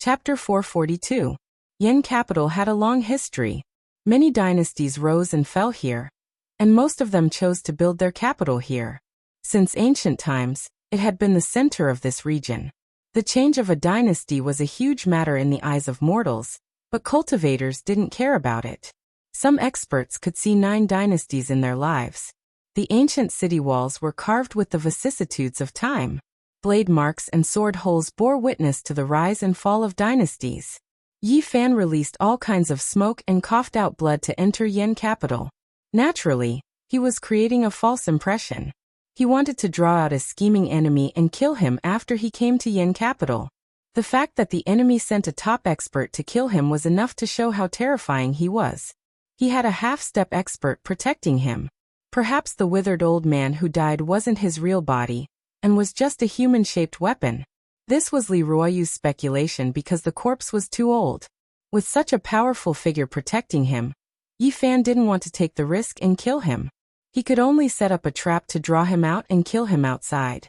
Chapter 442. Yin capital had a long history. Many dynasties rose and fell here, and most of them chose to build their capital here. Since ancient times, it had been the center of this region. The change of a dynasty was a huge matter in the eyes of mortals, but cultivators didn't care about it. Some experts could see 9 dynasties in their lives. The ancient city walls were carved with the vicissitudes of time. Blade marks and sword holes bore witness to the rise and fall of dynasties. Yi Fan released all kinds of smoke and coughed out blood to enter Yin capital. Naturally, he was creating a false impression. He wanted to draw out a scheming enemy and kill him after he came to Yin capital. The fact that the enemy sent a top expert to kill him was enough to show how terrifying he was. He had a half-step expert protecting him. Perhaps the withered old man who died wasn't his real body, and was just a human-shaped weapon. This was Li Ruoyu's speculation because the corpse was too old. With such a powerful figure protecting him, Yi Fan didn't want to take the risk and kill him. He could only set up a trap to draw him out and kill him outside.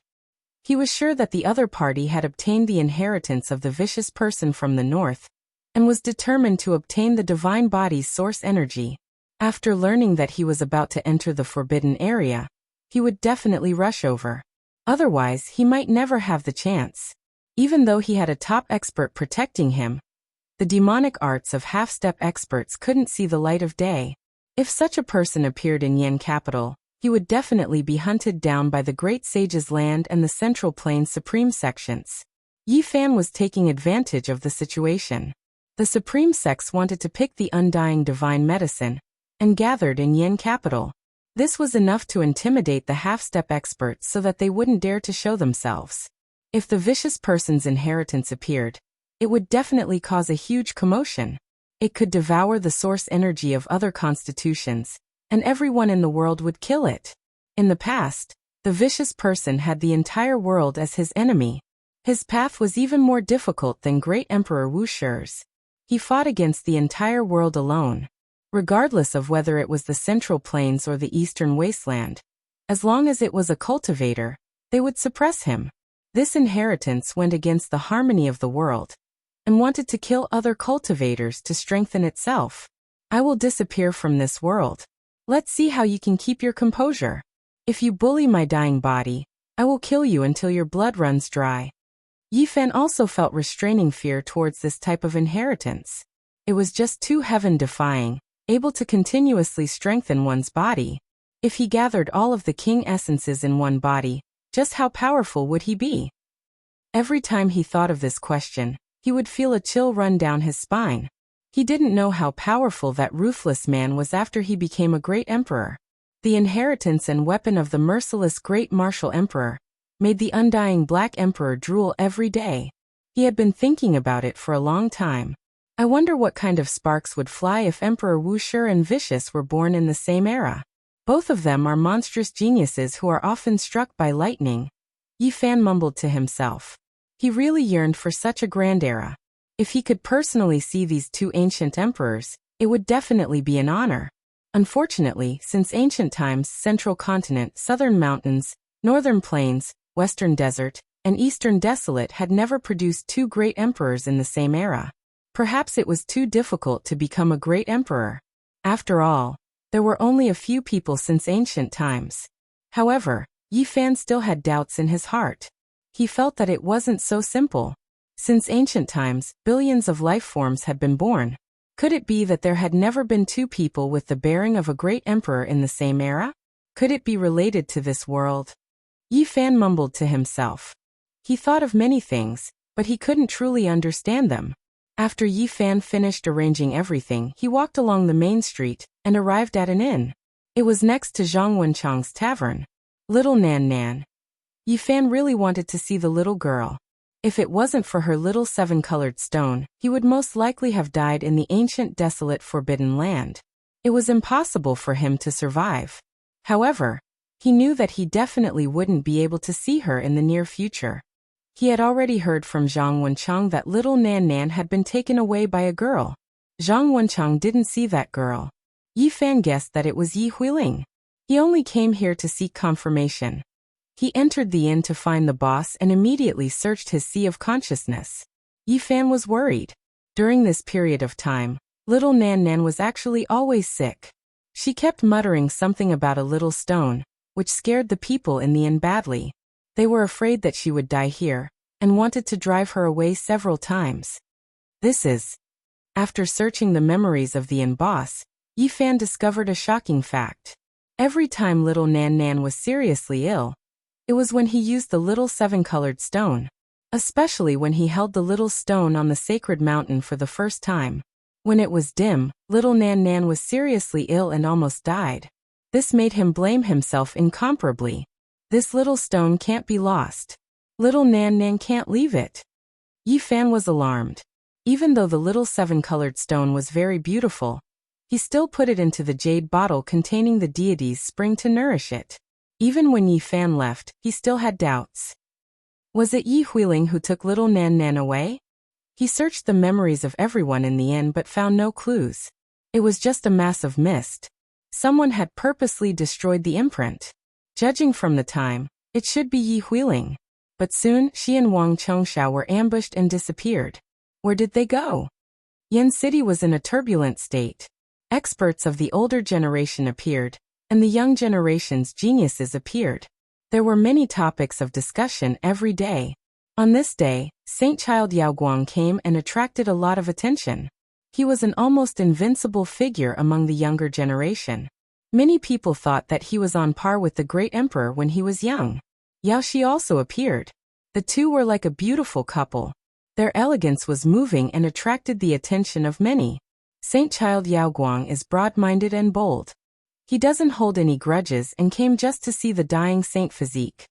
He was sure that the other party had obtained the inheritance of the vicious person from the north, and was determined to obtain the divine body's source energy. After learning that he was about to enter the forbidden area, he would definitely rush over. Otherwise, he might never have the chance. Even though he had a top expert protecting him, the demonic arts of half-step experts couldn't see the light of day. If such a person appeared in Yin capital, he would definitely be hunted down by the Great Sage's land and the Central Plains Supreme Sections. Yi Fan was taking advantage of the situation. The Supreme Sects wanted to pick the undying divine medicine, and gathered in Yin capital. This was enough to intimidate the half-step experts so that they wouldn't dare to show themselves. If the vicious person's inheritance appeared, it would definitely cause a huge commotion. It could devour the source energy of other constitutions, and everyone in the world would kill it. In the past, the vicious person had the entire world as his enemy. His path was even more difficult than Great Emperor Wu Shi's. He fought against the entire world alone. Regardless of whether it was the Central Plains or the Eastern Wasteland. As long as it was a cultivator, they would suppress him. This inheritance went against the harmony of the world, and wanted to kill other cultivators to strengthen itself. I will disappear from this world. Let's see how you can keep your composure. If you bully my dying body, I will kill you until your blood runs dry. Yi Fan also felt restraining fear towards this type of inheritance. It was just too heaven-defying. Able to continuously strengthen one's body. If he gathered all of the king essences in one body, just how powerful would he be? Every time he thought of this question, he would feel a chill run down his spine. He didn't know how powerful that ruthless man was after he became a great emperor. The inheritance and weapon of the merciless great martial emperor made the undying black emperor drool every day. He had been thinking about it for a long time. I wonder what kind of sparks would fly if Emperor Wu Shi and Vicious were born in the same era. Both of them are monstrous geniuses who are often struck by lightning. Yi Fan mumbled to himself. He really yearned for such a grand era. If he could personally see these 2 ancient emperors, it would definitely be an honor. Unfortunately, since ancient times, Central Continent, Southern Mountains, Northern Plains, Western Desert, and Eastern Desolate had never produced 2 great emperors in the same era. Perhaps it was too difficult to become a great emperor. After all, there were only a few people since ancient times. However, Yi Fan still had doubts in his heart. He felt that it wasn't so simple. Since ancient times, billions of life forms had been born. Could it be that there had never been 2 people with the bearing of a great emperor in the same era? Could it be related to this world? Yi Fan mumbled to himself. He thought of many things, but he couldn't truly understand them. After Yi Fan finished arranging everything, he walked along the main street and arrived at an inn. It was next to Zhang Wenchang's tavern. Little Nan Nan. Yi Fan really wanted to see the little girl. If it wasn't for her little 7-colored stone, he would most likely have died in the ancient desolate forbidden land. It was impossible for him to survive. However, he knew that he definitely wouldn't be able to see her in the near future. He had already heard from Zhang Wenchang that little Nan Nan had been taken away by a girl. Zhang Wenchang didn't see that girl. Yi Fan guessed that it was Yi Huiling. He only came here to seek confirmation. He entered the inn to find the boss and immediately searched his sea of consciousness. Yi Fan was worried. During this period of time, little Nan Nan was actually always sick. She kept muttering something about a little stone, which scared the people in the inn badly. They were afraid that she would die here, and wanted to drive her away several times. After searching the memories of the inn boss, Yi Fan discovered a shocking fact. Every time little Nan Nan was seriously ill, it was when he used the little seven-colored stone. Especially when he held the little stone on the sacred mountain for the first time. When it was dim, little Nan Nan was seriously ill and almost died. This made him blame himself incomparably. This little stone can't be lost. Little Nan Nan can't leave it. Yi Fan was alarmed. Even though the little seven-colored stone was very beautiful, he still put it into the jade bottle containing the deity's spring to nourish it. Even when Yi Fan left, he still had doubts. Was it Yi Huiling who took little Nan Nan away? He searched the memories of everyone in the inn but found no clues. It was just a mass of mist. Someone had purposely destroyed the imprint. Judging from the time, it should be Yi Huiling. But soon, she and Wang Chongxiao were ambushed and disappeared. Where did they go? Yen City was in a turbulent state. Experts of the older generation appeared, and the young generation's geniuses appeared. There were many topics of discussion every day. On this day, Saint Child Yaoguang came and attracted a lot of attention. He was an almost invincible figure among the younger generation. Many people thought that he was on par with the great emperor when he was young. Yao Shi also appeared. The two were like a beautiful couple. Their elegance was moving and attracted the attention of many. Saint Child Yaoguang is broad-minded and bold. He doesn't hold any grudges and came just to see the dying saint physique.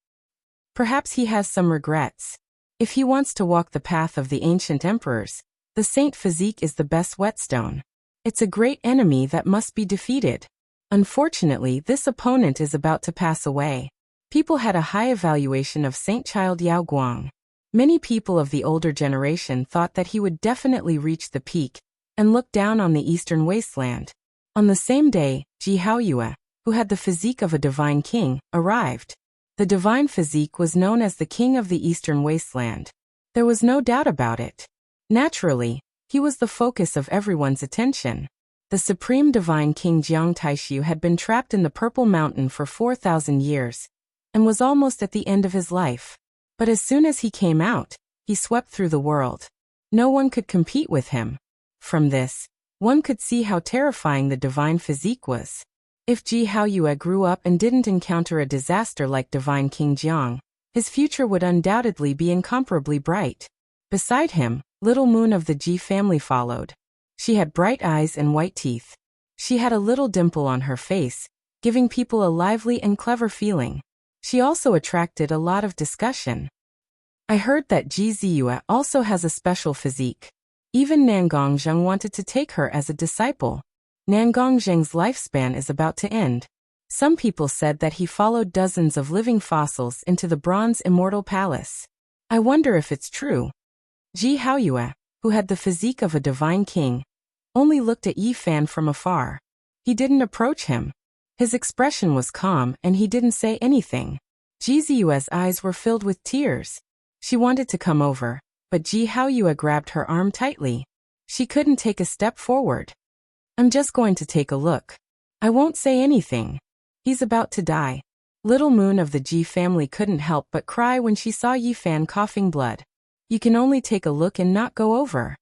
Perhaps he has some regrets. If he wants to walk the path of the ancient emperors, the saint physique is the best whetstone. It's a great enemy that must be defeated. Unfortunately, this opponent is about to pass away. People had a high evaluation of Saint Child Yaoguang. Many people of the older generation thought that he would definitely reach the peak and look down on the eastern wasteland. On the same day, Ji Haoyue, who had the physique of a divine king, arrived. The divine physique was known as the king of the eastern wasteland. There was no doubt about it. Naturally, he was the focus of everyone's attention. The supreme divine king Jiang Taishu had been trapped in the Purple Mountain for 4,000 years, and was almost at the end of his life. But as soon as he came out, he swept through the world. No one could compete with him. From this, one could see how terrifying the divine physique was. If Ji Haoyue grew up and didn't encounter a disaster like divine King Jiang, his future would undoubtedly be incomparably bright. Beside him, little Moon of the Ji family followed. She had bright eyes and white teeth. She had a little dimple on her face, giving people a lively and clever feeling. She also attracted a lot of discussion. I heard that Ji Ziyue also has a special physique. Even Nangong Zheng wanted to take her as a disciple. Nangong Zheng's lifespan is about to end. Some people said that he followed dozens of living fossils into the Bronze Immortal Palace. I wonder if it's true. Ji Haoyue, who had the physique of a divine king, only looked at Yi Fan from afar. He didn't approach him. His expression was calm and he didn't say anything. Ji Ziyue's eyes were filled with tears. She wanted to come over, but Ji Haoyue grabbed her arm tightly. She couldn't take a step forward. I'm just going to take a look. I won't say anything. He's about to die. Little Moon of the Ji family couldn't help but cry when she saw Yi Fan coughing blood. You can only take a look and not go over.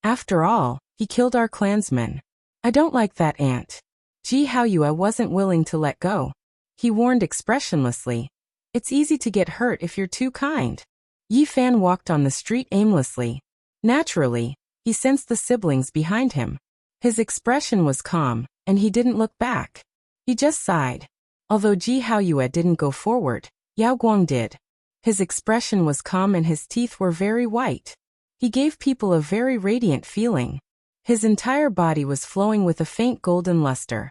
After all, he killed our clansman. I don't like that aunt. Ji Haoyue wasn't willing to let go. He warned expressionlessly. It's easy to get hurt if you're too kind. Yi Fan walked on the street aimlessly. Naturally, he sensed the siblings behind him. His expression was calm, and he didn't look back. He just sighed. Although Ji Haoyue didn't go forward, Yao Guang did. His expression was calm and his teeth were very white. He gave people a very radiant feeling. His entire body was flowing with a faint golden luster.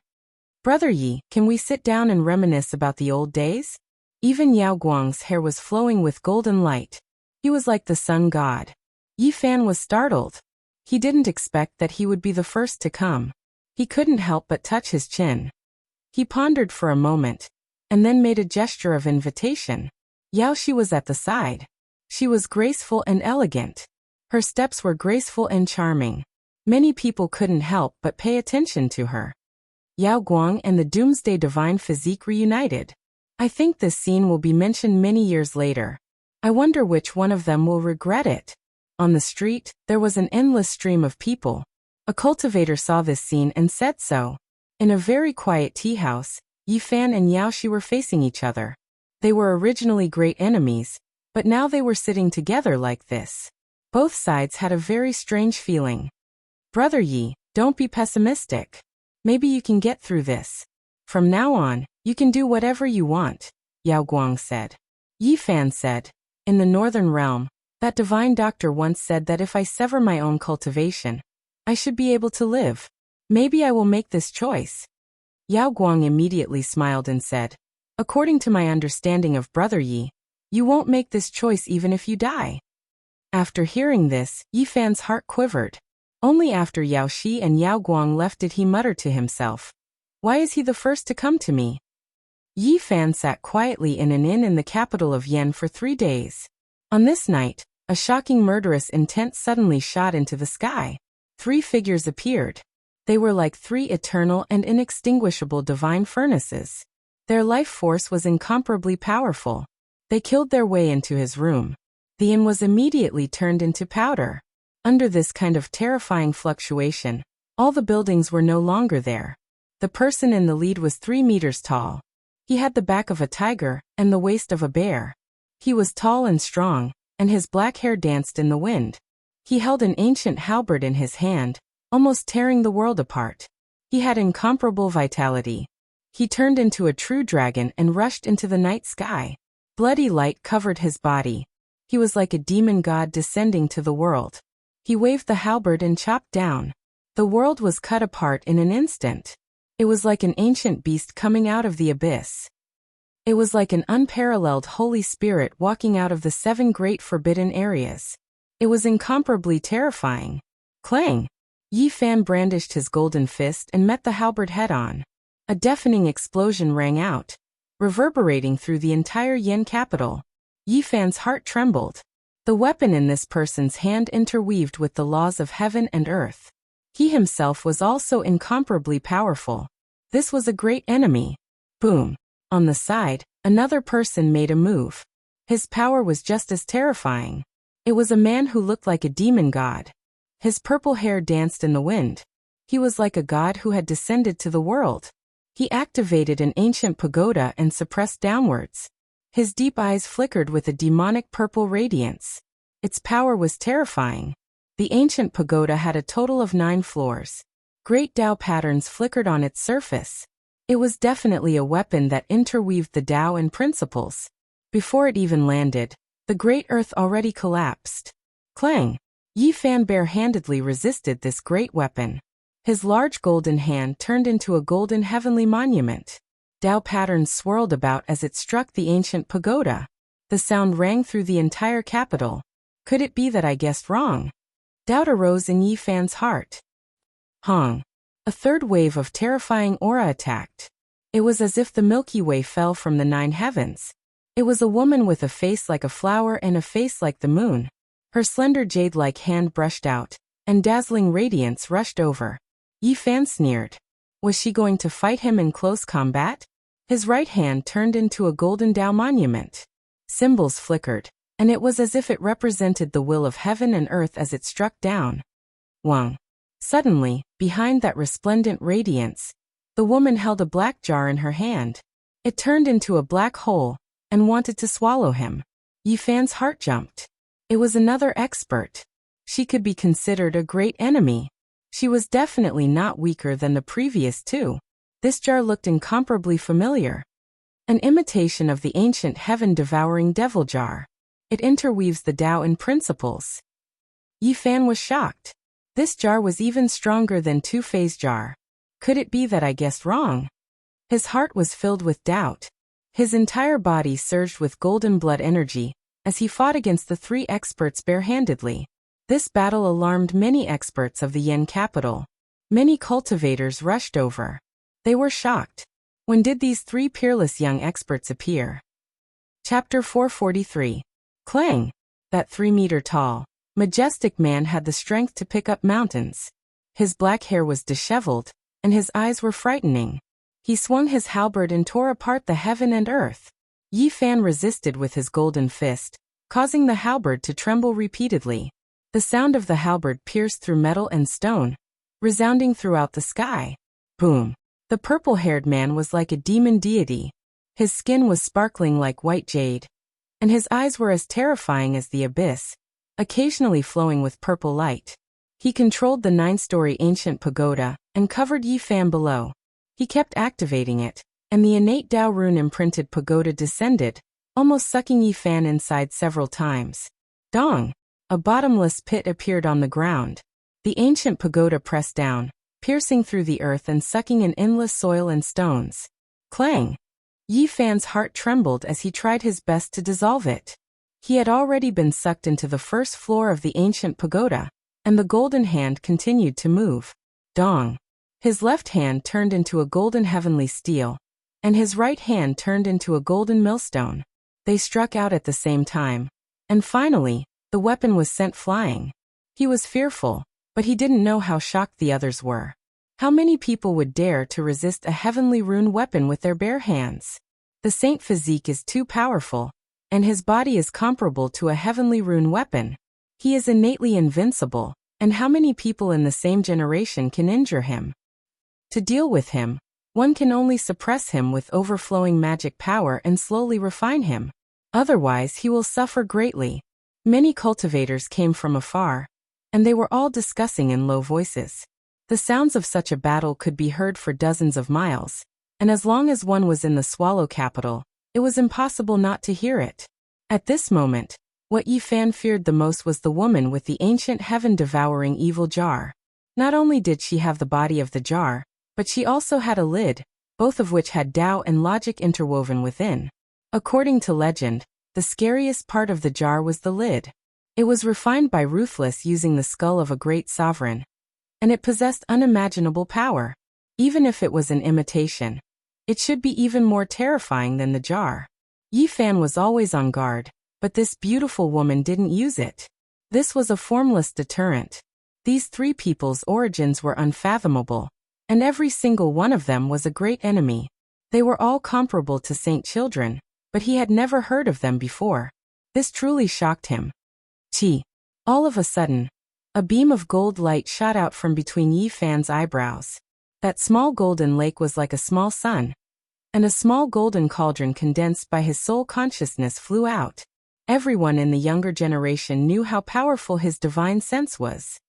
Brother Yi, can we sit down and reminisce about the old days? Even Yao Guang's hair was flowing with golden light. He was like the sun god. Yi Fan was startled. He didn't expect that he would be the first to come. He couldn't help but touch his chin. He pondered for a moment, and then made a gesture of invitation. Yao Shi was at the side. She was graceful and elegant. Her steps were graceful and charming. Many people couldn't help but pay attention to her. Yao Guang and the Doomsday Divine Physique reunited. I think this scene will be mentioned many years later. I wonder which one of them will regret it. On the street, there was an endless stream of people. A cultivator saw this scene and said so. In a very quiet tea house, Yi Fan and Yao Shi were facing each other. They were originally great enemies, but now they were sitting together like this. Both sides had a very strange feeling. Brother Yi, don't be pessimistic. Maybe you can get through this. From now on, you can do whatever you want, Yao Guang said. Yi Fan said, in the northern realm, that divine doctor once said that if I sever my own cultivation, I should be able to live. Maybe I will make this choice. Yao Guang immediately smiled and said, according to my understanding of Brother Yi, you won't make this choice even if you die. After hearing this, Yi Fan's heart quivered. Only after Yao Shi and Yao Guang left did he mutter to himself, why is he the first to come to me? Yi Fan sat quietly in an inn in the capital of Yen for 3 days. On this night, a shocking murderous intent suddenly shot into the sky. 3 figures appeared. They were like 3 eternal and inextinguishable divine furnaces. Their life force was incomparably powerful. They killed their way into his room. The inn was immediately turned into powder. Under this kind of terrifying fluctuation, all the buildings were no longer there. The person in the lead was 3 meters tall. He had the back of a tiger and the waist of a bear. He was tall and strong, and his black hair danced in the wind. He held an ancient halberd in his hand, almost tearing the world apart. He had incomparable vitality. He turned into a true dragon and rushed into the night sky. Bloody light covered his body. He was like a demon god descending to the world. He waved the halberd and chopped down. The world was cut apart in an instant. It was like an ancient beast coming out of the abyss. It was like an unparalleled Holy Spirit walking out of the 7 great forbidden areas. It was incomparably terrifying. Clang! Yi Fan brandished his golden fist and met the halberd head-on. A deafening explosion rang out, reverberating through the entire Yen capital. Yi Fan's heart trembled. The weapon in this person's hand interweaved with the laws of heaven and earth. He himself was also incomparably powerful. This was a great enemy. Boom! On the side, another person made a move. His power was just as terrifying. It was a man who looked like a demon god. His purple hair danced in the wind. He was like a god who had descended to the world. He activated an ancient pagoda and suppressed downwards. His deep eyes flickered with a demonic purple radiance. Its power was terrifying. The ancient pagoda had a total of 9 floors. Great Tao patterns flickered on its surface. It was definitely a weapon that interweaved the Tao and principles. Before it even landed, the great earth already collapsed. Clang! Yi Fan bare-handedly resisted this great weapon. His large golden hand turned into a golden heavenly monument. Tao patterns swirled about as it struck the ancient pagoda. The sound rang through the entire capital. Could it be that I guessed wrong? Doubt arose in Yi Fan's heart. Hong! A third wave of terrifying aura attacked. It was as if the Milky Way fell from the 9 heavens. It was a woman with a face like a flower and a face like the moon. Her slender jade-like hand brushed out, and dazzling radiance rushed over. Yi Fan sneered. Was she going to fight him in close combat? His right hand turned into a golden Tao monument. Symbols flickered, and it was as if it represented the will of heaven and earth as it struck down. Wang! Suddenly, behind that resplendent radiance, the woman held a black jar in her hand. It turned into a black hole, and wanted to swallow him. Yi Fan's heart jumped. It was another expert. She could be considered a great enemy. She was definitely not weaker than the previous 2. This jar looked incomparably familiar. An imitation of the ancient heaven-devouring devil jar. It interweaves the Tao and principles. Yi Fan was shocked. This jar was even stronger than Two-Phase jar. Could it be that I guessed wrong? His heart was filled with doubt. His entire body surged with golden blood energy as he fought against the 3 experts barehandedly. This battle alarmed many experts of the Yen capital. Many cultivators rushed over. They were shocked. When did these 3 peerless young experts appear? Chapter 443. Clang! That 3-meter-tall, Majestic man had the strength to pick up mountains. His black hair was disheveled, and his eyes were frightening. He swung his halberd and tore apart the heaven and earth. Yi Fan resisted with his golden fist, causing the halberd to tremble repeatedly. The sound of the halberd pierced through metal and stone, resounding throughout the sky. Boom! The purple-haired man was like a demon deity. His skin was sparkling like white jade, and his eyes were as terrifying as the abyss, occasionally flowing with purple light. He controlled the 9-story ancient pagoda and covered Yi Fan below. He kept activating it, and the innate Dao rune-imprinted pagoda descended, almost sucking Yi Fan inside several times. Dong! A bottomless pit appeared on the ground. The ancient pagoda pressed down, piercing through the earth and sucking in endless soil and stones. Clang! Yi Fan's heart trembled as he tried his best to dissolve it. He had already been sucked into the first floor of the ancient pagoda, and the golden hand continued to move. Dong! His left hand turned into a golden heavenly steel, and his right hand turned into a golden millstone. They struck out at the same time, and finally, the weapon was sent flying. He was fearful, but he didn't know how shocked the others were. How many people would dare to resist a heavenly rune weapon with their bare hands? The saint physique is too powerful, and his body is comparable to a heavenly rune weapon. He is innately invincible, and how many people in the same generation can injure him? To deal with him, one can only suppress him with overflowing magic power and slowly refine him. Otherwise he will suffer greatly. Many cultivators came from afar, and they were all discussing in low voices. The sounds of such a battle could be heard for dozens of miles, and as long as one was in the Swallow capital, it was impossible not to hear it. At this moment, what Yi Fan feared the most was the woman with the ancient heaven-devouring evil jar. Not only did she have the body of the jar, but she also had a lid, both of which had Tao and logic interwoven within. According to legend, the scariest part of the jar was the lid. It was refined by Ruthless using the skull of a great sovereign, and it possessed unimaginable power. Even if it was an imitation, it should be even more terrifying than the jar. Yi Fan was always on guard, but this beautiful woman didn't use it. This was a formless deterrent. These three people's origins were unfathomable, and every single one of them was a great enemy. They were all comparable to saint children, but he had never heard of them before. This truly shocked him. All of a sudden, a beam of gold light shot out from between Yi Fan's eyebrows. That small golden lake was like a small sun, and a small golden cauldron condensed by his soul consciousness flew out. Everyone in the younger generation knew how powerful his divine sense was.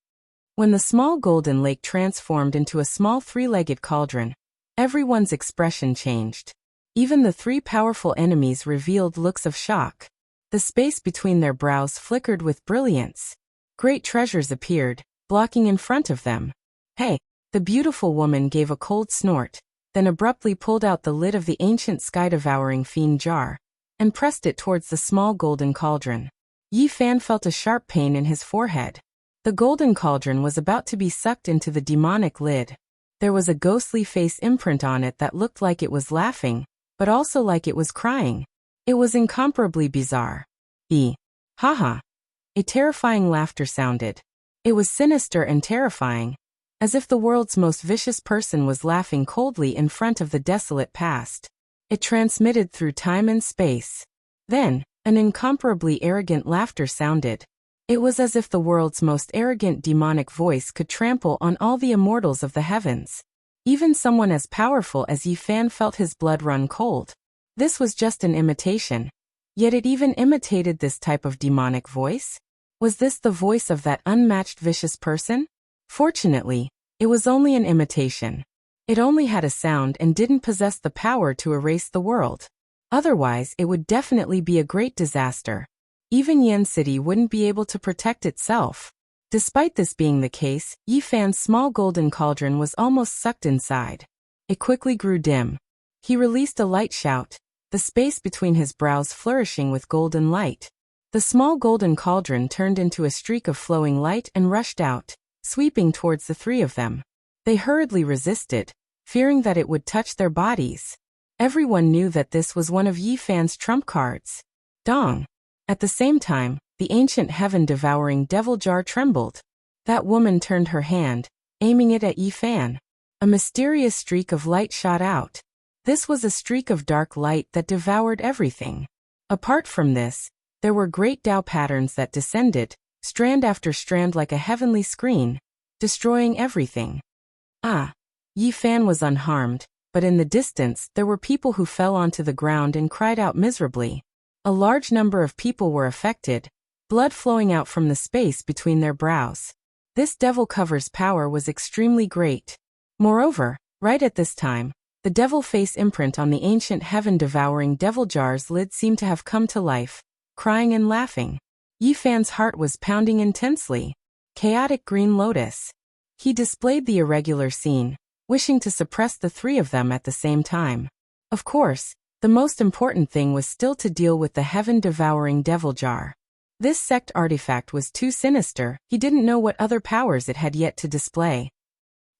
When the small golden lake transformed into a small 3-legged cauldron, everyone's expression changed. Even the three powerful enemies revealed looks of shock. The space between their brows flickered with brilliance. Great treasures appeared, blocking in front of them. Hey! The beautiful woman gave a cold snort, then abruptly pulled out the lid of the ancient sky-devouring fiend jar, and pressed it towards the small golden cauldron. Yi Fan felt a sharp pain in his forehead. The golden cauldron was about to be sucked into the demonic lid. There was a ghostly face imprint on it that looked like it was laughing, but also like it was crying. It was incomparably bizarre. Ha! A terrifying laughter sounded. It was sinister and terrifying, as if the world's most vicious person was laughing coldly in front of the desolate past. It transmitted through time and space. Then, an incomparably arrogant laughter sounded. It was as if the world's most arrogant demonic voice could trample on all the immortals of the heavens. Even someone as powerful as Yi Fan felt his blood run cold. This was just an imitation. Yet it even imitated this type of demonic voice? Was this the voice of that unmatched vicious person? Fortunately, it was only an imitation. It only had a sound and didn't possess the power to erase the world. Otherwise, it would definitely be a great disaster. Even Yen City wouldn't be able to protect itself. Despite this being the case, Yi Fan's small golden cauldron was almost sucked inside. It quickly grew dim. He released a light shout, the space between his brows flourishing with golden light. The small golden cauldron turned into a streak of flowing light and rushed out, sweeping towards the three of them. They hurriedly resisted, fearing that it would touch their bodies. Everyone knew that this was one of Yi Fan's trump cards. Dong! At the same time, the ancient heaven-devouring devil jar trembled. That woman turned her hand, aiming it at Yi Fan. A mysterious streak of light shot out. This was a streak of dark light that devoured everything. Apart from this, there were great Tao patterns that descended, strand after strand like a heavenly screen, destroying everything. Yi Fan was unharmed, but in the distance there were people who fell onto the ground and cried out miserably. A large number of people were affected, blood flowing out from the space between their brows. This devil cover's power was extremely great. Moreover, right at this time, the devil face imprint on the ancient heaven-devouring devil jar's lid seemed to have come to life, crying and laughing. Yi Fan's heart was pounding intensely. Chaotic green lotus. He displayed the irregular scene, wishing to suppress the three of them at the same time. Of course, the most important thing was still to deal with the heaven-devouring devil jar. This sect artifact was too sinister, he didn't know what other powers it had yet to display.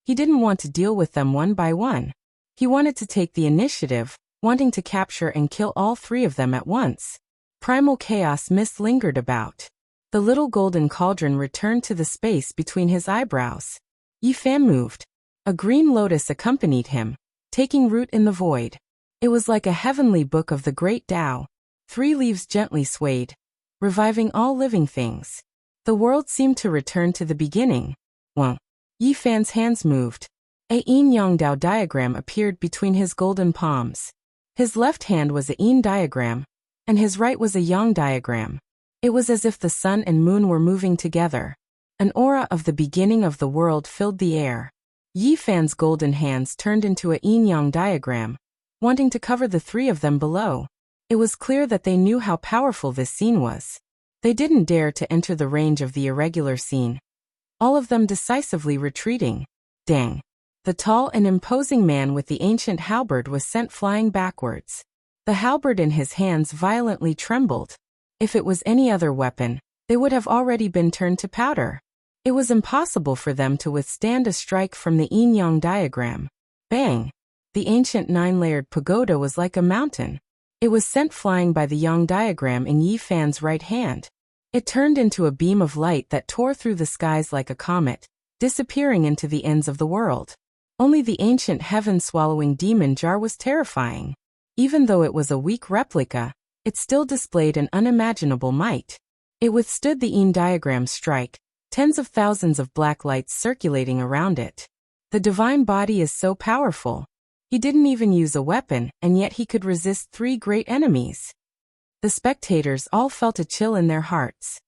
He didn't want to deal with them one by one. He wanted to take the initiative, wanting to capture and kill all three of them at once. Primal chaos mist lingered about. The little golden cauldron returned to the space between his eyebrows. Yi Fan moved. A green lotus accompanied him, taking root in the void. It was like a heavenly book of the great Tao. 3 leaves gently swayed, reviving all living things. The world seemed to return to the beginning. Yi Fan's hands moved. A yin-yang Tao diagram appeared between his golden palms. His left hand was a yin diagram, and his right was a yang diagram. It was as if the sun and moon were moving together. An aura of the beginning of the world filled the air. Yi Fan's golden hands turned into a yin-yang diagram, wanting to cover the three of them below. It was clear that they knew how powerful this scene was. They didn't dare to enter the range of the irregular scene. All of them decisively retreating. Dang. The tall and imposing man with the ancient halberd was sent flying backwards. The halberd in his hands violently trembled. If it was any other weapon, they would have already been turned to powder. It was impossible for them to withstand a strike from the yin-yang diagram. Bang! The ancient 9-layered pagoda was like a mountain. It was sent flying by the yang diagram in Yi Fan's right hand. It turned into a beam of light that tore through the skies like a comet, disappearing into the ends of the world. Only the ancient heaven-swallowing demon jar was terrifying. Even though it was a weak replica, it still displayed an unimaginable might. It withstood the yin diagram's strike, tens of thousands of black lights circulating around it. The divine body is so powerful. He didn't even use a weapon, and yet he could resist 3 great enemies. The spectators all felt a chill in their hearts.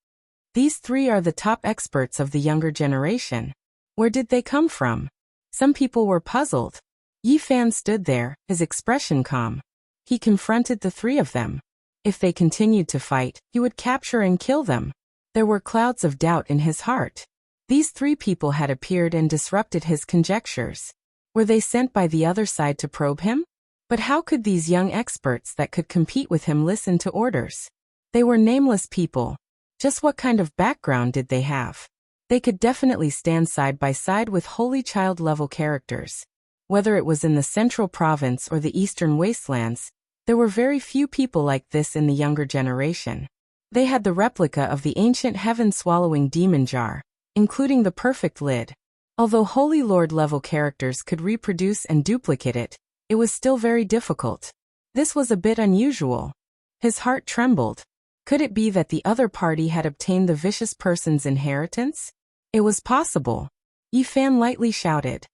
These 3 are the top experts of the younger generation. Where did they come from? Some people were puzzled. Yi Fan stood there, his expression calm. He confronted the 3 of them. If they continued to fight, he would capture and kill them. There were clouds of doubt in his heart. These 3 people had appeared and disrupted his conjectures. Were they sent by the other side to probe him? But how could these young experts that could compete with him listen to orders? They were nameless people. Just what kind of background did they have? They could definitely stand side by side with holy child-level characters. Whether it was in the central province or the eastern wastelands, there were very few people like this in the younger generation. They had the replica of the ancient heaven-swallowing demon jar, including the perfect lid. Although Holy Lord-level characters could reproduce and duplicate it, it was still very difficult. This was a bit unusual. His heart trembled. Could it be that the other party had obtained the vicious person's inheritance? It was possible. Yi Fan lightly shouted.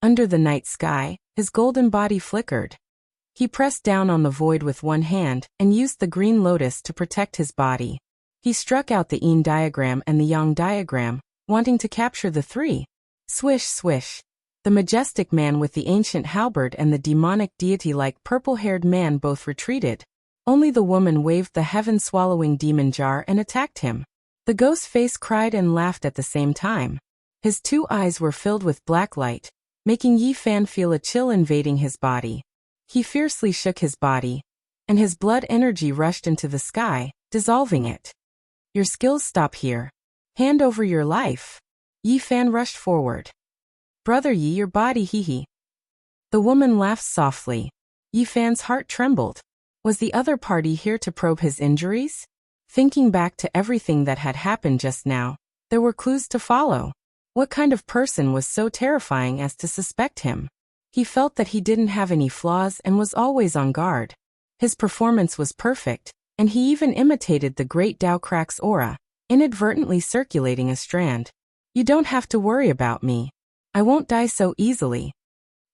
Under the night sky, his golden body flickered. He pressed down on the void with one hand and used the green lotus to protect his body. He struck out the yin diagram and the yang diagram, wanting to capture the 3. Swish, swish. The majestic man with the ancient halberd and the demonic deity-like purple-haired man both retreated. Only the woman waved the heaven-swallowing demon jar and attacked him. The ghost face cried and laughed at the same time. His 2 eyes were filled with black light, making Yi Fan feel a chill invading his body. He fiercely shook his body, and his blood energy rushed into the sky, dissolving it. Your skills stop here. Hand over your life. Yi Fan rushed forward. Brother Yi, your body, hee. The woman laughed softly. Yi Fan's heart trembled. Was the other party here to probe his injuries? Thinking back to everything that had happened just now, there were clues to follow. What kind of person was so terrifying as to suspect him? He felt that he didn't have any flaws and was always on guard. His performance was perfect, and he even imitated the great Dao aura, inadvertently circulating a strand. You don't have to worry about me. I won't die so easily.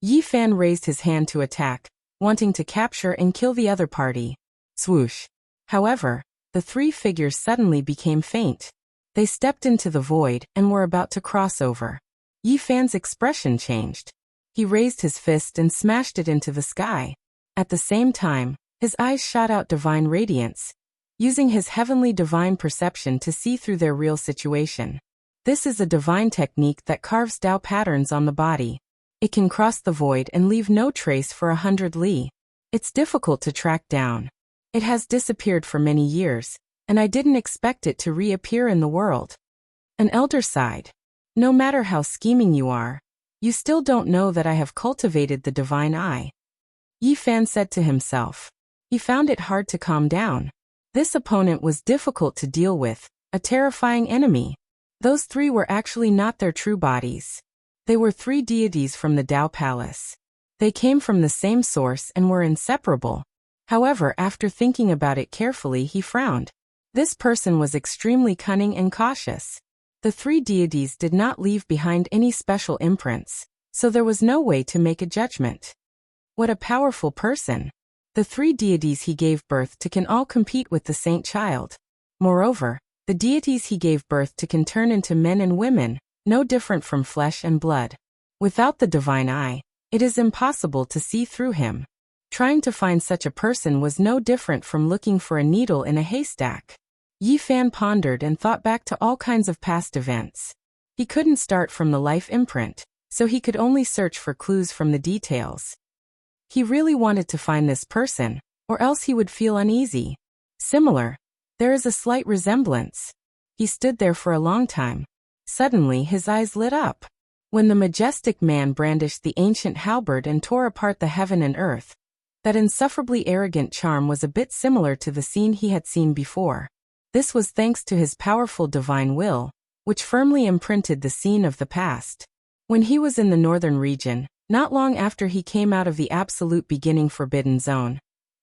Yi Fan raised his hand to attack, wanting to capture and kill the other party. Swoosh. However, the three figures suddenly became faint. They stepped into the void and were about to cross over. Yi Fan's expression changed. He raised his fist and smashed it into the sky. At the same time, his eyes shot out divine radiance, using his heavenly divine perception to see through their real situation. This is a divine technique that carves Dao patterns on the body. It can cross the void and leave no trace for 100 li. It's difficult to track down. It has disappeared for many years, and I didn't expect it to reappear in the world. An elder sighed. No matter how scheming you are, you still don't know that I have cultivated the divine eye. Yi Fan said to himself. He found it hard to calm down. This opponent was difficult to deal with, a terrifying enemy. Those three were actually not their true bodies. They were three deities from the Dao Palace. They came from the same source and were inseparable. However, after thinking about it carefully, he frowned. This person was extremely cunning and cautious. The three deities did not leave behind any special imprints, so there was no way to make a judgment. What a powerful person! The three deities he gave birth to can all compete with the saint child. Moreover, the deities he gave birth to can turn into men and women, no different from flesh and blood. Without the divine eye, it is impossible to see through him. Trying to find such a person was no different from looking for a needle in a haystack. Yi Fan pondered and thought back to all kinds of past events. He couldn't start from the life imprint, so he could only search for clues from the details. He really wanted to find this person, or else he would feel uneasy. Similar. There is a slight resemblance. He stood there for a long time. Suddenly his eyes lit up. When the majestic man brandished the ancient halberd and tore apart the heaven and earth, that insufferably arrogant charm was a bit similar to the scene he had seen before. This was thanks to his powerful divine will, which firmly imprinted the scene of the past. When he was in the northern region, not long after he came out of the absolute beginning forbidden zone,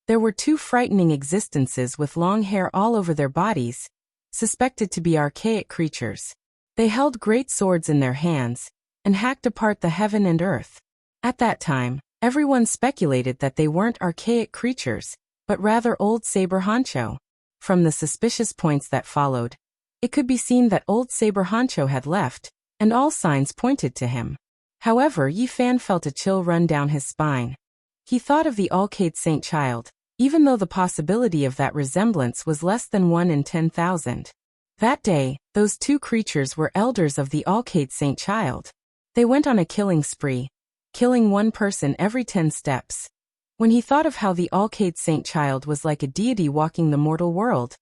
there were two frightening existences with long hair all over their bodies, suspected to be archaic creatures. They held great swords in their hands, and hacked apart the heaven and earth. At that time, everyone speculated that they weren't archaic creatures, but rather old Saber Honcho. From the suspicious points that followed, it could be seen that old Saber Honcho had left, and all signs pointed to him. However, Yi Fan felt a chill run down his spine. He thought of the Cloaked Saint Child, even though the possibility of that resemblance was less than 1 in 10,000. That day, those two creatures were elders of the Cloaked Saint Child. They went on a killing spree, killing one person every 10 steps. When he thought of how the Cloaked Saint Child was like a deity walking the mortal world,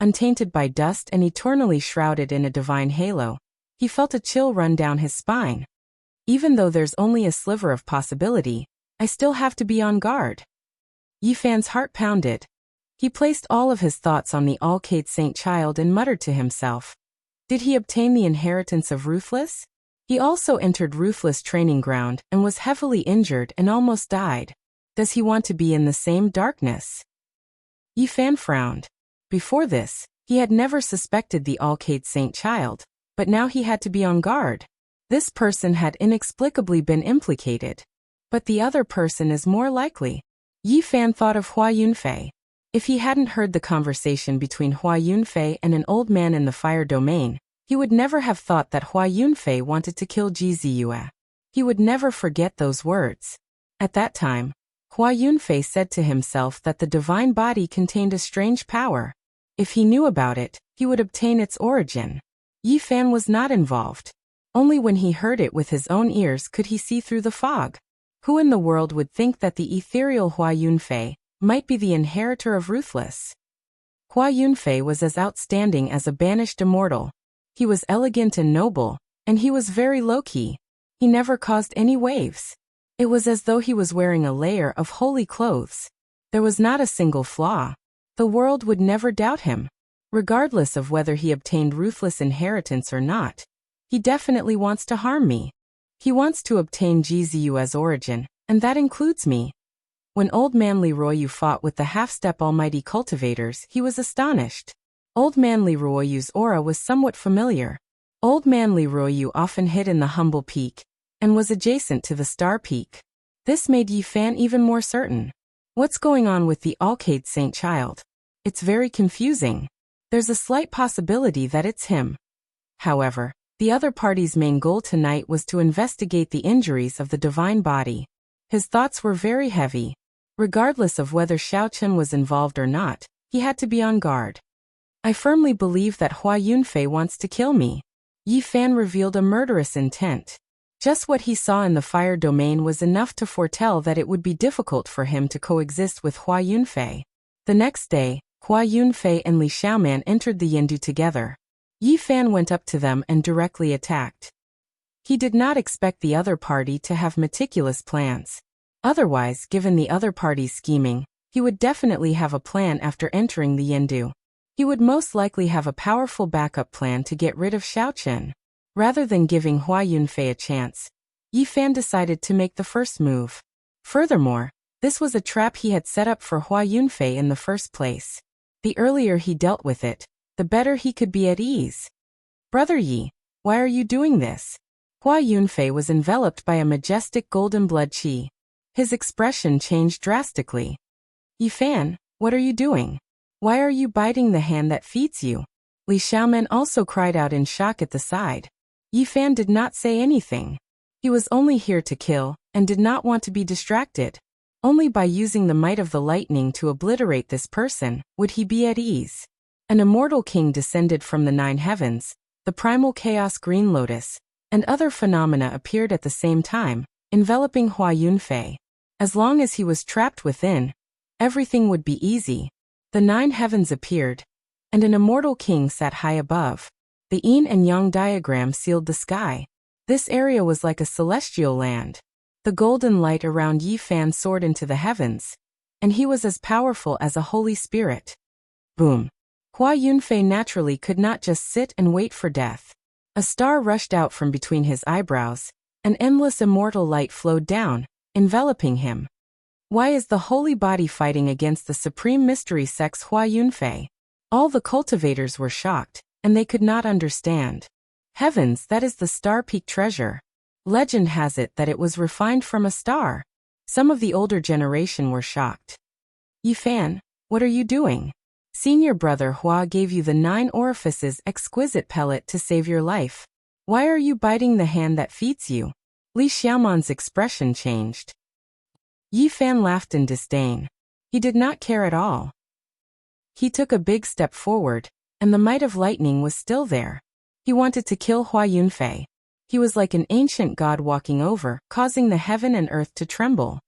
untainted by dust and eternally shrouded in a divine halo, he felt a chill run down his spine. Even though there's only a sliver of possibility, I still have to be on guard. Yi Fan's heart pounded. He placed all of his thoughts on the Cloaked Saint Child and muttered to himself. Did he obtain the inheritance of Ruthless? He also entered Ruthless training ground and was heavily injured and almost died. Does he want to be in the same darkness? Yi Fan frowned. Before this, he had never suspected the Cloaked Saint Child, but now he had to be on guard. This person had inexplicably been implicated. But the other person is more likely. Yi Fan thought of Hua Yunfei. If he hadn't heard the conversation between Hua Yunfei and an old man in the fire domain, he would never have thought that Hua Yunfei wanted to kill Ji Ziyue. He would never forget those words. At that time, Hua Yunfei said to himself that the divine body contained a strange power. If he knew about it, he would obtain its origin. Yi Fan was not involved. Only when he heard it with his own ears could he see through the fog. Who in the world would think that the ethereal Hua Yunfei might be the inheritor of Ruthless? Hua Yunfei was as outstanding as a banished immortal. He was elegant and noble, and he was very low-key. He never caused any waves. It was as though he was wearing a layer of holy clothes. There was not a single flaw. The world would never doubt him. Regardless of whether he obtained ruthless inheritance or not, he definitely wants to harm me. He wants to obtain GZU as origin, and that includes me. When Old Man Leroyu fought with the half-step almighty cultivators, he was astonished. Old Man Leroyu's aura was somewhat familiar. Old Man Leroyu often hid in the humble peak, and was adjacent to the star peak. This made Yi Fan even more certain. What's going on with the Alcade Saint Child? It's very confusing. There's a slight possibility that it's him. However, the other party's main goal tonight was to investigate the injuries of the divine body. His thoughts were very heavy. Regardless of whether Xiao Chen was involved or not, he had to be on guard. I firmly believe that Hua Yunfei wants to kill me. Yi Fan revealed a murderous intent. Just what he saw in the fire domain was enough to foretell that it would be difficult for him to coexist with Hua Yunfei. The next day, Hua Yunfei and Li Xiaoman entered the Yendu together. Yi Fan went up to them and directly attacked. He did not expect the other party to have meticulous plans. Otherwise, given the other party's scheming, he would definitely have a plan after entering the Yendu. He would most likely have a powerful backup plan to get rid of Xiao Chen. Rather than giving Hua Yunfei a chance, Yi Fan decided to make the first move. Furthermore, this was a trap he had set up for Hua Yunfei in the first place. The earlier he dealt with it, the better he could be at ease. Brother Yi, why are you doing this? Hua Yunfei was enveloped by a majestic golden blood qi. His expression changed drastically. Yi Fan, what are you doing? Why are you biting the hand that feeds you? Li Xiaoman also cried out in shock at the side. Yi Fan did not say anything. He was only here to kill, and did not want to be distracted. Only by using the might of the lightning to obliterate this person would he be at ease. An immortal king descended from the 9 heavens, the primal chaos green lotus, and other phenomena appeared at the same time, enveloping Hua Yunfei. As long as he was trapped within, everything would be easy. The 9 heavens appeared, and an immortal king sat high above. The yin and yang diagram sealed the sky. This area was like a celestial land. The golden light around Yi Fan soared into the heavens, and he was as powerful as a holy spirit. Boom. Hua Yunfei naturally could not just sit and wait for death. A star rushed out from between his eyebrows. An endless immortal light flowed down, enveloping him. Why is the holy body fighting against the supreme mystery sex Hua Yunfei? All the cultivators were shocked, and they could not understand. Heavens, that is the star peak treasure. Legend has it that it was refined from a star. Some of the older generation were shocked. Yi Fan, what are you doing? Senior brother Hua gave you the 9 orifices exquisite pellet to save your life. Why are you biting the hand that feeds you? Li Xiaoman's expression changed. Yi Fan laughed in disdain. He did not care at all. He took a big step forward, and the might of lightning was still there. He wanted to kill Hua Yunfei. He was like an ancient god walking over, causing the heaven and earth to tremble.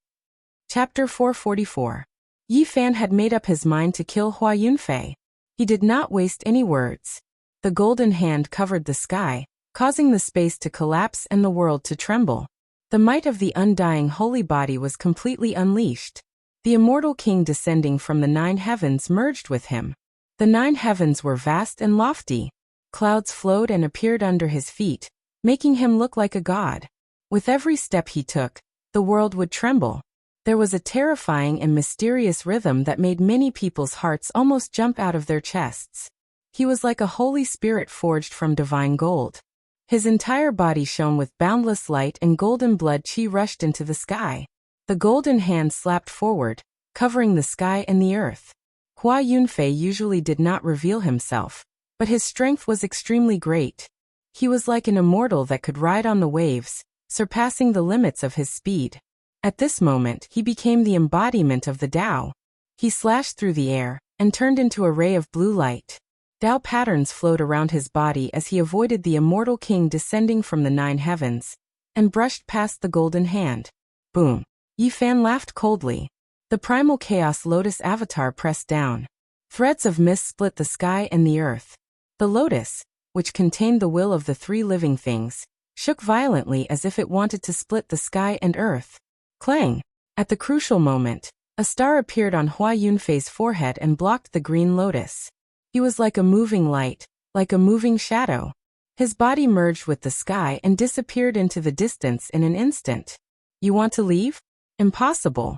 Chapter 444. Yi Fan had made up his mind to kill Hua Yunfei. He did not waste any words. The golden hand covered the sky, causing the space to collapse and the world to tremble. The might of the undying holy body was completely unleashed. The immortal king descending from the 9 heavens merged with him. The 9 heavens were vast and lofty. Clouds flowed and appeared under his feet, making him look like a god. With every step he took, the world would tremble. There was a terrifying and mysterious rhythm that made many people's hearts almost jump out of their chests. He was like a holy spirit forged from divine gold. His entire body shone with boundless light, and golden blood qi rushed into the sky. The golden hand slapped forward, covering the sky and the earth. Hua Yunfei usually did not reveal himself, but his strength was extremely great. He was like an immortal that could ride on the waves, surpassing the limits of his speed. At this moment, he became the embodiment of the Tao. He slashed through the air, and turned into a ray of blue light. Tao patterns flowed around his body as he avoided the immortal king descending from the 9 heavens, and brushed past the golden hand. Boom. Yi Fan laughed coldly. The primal chaos lotus avatar pressed down. Threads of mist split the sky and the earth. The lotus, which contained the will of the 3 living things, shook violently as if it wanted to split the sky and earth. Clang! At the crucial moment, a star appeared on Hua Yunfei's forehead and blocked the green lotus. He was like a moving light, like a moving shadow. His body merged with the sky and disappeared into the distance in an instant. You want to leave? Impossible.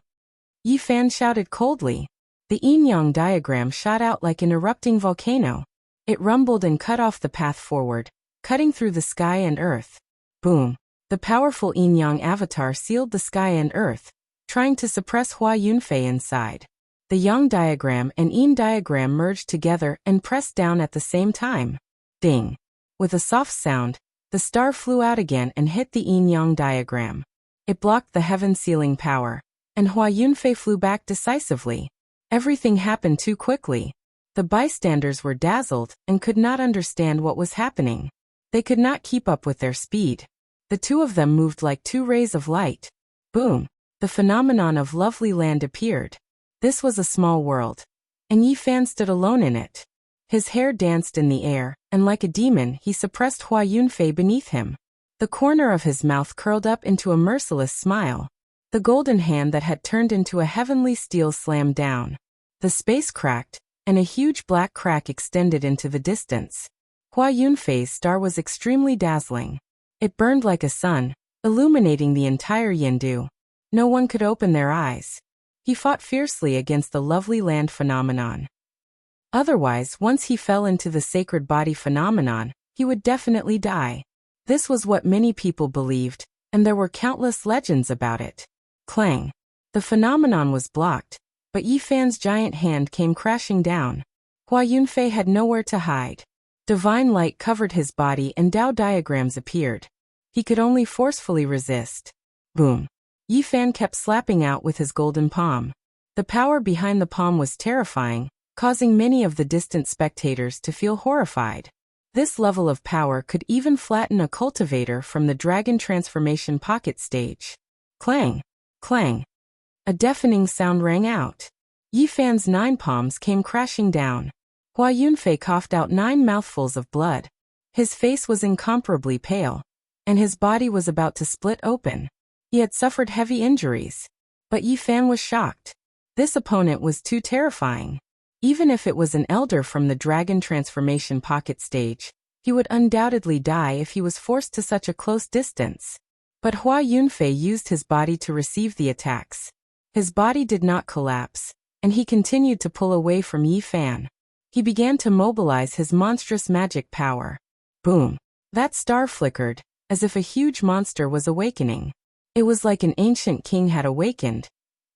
Yi Fan shouted coldly. The yin-yang diagram shot out like an erupting volcano. It rumbled and cut off the path forward, cutting through the sky and earth. Boom. The powerful yin-yang avatar sealed the sky and earth, trying to suppress Hua Yunfei inside. The yang diagram and yin diagram merged together and pressed down at the same time. Ding. With a soft sound, the star flew out again and hit the yin-yang diagram. It blocked the heaven-sealing power, and Hua Yunfei flew back decisively. Everything happened too quickly. The bystanders were dazzled and could not understand what was happening. They could not keep up with their speed. The two of them moved like two rays of light. Boom! The phenomenon of lovely land appeared. This was a small world, and Yi Fan stood alone in it. His hair danced in the air, and like a demon he suppressed Hua Yunfei beneath him. The corner of his mouth curled up into a merciless smile. The golden hand that had turned into a heavenly steel slammed down. The space cracked, and a huge black crack extended into the distance. Hua Yunfei's star was extremely dazzling. It burned like a sun, illuminating the entire Yindu. No one could open their eyes. He fought fiercely against the lovely land phenomenon. Otherwise, once he fell into the sacred body phenomenon, he would definitely die. This was what many people believed, and there were countless legends about it. Clang. The phenomenon was blocked, but Yi Fan's giant hand came crashing down. Hua Yunfei had nowhere to hide. Divine light covered his body and Tao diagrams appeared. He could only forcefully resist. Boom. Yi Fan kept slapping out with his golden palm. The power behind the palm was terrifying, causing many of the distant spectators to feel horrified. This level of power could even flatten a cultivator from the dragon transformation pocket stage. Clang! Clang! A deafening sound rang out. Yi Fan's 9 palms came crashing down. Hua Yunfei coughed out 9 mouthfuls of blood. His face was incomparably pale, and his body was about to split open. He had suffered heavy injuries. But Yi Fan was shocked. This opponent was too terrifying. Even if it was an elder from the dragon transformation pocket stage, he would undoubtedly die if he was forced to such a close distance. But Hua Yunfei used his body to receive the attacks. His body did not collapse, and he continued to pull away from Yi Fan. He began to mobilize his monstrous magic power. Boom! That star flickered, as if a huge monster was awakening. It was like an ancient king had awakened,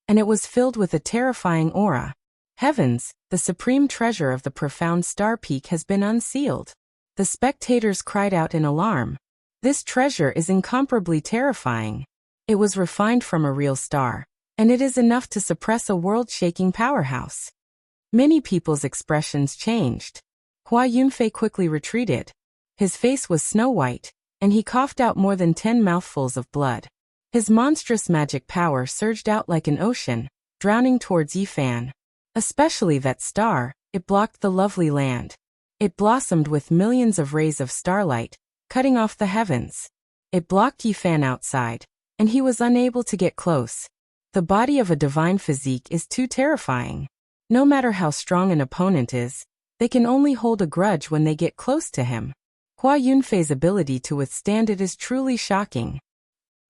and it was filled with a terrifying aura. Heavens, the supreme treasure of the profound star peak has been unsealed. The spectators cried out in alarm. This treasure is incomparably terrifying. It was refined from a real star, and it is enough to suppress a world-shaking powerhouse. Many people's expressions changed. Hua Yunfei quickly retreated. His face was snow-white, and he coughed out more than 10 mouthfuls of blood. His monstrous magic power surged out like an ocean, drowning towards Yi Fan. Especially that star, it blocked the lovely land. It blossomed with millions of rays of starlight, cutting off the heavens. It blocked Yi Fan outside, and he was unable to get close. The body of a divine physique is too terrifying. No matter how strong an opponent is, they can only hold a grudge when they get close to him. Hua Yunfei's ability to withstand it is truly shocking.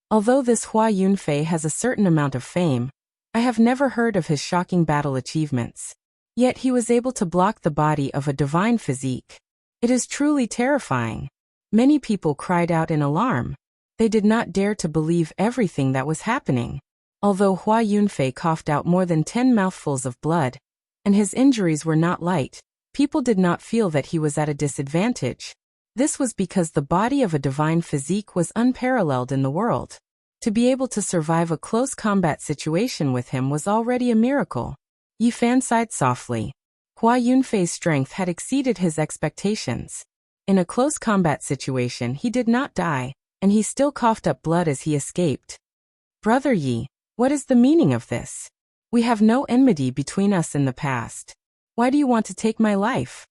Although this Hua Yunfei has a certain amount of fame, I have never heard of his shocking battle achievements. Yet he was able to block the body of a divine physique. It is truly terrifying. Many people cried out in alarm. They did not dare to believe everything that was happening. Although Hua Yunfei coughed out more than 10 mouthfuls of blood, and his injuries were not light, people did not feel that he was at a disadvantage. This was because the body of a divine physique was unparalleled in the world. To be able to survive a close combat situation with him was already a miracle. Yi Fan sighed softly. Hua Yunfei's strength had exceeded his expectations. In a close combat situation he did not die, and he still coughed up blood as he escaped. Brother Yi, what is the meaning of this? We have no enmity between us in the past. Why do you want to take my life?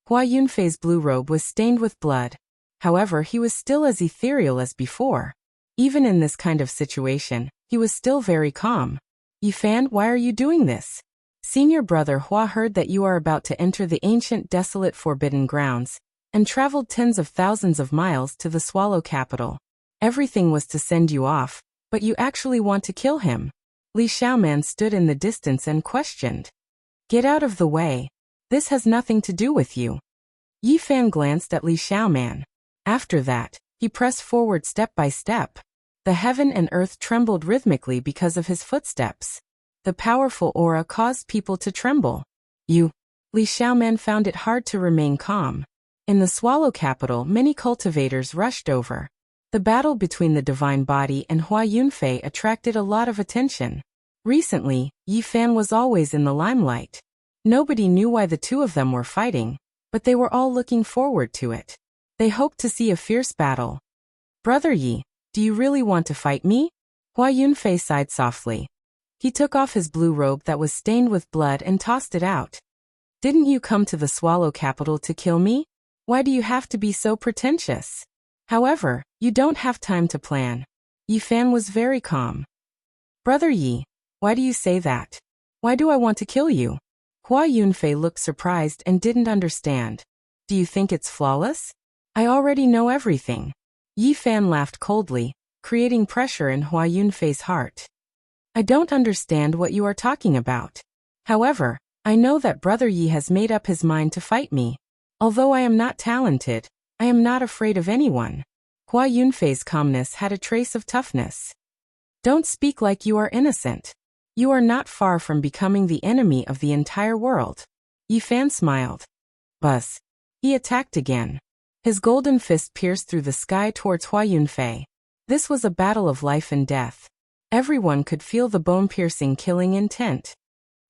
Hua Yunfei's blue robe was stained with blood. However, he was still as ethereal as before. Even in this kind of situation, he was still very calm. Yi Fan, why are you doing this? Senior brother Hua heard that you are about to enter the ancient desolate forbidden grounds, and traveled tens of thousands of miles to the Swallow capital. Everything was to send you off, but you actually want to kill him. Li Xiaoman stood in the distance and questioned. Get out of the way. This has nothing to do with you. Yi Fan glanced at Li Xiaoman. After that, he pressed forward step by step. The heaven and earth trembled rhythmically because of his footsteps. The powerful aura caused people to tremble. Li Xiaoman found it hard to remain calm. In the Swallow capital, many cultivators rushed over. The battle between the divine body and Hua Yunfei attracted a lot of attention. Recently, Yi Fan was always in the limelight. Nobody knew why the two of them were fighting, but they were all looking forward to it. They hoped to see a fierce battle. Brother Yi, do you really want to fight me? Hua Yunfei sighed softly. He took off his blue robe that was stained with blood and tossed it out. Didn't you come to the Swallow capital to kill me? Why do you have to be so pretentious? However, you don't have time to plan. Yi Fan was very calm. Brother Yi, why do you say that? Why do I want to kill you? Hua Yunfei looked surprised and didn't understand. Do you think it's flawless? I already know everything. Yi Fan laughed coldly, creating pressure in Hua Yunfei's heart. I don't understand what you are talking about. However, I know that Brother Yi has made up his mind to fight me. Although I am not talented, I am not afraid of anyone. Hua Yunfei's calmness had a trace of toughness. Don't speak like you are innocent. You are not far from becoming the enemy of the entire world. Yi Fan smiled. Buzz. He attacked again. His golden fist pierced through the sky towards Hua Yunfei. This was a battle of life and death. Everyone could feel the bone-piercing killing intent.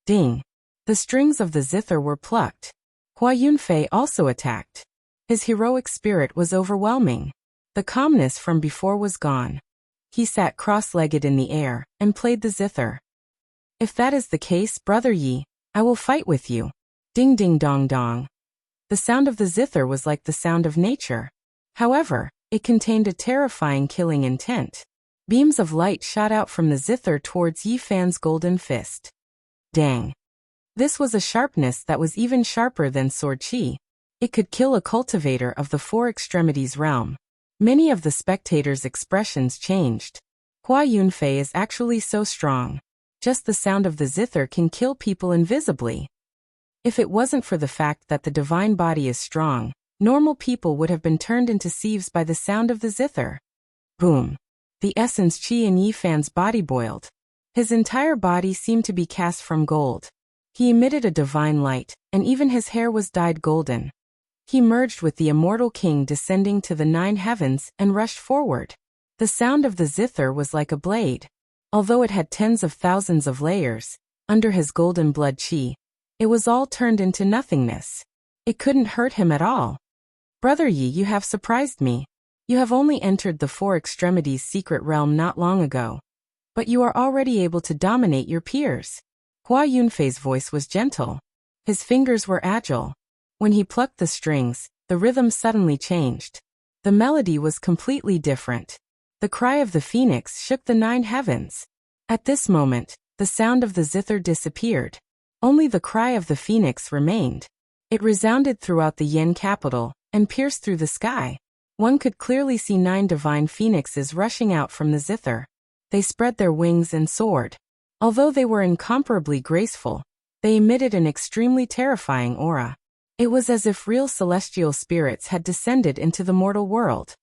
Ding. The strings of the zither were plucked. Hua Yunfei also attacked. His heroic spirit was overwhelming. The calmness from before was gone. He sat cross-legged in the air and played the zither. If that is the case, Brother Yi, I will fight with you. Ding ding dong dong. The sound of the zither was like the sound of nature. However, it contained a terrifying killing intent. Beams of light shot out from the zither towards Yi Fan's golden fist. Dang. This was a sharpness that was even sharper than sword chi. It could kill a cultivator of the four extremities realm. Many of the spectators' expressions changed. Hua Yunfei is actually so strong. Just the sound of the zither can kill people invisibly. If it wasn't for the fact that the divine body is strong, normal people would have been turned into sieves by the sound of the zither. Boom. The essence chi in Yi Fan's body boiled. His entire body seemed to be cast from gold. He emitted a divine light, and even his hair was dyed golden. He merged with the immortal king descending to the 9 heavens and rushed forward. The sound of the zither was like a blade. Although it had tens of thousands of layers, under his golden blood chi, it was all turned into nothingness. It couldn't hurt him at all. Brother Yi, you have surprised me. You have only entered the four extremities secret realm not long ago. But you are already able to dominate your peers. Hua Yunfei's voice was gentle. His fingers were agile. When he plucked the strings, the rhythm suddenly changed. The melody was completely different. The cry of the phoenix shook the 9 heavens. At this moment, the sound of the zither disappeared. Only the cry of the phoenix remained. It resounded throughout the Yen capital and pierced through the sky. One could clearly see 9 divine phoenixes rushing out from the zither. They spread their wings and soared. Although they were incomparably graceful, they emitted an extremely terrifying aura. It was as if real celestial spirits had descended into the mortal world.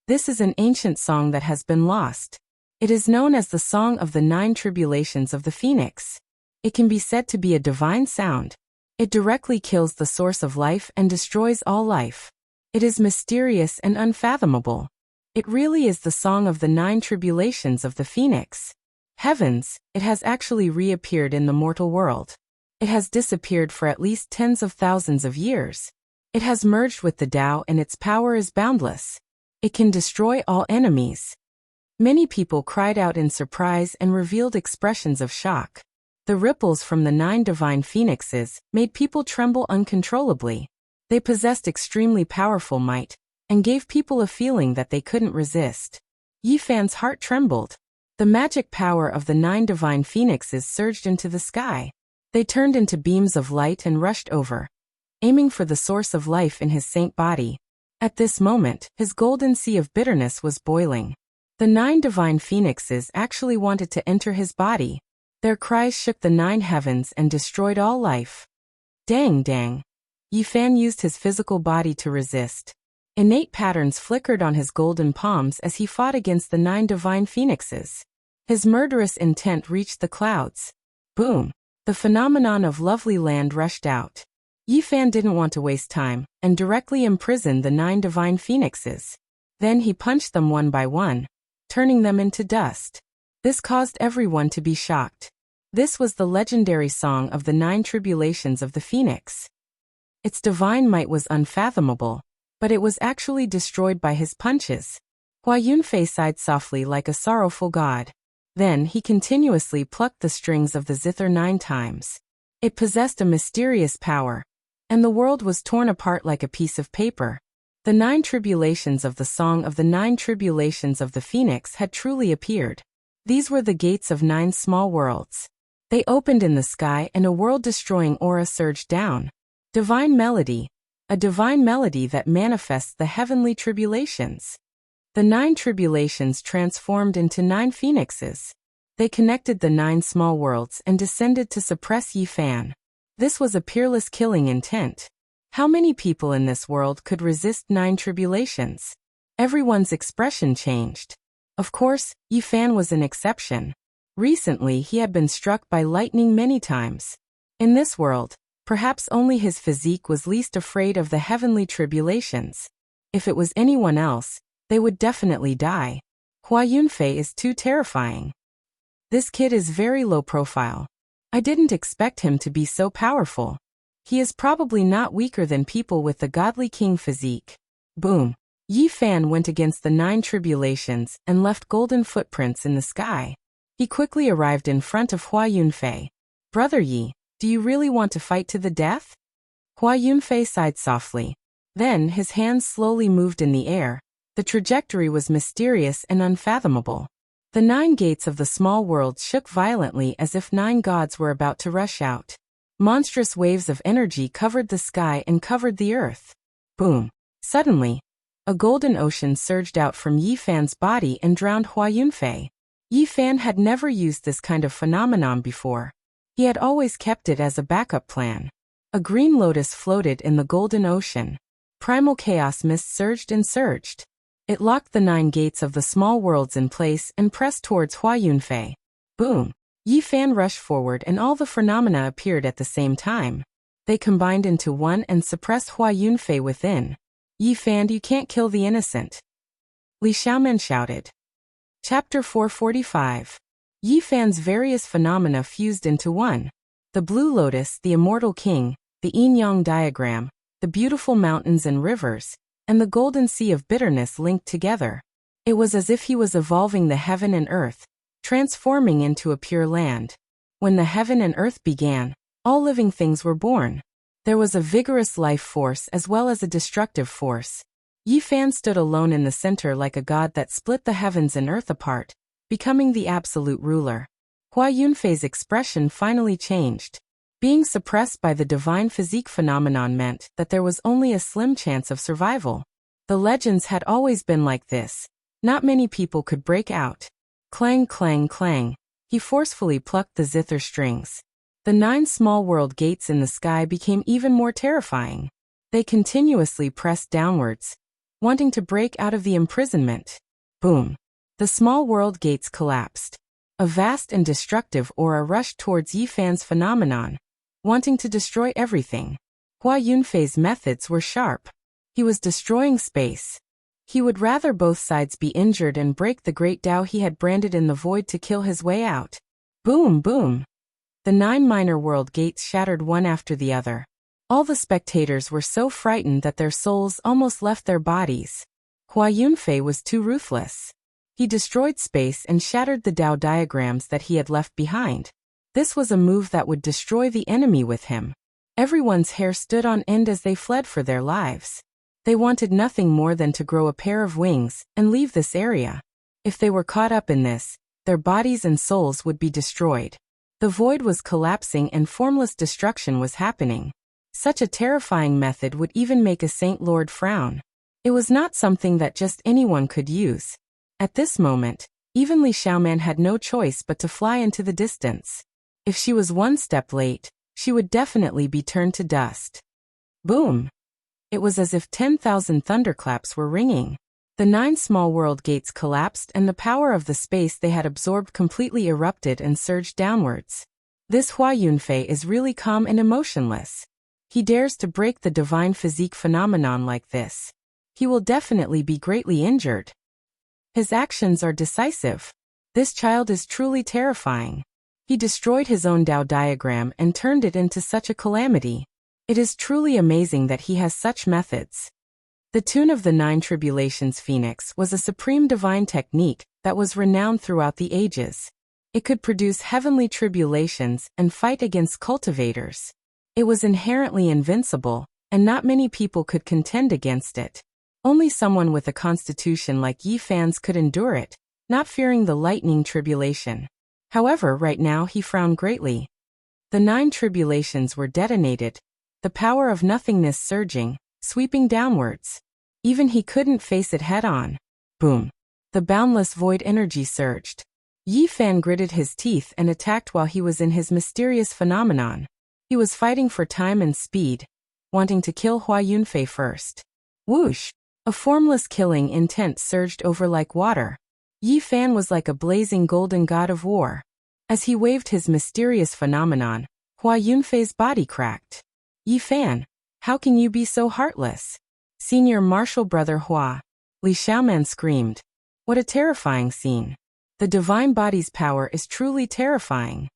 This is an ancient song that has been lost. It is known as the Song of the 9 Tribulations of the Phoenix. It can be said to be a divine sound. It directly kills the source of life and destroys all life. It is mysterious and unfathomable. It really is the Song of the 9 Tribulations of the Phoenix. Heavens, it has actually reappeared in the mortal world. It has disappeared for at least tens of thousands of years. It has merged with the Tao and its power is boundless. It can destroy all enemies. Many people cried out in surprise and revealed expressions of shock. The ripples from the 9 divine phoenixes made people tremble uncontrollably. They possessed extremely powerful might, and gave people a feeling that they couldn't resist. Yi Fan's heart trembled. The magic power of the 9 divine phoenixes surged into the sky. They turned into beams of light and rushed over, aiming for the source of life in his saint body. At this moment, his golden sea of bitterness was boiling. The 9 divine phoenixes actually wanted to enter his body. Their cries shook the 9 heavens and destroyed all life. Dang dang. Yifan used his physical body to resist. Innate patterns flickered on his golden palms as he fought against the 9 divine phoenixes. His murderous intent reached the clouds. Boom! The phenomenon of lovely land rushed out. Yifan didn't want to waste time, and directly imprisoned the 9 divine phoenixes. Then he punched them one by one, turning them into dust. This caused everyone to be shocked. This was the legendary song of the 9 tribulations of the phoenix. Its divine might was unfathomable, but it was actually destroyed by his punches. Hua Yunfei sighed softly like a sorrowful god. Then he continuously plucked the strings of the zither 9 times. It possessed a mysterious power, and the world was torn apart like a piece of paper. The 9 tribulations of the song of the 9 tribulations of the phoenix had truly appeared. These were the gates of 9 small worlds. They opened in the sky and a world-destroying aura surged down. Divine melody. A divine melody that manifests the heavenly tribulations. The 9 tribulations transformed into 9 phoenixes. They connected the 9 small worlds and descended to suppress Yifan. This was a peerless killing intent. How many people in this world could resist 9 tribulations? Everyone's expression changed. Of course, Yifan was an exception. Recently he had been struck by lightning many times. In this world, perhaps only his physique was least afraid of the heavenly tribulations. If it was anyone else, they would definitely die. Hua Yunfei is too terrifying. This kid is very low profile. I didn't expect him to be so powerful. He is probably not weaker than people with the godly king physique. Boom. Yifan went against the 9 tribulations and left golden footprints in the sky. He quickly arrived in front of Hua Yunfei. Brother Yi, do you really want to fight to the death? Hua Yunfei sighed softly. Then his hands slowly moved in the air. The trajectory was mysterious and unfathomable. The 9 gates of the small world shook violently as if 9 gods were about to rush out. Monstrous waves of energy covered the sky and covered the earth. Boom. Suddenly, a golden ocean surged out from Yifan's body and drowned Hua Yunfei. Yifan had never used this kind of phenomenon before. He had always kept it as a backup plan. A green lotus floated in the golden ocean. Primal chaos mist surged and surged. It locked the 9 gates of the small worlds in place and pressed towards Hua Yunfei. Boom! Yifan rushed forward and all the phenomena appeared at the same time. They combined into one and suppressed Hua Yunfei within. Yifan, you can't kill the innocent. Li Xiaomen shouted. Chapter 445. Yifan's various phenomena fused into one. The blue lotus, the immortal king, the yin-yang diagram, the beautiful mountains and rivers, and the golden sea of bitterness linked together. It was as if he was evolving the heaven and earth, transforming into a pure land. When the heaven and earth began, all living things were born. There was a vigorous life force as well as a destructive force. Yifan stood alone in the center like a god that split the heavens and earth apart, becoming the absolute ruler. Hua Yunfei's expression finally changed. Being suppressed by the divine physique phenomenon meant that there was only a slim chance of survival. The legends had always been like this. Not many people could break out. Clang, clang, clang. He forcefully plucked the zither strings. The 9 small world gates in the sky became even more terrifying. They continuously pressed downwards, wanting to break out of the imprisonment. Boom. The small world gates collapsed. A vast and destructive aura rushed towards Yifan's phenomenon, wanting to destroy everything. Hua Yunfei's methods were sharp. He was destroying space. He would rather both sides be injured and break the great Tao he had branded in the void to kill his way out. Boom, boom. The 9 minor world gates shattered one after the other. All the spectators were so frightened that their souls almost left their bodies. Hua Yunfei was too ruthless. He destroyed space and shattered the Tao diagrams that he had left behind. This was a move that would destroy the enemy with him. Everyone's hair stood on end as they fled for their lives. They wanted nothing more than to grow a pair of wings and leave this area. If they were caught up in this, their bodies and souls would be destroyed. The void was collapsing and formless destruction was happening. Such a terrifying method would even make a Saint Lord frown. It was not something that just anyone could use. At this moment, even Li Xiaoman had no choice but to fly into the distance. If she was one step late, she would definitely be turned to dust. Boom! It was as if 10,000 thunderclaps were ringing. The 9 small world gates collapsed and the power of the space they had absorbed completely erupted and surged downwards. This Hua Yunfei is really calm and emotionless. He dares to break the divine physique phenomenon like this. He will definitely be greatly injured. His actions are decisive. This child is truly terrifying. He destroyed his own Tao diagram and turned it into such a calamity. It is truly amazing that he has such methods. The tune of the 9 tribulations Phoenix was a supreme divine technique that was renowned throughout the ages. It could produce heavenly tribulations and fight against cultivators. It was inherently invincible, and not many people could contend against it. Only someone with a constitution like Yi Fan's could endure it, not fearing the lightning tribulation. However, right now he frowned greatly. The 9 tribulations were detonated, the power of nothingness surging, sweeping downwards. Even he couldn't face it head-on. Boom! The boundless void energy surged. Yi Fan gritted his teeth and attacked while he was in his mysterious phenomenon. He was fighting for time and speed, wanting to kill Hua Yunfei first. Whoosh! A formless killing intent surged over like water. Yi Fan was like a blazing golden god of war. As he waved his mysterious phenomenon, Hua Yunfei's body cracked. Yi Fan, how can you be so heartless? Senior Martial Brother Hua. Li Xiaoman screamed. What a terrifying scene. The divine body's power is truly terrifying.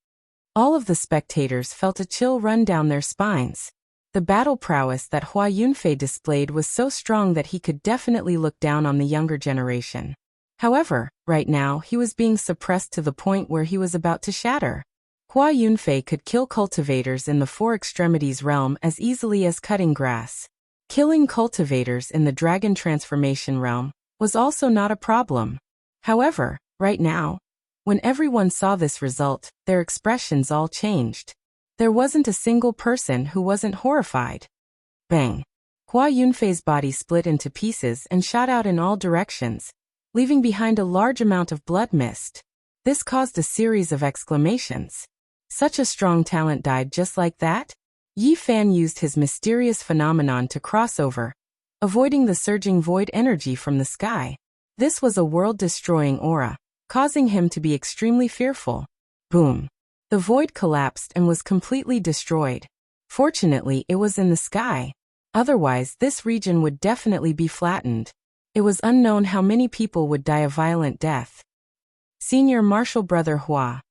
All of the spectators felt a chill run down their spines. The battle prowess that Hua Yunfei displayed was so strong that he could definitely look down on the younger generation. However, right now he was being suppressed to the point where he was about to shatter. Hua Yunfei could kill cultivators in the 4 extremities realm as easily as cutting grass. Killing cultivators in the dragon transformation realm was also not a problem. However, right now, when everyone saw this result, their expressions all changed. There wasn't a single person who wasn't horrified. Bang! Hua Yunfei's body split into pieces and shot out in all directions, leaving behind a large amount of blood mist. This caused a series of exclamations. Such a strong talent died just like that? Yi Fan used his mysterious phenomenon to cross over, avoiding the surging void energy from the sky. This was a world-destroying aura, causing him to be extremely fearful. Boom! The void collapsed and was completely destroyed. Fortunately, it was in the sky. Otherwise, this region would definitely be flattened. It was unknown how many people would die a violent death. Senior Martial Brother Hua.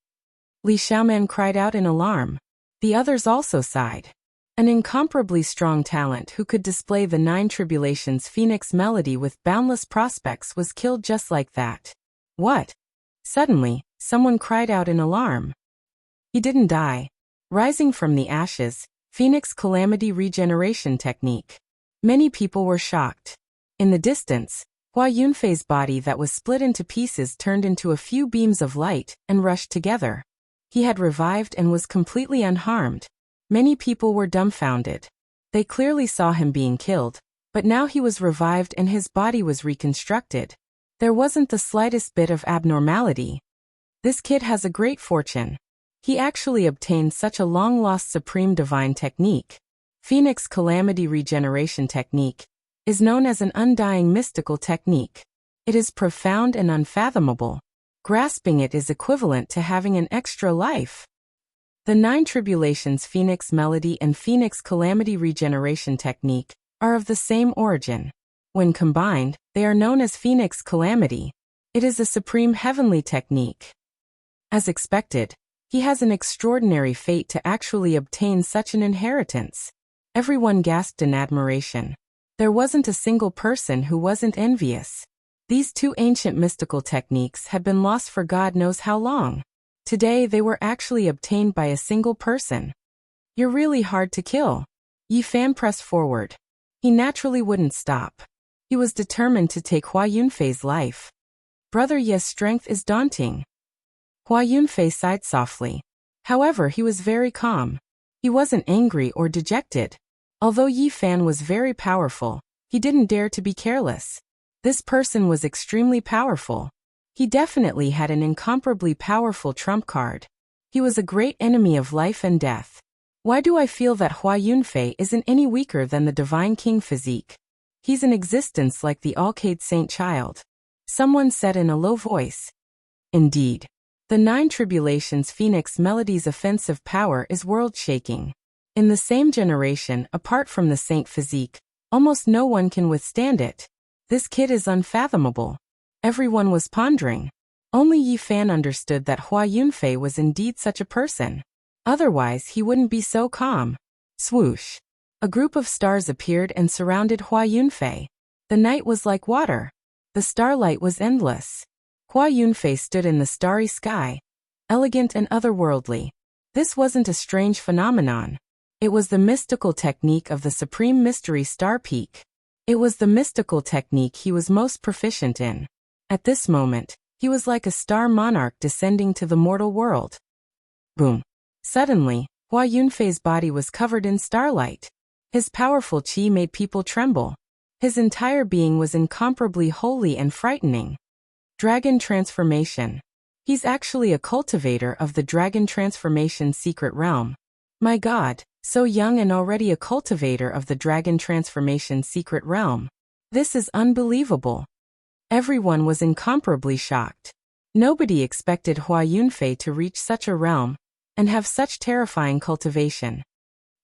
Li Xiaoman cried out in alarm. The others also sighed. An incomparably strong talent who could display the 9 tribulations Phoenix melody with boundless prospects was killed just like that. What? Suddenly, someone cried out in alarm. He didn't die. Rising from the ashes, Phoenix Calamity Regeneration Technique. Many people were shocked. In the distance, Hua Yunfei's body that was split into pieces turned into a few beams of light and rushed together. He had revived and was completely unharmed. Many people were dumbfounded. They clearly saw him being killed, but now he was revived and his body was reconstructed. There wasn't the slightest bit of abnormality. This kid has a great fortune. He actually obtained such a long-lost supreme divine technique. Phoenix Calamity Regeneration Technique is known as an undying mystical technique. It is profound and unfathomable. Grasping it is equivalent to having an extra life. The 9 tribulations Phoenix Melody and Phoenix Calamity Regeneration Technique are of the same origin. When combined, they are known as Phoenix Calamity. It is a supreme heavenly technique. As expected, he has an extraordinary fate to actually obtain such an inheritance. Everyone gasped in admiration. There wasn't a single person who wasn't envious. These 2 ancient mystical techniques had been lost for God knows how long. Today they were actually obtained by a single person. You're really hard to kill. Yi Fan pressed forward. He naturally wouldn't stop. He was determined to take Hua Yunfei's life. Brother Ye's strength is daunting. Hua Yunfei sighed softly. However, he was very calm. He wasn't angry or dejected. Although Yi Fan was very powerful, he didn't dare to be careless. This person was extremely powerful. He definitely had an incomparably powerful trump card. He was a great enemy of life and death. Why do I feel that Hua Yunfei isn't any weaker than the Divine King physique? He's in existence like the Alcade Saint Child. Someone said in a low voice. Indeed. The Nine Tribulations Phoenix Melody's offensive power is world-shaking. In the same generation, apart from the Saint physique, almost no one can withstand it. This kid is unfathomable. Everyone was pondering. Only Yi Fan understood that Hua Yunfei was indeed such a person. Otherwise, he wouldn't be so calm. Swoosh. A group of stars appeared and surrounded Hua Yunfei. The night was like water. The starlight was endless. Hua Yunfei stood in the starry sky, elegant and otherworldly. This wasn't a strange phenomenon. It was the mystical technique of the Supreme Mystery Star Peak. It was the mystical technique he was most proficient in. At this moment, he was like a star monarch descending to the mortal world. Boom. Suddenly, Hua Yunfei's body was covered in starlight. His powerful qi made people tremble. His entire being was incomparably holy and frightening. Dragon Transformation. He's actually a cultivator of the Dragon Transformation secret realm. My God, so young and already a cultivator of the Dragon Transformation secret realm. This is unbelievable. Everyone was incomparably shocked. Nobody expected Hua Yunfei to reach such a realm and have such terrifying cultivation.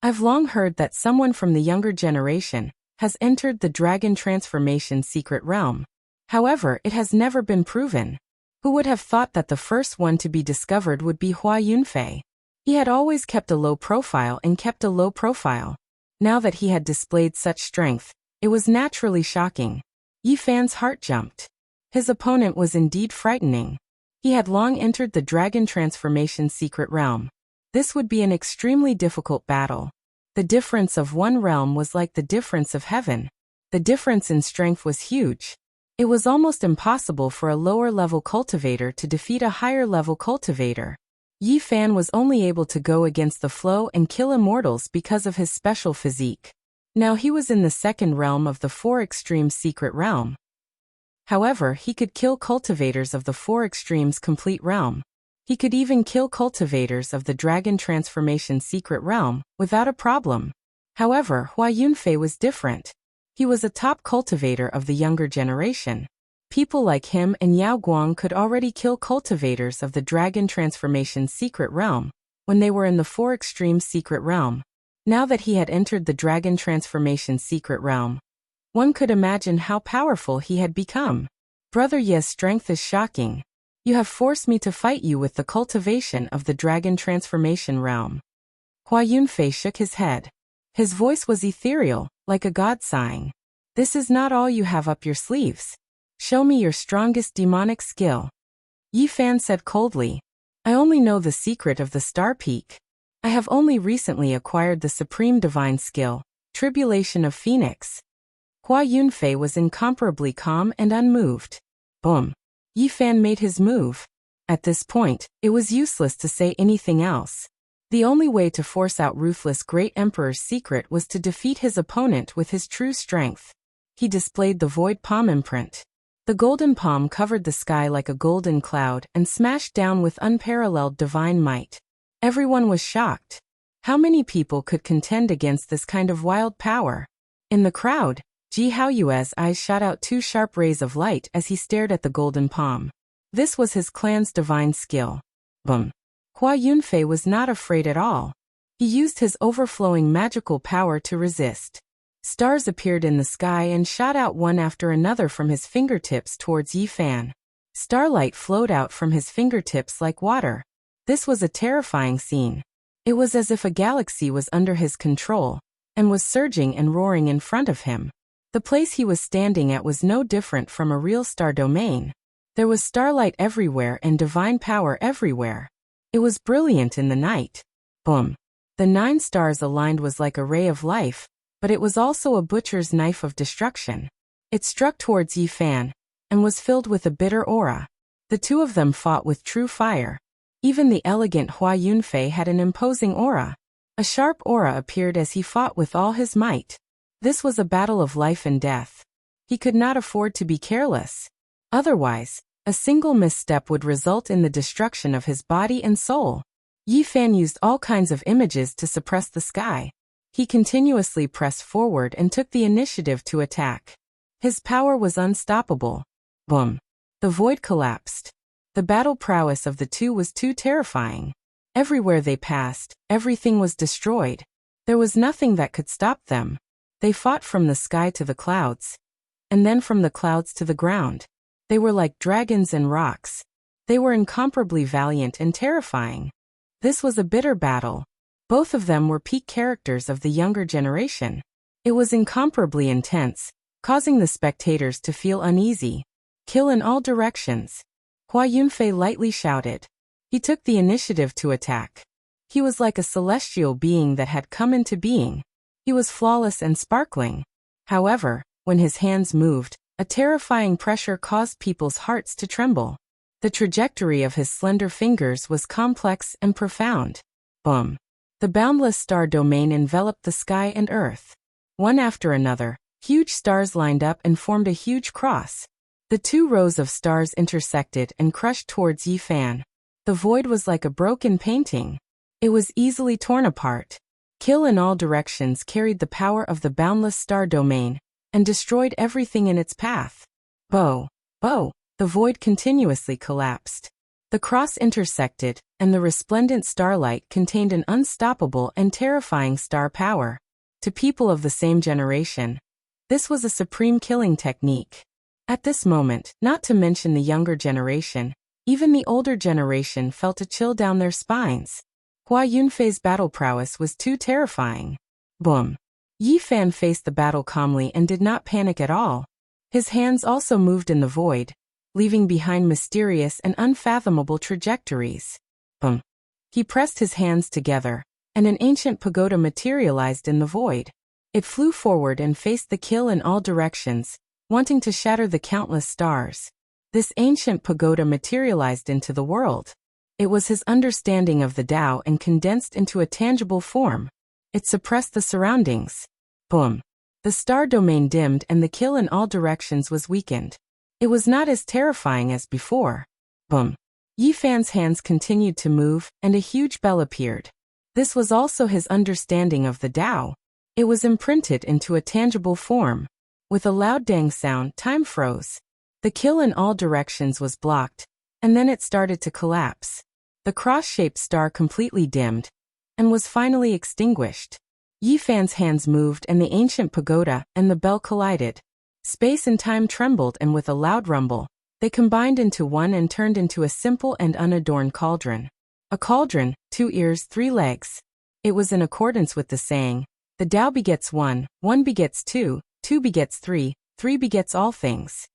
I've long heard that someone from the younger generation has entered the Dragon Transformation secret realm. However, it has never been proven. Who would have thought that the first one to be discovered would be Hua Yunfei? He had always kept a low profile and kept a low profile. Now that he had displayed such strength, it was naturally shocking. Yi Fan's heart jumped. His opponent was indeed frightening. He had long entered the Dragon Transformation secret realm. This would be an extremely difficult battle. The difference of one realm was like the difference of heaven. The difference in strength was huge. It was almost impossible for a lower-level cultivator to defeat a higher-level cultivator. Yi Fan was only able to go against the flow and kill immortals because of his special physique. Now he was in the second realm of the Four Extremes secret realm. However, he could kill cultivators of the Four Extremes complete realm. He could even kill cultivators of the Dragon Transformation secret realm without a problem. However, Hua Yunfei was different. He was a top cultivator of the younger generation. People like him and Yao Guang could already kill cultivators of the Dragon Transformation secret realm when they were in the Four Extremes secret realm. Now that he had entered the Dragon Transformation secret realm, one could imagine how powerful he had become. Brother Ye's strength is shocking. You have forced me to fight you with the cultivation of the Dragon Transformation realm. Hua Yunfei shook his head. His voice was ethereal, like a god sighing. This is not all you have up your sleeves. Show me your strongest demonic skill. Yi Fan said coldly. I only know the secret of the Star Peak. I have only recently acquired the supreme divine skill, Tribulation of Phoenix. Hua Yunfei was incomparably calm and unmoved. Boom. Yi Fan made his move. At this point, it was useless to say anything else. The only way to force out Ruthless Great Emperor's secret was to defeat his opponent with his true strength. He displayed the Void Palm imprint. The golden palm covered the sky like a golden cloud and smashed down with unparalleled divine might. Everyone was shocked. How many people could contend against this kind of wild power? In the crowd, Ji Haoyue's eyes shot out two sharp rays of light as he stared at the golden palm. This was his clan's divine skill. Boom. Hua Yunfei was not afraid at all. He used his overflowing magical power to resist. Stars appeared in the sky and shot out one after another from his fingertips towards Yi Fan. Starlight flowed out from his fingertips like water. This was a terrifying scene. It was as if a galaxy was under his control and was surging and roaring in front of him. The place he was standing at was no different from a real star domain. There was starlight everywhere and divine power everywhere. It was brilliant in the night. Boom. The 9 stars aligned was like a ray of life, but it was also a butcher's knife of destruction. It struck towards Yi Fan and was filled with a bitter aura. The two of them fought with true fire. Even the elegant Hua Yunfei had an imposing aura. A sharp aura appeared as he fought with all his might. This was a battle of life and death. He could not afford to be careless. Otherwise, a single misstep would result in the destruction of his body and soul. Yi Fan used all kinds of images to suppress the sky. He continuously pressed forward and took the initiative to attack. His power was unstoppable. Boom! The void collapsed. The battle prowess of the two was too terrifying. Everywhere they passed, everything was destroyed. There was nothing that could stop them. They fought from the sky to the clouds, and then from the clouds to the ground. They were like dragons and rocks. They were incomparably valiant and terrifying. This was a bitter battle. Both of them were peak characters of the younger generation. It was incomparably intense, causing the spectators to feel uneasy. Kill in all directions. Hua Yunfei lightly shouted. He took the initiative to attack. He was like a celestial being that had come into being. He was flawless and sparkling. However, when his hands moved, a terrifying pressure caused people's hearts to tremble. The trajectory of his slender fingers was complex and profound. Boom! The boundless star domain enveloped the sky and earth. One after another, huge stars lined up and formed a huge cross. The two rows of stars intersected and crushed towards Yi Fan. The void was like a broken painting. It was easily torn apart. Kill in all directions carried the power of the boundless star domain and destroyed everything in its path. Bow! The void continuously collapsed. The cross intersected, and the resplendent starlight contained an unstoppable and terrifying star power. To people of the same generation, this was a supreme killing technique. At this moment, not to mention the younger generation, even the older generation felt a chill down their spines. Hua Yunfei's battle prowess was too terrifying. Boom! Yi Fan faced the battle calmly and did not panic at all. His hands also moved in the void, leaving behind mysterious and unfathomable trajectories. Boom! He pressed his hands together, and an ancient pagoda materialized in the void. It flew forward and faced the kill in all directions, wanting to shatter the countless stars. This ancient pagoda materialized into the world. It was his understanding of the Tao and condensed into a tangible form. It suppressed the surroundings. Boom! The star domain dimmed and the kill in all directions was weakened. It was not as terrifying as before. Boom! Yi Fan's hands continued to move, and a huge bell appeared. This was also his understanding of the Tao. It was imprinted into a tangible form. With a loud dang sound, time froze. The kill in all directions was blocked, and then it started to collapse. The cross-shaped star completely dimmed, and was finally extinguished. Yi Fan's hands moved and the ancient pagoda and the bell collided. Space and time trembled, and with a loud rumble, they combined into one and turned into a simple and unadorned cauldron. A cauldron, 2 ears, 3 legs. It was in accordance with the saying, the Tao begets one begets two begets three begets all things.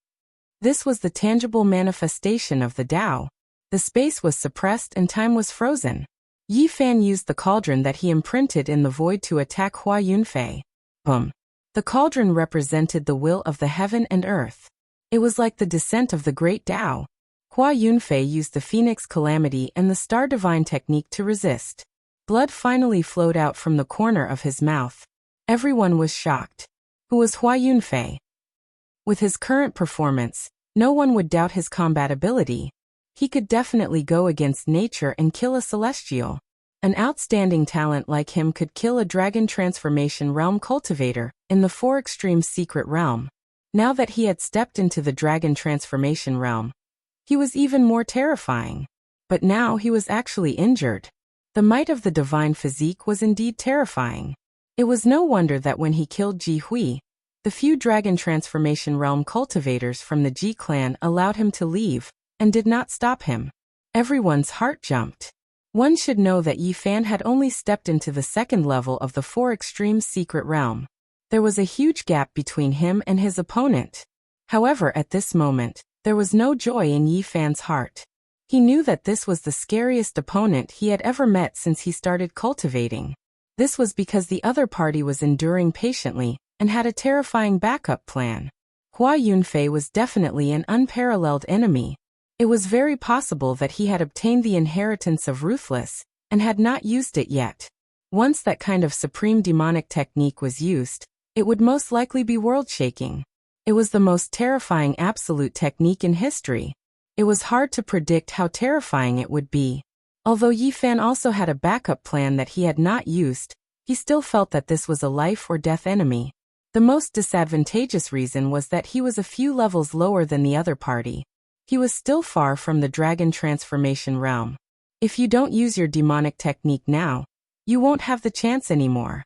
This was the tangible manifestation of the Tao. The space was suppressed and time was frozen. Yi Fan used the cauldron that he imprinted in the void to attack Hua Yunfei. Boom! The cauldron represented the will of the heaven and earth. It was like the descent of the great Tao. Hua Yunfei used the Phoenix Calamity and the Star Divine technique to resist. Blood finally flowed out from the corner of his mouth. Everyone was shocked. Who was Hua Yunfei? With his current performance, no one would doubt his combat ability. He could definitely go against nature and kill a celestial. An outstanding talent like him could kill a dragon transformation realm cultivator in the 4 Extreme Secret Realm. Now that he had stepped into the dragon transformation realm, he was even more terrifying. But now he was actually injured. The might of the divine physique was indeed terrifying. It was no wonder that when he killed Ji Hui, the few dragon transformation realm cultivators from the Ji clan allowed him to leave, and did not stop him. Everyone's heart jumped. One should know that Yi Fan had only stepped into the 2nd level of the 4 Extreme Secret Realm. There was a huge gap between him and his opponent. However, at this moment, there was no joy in Yi Fan's heart. He knew that this was the scariest opponent he had ever met since he started cultivating. This was because the other party was enduring patiently and had a terrifying backup plan. Hua Yunfei was definitely an unparalleled enemy. It was very possible that he had obtained the inheritance of Ruthless, and had not used it yet. Once that kind of supreme demonic technique was used, it would most likely be world-shaking. It was the most terrifying absolute technique in history. It was hard to predict how terrifying it would be. Although Yi Fan also had a backup plan that he had not used, he still felt that this was a life-or-death enemy. The most disadvantageous reason was that he was a few levels lower than the other party. He was still far from the dragon transformation realm. If you don't use your demonic technique now, you won't have the chance anymore.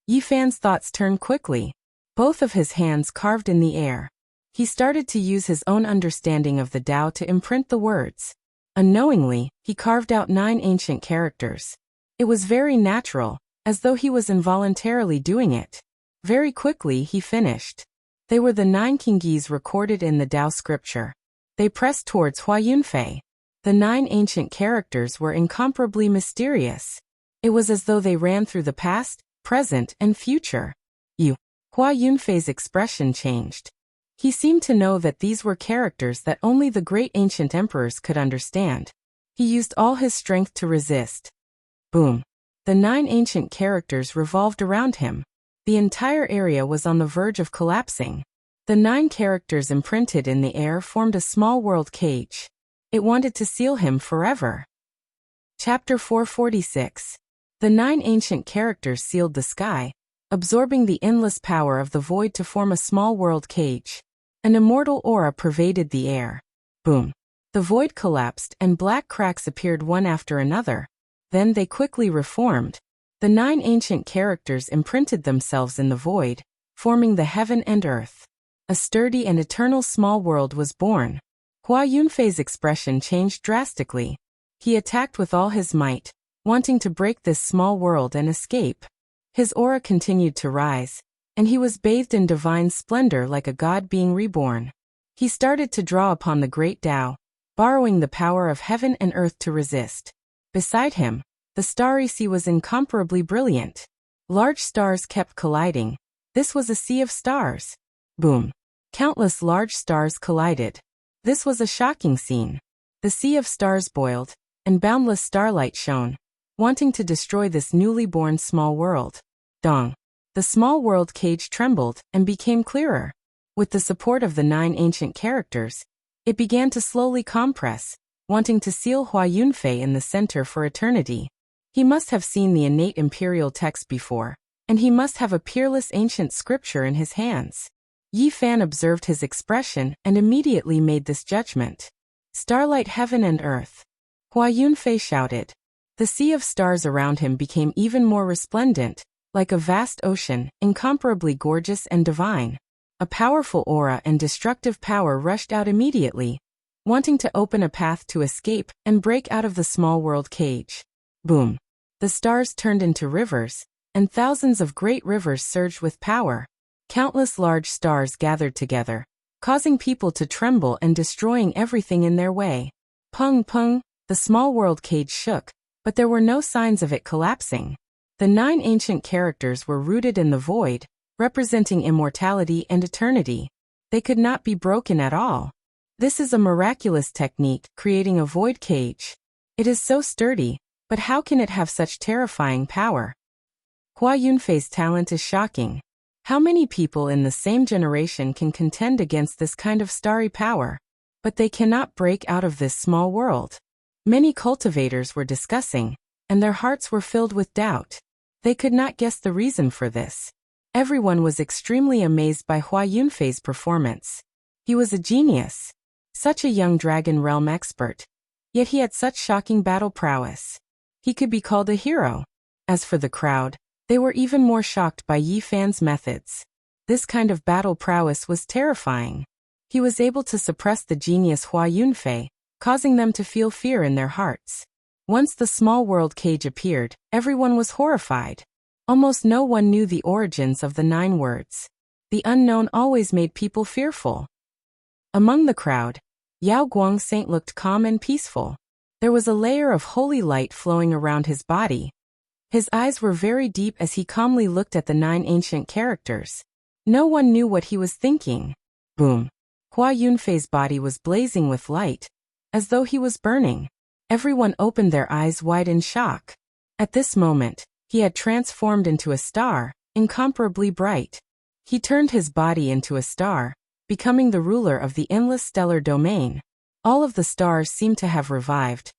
Yi Fan's thoughts turned quickly. Both of his hands carved in the air. He started to use his own understanding of the Tao to imprint the words. Unknowingly, he carved out 9 ancient characters. It was very natural, as though he was involuntarily doing it. Very quickly he finished. They were the 9 Qinggis recorded in the Tao scripture. They pressed towards Hua Yunfei. The 9 ancient characters were incomparably mysterious. It was as though they ran through the past, present, and future. Hua Yunfei's expression changed. He seemed to know that these were characters that only the great ancient emperors could understand. He used all his strength to resist. Boom. The 9 ancient characters revolved around him. The entire area was on the verge of collapsing. The 9 characters imprinted in the air formed a small world cage. It wanted to seal him forever. Chapter 446. The 9 ancient characters sealed the sky, absorbing the endless power of the void to form a small world cage. An immortal aura pervaded the air. Boom. The void collapsed and black cracks appeared one after another. Then they quickly reformed. The 9 ancient characters imprinted themselves in the void, forming the heaven and earth. A sturdy and eternal small world was born. Hua Yunfei's expression changed drastically. He attacked with all his might, wanting to break this small world and escape. His aura continued to rise, and he was bathed in divine splendor like a god being reborn. He started to draw upon the great Tao, borrowing the power of heaven and earth to resist. Beside him, the starry sea was incomparably brilliant. Large stars kept colliding. This was a sea of stars. Boom. Countless large stars collided. This was a shocking scene. The sea of stars boiled, and boundless starlight shone, wanting to destroy this newly born small world. Dong. The small world cage trembled and became clearer. With the support of the 9 ancient characters, it began to slowly compress, wanting to seal Hua Yunfei in the center for eternity. He must have seen the innate imperial text before, and he must have a peerless ancient scripture in his hands. Yi Fan observed his expression and immediately made this judgment. Starlight heaven and earth. Hua Yunfei shouted. The sea of stars around him became even more resplendent, like a vast ocean, incomparably gorgeous and divine. A powerful aura and destructive power rushed out immediately, wanting to open a path to escape and break out of the small world cage. Boom. The stars turned into rivers, and thousands of great rivers surged with power. Countless large stars gathered together, causing people to tremble and destroying everything in their way. Pung pung, the small world cage shook, but there were no signs of it collapsing. The 9 ancient characters were rooted in the void, representing immortality and eternity. They could not be broken at all. This is a miraculous technique, creating a void cage. It is so sturdy, but how can it have such terrifying power? Hua Yunfei's talent is shocking. How many people in the same generation can contend against this kind of starry power? But they cannot break out of this small world. Many cultivators were discussing, and their hearts were filled with doubt. They could not guess the reason for this. Everyone was extremely amazed by Hua Yunfei's performance. He was a genius. Such a young dragon realm expert. Yet he had such shocking battle prowess. He could be called a hero. As for the crowd, they were even more shocked by Yi Fan's methods. This kind of battle prowess was terrifying. He was able to suppress the genius Hua Yunfei, causing them to feel fear in their hearts. Once the small world cage appeared, everyone was horrified. Almost no one knew the origins of the 9 words. The unknown always made people fearful. Among the crowd, Yao Guang Saint looked calm and peaceful. There was a layer of holy light flowing around his body. His eyes were very deep as he calmly looked at the 9 ancient characters. No one knew what he was thinking. Boom. Hua Yunfei's body was blazing with light. as though he was burning. Everyone opened their eyes wide in shock. At this moment, he had transformed into a star, incomparably bright. He turned his body into a star, becoming the ruler of the endless stellar domain. All of the stars seemed to have revived,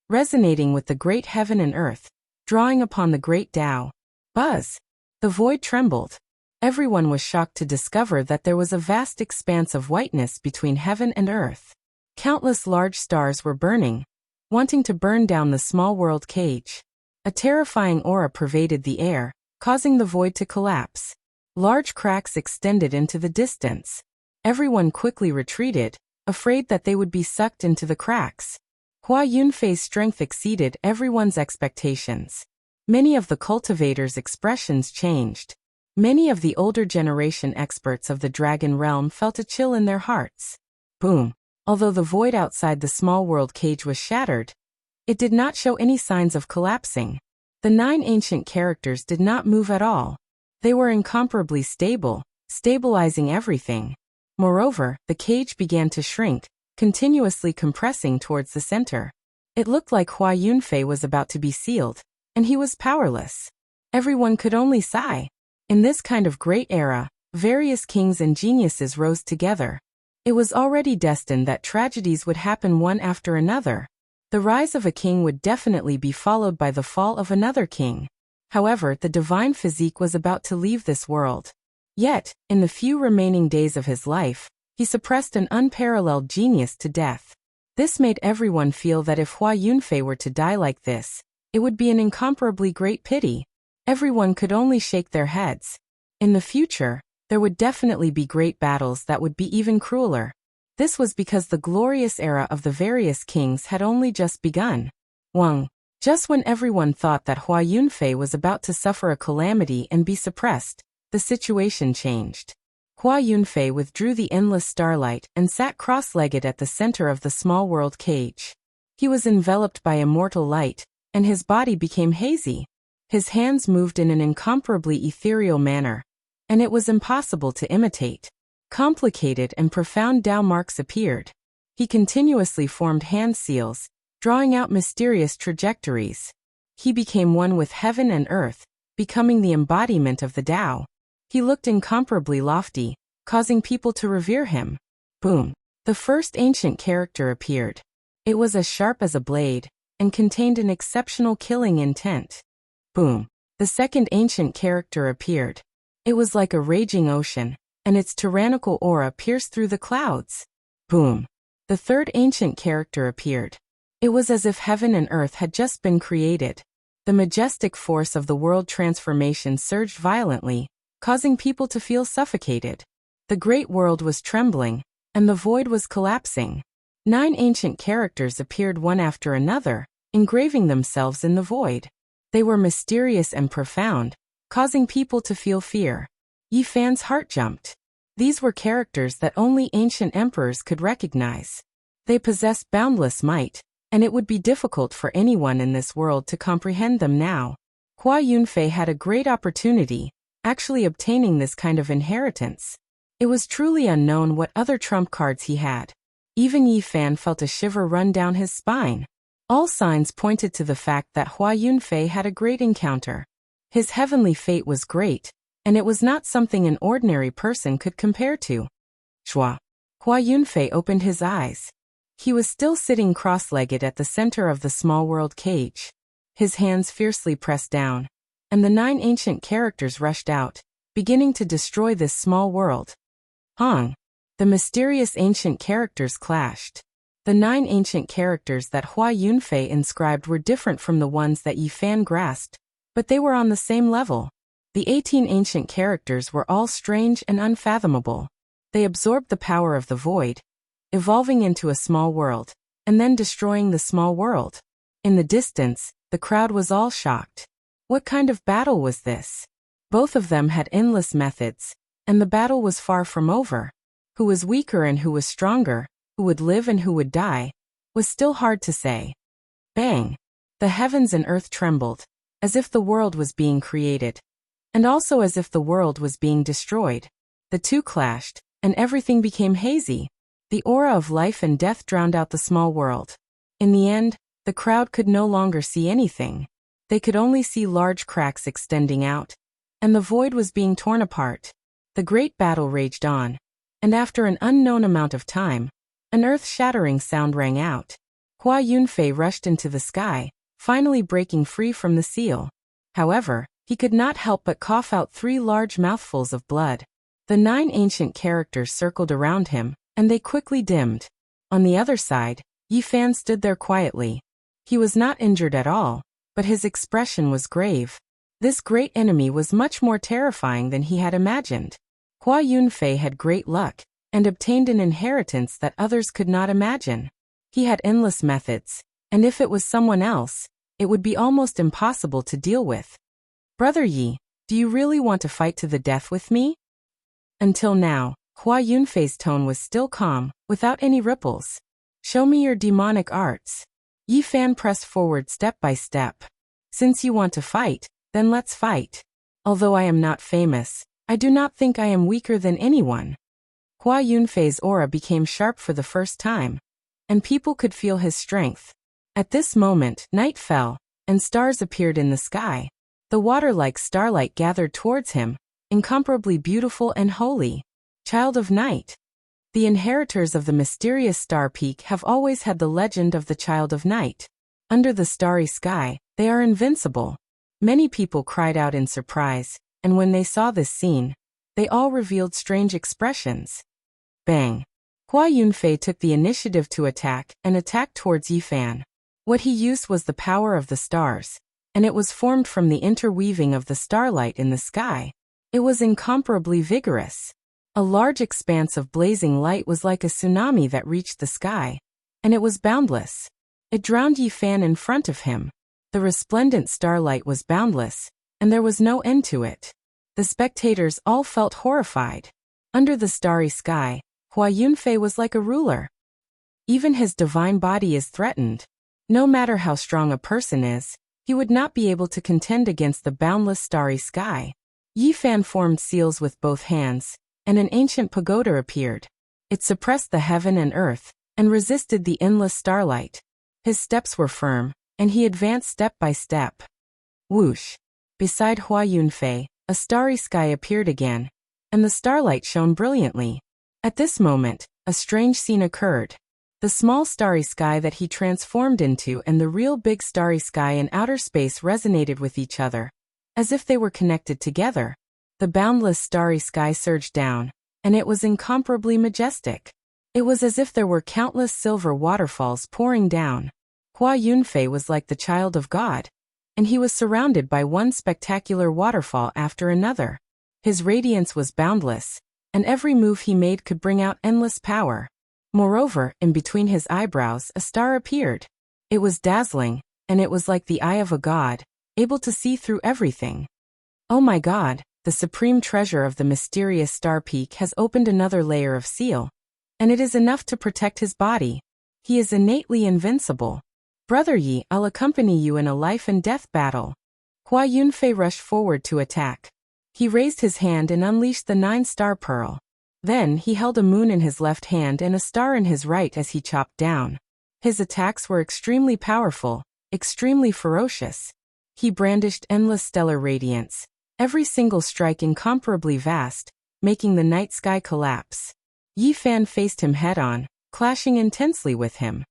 resonating with the great heaven and earth, drawing upon the great Tao. Buzz! The void trembled. Everyone was shocked to discover that there was a vast expanse of whiteness between heaven and earth. Countless large stars were burning, wanting to burn down the small world cage. A terrifying aura pervaded the air, causing the void to collapse. Large cracks extended into the distance. Everyone quickly retreated, afraid that they would be sucked into the cracks. Hua Yunfei's strength exceeded everyone's expectations. Many of the cultivators' expressions changed. Many of the older generation experts of the dragon realm felt a chill in their hearts. Boom! Although the void outside the small world cage was shattered, it did not show any signs of collapsing. The 9 ancient characters did not move at all. They were incomparably stable, stabilizing everything. Moreover, the cage began to shrink, continuously compressing towards the center. It looked like Hua Yunfei was about to be sealed, and he was powerless. Everyone could only sigh. In this kind of great era, various kings and geniuses rose together. It was already destined that tragedies would happen one after another. The rise of a king would definitely be followed by the fall of another king. However, the divine physique was about to leave this world. Yet, in the few remaining days of his life, he suppressed an unparalleled genius to death. This made everyone feel that if Hua Yunfei were to die like this, it would be an incomparably great pity. Everyone could only shake their heads. In the future, there would definitely be great battles that would be even crueler. This was because the glorious era of the various kings had only just begun. Just when everyone thought that Hua Yunfei was about to suffer a calamity and be suppressed, the situation changed. Hua Yunfei withdrew the endless starlight and sat cross-legged at the center of the small world cage. He was enveloped by immortal light, and his body became hazy. His hands moved in an incomparably ethereal manner, and it was impossible to imitate. Complicated and profound Tao marks appeared. He continuously formed hand seals, drawing out mysterious trajectories. He became one with heaven and earth, becoming the embodiment of the Tao. He looked incomparably lofty, causing people to revere him. Boom! The first ancient character appeared. It was as sharp as a blade, and contained an exceptional killing intent. Boom! The second ancient character appeared. It was like a raging ocean, and its tyrannical aura pierced through the clouds. Boom! The third ancient character appeared. It was as if heaven and earth had just been created. The majestic force of the world transformation surged violently, causing people to feel suffocated. The great world was trembling, and the void was collapsing. 9 ancient characters appeared one after another, engraving themselves in the void. They were mysterious and profound, causing people to feel fear. Yi Fan's heart jumped. These were characters that only ancient emperors could recognize. They possessed boundless might, and it would be difficult for anyone in this world to comprehend them now. Hua Yunfei had a great opportunity, actually obtaining this kind of inheritance. It was truly unknown what other trump cards he had. Even Yi Fan felt a shiver run down his spine. All signs pointed to the fact that Hua Yunfei had a great encounter. His heavenly fate was great, and it was not something an ordinary person could compare to. Hua Yunfei opened his eyes. He was still sitting cross-legged at the center of the small world cage. His hands fiercely pressed down, and the 9 ancient characters rushed out, beginning to destroy this small world. The mysterious ancient characters clashed. The 9 ancient characters that Hua Yunfei inscribed were different from the ones that Yi Fan grasped, but they were on the same level. The 18 ancient characters were all strange and unfathomable. They absorbed the power of the void, evolving into a small world, and then destroying the small world. In the distance, the crowd was all shocked. What kind of battle was this? Both of them had endless methods, and the battle was far from over. Who was weaker and who was stronger, who would live and who would die, was still hard to say. Bang! The heavens and earth trembled, as if the world was being created, and also as if the world was being destroyed. The two clashed, and everything became hazy. The aura of life and death drowned out the small world. In the end, the crowd could no longer see anything. They could only see large cracks extending out, and the void was being torn apart. The great battle raged on, and after an unknown amount of time, an earth-shattering sound rang out. Hua Yunfei rushed into the sky, finally breaking free from the seal. However, he could not help but cough out 3 large mouthfuls of blood. The 9 ancient characters circled around him, and they quickly dimmed. On the other side, Yi Fan stood there quietly. He was not injured at all, but his expression was grave. This great enemy was much more terrifying than he had imagined. Hua Yunfei had great luck, and obtained an inheritance that others could not imagine. He had endless methods, and if it was someone else, it would be almost impossible to deal with. Brother Yi, do you really want to fight to the death with me? Until now, Hua Yunfei's tone was still calm, without any ripples. Show me your demonic arts. Yi Fan pressed forward step by step. Since you want to fight, then let's fight. Although I am not famous, I do not think I am weaker than anyone. Hua Yunfei's aura became sharp for the first time, and people could feel his strength. At this moment, night fell, and stars appeared in the sky. The water-like starlight gathered towards him, incomparably beautiful and holy. Child of night. The inheritors of the mysterious star peak have always had the legend of the Child of Night. Under the starry sky, they are invincible. Many people cried out in surprise, and when they saw this scene, they all revealed strange expressions. Bang! Hua Yunfei took the initiative to attack and attacked towards Yi Fan. What he used was the power of the stars, and it was formed from the interweaving of the starlight in the sky. It was incomparably vigorous. A large expanse of blazing light was like a tsunami that reached the sky, and it was boundless. It drowned Yi Fan in front of him. The resplendent starlight was boundless, and there was no end to it. The spectators all felt horrified. Under the starry sky, Hua Yunfei was like a ruler. Even his divine body is threatened. No matter how strong a person is, he would not be able to contend against the boundless starry sky. Yi Fan formed seals with both hands, and an ancient pagoda appeared. It suppressed the heaven and earth, and resisted the endless starlight. His steps were firm, and he advanced step by step. Whoosh! Beside Hua Yunfei, a starry sky appeared again, and the starlight shone brilliantly. At this moment, a strange scene occurred. The small starry sky that he transformed into and the real big starry sky in outer space resonated with each other, as if they were connected together. The boundless starry sky surged down, and it was incomparably majestic. It was as if there were countless silver waterfalls pouring down. Hua Yunfei was like the child of God, and he was surrounded by one spectacular waterfall after another. His radiance was boundless, and every move he made could bring out endless power. Moreover, in between his eyebrows a star appeared. It was dazzling, and it was like the eye of a god, able to see through everything. Oh my God, the supreme treasure of the mysterious star peak has opened another layer of seal, and it is enough to protect his body. He is innately invincible. Brother Yi, I'll accompany you in a life and death battle. Hua Yunfei rushed forward to attack. He raised his hand and unleashed the 9-star pearl. Then he held a moon in his left hand and a star in his right as he chopped down. His attacks were extremely powerful, extremely ferocious. He brandished endless stellar radiance, every single strike incomparably vast, making the night sky collapse. Yi Fan faced him head-on, clashing intensely with him.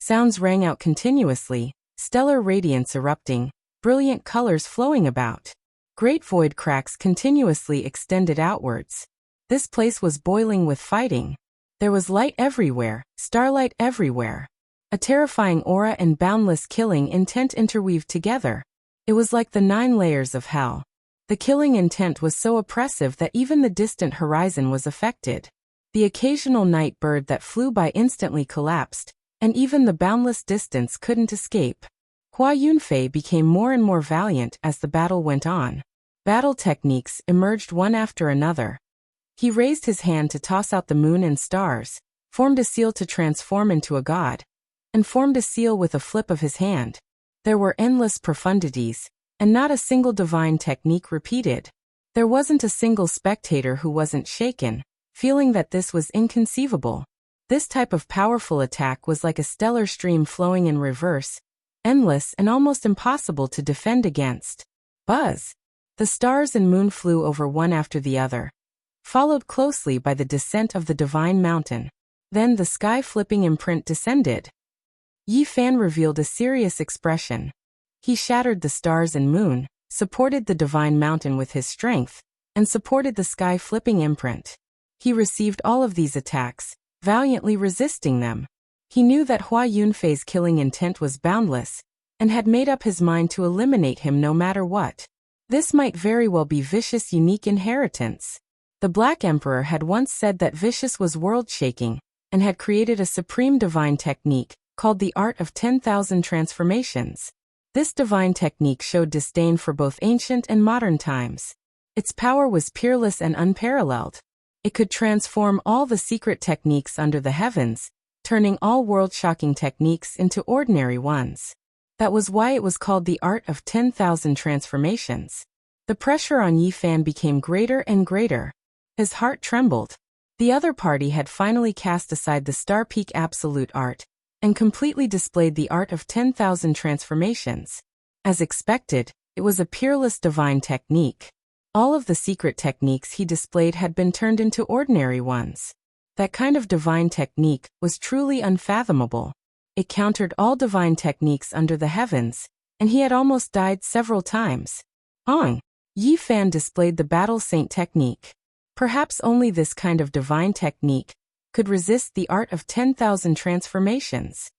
Sounds rang out continuously, stellar radiance erupting, brilliant colors flowing about. Great void cracks continuously extended outwards. This place was boiling with fighting. There was light everywhere, starlight everywhere. A terrifying aura and boundless killing intent interweaved together. It was like the 9 layers of hell. The killing intent was so oppressive that even the distant horizon was affected. The occasional night bird that flew by instantly collapsed, and even the boundless distance couldn't escape. Hua Yunfei became more and more valiant as the battle went on. Battle techniques emerged one after another. He raised his hand to toss out the moon and stars, formed a seal to transform into a god, and formed a seal with a flip of his hand. There were endless profundities, and not a single divine technique repeated. There wasn't a single spectator who wasn't shaken, feeling that this was inconceivable. This type of powerful attack was like a stellar stream flowing in reverse, endless and almost impossible to defend against. Buzz! The stars and moon flew over one after the other, followed closely by the descent of the divine mountain. Then the sky-flipping imprint descended. Yi Fan revealed a serious expression. He shattered the stars and moon, supported the divine mountain with his strength, and supported the sky-flipping imprint. He received all of these attacks, valiantly resisting them. He knew that Hua Yunfei's killing intent was boundless, and had made up his mind to eliminate him no matter what. This might very well be Vicious' unique inheritance. The Black Emperor had once said that Vicious was world-shaking, and had created a supreme divine technique, called the Art of 10,000 Transformations. This divine technique showed disdain for both ancient and modern times. Its power was peerless and unparalleled. It could transform all the secret techniques under the heavens, turning all world-shocking techniques into ordinary ones. That was why it was called the Art of 10,000 Transformations. The pressure on Yi Fan became greater and greater. His heart trembled. The other party had finally cast aside the Star Peak Absolute Art, and completely displayed the Art of 10,000 Transformations. As expected, it was a peerless divine technique. All of the secret techniques he displayed had been turned into ordinary ones. That kind of divine technique was truly unfathomable. It countered all divine techniques under the heavens, and he had almost died several times. Yi Fan displayed the Battle Saint technique. Perhaps only this kind of divine technique could resist the Art of 10,000 Transformations.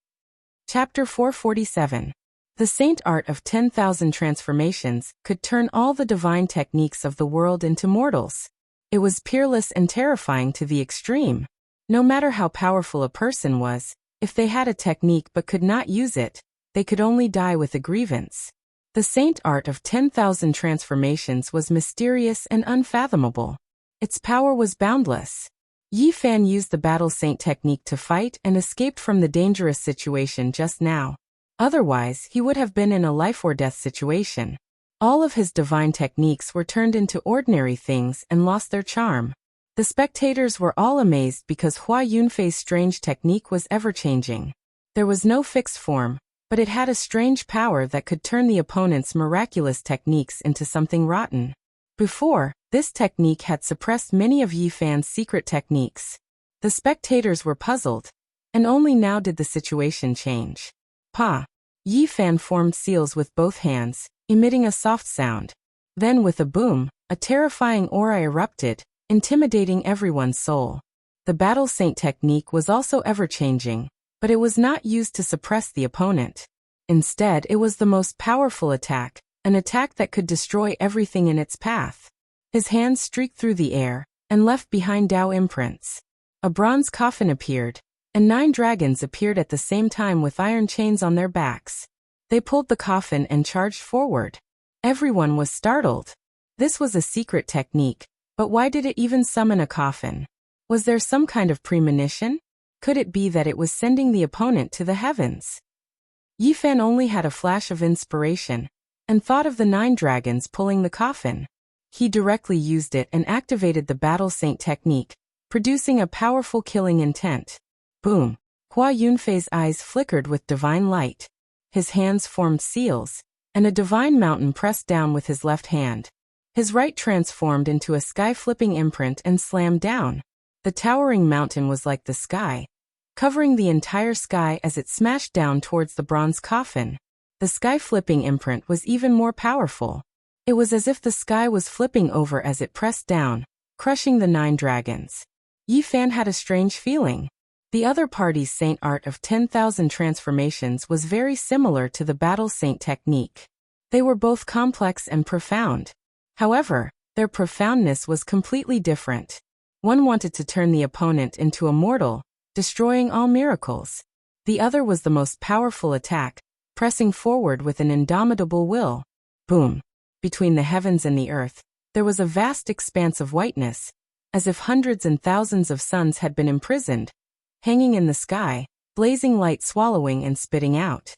Chapter 447. The Saint Art of 10,000 Transformations could turn all the divine techniques of the world into mortals. It was peerless and terrifying to the extreme. No matter how powerful a person was, if they had a technique but could not use it, they could only die with a grievance. The Saint Art of 10,000 Transformations was mysterious and unfathomable. Its power was boundless. Yi Fan used the Battle Saint technique to fight and escaped from the dangerous situation just now. Otherwise, he would have been in a life-or-death situation. All of his divine techniques were turned into ordinary things and lost their charm. The spectators were all amazed because Hua Yunfei's strange technique was ever-changing. There was no fixed form, but it had a strange power that could turn the opponent's miraculous techniques into something rotten. Before, this technique had suppressed many of Yi Fan's secret techniques. The spectators were puzzled, and only now did the situation change. Yi Fan formed seals with both hands, emitting a soft sound. Then with a boom, a terrifying aura erupted, intimidating everyone's soul. The Battle Saint technique was also ever-changing, but it was not used to suppress the opponent. Instead, it was the most powerful attack, an attack that could destroy everything in its path. His hands streaked through the air, and left behind Dao imprints. A bronze coffin appeared, and 9 dragons appeared at the same time with iron chains on their backs. They pulled the coffin and charged forward. Everyone was startled. This was a secret technique, but why did it even summon a coffin? Was there some kind of premonition? Could it be that it was sending the opponent to the heavens? Yi Fan only had a flash of inspiration, and thought of the 9 dragons pulling the coffin. He directly used it and activated the Battle Saint technique, producing a powerful killing intent. Boom! Hua Yunfei's eyes flickered with divine light. His hands formed seals, and a divine mountain pressed down with his left hand. His right transformed into a sky-flipping imprint and slammed down. The towering mountain was like the sky, covering the entire sky as it smashed down towards the bronze coffin. The sky-flipping imprint was even more powerful. It was as if the sky was flipping over as it pressed down, crushing the 9 dragons. Yi Fan had a strange feeling. The other party's Saint Art of 10,000 Transformations was very similar to the Battle Saint technique. They were both complex and profound. However, their profoundness was completely different. One wanted to turn the opponent into a mortal, destroying all miracles. The other was the most powerful attack, pressing forward with an indomitable will. Boom! Between the heavens and the earth, there was a vast expanse of whiteness, as if hundreds and thousands of suns had been imprisoned, hanging in the sky, blazing light swallowing and spitting out.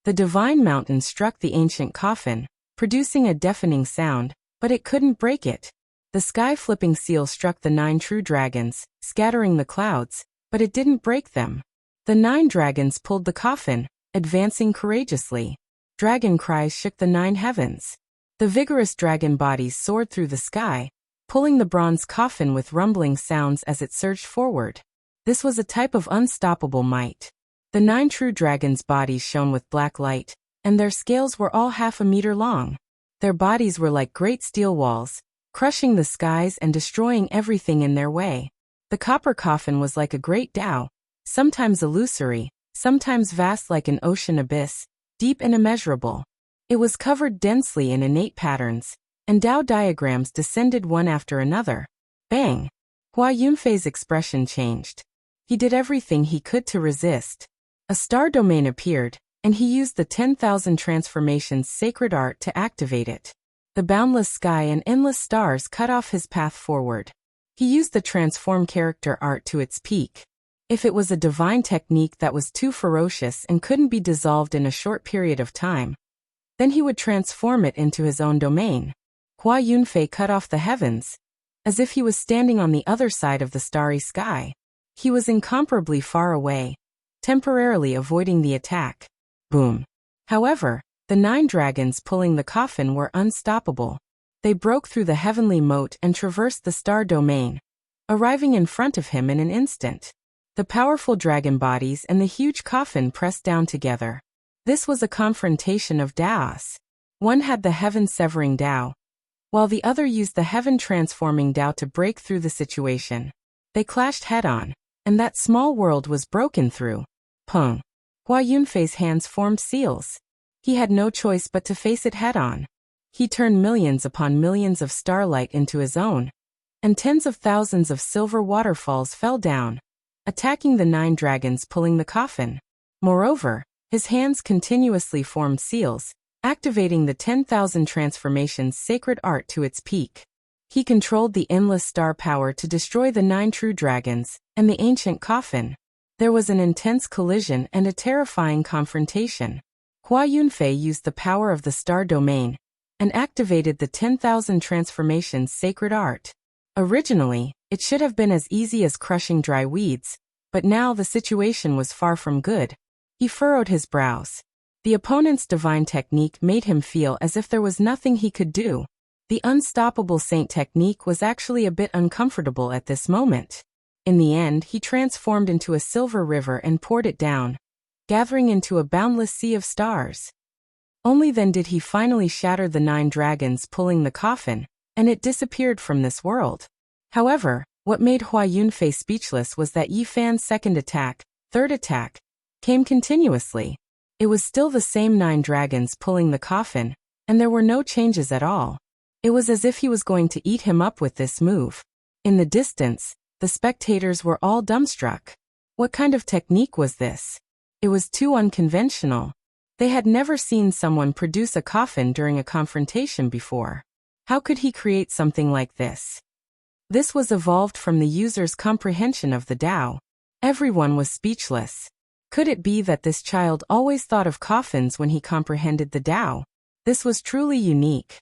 The divine mountain struck the ancient coffin, producing a deafening sound, but it couldn't break it. The sky-flipping seal struck the 9 true dragons, scattering the clouds, but it didn't break them. The 9 dragons pulled the coffin, advancing courageously. Dragon cries shook the 9 heavens. The vigorous dragon bodies soared through the sky, pulling the bronze coffin with rumbling sounds as it surged forward. This was a type of unstoppable might. The 9 true dragons' bodies shone with black light, and their scales were all half a meter long. Their bodies were like great steel walls, crushing the skies and destroying everything in their way. The copper coffin was like a great Tao, sometimes illusory, sometimes vast like an ocean abyss, deep and immeasurable. It was covered densely in innate patterns, and Tao diagrams descended one after another. Bang! Hua Yunfei's expression changed. He did everything he could to resist. A star domain appeared, and he used the 10,000 transformations sacred art to activate it. The boundless sky and endless stars cut off his path forward. He used the transform character art to its peak. If it was a divine technique that was too ferocious and couldn't be dissolved in a short period of time, then he would transform it into his own domain. Hua Yunfei cut off the heavens, as if he was standing on the other side of the starry sky. He was incomparably far away, temporarily avoiding the attack. Boom. However, the 9 dragons pulling the coffin were unstoppable. They broke through the heavenly moat and traversed the star domain, arriving in front of him in an instant. The powerful dragon bodies and the huge coffin pressed down together. This was a confrontation of Daos. One had the heaven-severing Tao, while the other used the heaven-transforming Tao to break through the situation. They clashed head-on, and that small world was broken through. Pung. Hua Yunfei's hands formed seals. He had no choice but to face it head-on. He turned millions upon millions of starlight into his own, and tens of thousands of silver waterfalls fell down, attacking the 9 dragons pulling the coffin. Moreover, his hands continuously formed seals, activating the 10,000 transformations sacred art to its peak. He controlled the endless star power to destroy the 9 true dragons and the ancient coffin. There was an intense collision and a terrifying confrontation. Hua Yunfei used the power of the star domain and activated the 10,000 transformations sacred art. Originally, it should have been as easy as crushing dry weeds, but now the situation was far from good. He furrowed his brows. The opponent's divine technique made him feel as if there was nothing he could do. The unstoppable saint technique was actually a bit uncomfortable at this moment. In the end, he transformed into a silver river and poured it down, gathering into a boundless sea of stars. Only then did he finally shatter the 9 dragons pulling the coffin, and it disappeared from this world. However, what made Hua Yunfei speechless was that Yi Fan's second attack, third attack, came continuously. It was still the same 9 dragons pulling the coffin, and there were no changes at all. It was as if he was going to eat him up with this move. In the distance, the spectators were all dumbstruck. What kind of technique was this? It was too unconventional. They had never seen someone produce a coffin during a confrontation before. How could he create something like this? This was evolved from the user's comprehension of the Tao. Everyone was speechless. Could it be that this child always thought of coffins when he comprehended the Tao? This was truly unique.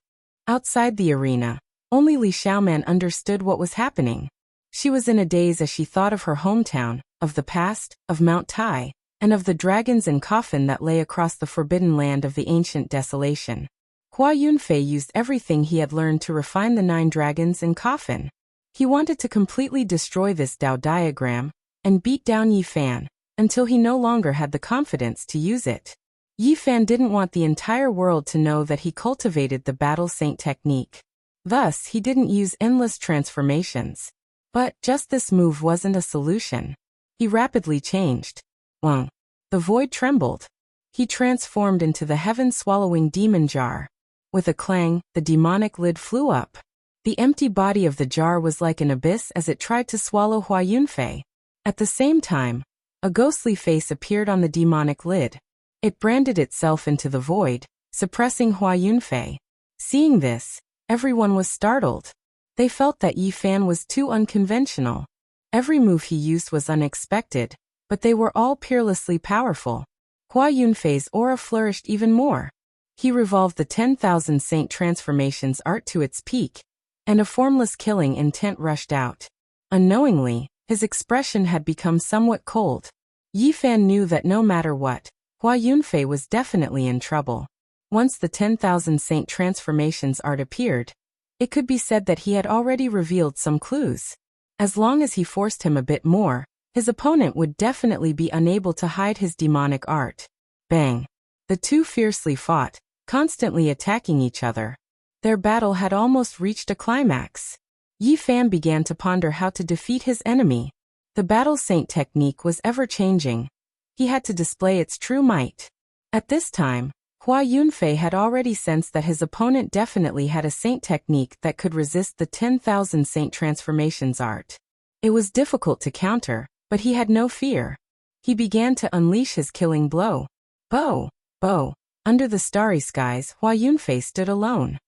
Outside the arena, only Li Xiaoman understood what was happening. She was in a daze as she thought of her hometown, of the past, of Mount Tai, and of the dragons and coffin that lay across the forbidden land of the ancient desolation. Hua Yunfei used everything he had learned to refine the 9 dragons and coffin. He wanted to completely destroy this Tao diagram and beat down Yi Fan until he no longer had the confidence to use it. Yi Fan didn't want the entire world to know that he cultivated the battle saint technique. Thus, he didn't use endless transformations. But just this move wasn't a solution. He rapidly changed. Wang. The void trembled. He transformed into the heaven-swallowing demon jar. With a clang, the demonic lid flew up. The empty body of the jar was like an abyss as it tried to swallow Hua Yunfei. At the same time, a ghostly face appeared on the demonic lid. It branded itself into the void, suppressing Hua Yunfei. Seeing this, everyone was startled. They felt that Yi Fan was too unconventional. Every move he used was unexpected, but they were all peerlessly powerful. Hua Yunfei's aura flourished even more. He revolved the 10,000 saint transformations art to its peak, and a formless killing intent rushed out. Unknowingly, His expression had become somewhat cold. Yi Fan knew that no matter what, Hua Yunfei was definitely in trouble. Once the 10,000 Saint Transformations art appeared, it could be said that he had already revealed some clues. As long as he forced him a bit more, his opponent would definitely be unable to hide his demonic art. Bang! The two fiercely fought, constantly attacking each other. Their battle had almost reached a climax. Yi Fan began to ponder how to defeat his enemy. The battle saint technique was ever-changing. He had to display its true might. At this time, Hua Yunfei had already sensed that his opponent definitely had a saint technique that could resist the 10,000 Saint Transformations art. It was difficult to counter, but he had no fear. He began to unleash his killing blow. Bow! Bow! Under the starry skies, Hua Yunfei stood alone.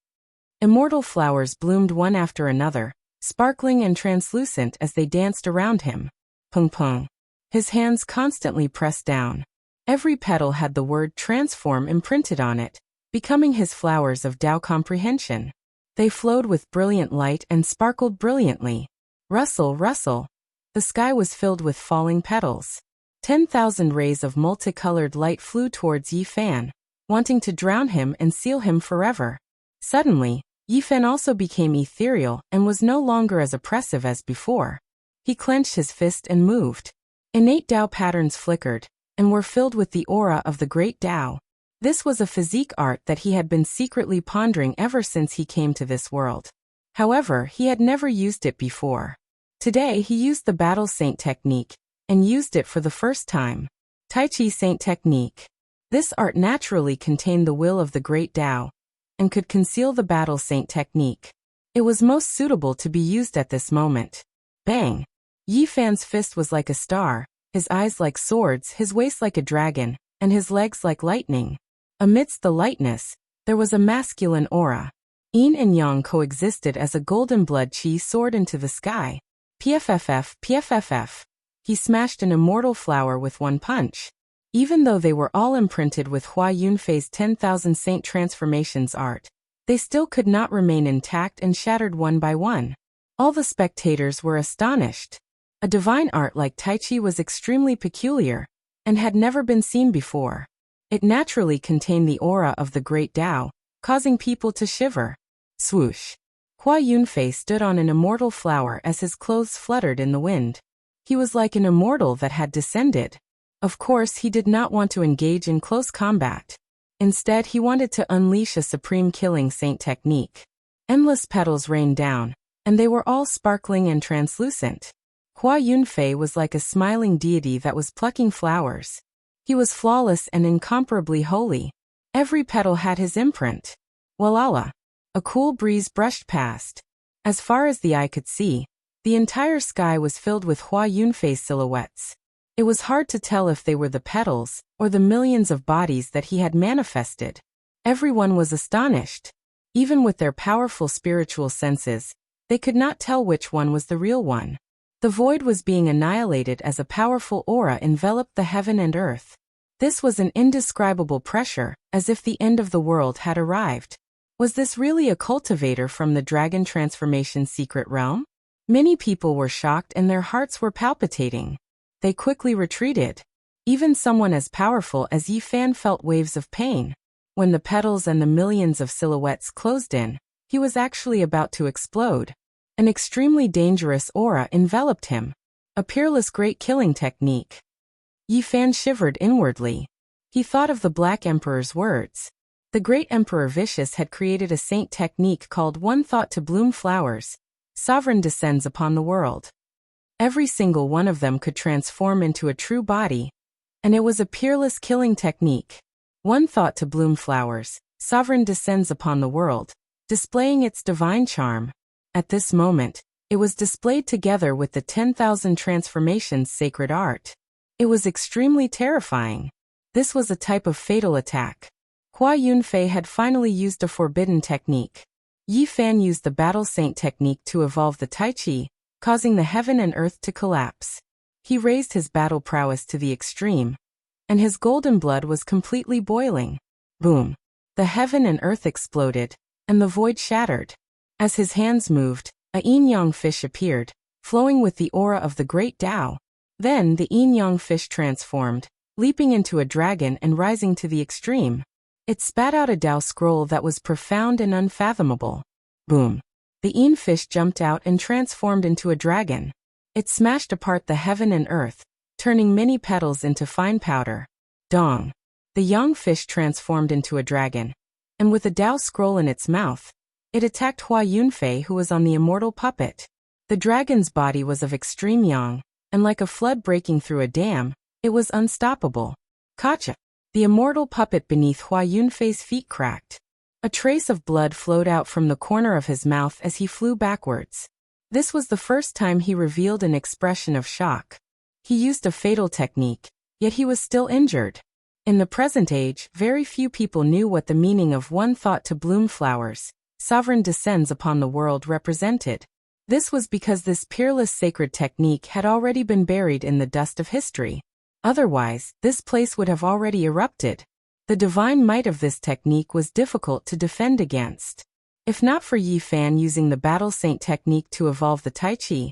Immortal flowers bloomed one after another, sparkling and translucent as they danced around him. Pung pung. His hands constantly pressed down. Every petal had the word transform imprinted on it, becoming his flowers of Tao comprehension. They flowed with brilliant light and sparkled brilliantly. Rustle, rustle. The sky was filled with falling petals. 10,000 rays of multicolored light flew towards Yi Fan, wanting to drown him and seal him forever. Suddenly, Yi Fan also became ethereal and was no longer as oppressive as before. He clenched his fist and moved. Innate Tao patterns flickered, and were filled with the aura of the great Tao. This was a physique art that he had been secretly pondering ever since he came to this world. However, he had never used it before. Today he used the Battle Saint technique, and used it for the first time. Tai Chi Saint technique. This art naturally contained the will of the great Tao, and could conceal the Battle Saint technique. It was most suitable to be used at this moment. Bang! Yi Fan's fist was like a star, his eyes like swords, his waist like a dragon, and his legs like lightning. Amidst the lightness, there was a masculine aura. Yin and Yang coexisted as a golden blood chi soared into the sky. PFFF, PFFF. He smashed an immortal flower with one punch. Even though they were all imprinted with Hua Yunfei's 10,000 Saint Transformations art, they still could not remain intact and shattered one by one. All the spectators were astonished. A divine art like Tai Chi was extremely peculiar, and had never been seen before. It naturally contained the aura of the great Tao, causing people to shiver. Swoosh! Hua Yunfei stood on an immortal flower as his clothes fluttered in the wind. He was like an immortal that had descended. Of course, he did not want to engage in close combat. Instead, he wanted to unleash a supreme killing saint technique. Endless petals rained down, and they were all sparkling and translucent. Hua Yunfei was like a smiling deity that was plucking flowers. He was flawless and incomparably holy. Every petal had his imprint. Walala! A cool breeze brushed past. As far as the eye could see, the entire sky was filled with Hua Yunfei's silhouettes. It was hard to tell if they were the petals, or the millions of bodies that he had manifested. Everyone was astonished. Even with their powerful spiritual senses, they could not tell which one was the real one. The void was being annihilated as a powerful aura enveloped the heaven and earth. This was an indescribable pressure, as if the end of the world had arrived. Was this really a cultivator from the Dragon Transformation secret realm? Many people were shocked and their hearts were palpitating. They quickly retreated. Even someone as powerful as Yi Fan felt waves of pain. When the petals and the millions of silhouettes closed in, he was actually about to explode. An extremely dangerous aura enveloped him. A peerless great killing technique. Yi Fan shivered inwardly. He thought of the Black Emperor's words. The great Emperor Vicious had created a saint technique called One Thought to Bloom Flowers. Sovereign descends upon the world. Every single one of them could transform into a true body, and it was a peerless killing technique. One thought to bloom flowers, sovereign descends upon the world, displaying its divine charm. At this moment, it was displayed together with the 10,000 Transformations sacred art. It was extremely terrifying. This was a type of fatal attack. Hua Yunfei had finally used a forbidden technique. Yi Fan used the Battle Saint technique to evolve the Tai Chi, causing the heaven and earth to collapse. He raised his battle prowess to the extreme, and his golden blood was completely boiling. Boom! The heaven and earth exploded, and the void shattered. As his hands moved, a yin-yang fish appeared, flowing with the aura of the great Tao. Then the yin-yang fish transformed, leaping into a dragon and rising to the extreme. It spat out a Tao scroll that was profound and unfathomable. Boom! The yin fish jumped out and transformed into a dragon. It smashed apart the heaven and earth, turning many petals into fine powder. Dong! The yang fish transformed into a dragon, and with a Tao scroll in its mouth, it attacked Hua Yunfei, who was on the immortal puppet. The dragon's body was of extreme yang, and like a flood breaking through a dam, it was unstoppable. Kacha! The immortal puppet beneath Hua Yunfei's feet cracked. A trace of blood flowed out from the corner of his mouth as he flew backwards. This was the first time he revealed an expression of shock. He used a fatal technique, yet he was still injured. In the present age, very few people knew what the meaning of one thought to bloom flowers, sovereign descends upon the world represented. This was because this peerless sacred technique had already been buried in the dust of history. Otherwise, this place would have already erupted. The divine might of this technique was difficult to defend against. If not for Yi Fan using the Battle Saint technique to evolve the Tai Chi,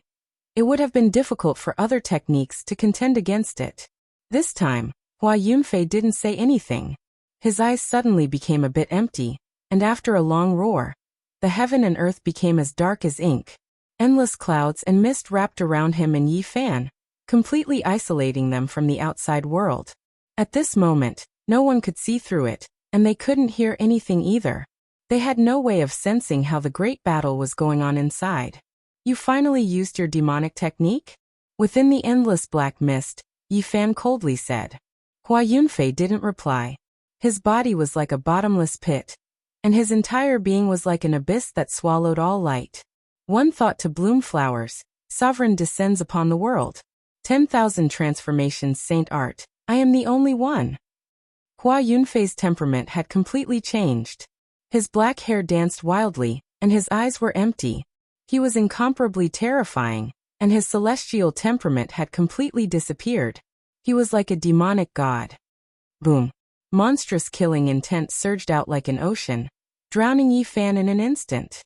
it would have been difficult for other techniques to contend against it. This time, Hua Yunfei didn't say anything. His eyes suddenly became a bit empty, and after a long roar, the heaven and earth became as dark as ink. Endless clouds and mist wrapped around him and Yi Fan, completely isolating them from the outside world. At this moment, no one could see through it, and they couldn't hear anything either. They had no way of sensing how the great battle was going on inside. You finally used your demonic technique? Within the endless black mist, Yi Fan coldly said. Hua Yunfei didn't reply. His body was like a bottomless pit, and his entire being was like an abyss that swallowed all light. One thought to bloom flowers, sovereign descends upon the world. 10,000 transformations Saint Art, I am the only one. Hua Yunfei's temperament had completely changed. His black hair danced wildly, and his eyes were empty. He was incomparably terrifying, and his celestial temperament had completely disappeared. He was like a demonic god. Boom! Monstrous killing intent surged out like an ocean, drowning Yi Fan in an instant.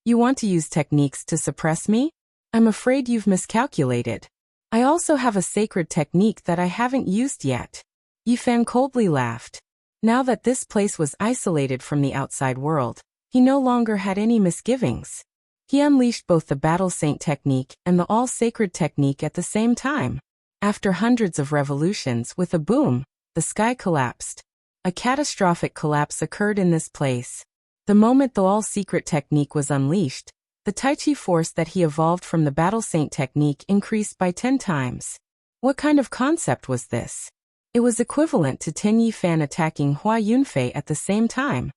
You want to use techniques to suppress me? I'm afraid you've miscalculated. I also have a sacred technique that I haven't used yet. Yi Fan coldly laughed. Now that this place was isolated from the outside world, he no longer had any misgivings. He unleashed both the Battle Saint technique and the All-Sacred technique at the same time. After hundreds of revolutions, with a boom, the sky collapsed. A catastrophic collapse occurred in this place. The moment the All-Secret technique was unleashed, the Tai Chi force that he evolved from the Battle Saint technique increased by 10 times. What kind of concept was this? It was equivalent to Ten Yi Fan attacking Hua Yunfei at the same time.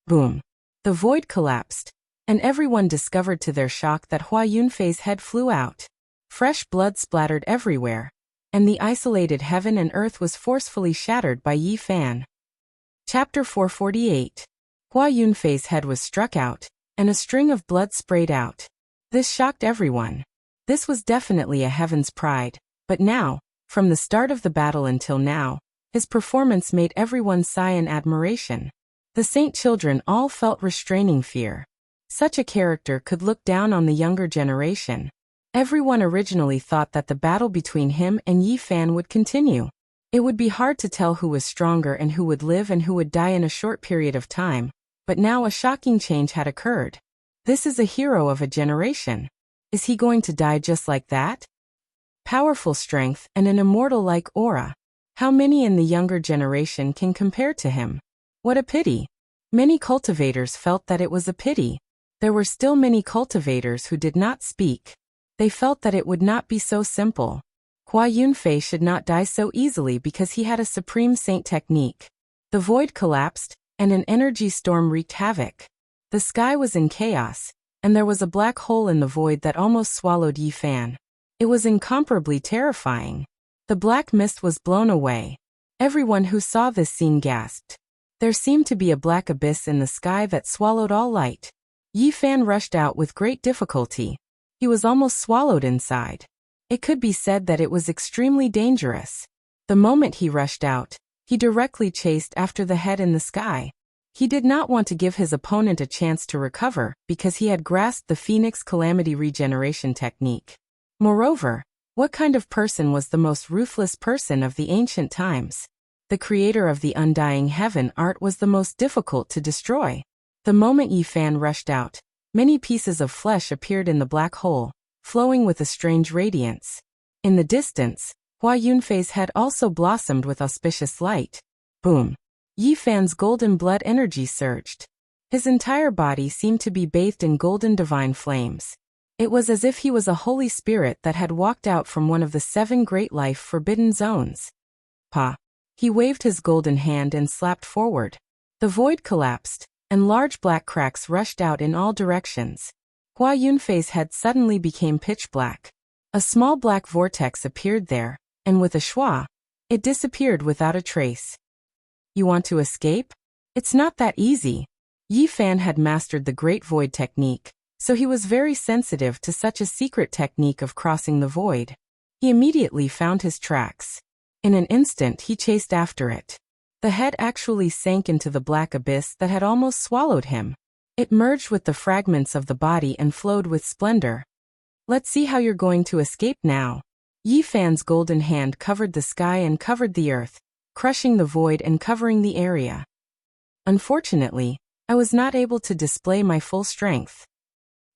Boom! The void collapsed, and everyone discovered to their shock that Hua Yunfei's head flew out. Fresh blood splattered everywhere, and the isolated heaven and earth was forcefully shattered by Yi Fan. Chapter 448. Hua Yunfei's head was struck out, and a string of blood sprayed out. This shocked everyone. This was definitely a heaven's pride, but now, from the start of the battle until now, his performance made everyone sigh in admiration. The saint children all felt restraining fear. Such a character could look down on the younger generation. Everyone originally thought that the battle between him and Yi Fan would continue. It would be hard to tell who was stronger and who would live and who would die in a short period of time, but now a shocking change had occurred. This is a hero of a generation. Is he going to die just like that? Powerful strength and an immortal-like aura. How many in the younger generation can compare to him? What a pity. Many cultivators felt that it was a pity. There were still many cultivators who did not speak. They felt that it would not be so simple. Hua Yunfei should not die so easily because he had a supreme saint technique. The void collapsed, and an energy storm wreaked havoc. The sky was in chaos, and there was a black hole in the void that almost swallowed Yi Fan. It was incomparably terrifying. The black mist was blown away. Everyone who saw this scene gasped. There seemed to be a black abyss in the sky that swallowed all light. Yi Fan rushed out with great difficulty. He was almost swallowed inside. It could be said that it was extremely dangerous. The moment he rushed out, he directly chased after the head in the sky. He did not want to give his opponent a chance to recover because he had grasped the Phoenix Calamity regeneration technique. Moreover, what kind of person was the most ruthless person of the ancient times? The creator of the undying heaven art was the most difficult to destroy. The moment Yi Fan rushed out, many pieces of flesh appeared in the black hole, flowing with a strange radiance. In the distance, Hua Yunfei's head also blossomed with auspicious light. Boom! Yi Fan's golden blood energy surged. His entire body seemed to be bathed in golden divine flames. It was as if he was a holy spirit that had walked out from one of the 7 great life forbidden zones. Pa! He waved his golden hand and slapped forward. The void collapsed, and large black cracks rushed out in all directions. Hua Yunfei's head suddenly became pitch black. A small black vortex appeared there, and with a schwa, it disappeared without a trace. You want to escape? It's not that easy. Yi Fan had mastered the Great Void technique, so he was very sensitive to such a secret technique of crossing the void. He immediately found his tracks. In an instant he chased after it. The head actually sank into the black abyss that had almost swallowed him. It merged with the fragments of the body and flowed with splendor. Let's see how you're going to escape now. Yi Fan's golden hand covered the sky and covered the earth, crushing the void and covering the area. Unfortunately, I was not able to display my full strength.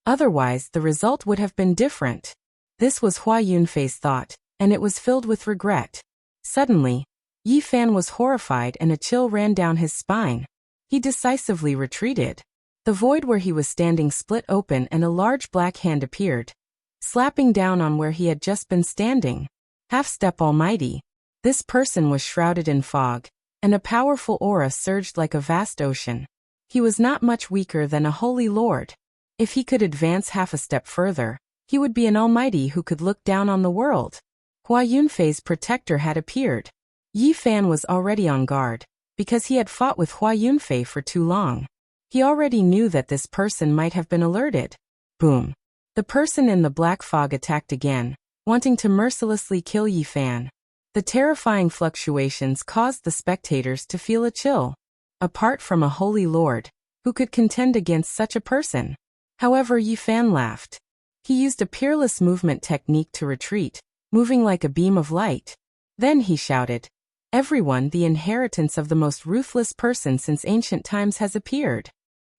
Otherwise, the result would have been different. This was Hua Yunfei's thought, and it was filled with regret. Suddenly, Yi Fan was horrified and a chill ran down his spine. He decisively retreated. The void where he was standing split open and a large black hand appeared, slapping down on where he had just been standing. Half-step Almighty. This person was shrouded in fog, and a powerful aura surged like a vast ocean. He was not much weaker than a holy lord. If he could advance half a step further, he would be an almighty who could look down on the world. Hua Yunfei's protector had appeared. Yi Fan was already on guard, because he had fought with Hua Yunfei for too long. He already knew that this person might have been alerted. Boom! The person in the black fog attacked again, wanting to mercilessly kill Yi Fan. The terrifying fluctuations caused the spectators to feel a chill. Apart from a holy lord, who could contend against such a person? However, Yi Fan laughed. He used a peerless movement technique to retreat, moving like a beam of light. Then he shouted, "Everyone, the inheritance of the most ruthless person since ancient times has appeared."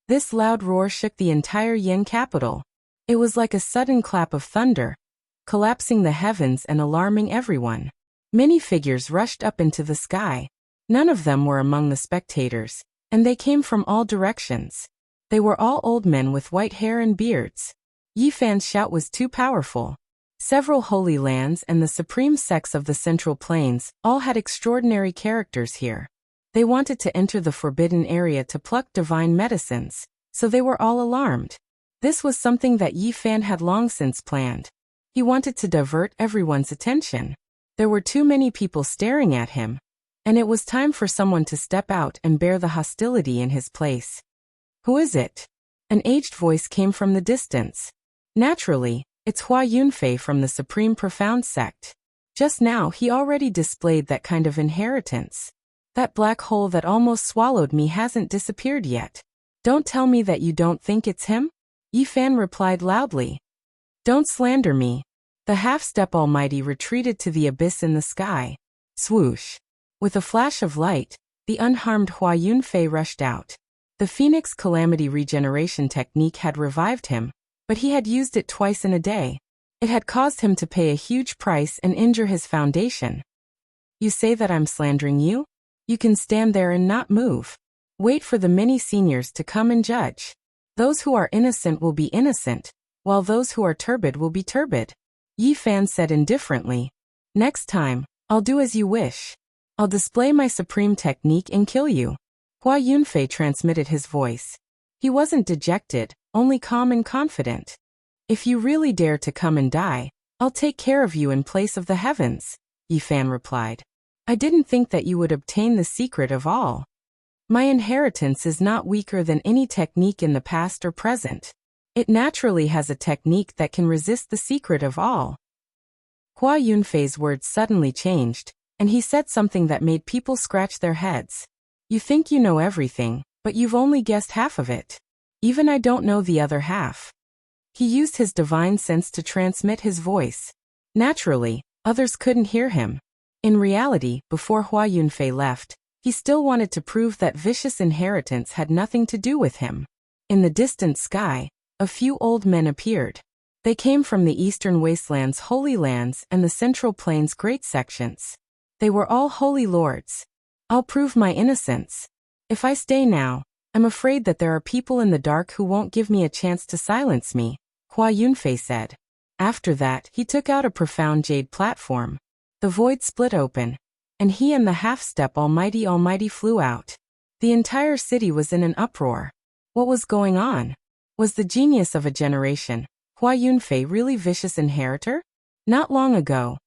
This loud roar shook the entire Yin capital. It was like a sudden clap of thunder, collapsing the heavens and alarming everyone. Many figures rushed up into the sky. None of them were among the spectators, and they came from all directions. They were all old men with white hair and beards. Yi Fan's shout was too powerful. Several holy lands and the supreme sects of the Central Plains all had extraordinary characters here. They wanted to enter the forbidden area to pluck divine medicines, so they were all alarmed. This was something that Yi Fan had long since planned. He wanted to divert everyone's attention. There were too many people staring at him, and it was time for someone to step out and bear the hostility in his place. Who is it? An aged voice came from the distance. Naturally, it's Hua Yunfei from the Supreme Profound sect. Just now he already displayed that kind of inheritance. That black hole that almost swallowed me hasn't disappeared yet. Don't tell me that you don't think it's him? Yi Fan replied loudly. Don't slander me. The half-step Almighty retreated to the abyss in the sky. Swoosh. With a flash of light, the unharmed Hua Yunfei rushed out. The Phoenix Calamity Regeneration technique had revived him, but he had used it twice in a day. It had caused him to pay a huge price and injure his foundation. You say that I'm slandering you? You can stand there and not move. Wait for the many seniors to come and judge. Those who are innocent will be innocent, while those who are turbid will be turbid. Yi Fan said indifferently. Next time, I'll do as you wish. I'll display my supreme technique and kill you. Hua Yunfei transmitted his voice. He wasn't dejected, only calm and confident. If you really dare to come and die, I'll take care of you in place of the heavens, Yi Fan replied. I didn't think that you would obtain the secret of all. My inheritance is not weaker than any technique in the past or present. It naturally has a technique that can resist the secret of all. Hua Yunfei's words suddenly changed, and he said something that made people scratch their heads. You think you know everything, but you've only guessed half of it. Even I don't know the other half. He used his divine sense to transmit his voice. Naturally, others couldn't hear him. In reality, before Hua Yunfei left, he still wanted to prove that vicious inheritance had nothing to do with him. In the distant sky, a few old men appeared. They came from the eastern wastelands' holy lands and the central plains' great sections. They were all holy lords. I'll prove my innocence. If I stay now, I'm afraid that there are people in the dark who won't give me a chance to silence me, Hua Yunfei said. After that, he took out a profound jade platform. The void split open, and he and the half-step Almighty flew out. The entire city was in an uproar. What was going on? Was the genius of a generation, Hua Yunfei, really vicious inheritor? Not long ago,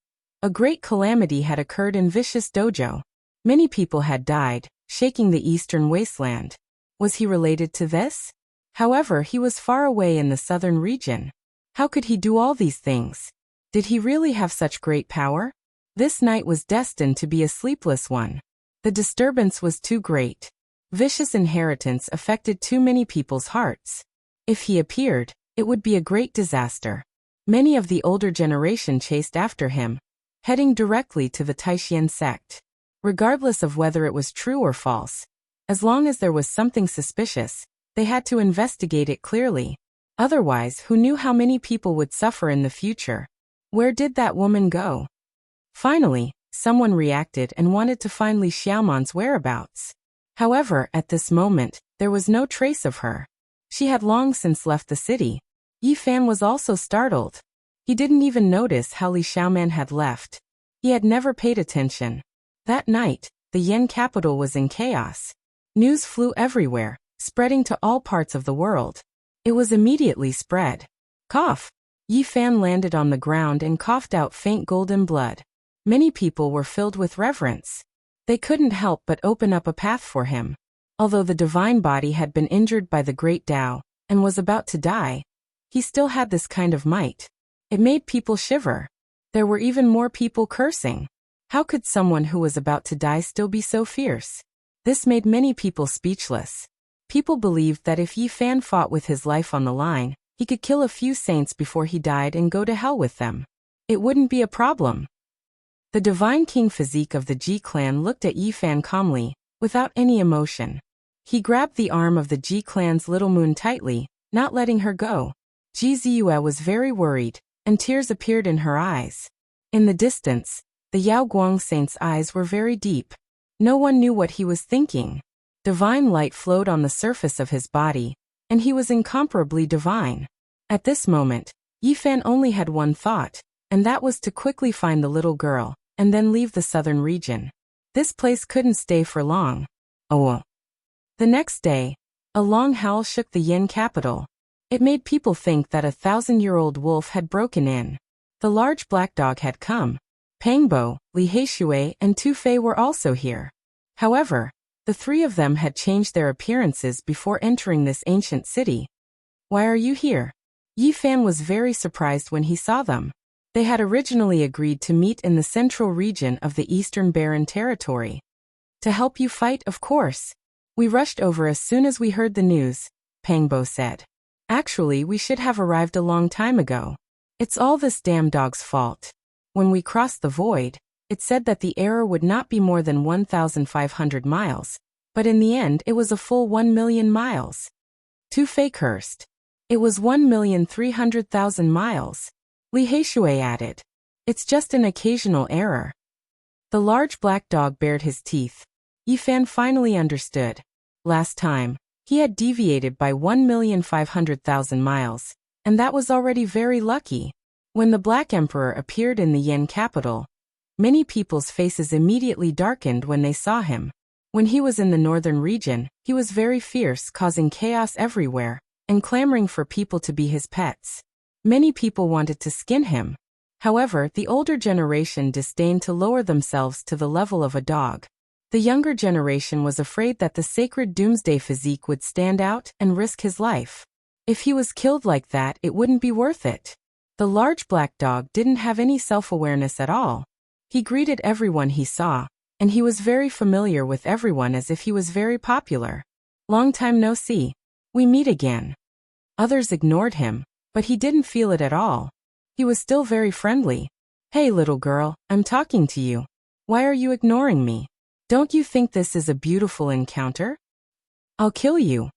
a great calamity had occurred in Vicious Dojo. Many people had died, shaking the eastern wasteland. Was he related to this? However, he was far away in the southern region. How could he do all these things? Did he really have such great power? This night was destined to be a sleepless one. The disturbance was too great. Vicious inheritance affected too many people's hearts. If he appeared, it would be a great disaster. Many of the older generation chased after him, heading directly to the Taishan sect. Regardless of whether it was true or false, as long as there was something suspicious, they had to investigate it clearly. Otherwise, who knew how many people would suffer in the future? Where did that woman go? Finally, someone reacted and wanted to find Li Xiaoman's whereabouts. However, at this moment, there was no trace of her. She had long since left the city. Yi Fan was also startled. He didn't even notice how Li Xiaoman had left. He had never paid attention. That night, the Yan capital was in chaos. News flew everywhere, spreading to all parts of the world. It was immediately spread. Cough! Yi Fan landed on the ground and coughed out faint golden blood. Many people were filled with reverence. They couldn't help but open up a path for him. Although the divine body had been injured by the great Tao and was about to die, he still had this kind of might. It made people shiver. There were even more people cursing. How could someone who was about to die still be so fierce? This made many people speechless. People believed that if Yi Fan fought with his life on the line, he could kill a few saints before he died and go to hell with them. It wouldn't be a problem. The divine king physique of the Ji clan looked at Yi Fan calmly, without any emotion. He grabbed the arm of the Ji clan's little moon tightly, not letting her go. Ji Ziyue was very worried, and tears appeared in her eyes. In the distance, the Yao Guang saint's eyes were very deep. No one knew what he was thinking. Divine light flowed on the surface of his body, and he was incomparably divine. At this moment, Yi Fan only had one thought, and that was to quickly find the little girl, and then leave the southern region. This place couldn't stay for long. Oh. The next day, a long howl shook the Yin capital. It made people think that a 1,000-year-old wolf had broken in. The large black dog had come. Pangbo, Li Heishui, and Tu Fei were also here. However, the three of them had changed their appearances before entering this ancient city. Why are you here? Yi Fan was very surprised when he saw them. They had originally agreed to meet in the central region of the Eastern Barren Territory. To help you fight, of course. We rushed over as soon as we heard the news, Pangbo said. Actually, we should have arrived a long time ago. It's all this damn dog's fault. When we crossed the void, it said that the error would not be more than 1,500 miles, but in the end it was a full 1,000,000 miles. Tu Fei cursed. It was 1,300,000 miles. Li Heishui added. It's just an occasional error. The large black dog bared his teeth. Yi Fan finally understood. Last time, he had deviated by 1,500,000 miles, and that was already very lucky. When the Black Emperor appeared in the Yin capital, many people's faces immediately darkened when they saw him. When he was in the northern region, he was very fierce, causing chaos everywhere, and clamoring for people to be his pets. Many people wanted to skin him. However, the older generation disdained to lower themselves to the level of a dog. The younger generation was afraid that the sacred doomsday physique would stand out and risk his life. If he was killed like that, it wouldn't be worth it. The large black dog didn't have any self-awareness at all. He greeted everyone he saw, and he was very familiar with everyone as if he was very popular. Long time no see. We meet again. Others ignored him, But he didn't feel it at all. He was still very friendly. Hey little girl, I'm talking to you. Why are you ignoring me? Don't you think this is a beautiful encounter? I'll kill you.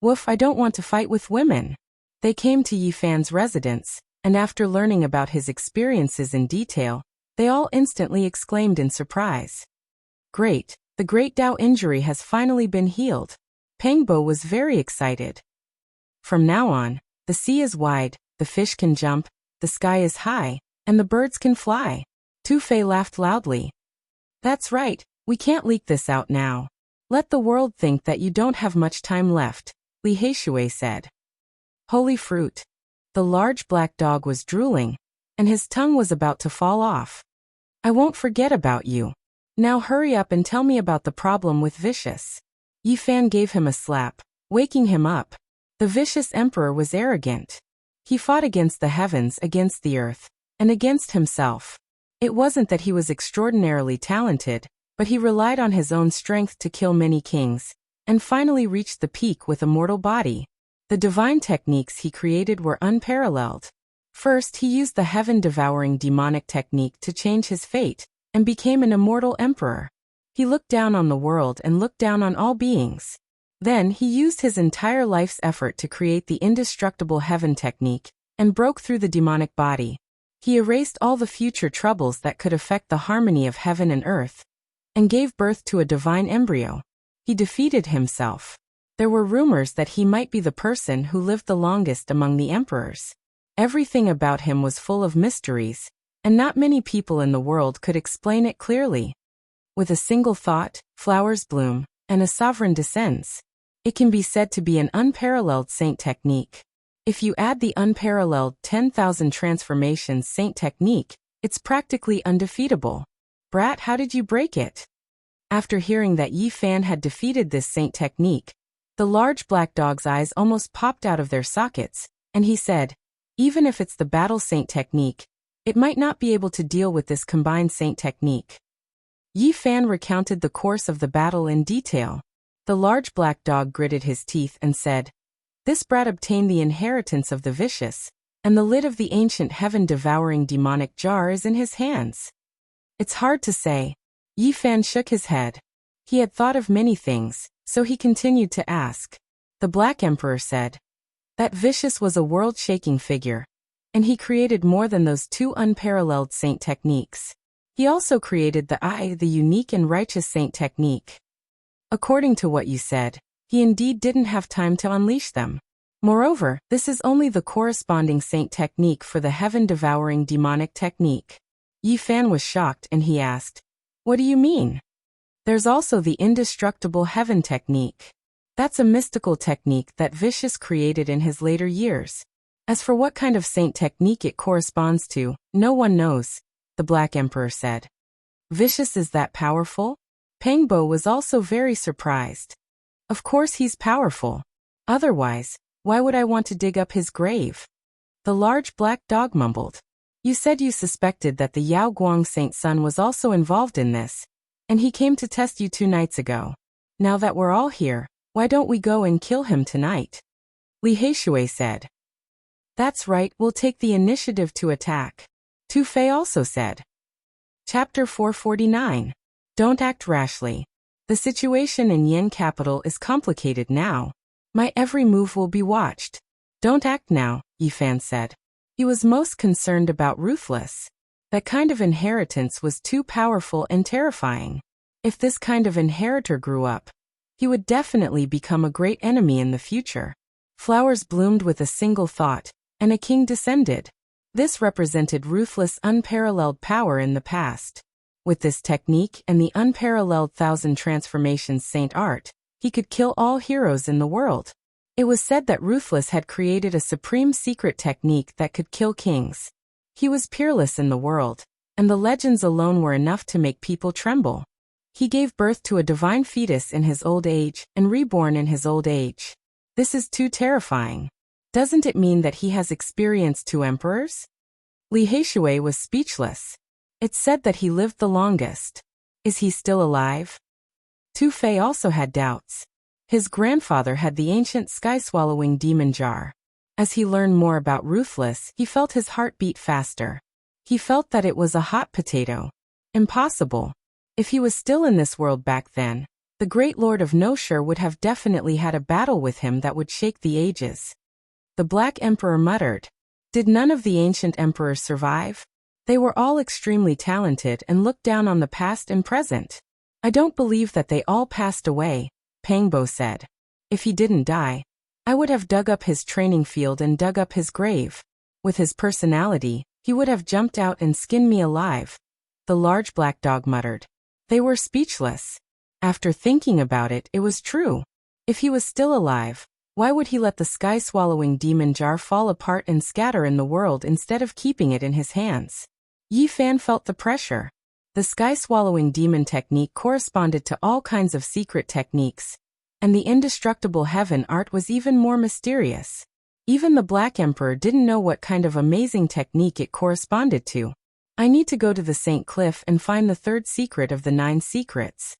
Woof, I don't want to fight with women. They came to Yi Fan's residence, and after learning about his experiences in detail, they all instantly exclaimed in surprise. Great, the great Dao injury has finally been healed. Pengbo was very excited. From now on, the sea is wide, the fish can jump, the sky is high, and the birds can fly. Tu Fei laughed loudly. That's right, we can't leak this out now. Let the world think that you don't have much time left, Li Heishui said. Holy fruit. The large black dog was drooling, and his tongue was about to fall off. I won't forget about you. Now hurry up and tell me about the problem with Vicious. Yi Fan gave him a slap, waking him up. The vicious emperor was arrogant. He fought against the heavens, against the earth, and against himself. It wasn't that he was extraordinarily talented, but he relied on his own strength to kill many kings, and finally reached the peak with a mortal body. The divine techniques he created were unparalleled. First, he used the heaven-devouring demonic technique to change his fate, and became an immortal emperor. He looked down on the world and looked down on all beings. Then, he used his entire life's effort to create the indestructible heaven technique, and broke through the demonic body. He erased all the future troubles that could affect the harmony of heaven and earth, and gave birth to a divine embryo. He defeated himself. There were rumors that he might be the person who lived the longest among the emperors. Everything about him was full of mysteries, and not many people in the world could explain it clearly. With a single thought, flowers bloom, and a sovereign descends. It can be said to be an unparalleled saint technique. If you add the unparalleled 10,000 transformations saint technique, it's practically undefeatable. Brat, how did you break it? After hearing that Yi Fan had defeated this saint technique, the large black dog's eyes almost popped out of their sockets, and he said, even if it's the battle saint technique, it might not be able to deal with this combined saint technique. Yi Fan recounted the course of the battle in detail. The large black dog gritted his teeth and said, this brat obtained the inheritance of the vicious, and the lid of the ancient heaven-devouring demonic jar is in his hands. It's hard to say. Yi Fan shook his head. He had thought of many things, so he continued to ask. The Black Emperor said, that vicious was a world-shaking figure, and he created more than those two unparalleled saint techniques. He also created the unique and righteous saint technique. According to what you said, he indeed didn't have time to unleash them. Moreover, this is only the corresponding saint technique for the heaven-devouring demonic technique. Yi Fan was shocked and he asked, what do you mean? There's also the indestructible heaven technique. That's a mystical technique that Vicious created in his later years. As for what kind of saint technique it corresponds to, no one knows, the Black Emperor said. Vicious is that powerful? Pengbo was also very surprised. Of course he's powerful. Otherwise, why would I want to dig up his grave? The large black dog mumbled. You said you suspected that the Yao Guang Saint Sun was also involved in this, and he came to test you 2 nights ago. Now that we're all here, why don't we go and kill him tonight? Li Heishui said. That's right, we'll take the initiative to attack. Tu Fei also said. Chapter 449. Don't act rashly. The situation in Yin capital is complicated now. My every move will be watched. Don't act now, Yi Fan said. He was most concerned about Ruthless. That kind of inheritance was too powerful and terrifying. If this kind of inheritor grew up, he would definitely become a great enemy in the future. Flowers bloomed with a single thought, and a king descended. This represented Ruthless' unparalleled power in the past. With this technique and the unparalleled 1,000 transformations saint art, he could kill all heroes in the world. It was said that Ruthless had created a supreme secret technique that could kill kings. He was peerless in the world, and the legends alone were enough to make people tremble. He gave birth to a divine fetus in his old age and reborn in his old age. This is too terrifying. Doesn't it mean that he has experienced 2 emperors? Li Heishui was speechless. It's said that he lived the longest. Is he still alive? Tu Fei also had doubts. His grandfather had the ancient sky-swallowing demon jar. As he learned more about Ruthless, he felt his heart beat faster. He felt that it was a hot potato. Impossible. If he was still in this world back then, the great Lord of Noshur would have definitely had a battle with him that would shake the ages. The Black Emperor muttered. Did none of the ancient emperors survive? They were all extremely talented and looked down on the past and present. I don't believe that they all passed away, Pangbo said. If he didn't die, I would have dug up his training field and dug up his grave. With his personality, he would have jumped out and skinned me alive. The large black dog muttered. They were speechless. After thinking about it, it was true. If he was still alive, why would he let the sky-swallowing demon jar fall apart and scatter in the world instead of keeping it in his hands? Yi Fan felt the pressure. The sky-swallowing demon technique corresponded to all kinds of secret techniques, and the indestructible heaven art was even more mysterious. Even the Black Emperor didn't know what kind of amazing technique it corresponded to. I need to go to the St. Cliff and find the third secret of the 9 secrets.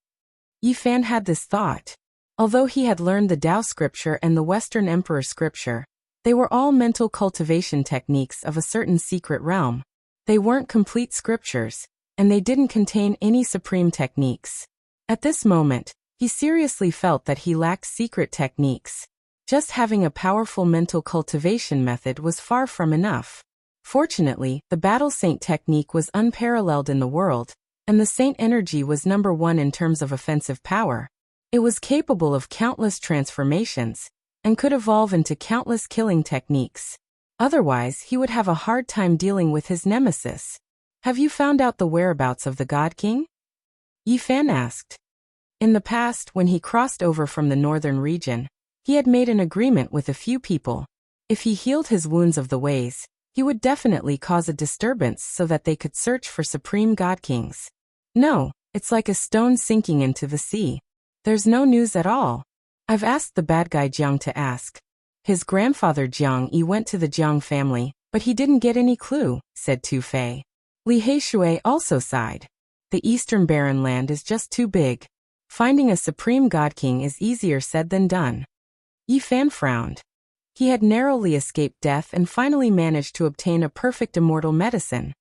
Yi Fan had this thought. Although he had learned the Tao scripture and the Western Emperor scripture, they were all mental cultivation techniques of a certain secret realm. They weren't complete scriptures, and they didn't contain any supreme techniques. At this moment, he seriously felt that he lacked secret techniques. Just having a powerful mental cultivation method was far from enough. Fortunately, the Battle Saint technique was unparalleled in the world, and the Saint energy was number 1 in terms of offensive power. It was capable of countless transformations, and could evolve into countless killing techniques. Otherwise, he would have a hard time dealing with his nemesis. Have you found out the whereabouts of the God King? Yi Fan asked. In the past, when he crossed over from the northern region, he had made an agreement with a few people. If he healed his wounds of the ways, he would definitely cause a disturbance so that they could search for supreme God Kings. No, it's like a stone sinking into the sea. There's no news at all. I've asked the bad guy Jiang to ask. His grandfather Jiang Yi went to the Jiang family, but he didn't get any clue, said Tu Fei. Li Heishui also sighed. The Eastern Barren Land is just too big. Finding a supreme God King is easier said than done. Yi Fan frowned. He had narrowly escaped death and finally managed to obtain a perfect immortal medicine.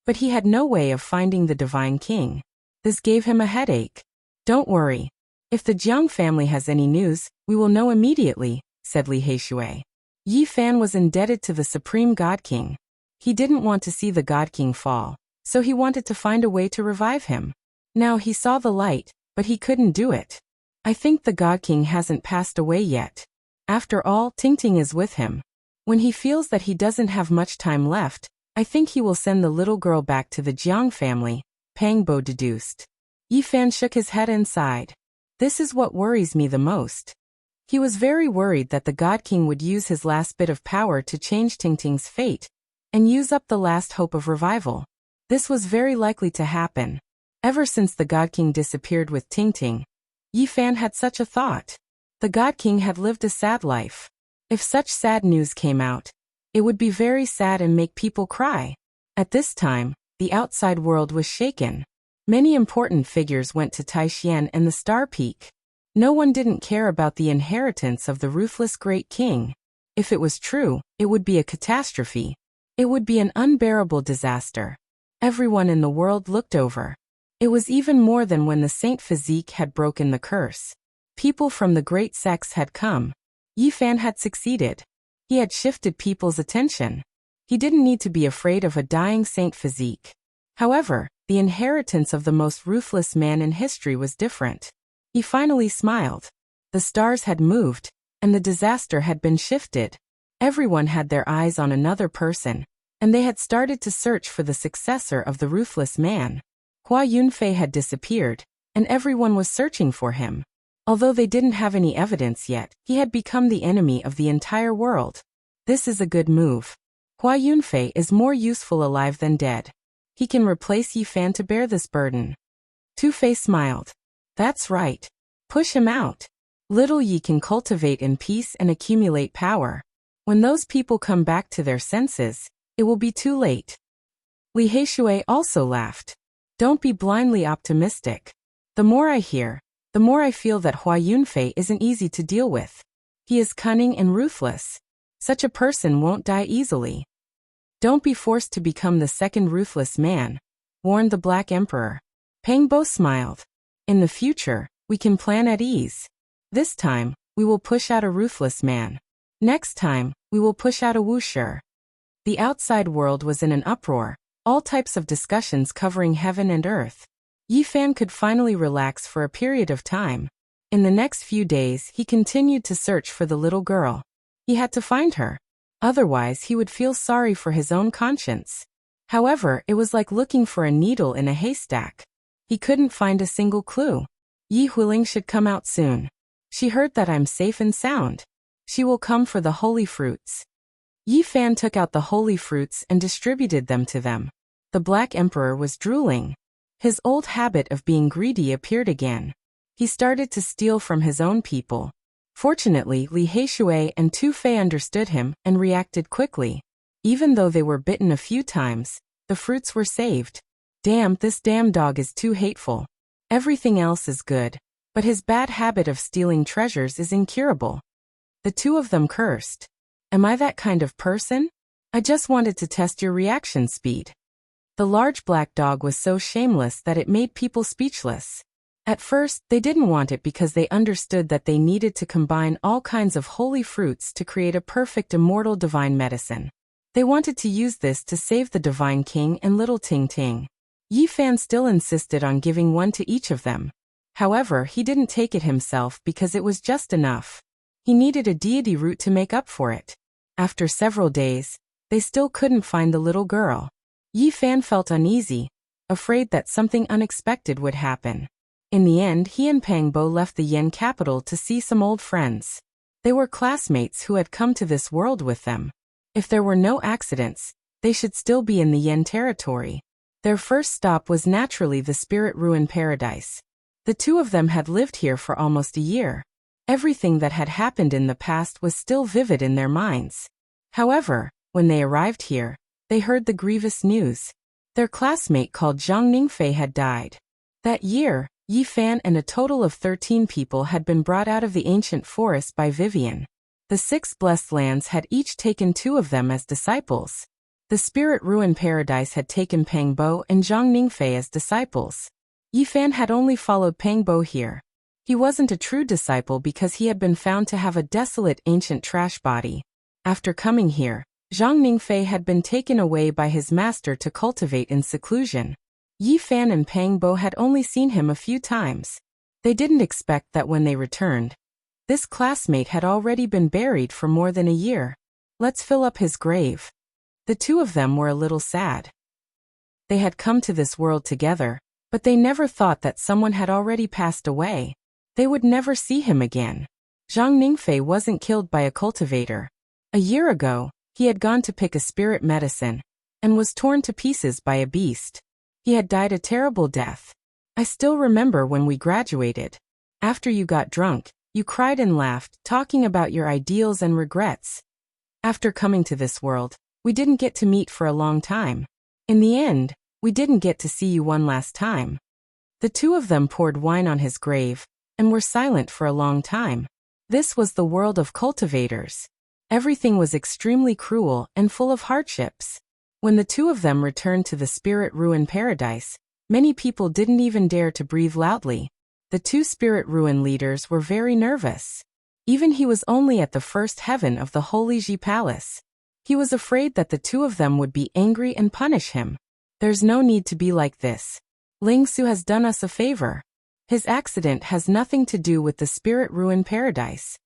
But he had no way of finding the Divine King. This gave him a headache. Don't worry. If the Jiang family has any news, we will know immediately, said Li Heishui. Yi Fan was indebted to the Supreme God King. He didn't want to see the God King fall, so he wanted to find a way to revive him. Now he saw the light, but he couldn't do it. I think the God King hasn't passed away yet. After all, Tingting is with him. When he feels that he doesn't have much time left, I think he will send the little girl back to the Jiang family, Pangbo deduced. Yi Fan shook his head and sighed. This is what worries me the most. He was very worried that the God King would use his last bit of power to change Tingting's fate, and use up the last hope of revival. This was very likely to happen. Ever since the God King disappeared with Tingting, Yi Fan had such a thought. The God King had lived a sad life. If such sad news came out, it would be very sad and make people cry. At this time, the outside world was shaken. Many important figures went to Taishan and the Star Peak. No one didn't care about the inheritance of the ruthless Great King. If it was true, it would be a catastrophe. It would be an unbearable disaster. Everyone in the world looked over. It was even more than when the Saint Physique had broken the curse. People from the great sects had come. Yi Fan had succeeded. He had shifted people's attention. He didn't need to be afraid of a dying Saint Physique. However, the inheritance of the most ruthless man in history was different. He finally smiled. The stars had moved, and the disaster had been shifted. Everyone had their eyes on another person, and they had started to search for the successor of the ruthless man. Hua Yunfei had disappeared, and everyone was searching for him. Although they didn't have any evidence yet, he had become the enemy of the entire world. This is a good move. Hua Yunfei is more useful alive than dead. He can replace Yi Fan to bear this burden. Tu Fei smiled. That's right. Push him out. Little Yi can cultivate in peace and accumulate power. When those people come back to their senses, it will be too late. Li Heishui also laughed. Don't be blindly optimistic. The more I hear, the more I feel that Hua Yunfei isn't easy to deal with. He is cunning and ruthless. Such a person won't die easily. Don't be forced to become the second ruthless man, warned the Black Emperor. Pangbo smiled. In the future, we can plan at ease. This time, we will push out a ruthless man. Next time, we will push out a wuxer. The outside world was in an uproar, all types of discussions covering heaven and earth. Yi Fan could finally relax for a period of time. In the next few days, he continued to search for the little girl. He had to find her. Otherwise, he would feel sorry for his own conscience. However, it was like looking for a needle in a haystack. He couldn't find a single clue. Yi Huiling should come out soon. She heard that I'm safe and sound. She will come for the holy fruits. Yi Fan took out the holy fruits and distributed them to them. The Black Emperor was drooling. His old habit of being greedy appeared again. He started to steal from his own people. Fortunately, Li Heishui and Tu Fei understood him and reacted quickly. Even though they were bitten a few times, the fruits were saved. Damn, this damn dog is too hateful. Everything else is good, but his bad habit of stealing treasures is incurable. The two of them cursed. Am I that kind of person? I just wanted to test your reaction speed. The large black dog was so shameless that it made people speechless. At first, they didn't want it because they understood that they needed to combine all kinds of holy fruits to create a perfect immortal divine medicine. They wanted to use this to save the Divine King and Little Ting Ting. Yi Fan still insisted on giving one to each of them. However, he didn't take it himself because it was just enough. He needed a deity root to make up for it. After several days, they still couldn't find the little girl. Yi Fan felt uneasy, afraid that something unexpected would happen. In the end, he and Pangbo left the Yen capital to see some old friends. They were classmates who had come to this world with them. If there were no accidents, they should still be in the Yen territory. Their first stop was naturally the Spirit Ruin Paradise. The two of them had lived here for almost a year. Everything that had happened in the past was still vivid in their minds. However, when they arrived here, they heard the grievous news. Their classmate called Zhang Ningfei had died. That year, Yi Fan and a total of 13 people had been brought out of the ancient forest by Vivian. The 6 blessed lands had each taken 2 of them as disciples. The Spirit Ruin Paradise had taken Pangbo and Zhang Ningfei as disciples. Yi Fan had only followed Pangbo here. He wasn't a true disciple because he had been found to have a desolate ancient trash body. After coming here, Zhang Ningfei had been taken away by his master to cultivate in seclusion. Yi Fan and Pangbo had only seen him a few times. They didn't expect that when they returned, this classmate had already been buried for more than a year. Let's fill up his grave. The two of them were a little sad. They had come to this world together, but they never thought that someone had already passed away. They would never see him again. Zhang Ningfei wasn't killed by a cultivator. A year ago, he had gone to pick a spirit medicine, and was torn to pieces by a beast. He had died a terrible death. I still remember when we graduated. After you got drunk, you cried and laughed, talking about your ideals and regrets. After coming to this world, we didn't get to meet for a long time. In the end, we didn't get to see you one last time. The two of them poured wine on his grave, and were silent for a long time. This was the world of cultivators. Everything was extremely cruel and full of hardships. When the two of them returned to the Spirit Ruin Paradise, many people didn't even dare to breathe loudly. The 2 Spirit Ruin leaders were very nervous. Even he was only at the first heaven of the Holy Ji Palace. He was afraid that the two of them would be angry and punish him. There's no need to be like this. Ling Su has done us a favor. His accident has nothing to do with the Spirit Ruin Paradise.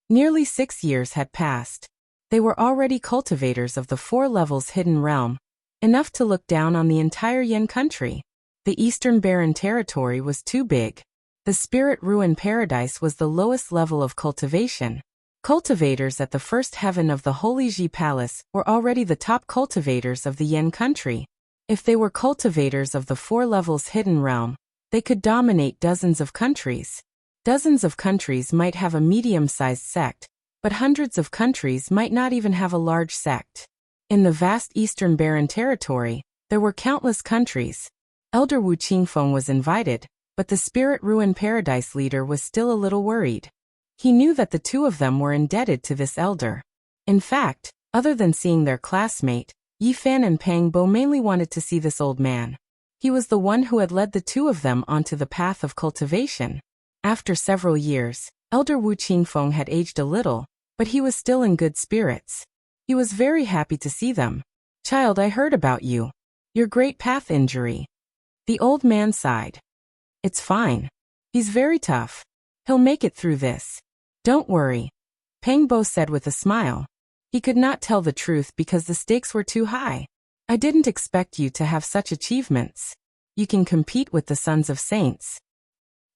Nearly 6 years had passed. They were already cultivators of the 4 levels hidden realm, enough to look down on the entire Yen country. The Eastern Barren territory was too big. The Spirit Ruin Paradise was the lowest level of cultivation. Cultivators at the first heaven of the Holy Ji Palace were already the top cultivators of the Yen country. If they were cultivators of the 4 levels hidden realm, they could dominate dozens of countries. Dozens of countries might have a medium-sized sect, but hundreds of countries might not even have a large sect. In the vast Eastern Barren territory, there were countless countries. Elder Wu Qingfeng was invited, but the Spirit Ruin Paradise leader was still a little worried. He knew that the two of them were indebted to this elder. In fact, other than seeing their classmate, Yi Fan and Pang Bo mainly wanted to see this old man. He was the one who had led the two of them onto the path of cultivation. After several years, Elder Wu Qingfeng had aged a little, but he was still in good spirits. He was very happy to see them. "Child, I heard about you. Your great path injury." The old man sighed. "It's fine. He's very tough. He'll make it through this. Don't worry," Pang Bo said with a smile. He could not tell the truth because the stakes were too high. "I didn't expect you to have such achievements. You can compete with the sons of saints."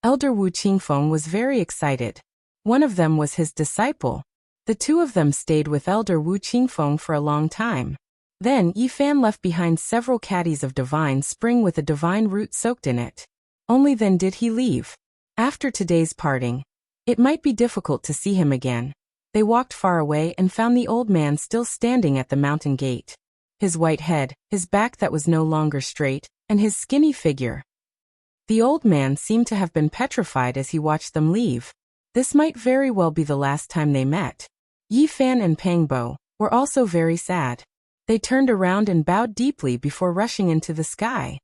Elder Wu Qingfeng was very excited. One of them was his disciple. The two of them stayed with Elder Wu Qingfeng for a long time. Then Yi Fan left behind several caddies of divine spring with a divine root soaked in it. Only then did he leave. After today's parting, it might be difficult to see him again. They walked far away and found the old man still standing at the mountain gate. His white head, his back that was no longer straight, and his skinny figure. The old man seemed to have been petrified as he watched them leave. This might very well be the last time they met. Yi Fan and Pang Bo were also very sad. They turned around and bowed deeply before rushing into the sky.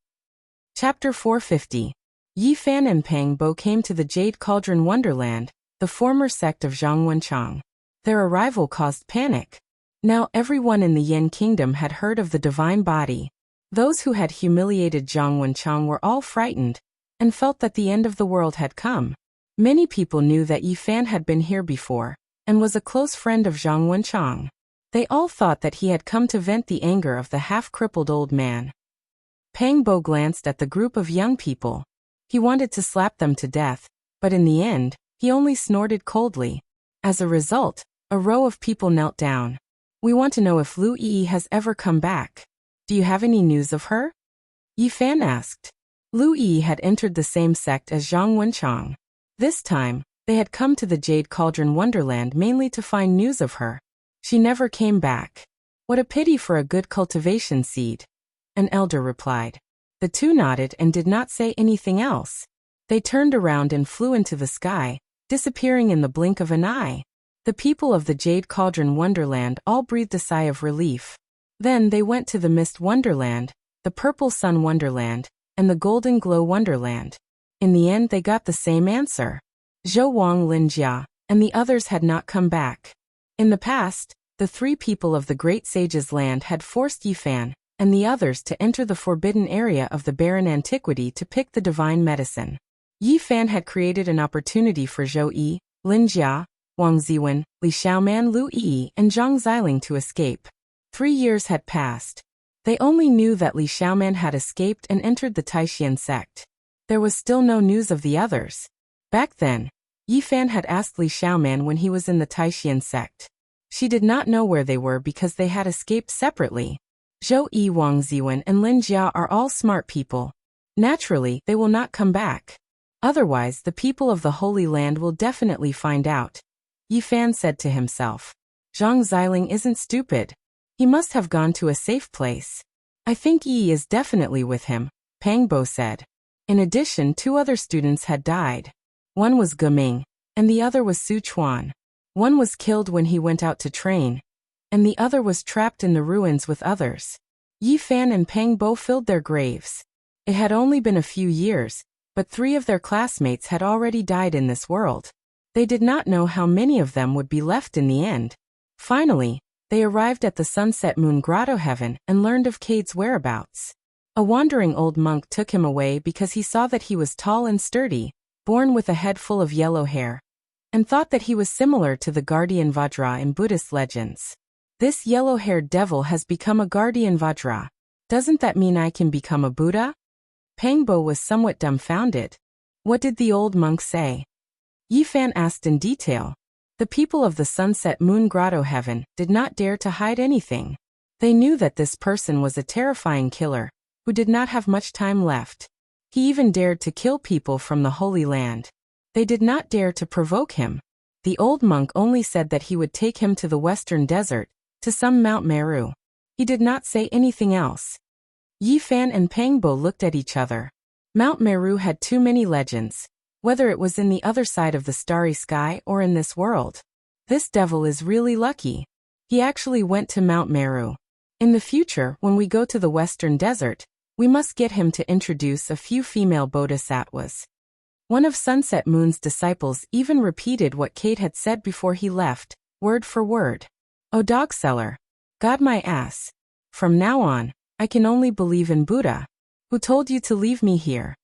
Chapter 450. Yi Fan and Pang Bo came to the Jade Cauldron Wonderland, the former sect of Zhang Wenchang. Their arrival caused panic. Now everyone in the Yin Kingdom had heard of the divine body. Those who had humiliated Zhang Wenchang were all frightened, and felt that the end of the world had come. Many people knew that Yi Fan had been here before, and was a close friend of Zhang Wenchang. They all thought that he had come to vent the anger of the half-crippled old man. Pang Bo glanced at the group of young people. He wanted to slap them to death, but in the end, he only snorted coldly. As a result, a row of people knelt down. "We want to know if Lu Yi has ever come back. Do you have any news of her?" Yi Fan asked. Lu Yi had entered the same sect as Zhang Wenchang. This time, they had come to the Jade Cauldron Wonderland mainly to find news of her. "She never came back. What a pity for a good cultivation seed," an elder replied. The two nodded and did not say anything else. They turned around and flew into the sky, disappearing in the blink of an eye. The people of the Jade Cauldron Wonderland all breathed a sigh of relief. Then they went to the Mist Wonderland, the Purple Sun Wonderland, and the Golden Glow Wonderland. In the end they got the same answer. Zhou Wang Linjia and the others had not come back. In the past, the three people of the Great Sage's land had forced Yi Fan and the others to enter the forbidden area of the barren antiquity to pick the divine medicine. Yi Fan had created an opportunity for Zhou Yi, Linjia, Wang Ziwen, Li Xiaoman, Lu Yi, and Zhang Xiling to escape. 3 years had passed. They only knew that Li Xiaoman had escaped and entered the Taishian sect. There was still no news of the others. Back then, Yi Fan had asked Li Xiaoman when he was in the Taishian sect. She did not know where they were because they had escaped separately. Zhou Yi, Wang Ziwen, and Lin Jia are all smart people. Naturally, they will not come back. Otherwise, the people of the Holy Land will definitely find out. Yi Fan said to himself. Zhang Xiling isn't stupid. He must have gone to a safe place. I think Yi is definitely with him, Pang Bo said. In addition, 2 other students had died. One was Ge Ming, and the other was Su Chuan. One was killed when he went out to train, and the other was trapped in the ruins with others. Yi Fan and Pang Bo filled their graves. It had only been a few years, but 3 of their classmates had already died in this world. They did not know how many of them would be left in the end. Finally, they arrived at the Sunset Moon Grotto Heaven and learned of Cade's whereabouts. A wandering old monk took him away because he saw that he was tall and sturdy, born with a head full of yellow hair, and thought that he was similar to the guardian Vajra in Buddhist legends. This yellow-haired devil has become a guardian Vajra. Doesn't that mean I can become a Buddha? Pang Bo was somewhat dumbfounded. What did the old monk say? Yi Fan asked in detail. The people of the Sunset Moon Grotto Heaven did not dare to hide anything. They knew that this person was a terrifying killer, who did not have much time left. He even dared to kill people from the Holy Land. They did not dare to provoke him. The old monk only said that he would take him to the western desert, to some Mount Meru. He did not say anything else. Yi Fan and Pang Bo looked at each other. Mount Meru had too many legends, whether it was in the other side of the starry sky or in this world. This devil is really lucky. He actually went to Mount Meru. In the future, when we go to the Western Desert, we must get him to introduce a few female bodhisattvas. One of Sunset Moon's disciples even repeated what Kate had said before he left, word for word. Oh dogseller. God my ass. From now on, I can only believe in Buddha. Who told you to leave me here?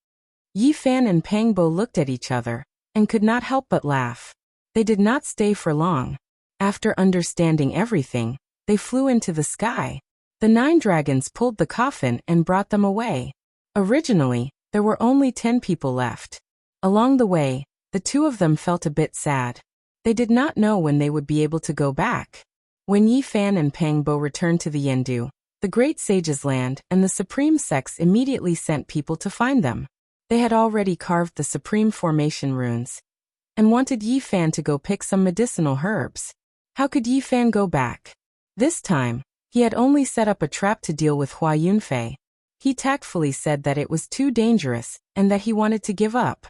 Yi Fan and Pangbo looked at each other, and could not help but laugh. They did not stay for long. After understanding everything, they flew into the sky. The 9 dragons pulled the coffin and brought them away. Originally, there were only 10 people left. Along the way, the 2 of them felt a bit sad. They did not know when they would be able to go back. When Yi Fan and Pangbo returned to the Yendu, the great sage's land, and the Supreme Sects immediately sent people to find them. They had already carved the Supreme Formation runes, and wanted Yi Fan to go pick some medicinal herbs. How could Yi Fan go back? This time, he had only set up a trap to deal with Hua Yunfei. He tactfully said that it was too dangerous, and that he wanted to give up.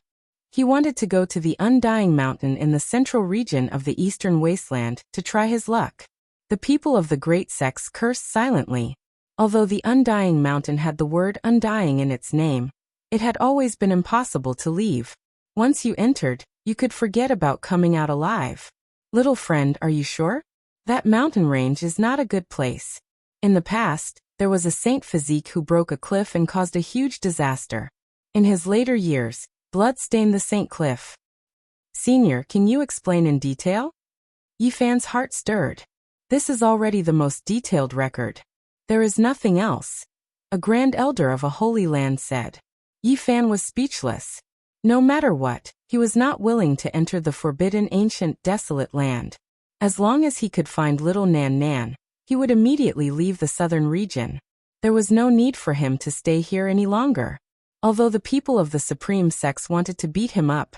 He wanted to go to the Undying Mountain in the central region of the Eastern Wasteland to try his luck. The people of the great sects cursed silently. Although the Undying Mountain had the word undying in its name, it had always been impossible to leave. Once you entered, you could forget about coming out alive. Little friend, are you sure? That mountain range is not a good place. In the past, there was a Saint Physique who broke a cliff and caused a huge disaster. In his later years, blood stained the St. Cliff. Senior, can you explain in detail? Yi Fan's heart stirred. This is already the most detailed record. There is nothing else. A grand elder of a holy land said. Yi Fan was speechless. No matter what, he was not willing to enter the forbidden ancient desolate land. As long as he could find little Nan Nan, he would immediately leave the southern region. There was no need for him to stay here any longer. Although the people of the Supreme Sects wanted to beat him up,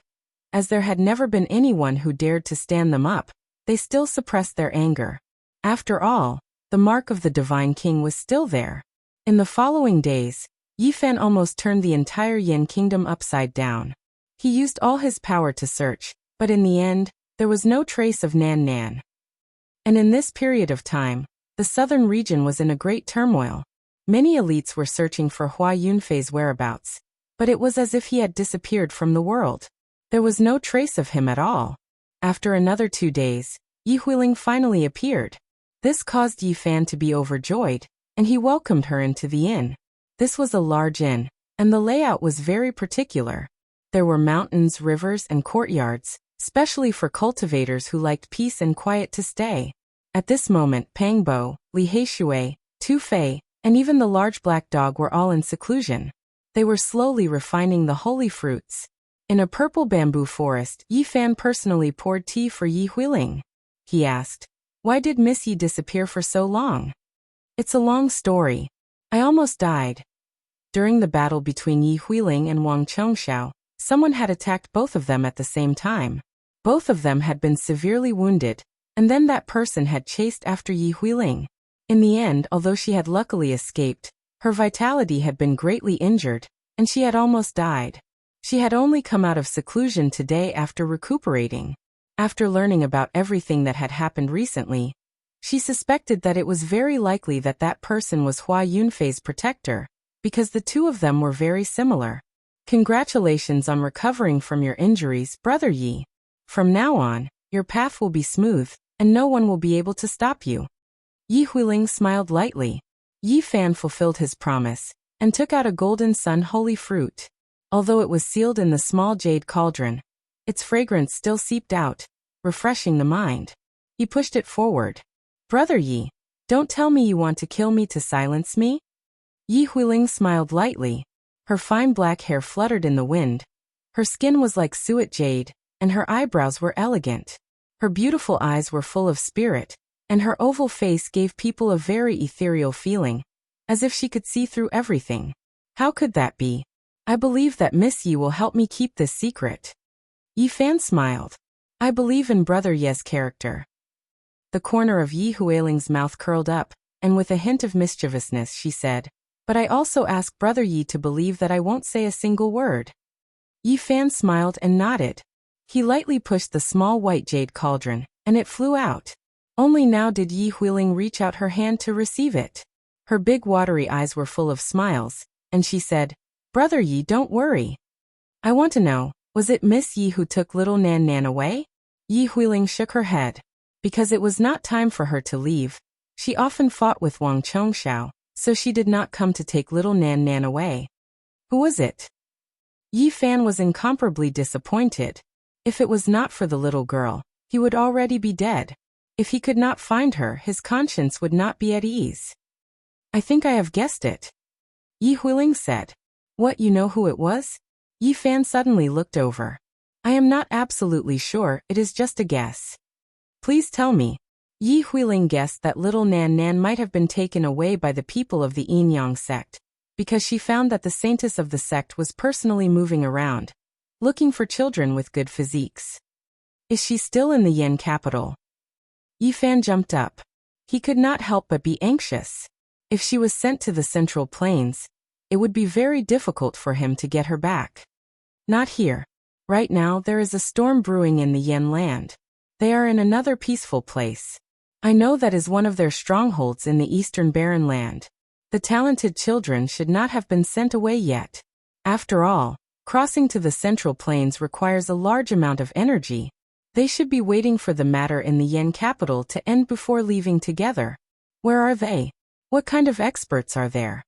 as there had never been anyone who dared to stand them up, they still suppressed their anger. After all, the mark of the Divine King was still there. In the following days, Yi Fan almost turned the entire Yin kingdom upside down. He used all his power to search, but in the end, there was no trace of Nan Nan. And in this period of time, the southern region was in a great turmoil. Many elites were searching for Hua Yunfei's whereabouts, but it was as if he had disappeared from the world. There was no trace of him at all. After another 2 days, Yi Huiling finally appeared. This caused Yi Fan to be overjoyed, and he welcomed her into the inn. This was a large inn, and the layout was very particular. There were mountains, rivers, and courtyards, especially for cultivators who liked peace and quiet to stay. At this moment, Pangbo, Li Heishui, Tu Fei, and even the large black dog were all in seclusion. They were slowly refining the holy fruits. In a purple bamboo forest, Yi Fan personally poured tea for Yi Huiling. He asked, "Why did Miss Yi disappear for so long?" "It's a long story. I almost died." During the battle between Yi Huiling and Wang Chongxiao, someone had attacked both of them at the same time. Both of them had been severely wounded, and then that person had chased after Yi Huiling. In the end, although she had luckily escaped, her vitality had been greatly injured, and she had almost died. She had only come out of seclusion today after recuperating. After learning about everything that had happened recently, she suspected that it was very likely that that person was Hua Yunfei's protector, because the 2 of them were very similar. Congratulations on recovering from your injuries, Brother Yi. From now on, your path will be smooth, and no one will be able to stop you. Yi Huiling smiled lightly. Yi Fan fulfilled his promise, and took out a golden sun holy fruit. Although it was sealed in the small jade cauldron, its fragrance still seeped out, refreshing the mind. He pushed it forward. "Brother Yi, don't tell me you want to kill me to silence me?" Yi Huiling smiled lightly. Her fine black hair fluttered in the wind. Her skin was like suet jade, and her eyebrows were elegant. Her beautiful eyes were full of spirit, and her oval face gave people a very ethereal feeling, as if she could see through everything. How could that be? I believe that Miss Yi will help me keep this secret. Yi Fan smiled. I believe in Brother Ye's character. The corner of Yi Huiling's mouth curled up, and with a hint of mischievousness she said, "But I also ask Brother Yi to believe that I won't say a single word." Yi Fan smiled and nodded. He lightly pushed the small white jade cauldron, and it flew out. Only now did Yi Huiling reach out her hand to receive it. Her big watery eyes were full of smiles, and she said, "Brother Yi, don't worry. I want to know, was it Miss Yi who took little Nan Nan away?" Yi Huiling shook her head. Because it was not time for her to leave. She often fought with Wang Chongxiao, so she did not come to take little Nan Nan away. Who was it? Yi Fan was incomparably disappointed. If it was not for the little girl, he would already be dead. If he could not find her, his conscience would not be at ease. "I think I have guessed it," Yi Huiling said. "What, you know who it was?" Yi Fan suddenly looked over. "I am not absolutely sure, it is just a guess." "Please tell me." Yi Huiling guessed that little Nan Nan might have been taken away by the people of the Yin Yang sect, because she found that the saintess of the sect was personally moving around, looking for children with good physiques. "Is she still in the Yin capital?" Yi Fan jumped up. He could not help but be anxious. If she was sent to the Central Plains, it would be very difficult for him to get her back. "Not here. Right now there is a storm brewing in the Yin land. They are in another peaceful place. I know that is one of their strongholds in the Eastern Barren Land. The talented children should not have been sent away yet. After all, crossing to the Central Plains requires a large amount of energy. They should be waiting for the matter in the Yin capital to end before leaving together. Where are they? What kind of experts are there?"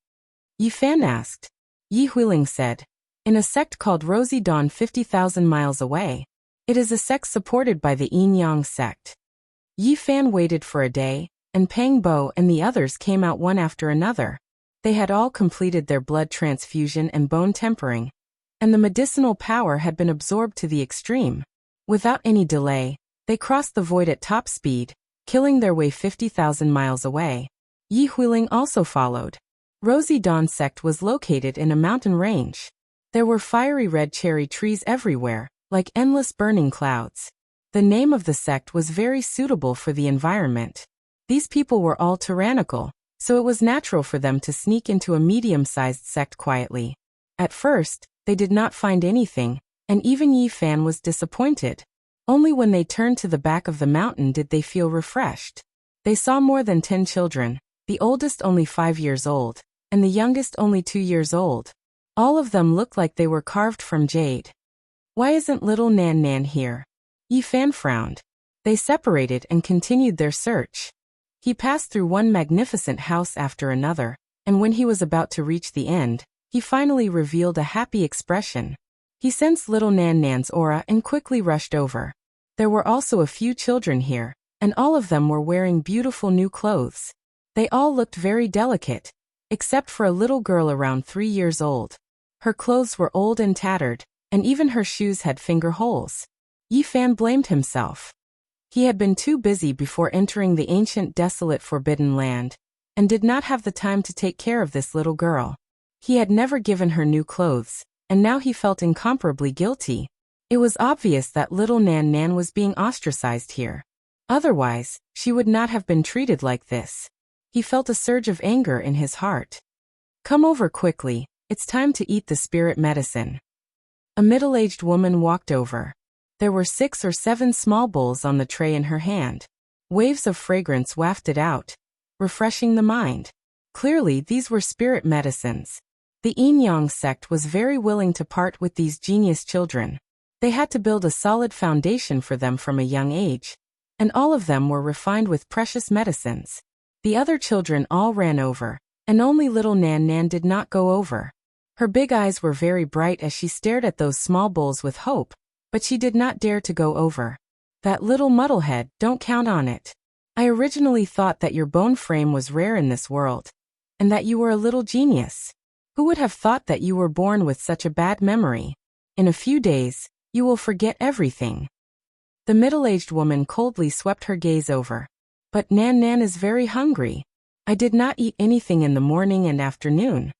Yi Fan asked. Yi Huiling said, "In a sect called Rosy Dawn 50,000 miles away. It is a sect supported by the Yin Yang sect." Yi Fan waited for a day, and Pang Bo and the others came out one after another. They had all completed their blood transfusion and bone tempering, and the medicinal power had been absorbed to the extreme. Without any delay, they crossed the void at top speed, killing their way 50,000 miles away. Yi Huiling also followed. Rosy Dawn sect was located in a mountain range. There were fiery red cherry trees everywhere, like endless burning clouds. The name of the sect was very suitable for the environment. These people were all tyrannical, so it was natural for them to sneak into a medium-sized sect quietly. At first, they did not find anything, and even Yi Fan was disappointed. Only when they turned to the back of the mountain did they feel refreshed. They saw more than 10 children, the oldest only 5 years old, and the youngest only 2 years old. All of them looked like they were carved from jade. "Why isn't little Nan Nan here?" Yi Fan frowned. They separated and continued their search. He passed through one magnificent house after another, and when he was about to reach the end, he finally revealed a happy expression. He sensed little Nan Nan's aura and quickly rushed over. There were also a few children here, and all of them were wearing beautiful new clothes. They all looked very delicate, except for a little girl around 3 years old. Her clothes were old and tattered, and even her shoes had finger holes. Yi Fan blamed himself. He had been too busy before entering the ancient desolate forbidden land, and did not have the time to take care of this little girl. He had never given her new clothes, and now he felt incomparably guilty. It was obvious that little Nan Nan was being ostracized here. Otherwise, she would not have been treated like this. He felt a surge of anger in his heart. "Come over quickly, it's time to eat the spirit medicine." A middle-aged woman walked over. There were 6 or 7 small bowls on the tray in her hand. Waves of fragrance wafted out, refreshing the mind. Clearly, these were spirit medicines. The Yin Yang sect was very willing to part with these genius children. They had to build a solid foundation for them from a young age, and all of them were refined with precious medicines. The other children all ran over, and only little Nan Nan did not go over. Her big eyes were very bright as she stared at those small bowls with hope, but she did not dare to go over. "That little muddlehead, don't count on it. I originally thought that your bone frame was rare in this world, and that you were a little genius. Who would have thought that you were born with such a bad memory? In a few days, you will forget everything." The middle-aged woman coldly swept her gaze over. "But Nan Nan is very hungry. I did not eat anything in the morning and afternoon."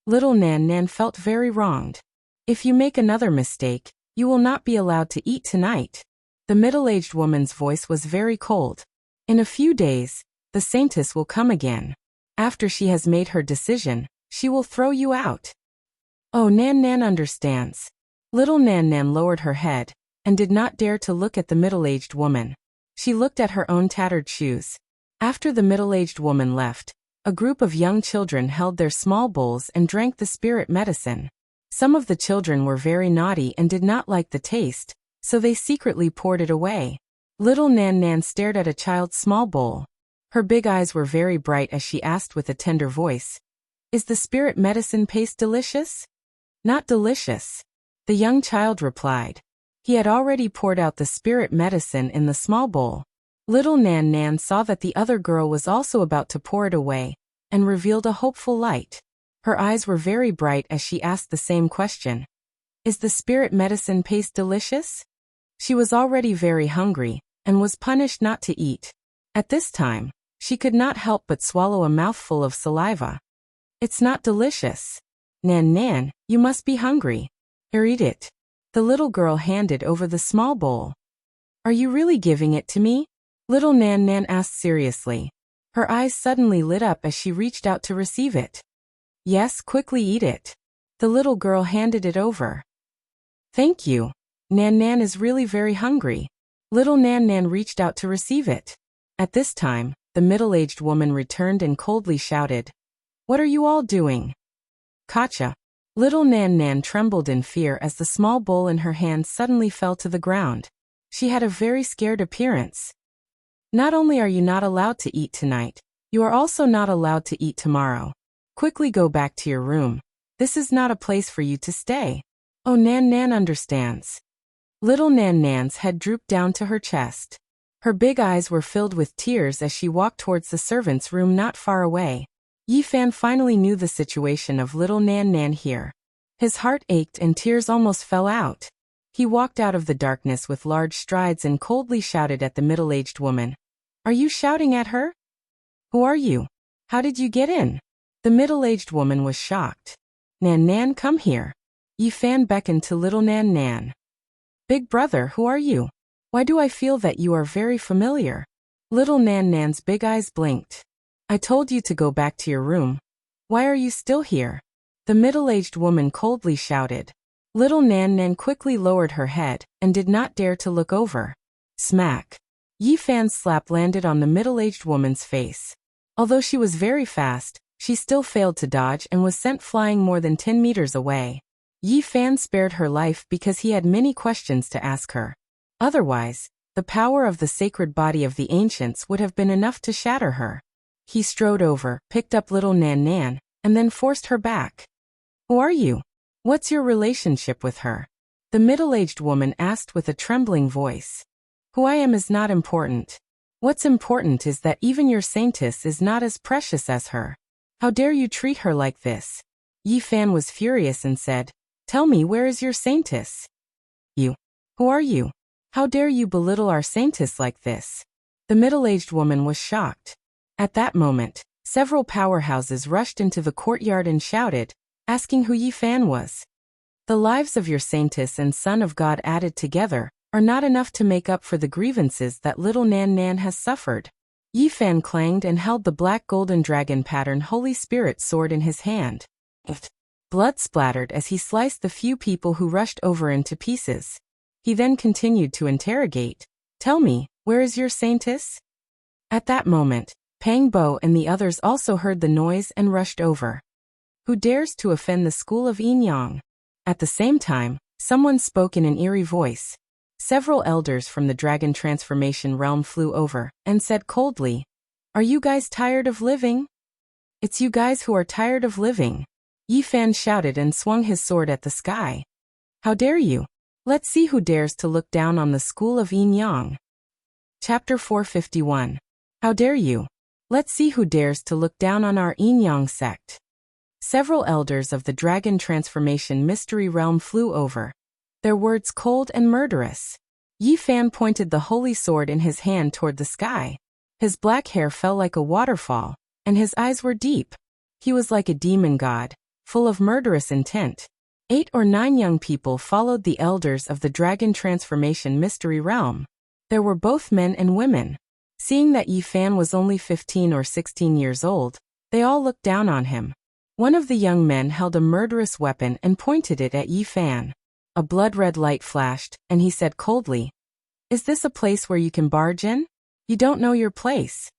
Little Nan Nan felt very wronged. "If you make another mistake, you will not be allowed to eat tonight." The middle-aged woman's voice was very cold. "In a few days, the saintess will come again. After she has made her decision, she will throw you out." "Oh, Nan Nan understands." Little Nan Nan lowered her head, and did not dare to look at the middle-aged woman. She looked at her own tattered shoes. After the middle-aged woman left, a group of young children held their small bowls and drank the spirit medicine. Some of the children were very naughty and did not like the taste, so they secretly poured it away. Little Nan Nan stared at a child's small bowl. Her big eyes were very bright as she asked with a tender voice, "Is the spirit medicine paste delicious?" "Not delicious," the young child replied. He had already poured out the spirit medicine in the small bowl. Little Nan Nan saw that the other girl was also about to pour it away, and revealed a hopeful light. Her eyes were very bright as she asked the same question. "Is the spirit medicine paste delicious?" She was already very hungry, and was punished not to eat. At this time, she could not help but swallow a mouthful of saliva. "It's not delicious. Nan Nan, you must be hungry. Here, eat it." The little girl handed over the small bowl. "Are you really giving it to me?" Little Nan Nan asked seriously. Her eyes suddenly lit up as she reached out to receive it. "Yes, quickly eat it." The little girl handed it over. "Thank you. Nan Nan is really very hungry." Little Nan Nan reached out to receive it. At this time, the middle-aged woman returned and coldly shouted, "What are you all doing?" "Gotcha." Little Nan Nan trembled in fear as the small bowl in her hand suddenly fell to the ground. She had a very scared appearance. "Not only are you not allowed to eat tonight, you are also not allowed to eat tomorrow. Quickly go back to your room. This is not a place for you to stay." "Oh, Nan Nan understands." Little Nan Nan's head drooped down to her chest. Her big eyes were filled with tears as she walked towards the servant's room not far away. Yi Fan finally knew the situation of little Nan Nan here. His heart ached and tears almost fell out. He walked out of the darkness with large strides and coldly shouted at the middle-aged woman. "Are you shouting at her? Who are you? How did you get in?" The middle-aged woman was shocked. "Nan Nan, come here." Yi Fan beckoned to little Nan Nan. "Big brother, who are you? Why do I feel that you are very familiar?" Little Nan Nan's big eyes blinked. "I told you to go back to your room. Why are you still here?" The middle-aged woman coldly shouted. Little Nan Nan quickly lowered her head and did not dare to look over. Smack! Yi Fan's slap landed on the middle-aged woman's face. Although she was very fast, she still failed to dodge and was sent flying more than 10 meters away. Yi Fan spared her life because he had many questions to ask her. Otherwise, the power of the sacred body of the ancients would have been enough to shatter her. He strode over, picked up little Nan Nan, and then forced her back. "Who are you? What's your relationship with her?" The middle-aged woman asked with a trembling voice. "Who I am is not important. What's important is that even your saintess is not as precious as her. How dare you treat her like this?" Yi Fan was furious and said, "Tell me, where is your saintess?" "You. Who are you? How dare you belittle our saintess like this?" The middle-aged woman was shocked. At that moment, several powerhouses rushed into the courtyard and shouted, asking who Yi Fan was. "The lives of your saintess and son of God added together are not enough to make up for the grievances that little Nan Nan has suffered." Yi Fan clanged and held the black golden dragon pattern Holy Spirit sword in his hand. Blood splattered as he sliced the few people who rushed over into pieces. He then continued to interrogate. "Tell me, where is your saintess?" At that moment, Pang Bo and the others also heard the noise and rushed over. "Who dares to offend the school of Yin Yang?" At the same time, someone spoke in an eerie voice. Several elders from the dragon transformation realm flew over and said coldly, "Are you guys tired of living?" "It's you guys who are tired of living." Yi Fan shouted and swung his sword at the sky. "How dare you? Let's see who dares to look down on the school of Yin Yang." Chapter 451. How dare you? Let's see who dares to look down on our Yin Yang sect. Several elders of the dragon transformation mystery realm flew over, their words cold and murderous. Yi Fan pointed the holy sword in his hand toward the sky. His black hair fell like a waterfall, and his eyes were deep. He was like a demon god, full of murderous intent. 8 or 9 young people followed the elders of the dragon transformation mystery realm. There were both men and women. Seeing that Yi Fan was only 15 or 16 years old, they all looked down on him. One of the young men held a murderous weapon and pointed it at Yi Fan. A blood-red light flashed, and he said coldly, Is this a place where you can barge in? You don't know your place.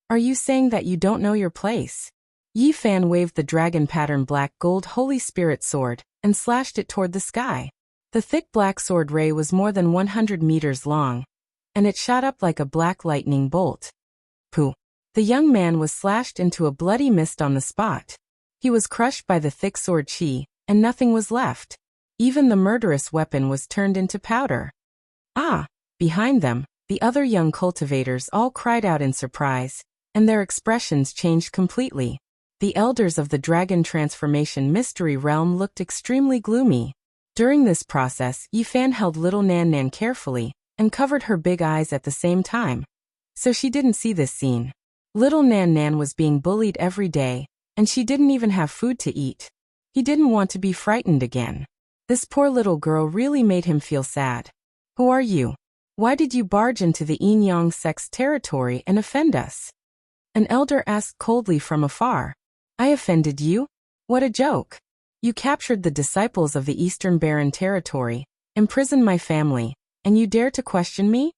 Are you saying that you don't know your place? Yi Fan waved the dragon pattern black gold Holy Spirit sword and slashed it toward the sky. The thick black sword ray was more than 100 meters long, and it shot up like a black lightning bolt. Pooh! The young man was slashed into a bloody mist on the spot. He was crushed by the thick sword chi, and nothing was left. Even the murderous weapon was turned into powder. Ah! Behind them, the other young cultivators all cried out in surprise, and their expressions changed completely. The elders of the Dragon Transformation Mystery Realm looked extremely gloomy. During this process, Yi Fan held little Nan Nan carefully, and covered her big eyes at the same time. So she didn't see this scene. Little Nan Nan was being bullied every day, and she didn't even have food to eat. He didn't want to be frightened again. This poor little girl really made him feel sad. Who are you? Why did you barge into the Yin Yang sect's territory and offend us? An elder asked coldly from afar. I offended you? What a joke. You captured the disciples of the Eastern Baron territory, imprisoned my family, and you dare to question me?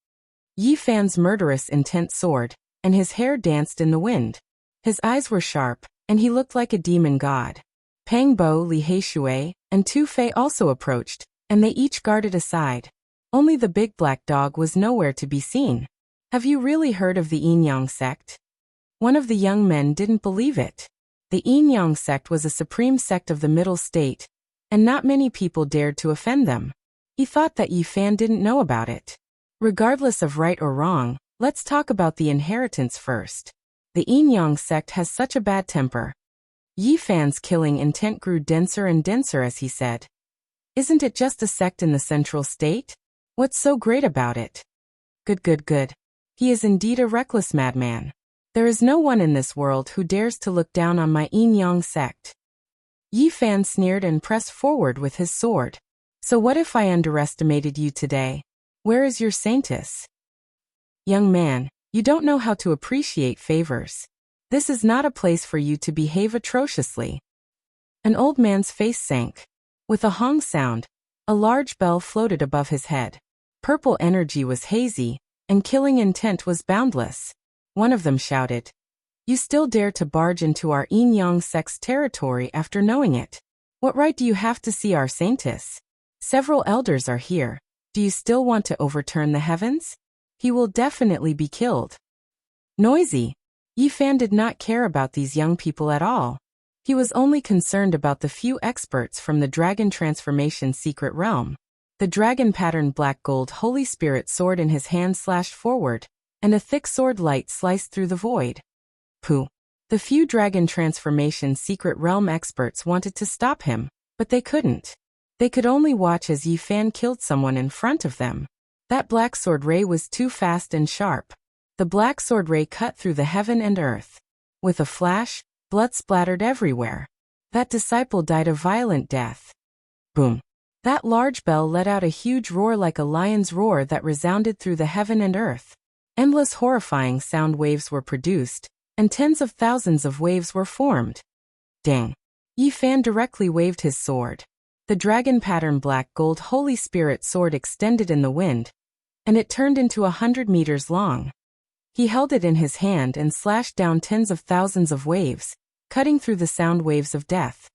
Yi Fan's murderous intent soared, and his hair danced in the wind. His eyes were sharp, and he looked like a demon god. Pang Bo, Li Heishui, and Tu Fei also approached, and they each guarded aside. Only the big black dog was nowhere to be seen. Have you really heard of the Yin Yang sect? One of the young men didn't believe it. The Yin Yang sect was a supreme sect of the Middle State, and not many people dared to offend them. He thought that Yi Fan didn't know about it. Regardless of right or wrong, let's talk about the inheritance first. The Yin Yang sect has such a bad temper. Yi Fan's killing intent grew denser and denser as he said. Isn't it just a sect in the Central State? What's so great about it? Good. He is indeed a reckless madman. There is no one in this world who dares to look down on my Yin Yang sect. Yi Fan sneered and pressed forward with his sword. So what if I underestimated you today? Where is your saintess? Young man, you don't know how to appreciate favors. This is not a place for you to behave atrociously. An old man's face sank. With a hong sound, a large bell floated above his head. Purple energy was hazy, and killing intent was boundless. One of them shouted, You still dare to barge into our Yin Yang sect's territory after knowing it? What right do you have to see our saintess? Several elders are here. Do you still want to overturn the heavens? He will definitely be killed. Noisy. Yi Fan did not care about these young people at all. He was only concerned about the few experts from the Dragon Transformation Secret Realm. The dragon patterned black gold Holy Spirit sword in his hand slashed forward, and a thick sword light sliced through the void. Pooh. The few Dragon Transformation Secret Realm experts wanted to stop him, but they couldn't. They could only watch as Yi Fan killed someone in front of them. That black sword ray was too fast and sharp. The black sword ray cut through the heaven and earth. With a flash, blood splattered everywhere. That disciple died a violent death. Boom. That large bell let out a huge roar like a lion's roar that resounded through the heaven and earth. Endless horrifying sound waves were produced, and tens of thousands of waves were formed. Dang. Yi Fan directly waved his sword. The dragon pattern black gold Holy Spirit sword extended in the wind, and it turned into 100 meters long. He held it in his hand and slashed down tens of thousands of waves, cutting through the sound waves of death.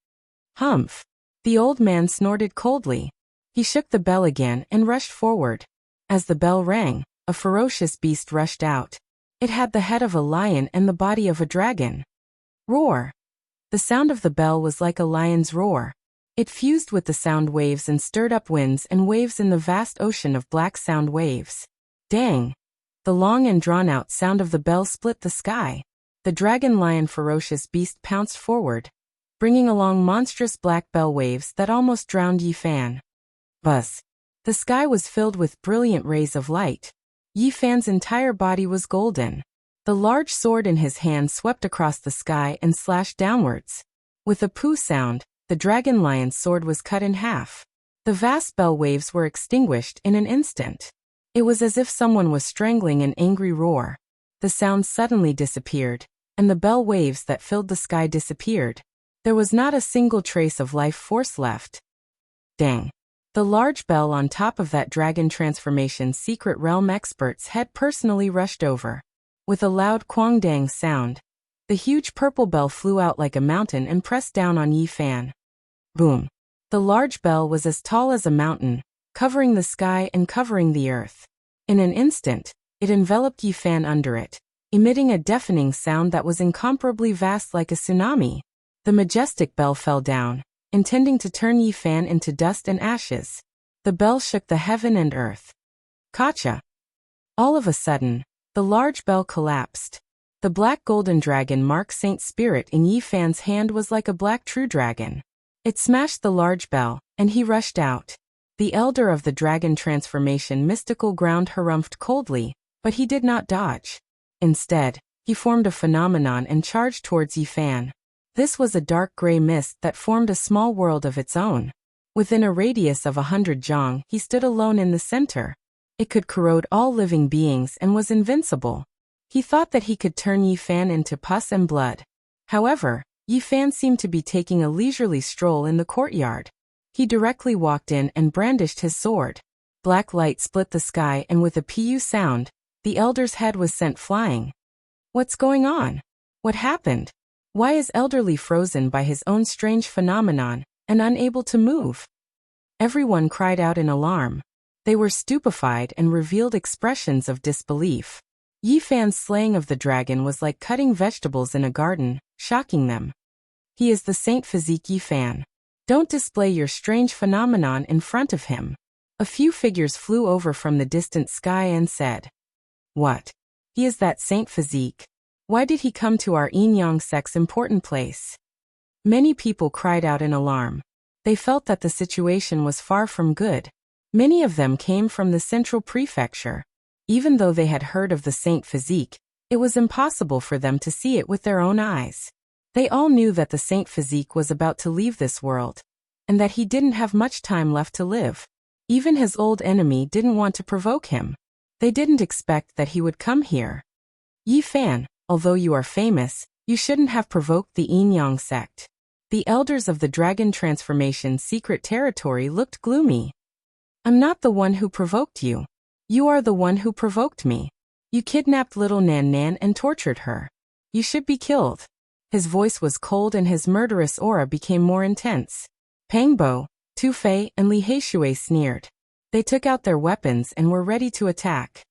Humph! The old man snorted coldly. He shook the bell again and rushed forward. As the bell rang, a ferocious beast rushed out. It had the head of a lion and the body of a dragon. Roar! The sound of the bell was like a lion's roar. It fused with the sound waves and stirred up winds and waves in the vast ocean of black sound waves. Dang! The long and drawn-out sound of the bell split the sky. The dragon-lion ferocious beast pounced forward, bringing along monstrous black bell waves that almost drowned Yi Fan. Buzz! The sky was filled with brilliant rays of light. Yi Fan's entire body was golden. The large sword in his hand swept across the sky and slashed downwards. With a poo sound, the dragon lion's sword was cut in half. The vast bell waves were extinguished in an instant. It was as if someone was strangling an angry roar. The sound suddenly disappeared, and the bell waves that filled the sky disappeared. There was not a single trace of life force left. Dang! The large bell on top of that dragon transformation secret realm experts had personally rushed over. With a loud quang-dang sound, the huge purple bell flew out like a mountain and pressed down on Yi Fan. Boom! The large bell was as tall as a mountain, covering the sky and covering the earth. In an instant, it enveloped Yi Fan under it, emitting a deafening sound that was incomparably vast like a tsunami. The majestic bell fell down, intending to turn Yi Fan into dust and ashes. The bell shook the heaven and earth. Gotcha! All of a sudden, the large bell collapsed. The black golden dragon Mark Saint Spirit in Yi Fan's hand was like a black true dragon. It smashed the large bell, and he rushed out. The elder of the dragon transformation mystical ground harumphed coldly, but he did not dodge. Instead, he formed a phenomenon and charged towards Yi Fan. This was a dark gray mist that formed a small world of its own. Within a radius of 100 jong, he stood alone in the center. It could corrode all living beings and was invincible. He thought that he could turn Yi Fan into pus and blood. However, Yi Fan seemed to be taking a leisurely stroll in the courtyard. He directly walked in and brandished his sword. Black light split the sky and with a pu sound, the elder's head was sent flying. What's going on? What happened? Why is elderly frozen by his own strange phenomenon and unable to move? Everyone cried out in alarm. They were stupefied and revealed expressions of disbelief. Yi Fan's slaying of the dragon was like cutting vegetables in a garden, shocking them. He is the Saint Physique Yi Fan. Don't display your strange phenomenon in front of him. A few figures flew over from the distant sky and said, "What? He is that Saint Physique? Why did he come to our Yin-Yang sect's important place?" Many people cried out in alarm. They felt that the situation was far from good. Many of them came from the central prefecture. Even though they had heard of the Saint Physique, it was impossible for them to see it with their own eyes. They all knew that the Saint Physique was about to leave this world, and that he didn't have much time left to live. Even his old enemy didn't want to provoke him. They didn't expect that he would come here. Yi Fan, although you are famous, you shouldn't have provoked the Yin-Yang sect. The elders of the dragon transformation secret territory looked gloomy. I'm not the one who provoked you. You are the one who provoked me. You kidnapped little Nan Nan and tortured her. You should be killed. His voice was cold and his murderous aura became more intense. Pang Bo, Tu Fei, and Li Heishui sneered. They took out their weapons and were ready to attack.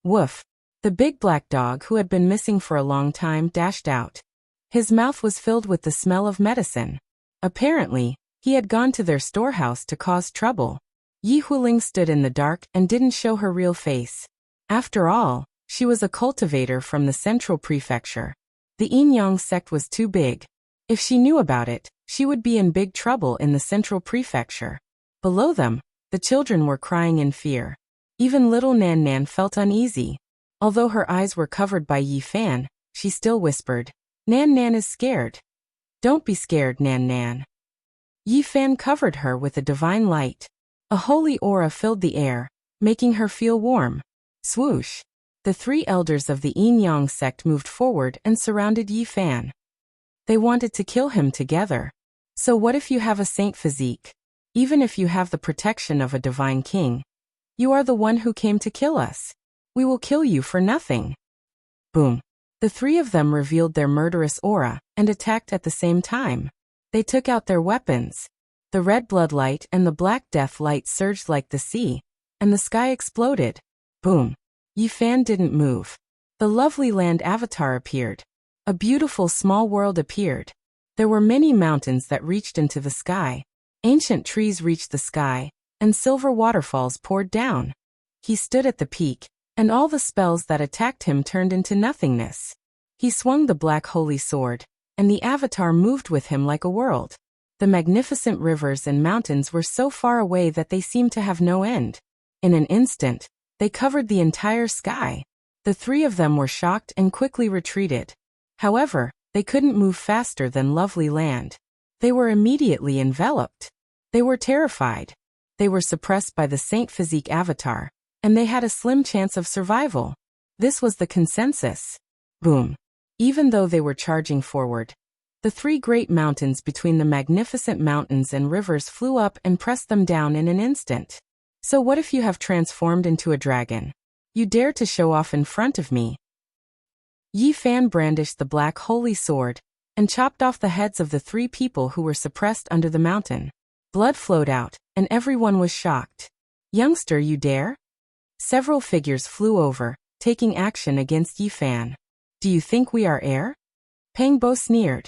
Woof! The big black dog who had been missing for a long time dashed out. His mouth was filled with the smell of medicine. Apparently, he had gone to their storehouse to cause trouble. Yi Huling stood in the dark and didn't show her real face. After all, she was a cultivator from the central prefecture. The Yin-Yang sect was too big. If she knew about it, she would be in big trouble in the central prefecture. Below them, the children were crying in fear. Even little Nan Nan felt uneasy. Although her eyes were covered by Yi Fan, she still whispered, "Nan Nan is scared." "Don't be scared, Nan Nan." Yi Fan covered her with a divine light. A holy aura filled the air, making her feel warm. Swoosh! The three elders of the Yin-Yang sect moved forward and surrounded Yi Fan. They wanted to kill him together. So what if you have a saint physique? Even if you have the protection of a divine king, you are the one who came to kill us. We will kill you for nothing. Boom! The three of them revealed their murderous aura and attacked at the same time. They took out their weapons. The red blood light and the black death light surged like the sea, and the sky exploded. Boom! Yi Fan didn't move. The lovely land avatar appeared. A beautiful small world appeared. There were many mountains that reached into the sky. Ancient trees reached the sky, and silver waterfalls poured down. He stood at the peak, and all the spells that attacked him turned into nothingness. He swung the black holy sword, and the avatar moved with him like a world. The magnificent rivers and mountains were so far away that they seemed to have no end. In an instant, they covered the entire sky. The three of them were shocked and quickly retreated. However, they couldn't move faster than lovely land. They were immediately enveloped. They were terrified. They were suppressed by the Saint Physique avatar, and they had a slim chance of survival. This was the consensus. Boom! Even though they were charging forward, The three great mountains between the magnificent mountains and rivers flew up and pressed them down in an instant. So what if you have transformed into a dragon? You dare to show off in front of me? Yi Fan brandished the black holy sword and chopped off the heads of the three people who were suppressed under the mountain. Blood flowed out, and everyone was shocked. Youngster, you dare? Several figures flew over, taking action against Yi Fan. Do you think we are air? Pang Bo sneered.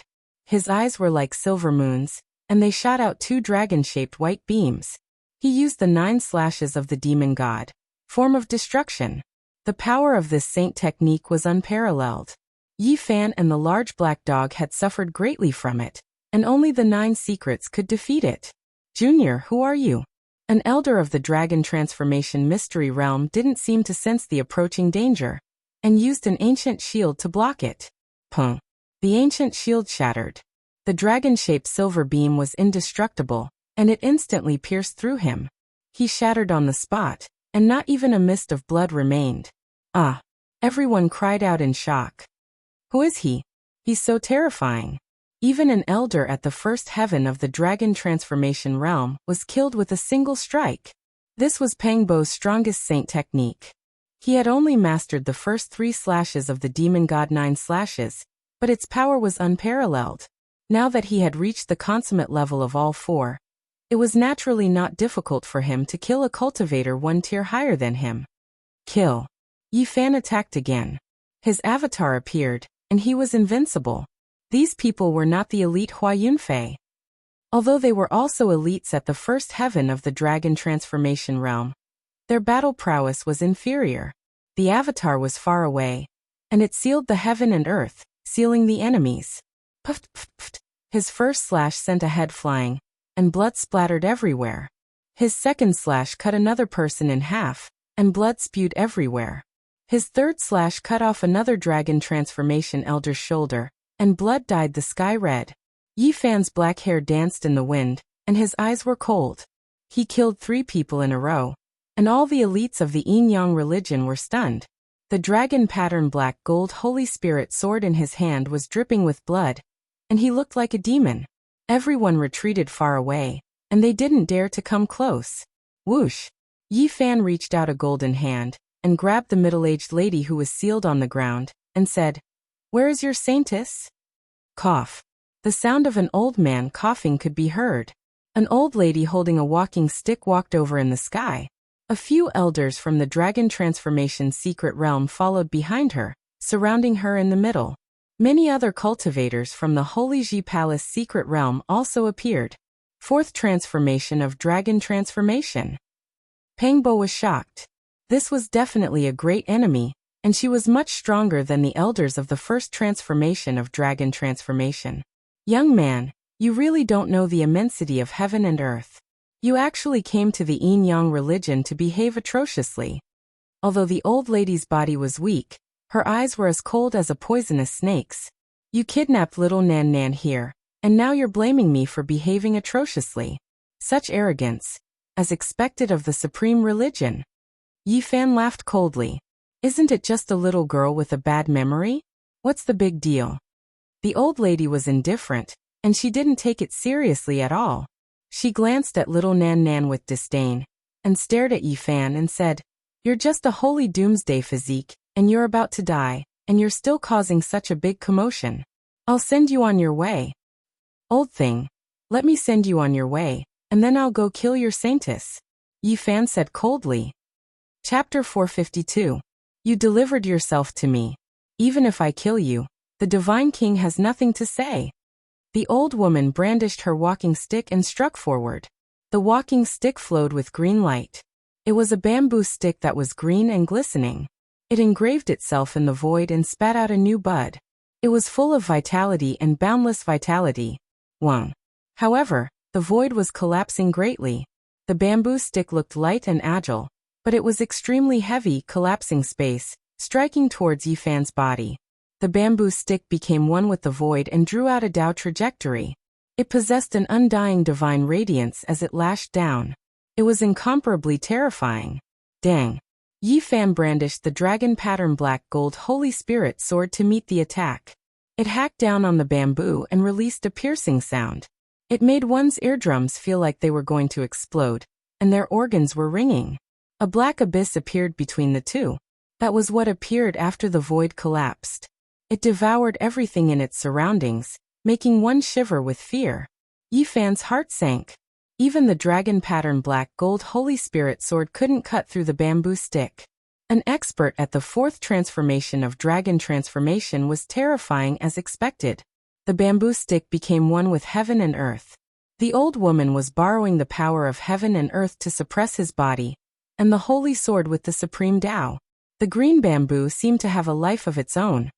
His eyes were like silver moons, and they shot out two dragon-shaped white beams. He used the 9 slashes of the demon god, form of destruction. The power of this saint technique was unparalleled. Yi Fan and the large black dog had suffered greatly from it, and only the 9 secrets could defeat it. Junior, who are you? An elder of the dragon transformation mystery realm didn't seem to sense the approaching danger, and used an ancient shield to block it. Pung. The ancient shield shattered. The dragon-shaped silver beam was indestructible, and it instantly pierced through him. He shattered on the spot, and not even a mist of blood remained. Ah! Everyone cried out in shock. Who is he? He's so terrifying. Even an elder at the first heaven of the dragon transformation realm was killed with a single strike. This was Pang Bo's strongest saint technique. He had only mastered the first 3 slashes of the demon god 9 slashes, but its power was unparalleled. Now that he had reached the consummate level of all 4, it was naturally not difficult for him to kill a cultivator 1 tier higher than him. Kill. Yi Fan attacked again. His avatar appeared, and he was invincible. These people were not the elite Hua Yunfei. Although they were also elites at the first heaven of the dragon transformation realm, their battle prowess was inferior. The avatar was far away, and it sealed the heaven and earth, sealing the enemies. Puff, puff, puff. His first slash sent a head flying, and blood splattered everywhere. His second slash cut another person in half, and blood spewed everywhere. His third slash cut off another dragon transformation elder's shoulder, and blood dyed the sky red. Yi Fan's black hair danced in the wind, and his eyes were cold. He killed 3 people in a row, and all the elites of the Yin-Yang religion were stunned. The dragon pattern black gold Holy Spirit sword in his hand was dripping with blood, and he looked like a demon. Everyone retreated far away, and they didn't dare to come close. Whoosh! Yi Fan reached out a golden hand, and grabbed the middle-aged lady who was sealed on the ground, and said, "Where is your saintess?" Cough. The sound of an old man coughing could be heard. An old lady holding a walking stick walked over in the sky. A few elders from the dragon transformation secret realm followed behind her, surrounding her in the middle. Many other cultivators from the Holy Ji Palace secret realm also appeared. 4th transformation of dragon transformation. Pang Bo was shocked. This was definitely a great enemy, and she was much stronger than the elders of the first transformation of dragon transformation. Young man, you really don't know the immensity of heaven and earth. You actually came to the Yin-Yang religion to behave atrociously. Although the old lady's body was weak, her eyes were as cold as a poisonous snake's. You kidnapped little Nan Nan here, and now you're blaming me for behaving atrociously. Such arrogance, as expected of the supreme religion. Yi Fan laughed coldly. Isn't it just a little girl with a bad memory? What's the big deal? The old lady was indifferent, and she didn't take it seriously at all. She glanced at little Nan Nan with disdain, and stared at Yi Fan and said, "You're just a holy doomsday physique, and you're about to die, and you're still causing such a big commotion. I'll send you on your way." Old thing, let me send you on your way, and then I'll go kill your saintess, Yi Fan said coldly. Chapter 452. You delivered yourself to me. Even if I kill you, the Divine King has nothing to say. The old woman brandished her walking stick and struck forward. The walking stick flowed with green light. It was a bamboo stick that was green and glistening. It engraved itself in the void and spat out a new bud. It was full of vitality and boundless vitality. Wang. However, the void was collapsing greatly. The bamboo stick looked light and agile, but it was extremely heavy, collapsing space, striking towards Yi Fan's body. The bamboo stick became one with the void and drew out a Tao trajectory. It possessed an undying divine radiance as it lashed down. It was incomparably terrifying. Dang. Yi Fan brandished the dragon pattern black gold Holy Spirit sword to meet the attack. It hacked down on the bamboo and released a piercing sound. It made one's eardrums feel like they were going to explode, and their organs were ringing. A black abyss appeared between the two. That was what appeared after the void collapsed. It devoured everything in its surroundings, making one shiver with fear. Yifan's heart sank. Even the dragon-pattern black gold Holy Spirit sword couldn't cut through the bamboo stick. An expert at the fourth transformation of dragon transformation was terrifying as expected. The bamboo stick became one with heaven and earth. The old woman was borrowing the power of heaven and earth to suppress his body, and the holy sword with the supreme Tao. The green bamboo seemed to have a life of its own,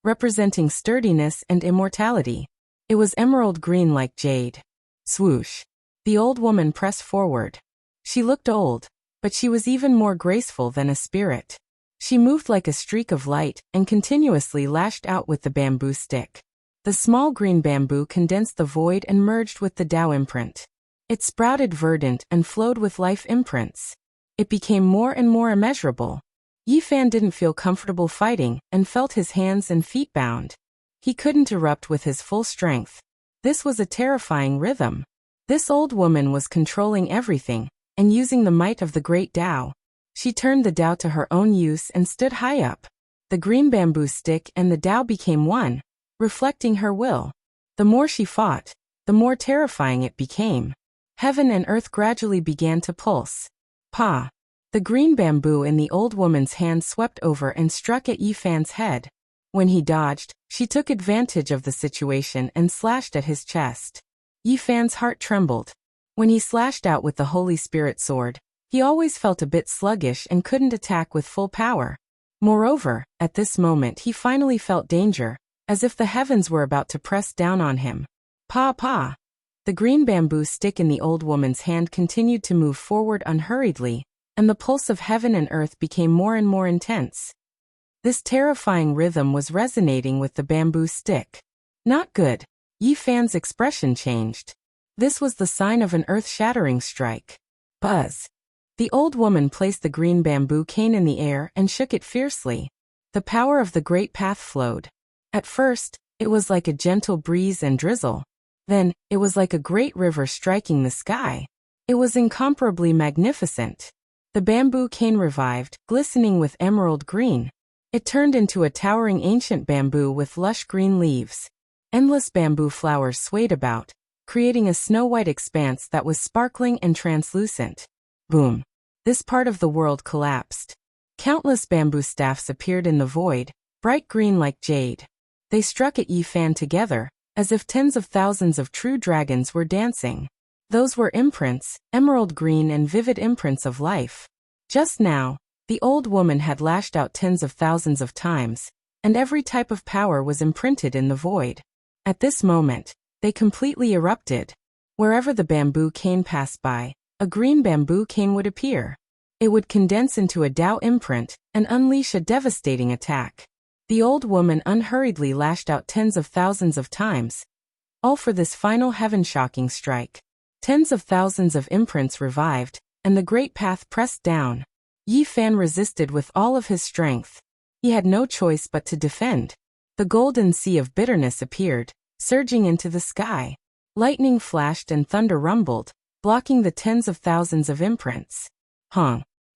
representing sturdiness and immortality. It was emerald green like jade. Swoosh. The old woman pressed forward. She looked old, but she was even more graceful than a spirit. She moved like a streak of light and continuously lashed out with the bamboo stick. The small green bamboo condensed the void and merged with the Tao imprint. It sprouted verdant and flowed with life imprints. It became more and more immeasurable. Yifan didn't feel comfortable fighting and felt his hands and feet bound. He couldn't erupt with his full strength. This was a terrifying rhythm. This old woman was controlling everything and using the might of the great Tao. She turned the Tao to her own use and stood high up. The green bamboo stick and the Tao became one, reflecting her will. The more she fought, the more terrifying it became. Heaven and earth gradually began to pulse. Pa! The green bamboo in the old woman's hand swept over and struck at Yifan's head. When he dodged, she took advantage of the situation and slashed at his chest. Yifan's heart trembled. When he slashed out with the Holy Spirit sword, he always felt a bit sluggish and couldn't attack with full power. Moreover, at this moment he finally felt danger, as if the heavens were about to press down on him. Pa pa! The green bamboo stick in the old woman's hand continued to move forward unhurriedly, and the pulse of heaven and earth became more and more intense. This terrifying rhythm was resonating with the bamboo stick. Not good. Yifan's expression changed. This was the sign of an earth-shattering strike. Buzz. The old woman placed the green bamboo cane in the air and shook it fiercely. The power of the great path flowed. At first, it was like a gentle breeze and drizzle. Then, it was like a great river striking the sky. It was incomparably magnificent. The bamboo cane revived, glistening with emerald green. It turned into a towering ancient bamboo with lush green leaves. Endless bamboo flowers swayed about, creating a snow-white expanse that was sparkling and translucent. Boom! This part of the world collapsed. Countless bamboo staffs appeared in the void, bright green like jade. They struck at Yifan together, as if tens of thousands of true dragons were dancing. Those were imprints, emerald green and vivid imprints of life. Just now, the old woman had lashed out tens of thousands of times, and every type of power was imprinted in the void. At this moment, they completely erupted. Wherever the bamboo cane passed by, a green bamboo cane would appear. It would condense into a Tao imprint and unleash a devastating attack. The old woman unhurriedly lashed out tens of thousands of times, all for this final heaven-shocking strike. Tens of thousands of imprints revived, and the great path pressed down. Yifan resisted with all of his strength. He had no choice but to defend. The golden sea of bitterness appeared, surging into the sky. Lightning flashed and thunder rumbled, blocking the tens of thousands of imprints.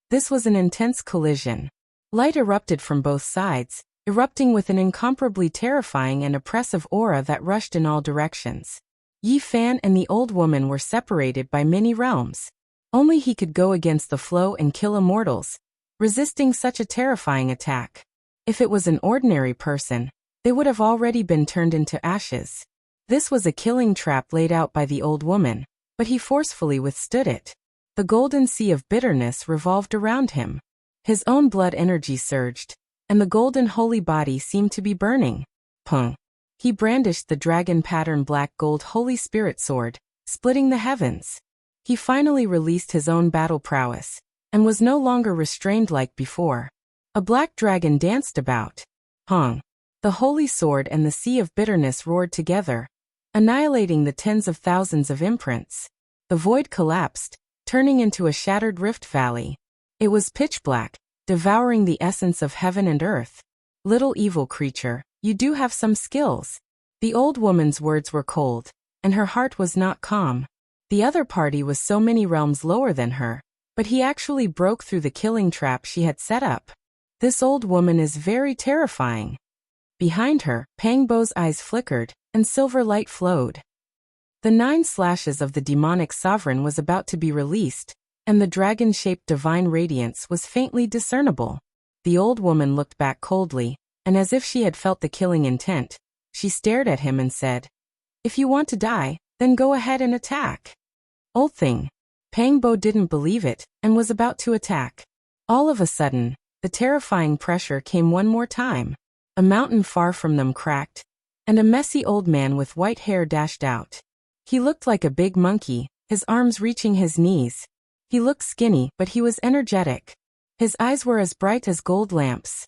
This was an intense collision. Light erupted from both sides, erupting with an incomparably terrifying and oppressive aura that rushed in all directions. Yifan and the old woman were separated by many realms. Only he could go against the flow and kill immortals, resisting such a terrifying attack. If it was an ordinary person, they would have already been turned into ashes. This was a killing trap laid out by the old woman, but he forcefully withstood it. The golden sea of bitterness revolved around him. His own blood energy surged, and the golden holy body seemed to be burning. Pung! He brandished the dragon-pattern black gold Holy Spirit sword, splitting the heavens. He finally released his own battle prowess, and was no longer restrained like before. A black dragon danced about. The holy sword and the sea of bitterness roared together, annihilating the tens of thousands of imprints. The void collapsed, turning into a shattered rift valley. It was pitch black, devouring the essence of heaven and earth. Little evil creature, You do have some skills. The old woman's words were cold, and her heart was not calm. The other party was so many realms lower than her, but he actually broke through the killing trap she had set up. This old woman is very terrifying. Behind her, Pangbo's eyes flickered, and silver light flowed. The 9 slashes of the demonic sovereign was about to be released, and the dragon-shaped divine radiance was faintly discernible. The old woman looked back coldly, and as if she had felt the killing intent, she stared at him and said, "If you want to die, then go ahead and attack." Old thing. Pangbo didn't believe it, and was about to attack. All of a sudden, the terrifying pressure came one more time. A mountain far from them cracked, and a messy old man with white hair dashed out. He looked like a big monkey, his arms reaching his knees. He looked skinny, but he was energetic. His eyes were as bright as gold lamps.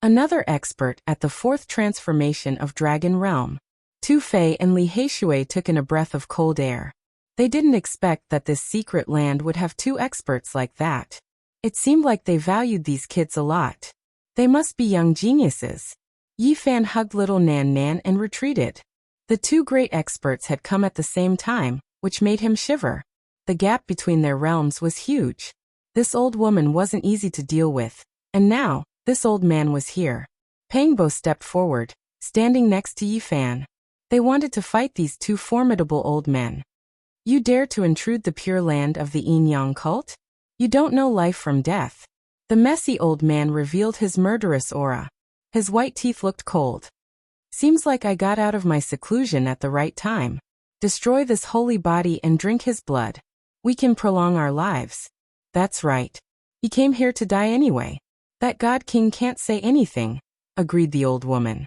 Another expert at the 4th transformation of Dragon Realm. Tu Fei and Li Heishui took in a breath of cold air. They didn't expect that this secret land would have 2 experts like that. It seemed like they valued these kids a lot. They must be young geniuses. Yi Fan hugged little Nan Nan and retreated. The 2 great experts had come at the same time, which made him shiver. The gap between their realms was huge. This old woman wasn't easy to deal with, and now, this old man was here. Pangbo stepped forward, standing next to Yi Fan. They wanted to fight these 2 formidable old men. You dare to intrude the pure land of the Yin Yang cult? You don't know life from death. The messy old man revealed his murderous aura. His white teeth looked cold. Seems like I got out of my seclusion at the right time. Destroy this holy body and drink his blood. We can prolong our lives. That's right. He came here to die anyway. That God King can't say anything, agreed the old woman.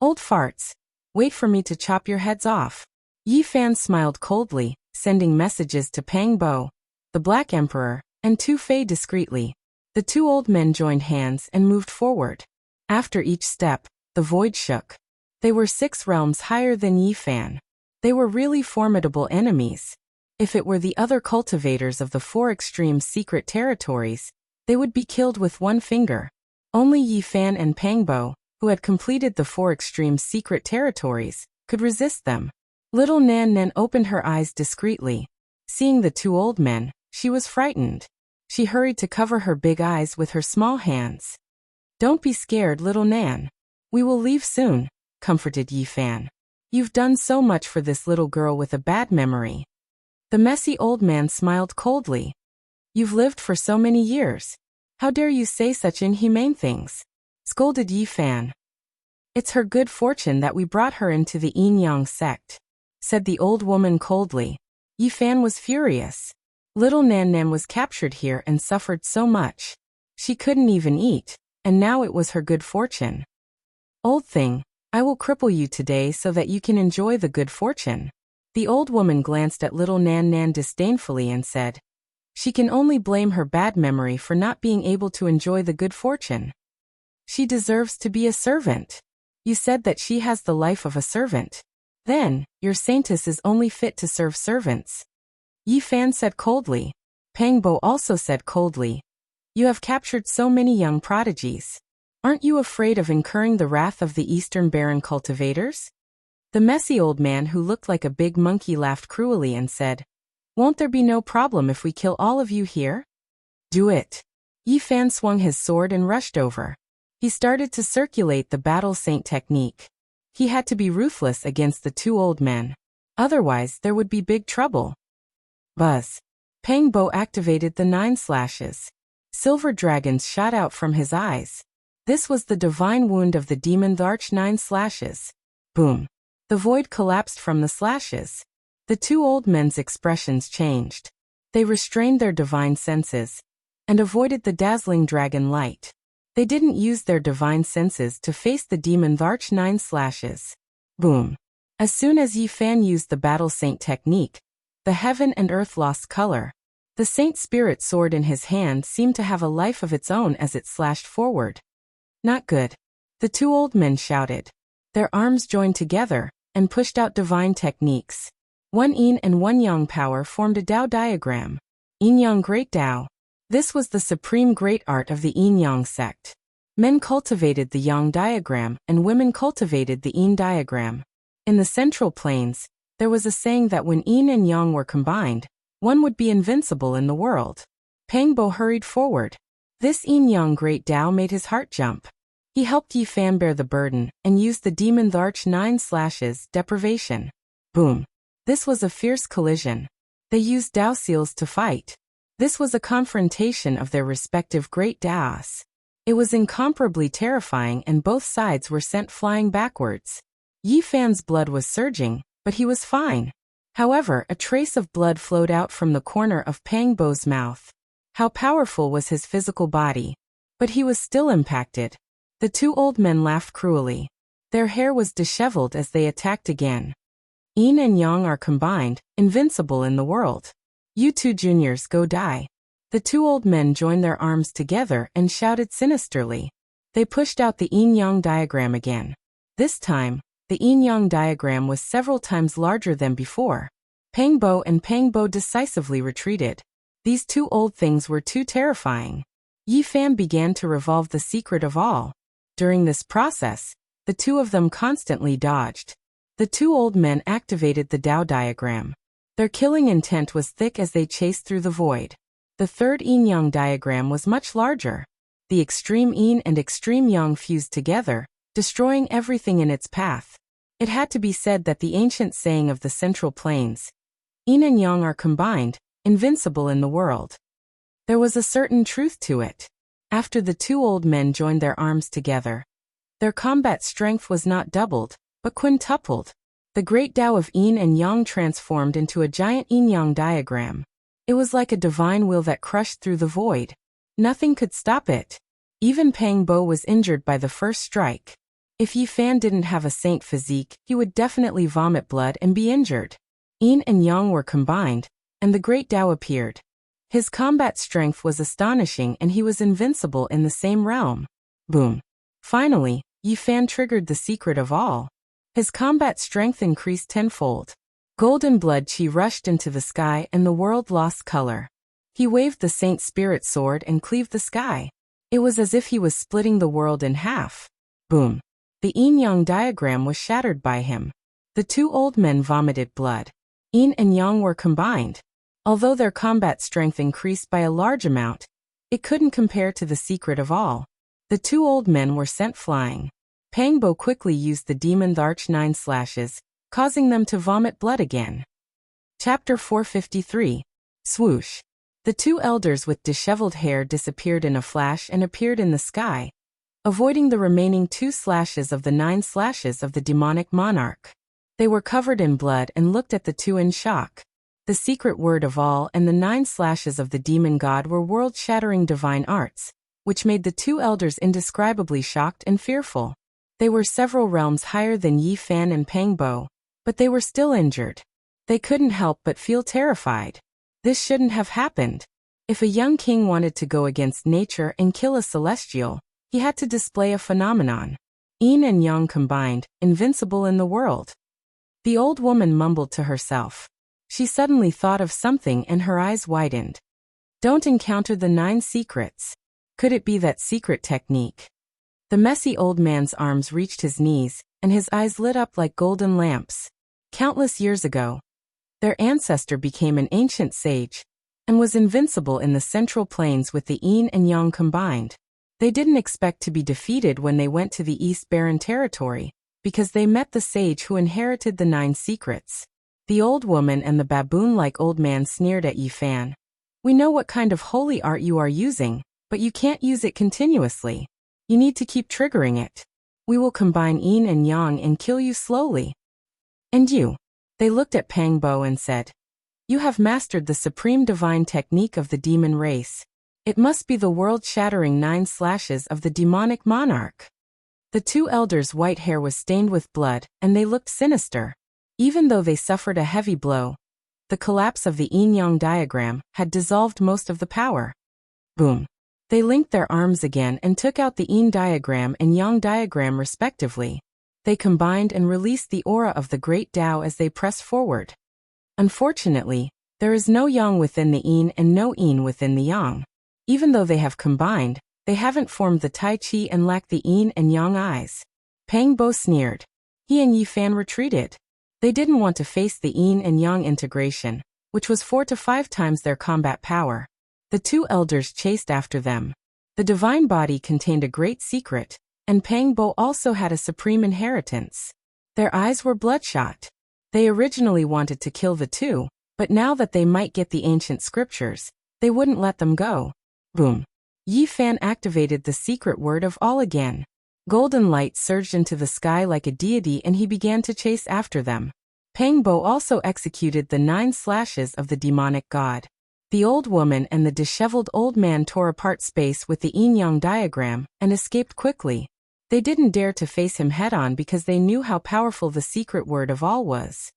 Old farts. Wait for me to chop your heads off. Yi Fan smiled coldly, sending messages to Pangbo, the Black Emperor, and Tu Fei discreetly. The 2 old men joined hands and moved forward. After each step, the void shook. They were 6 realms higher than Yi Fan. They were really formidable enemies. If it were the other cultivators of the 4 extreme secret territories, they would be killed with one finger. Only Yi Fan and Pangbo, who had completed the 4 extreme secret territories, could resist them. Little Nan Nan opened her eyes discreetly. Seeing the 2 old men, she was frightened. She hurried to cover her big eyes with her small hands. Don't be scared, little Nan. We will leave soon, comforted Yi Fan. You've done so much for this little girl with a bad memory. The messy old man smiled coldly. You've lived for so many years. How dare you say such inhumane things? Scolded Yi Fan. It's her good fortune that we brought her into the Yin Yang sect, said the old woman coldly. Yi Fan was furious. Little Nan Nan was captured here and suffered so much. She couldn't even eat, and now it was her good fortune. Old thing, I will cripple you today so that you can enjoy the good fortune. The old woman glanced at little Nan Nan disdainfully and said, she can only blame her bad memory for not being able to enjoy the good fortune. She deserves to be a servant. You said that she has the life of a servant. Then, your saintess is only fit to serve servants. Yi Fan said coldly. Pangbo also said coldly. You have captured so many young prodigies. Aren't you afraid of incurring the wrath of the Eastern Baron cultivators? The messy old man who looked like a big monkey laughed cruelly and said, won't there be no problem if we kill all of you here? Do it. Yi Fan swung his sword and rushed over. He started to circulate the battle saint technique. He had to be ruthless against the 2 old men. Otherwise, there would be big trouble. Buzz. Pangbo activated the 9 slashes. Silver dragons shot out from his eyes. This was the divine wound of the demon Arch 9 slashes. Boom. The void collapsed from the slashes. The 2 old men's expressions changed. They restrained their divine senses and avoided the dazzling dragon light. They didn't use their divine senses to face the demon Arch 9 slashes. Boom. As soon as Yi Fan used the battle saint technique, the heaven and earth lost color. The saint spirit sword in his hand seemed to have a life of its own as it slashed forward. Not good. The 2 old men shouted. Their arms joined together and pushed out divine techniques. One Yin and one Yang power formed a Tao diagram. Yin Yang Great Tao. This was the supreme great art of the Yin Yang sect. Men cultivated the yang diagram and women cultivated the yin diagram. In the central plains, there was a saying that when yin and yang were combined, one would be invincible in the world. Pangbo hurried forward. This yin-yang great Tao made his heart jump. He helped Yi Fan bear the burden and used the demon arch 9 slashes, deprivation. Boom. This was a fierce collision. They used Tao seals to fight. This was a confrontation of their respective great Taos. It was incomparably terrifying and both sides were sent flying backwards. Yi Fan's blood was surging, but he was fine. However, a trace of blood flowed out from the corner of Pangbo's mouth. How powerful was his physical body? But he was still impacted. The two old men laughed cruelly. Their hair was disheveled as they attacked again. Yin and yang are combined, invincible in the world. You two juniors go die. The two old men joined their arms together and shouted sinisterly. They pushed out the yin-yang diagram again. This time, the yin-yang diagram was several times larger than before. Pangbo and Pangbo decisively retreated. These two old things were too terrifying. Yi Fan began to revolve the secret of all. During this process, the two of them constantly dodged. The two old men activated the Tao diagram. Their killing intent was thick as they chased through the void. The third yin-yang diagram was much larger. The extreme yin and extreme yang fused together, destroying everything in its path. It had to be said that the ancient saying of the Central Plains, yin and yang are combined, invincible in the world. There was a certain truth to it. After the two old men joined their arms together, their combat strength was not doubled, but quintupled. The great Tao of yin and yang transformed into a giant yin-yang diagram. It was like a divine will that crushed through the void. Nothing could stop it. Even Pangbo was injured by the first strike. If Yi Fan didn't have a saint physique, he would definitely vomit blood and be injured. Yin and yang were combined, and the great Tao appeared. His combat strength was astonishing and he was invincible in the same realm. Boom. Finally, Yi Fan triggered the secret of all. His combat strength increased tenfold. Golden blood chi rushed into the sky and the world lost color. He waved the saint spirit sword and cleaved the sky. It was as if he was splitting the world in half. Boom. The yin-yang diagram was shattered by him. The two old men vomited blood. Yin and yang were combined. Although their combat strength increased by a large amount, it couldn't compare to the secret of all. The two old men were sent flying. Pangbo quickly used the demon arch 9 slashes, causing them to vomit blood again. Chapter 453. Swoosh. The two elders with disheveled hair disappeared in a flash and appeared in the sky, avoiding the remaining 2 slashes of the 9 slashes of the demonic monarch. They were covered in blood and looked at the two in shock. The secret word of all and the 9 slashes of the demon god were world-shattering divine arts, which made the two elders indescribably shocked and fearful. They were several realms higher than Yi Fan and Pangbo, but they were still injured. They couldn't help but feel terrified. This shouldn't have happened. If a young king wanted to go against nature and kill a celestial, he had to display a phenomenon. Yin and yang combined, invincible in the world. The old woman mumbled to herself. She suddenly thought of something and her eyes widened. Don't encounter the 9 secrets. Could it be that secret technique? The messy old man's arms reached his knees, and his eyes lit up like golden lamps. Countless years ago, their ancestor became an ancient sage, and was invincible in the Central Plains with the yin and yang combined. They didn't expect to be defeated when they went to the East Barren territory, because they met the sage who inherited the 9 secrets. The old woman and the baboon-like old man sneered at Yi Fan. We know what kind of holy art you are using, but you can't use it continuously. You need to keep triggering it. We will combine yin and yang and kill you slowly. And you? They looked at Pangbo and said, you have mastered the supreme divine technique of the demon race. It must be the world-shattering 9 slashes of the demonic monarch. The two elders' white hair was stained with blood, and they looked sinister. Even though they suffered a heavy blow, the collapse of the yin-yang diagram had dissolved most of the power. Boom. They linked their arms again and took out the yin diagram and yang diagram respectively. They combined and released the aura of the great Tao as they pressed forward. Unfortunately, there is no yang within the yin and no yin within the yang. Even though they have combined, They haven't formed the Tai Chi and lack the yin and yang eyes. Pang Bo sneered. He and Yi Fan retreated. They didn't want to face the yin and yang integration, which was 4 to 5 times their combat power. The two elders chased after them. The divine body contained a great secret, and Pang Bo also had a supreme inheritance. Their eyes were bloodshot. They originally wanted to kill the two, but now that they might get the ancient scriptures, they wouldn't let them go. Boom. Yi Fan activated the secret word of all again. Golden light surged into the sky like a deity and he began to chase after them. Pang Bo also executed the 9 slashes of the demonic god. The old woman and the disheveled old man tore apart space with the yin-yang diagram and escaped quickly. They didn't dare to face him head-on because they knew how powerful the secret word of all was.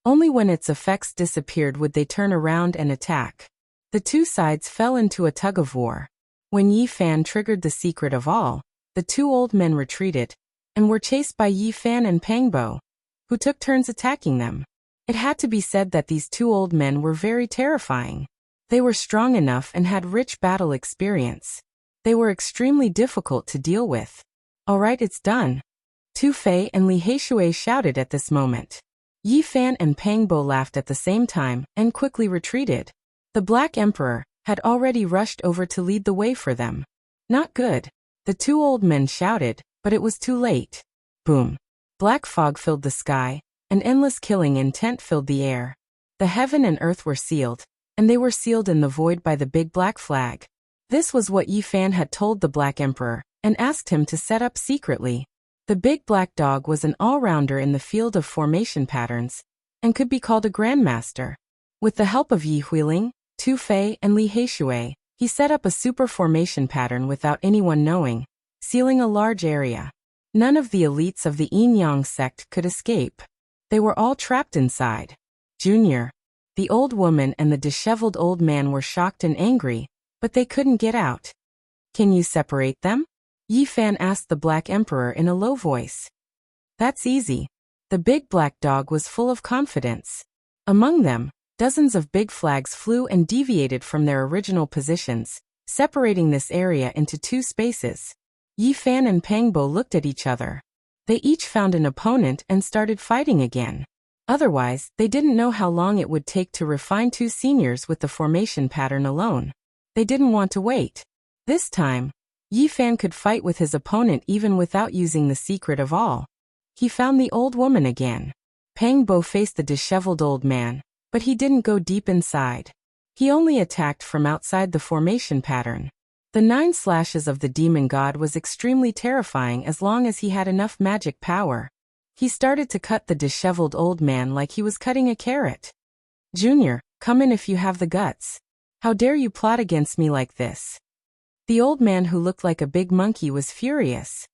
Only when its effects disappeared would they turn around and attack. The two sides fell into a tug-of-war. When Yi Fan triggered the secret of all, the two old men retreated, and were chased by Yi Fan and Pang Bo, who took turns attacking them. It had to be said that these two old men were very terrifying. They were strong enough and had rich battle experience. They were extremely difficult to deal with. Alright, it's done. Tu Fei and Li Heishui shouted at this moment. Yi Fan and Pang Bo laughed at the same time and quickly retreated. The Black Emperor had already rushed over to lead the way for them. Not good. The two old men shouted, but it was too late. Boom. Black fog filled the sky, and endless killing intent filled the air. The heaven and earth were sealed, and they were sealed in the void by the big black flag. This was what Yi Fan had told the Black Emperor, and asked him to set up secretly. The big black dog was an all-rounder in the field of formation patterns, and could be called a grandmaster. With the help of Yi Huiling, Tu Fei, and Li Heishui, he set up a super formation pattern without anyone knowing, sealing a large area. None of the elites of the Yin-Yang sect could escape. They were all trapped inside. Junior. The old woman and the disheveled old man were shocked and angry, but they couldn't get out. Can you separate them? Yi Fan asked the Black Emperor in a low voice. That's easy. The big black dog was full of confidence. Among them, dozens of big flags flew and deviated from their original positions, separating this area into 2 spaces. Yi Fan and Pang Bo looked at each other. They each found an opponent and started fighting again. Otherwise, they didn't know how long it would take to refine 2 seniors with the formation pattern alone. They didn't want to wait. This time, Yi Fan could fight with his opponent even without using the secret of all. He found the old woman again. Pang Bo faced the disheveled old man, but he didn't go deep inside. He only attacked from outside the formation pattern. The 9 slashes of the demon god was extremely terrifying as long as he had enough magic power. He started to cut the disheveled old man like he was cutting a carrot. Junior, come in if you have the guts. How dare you plot against me like this? The old man who looked like a big monkey was furious.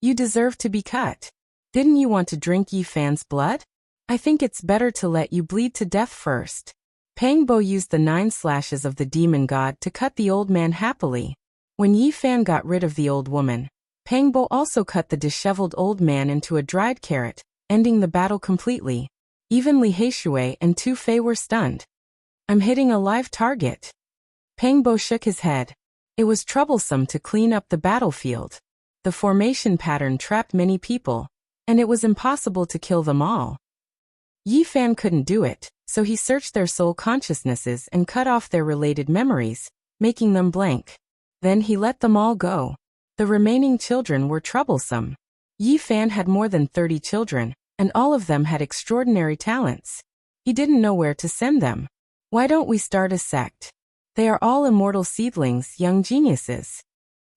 You deserve to be cut. Didn't you want to drink Yi Fan's blood? I think it's better to let you bleed to death first. Pang Bo used the 9 slashes of the demon god to cut the old man happily. When Yi Fan got rid of the old woman, Pang Bo also cut the disheveled old man into a dried carrot, ending the battle completely. Even Li Heishui and Tu Fei were stunned. I'm hitting a live target. Pang Bo shook his head. It was troublesome to clean up the battlefield. The formation pattern trapped many people, and it was impossible to kill them all. Yi Fan couldn't do it, so he searched their soul consciousnesses and cut off their related memories, making them blank. Then he let them all go. The remaining children were troublesome. Yi Fan had more than 30 children, and all of them had extraordinary talents. He didn't know where to send them. Why don't we start a sect? They are all immortal seedlings, young geniuses.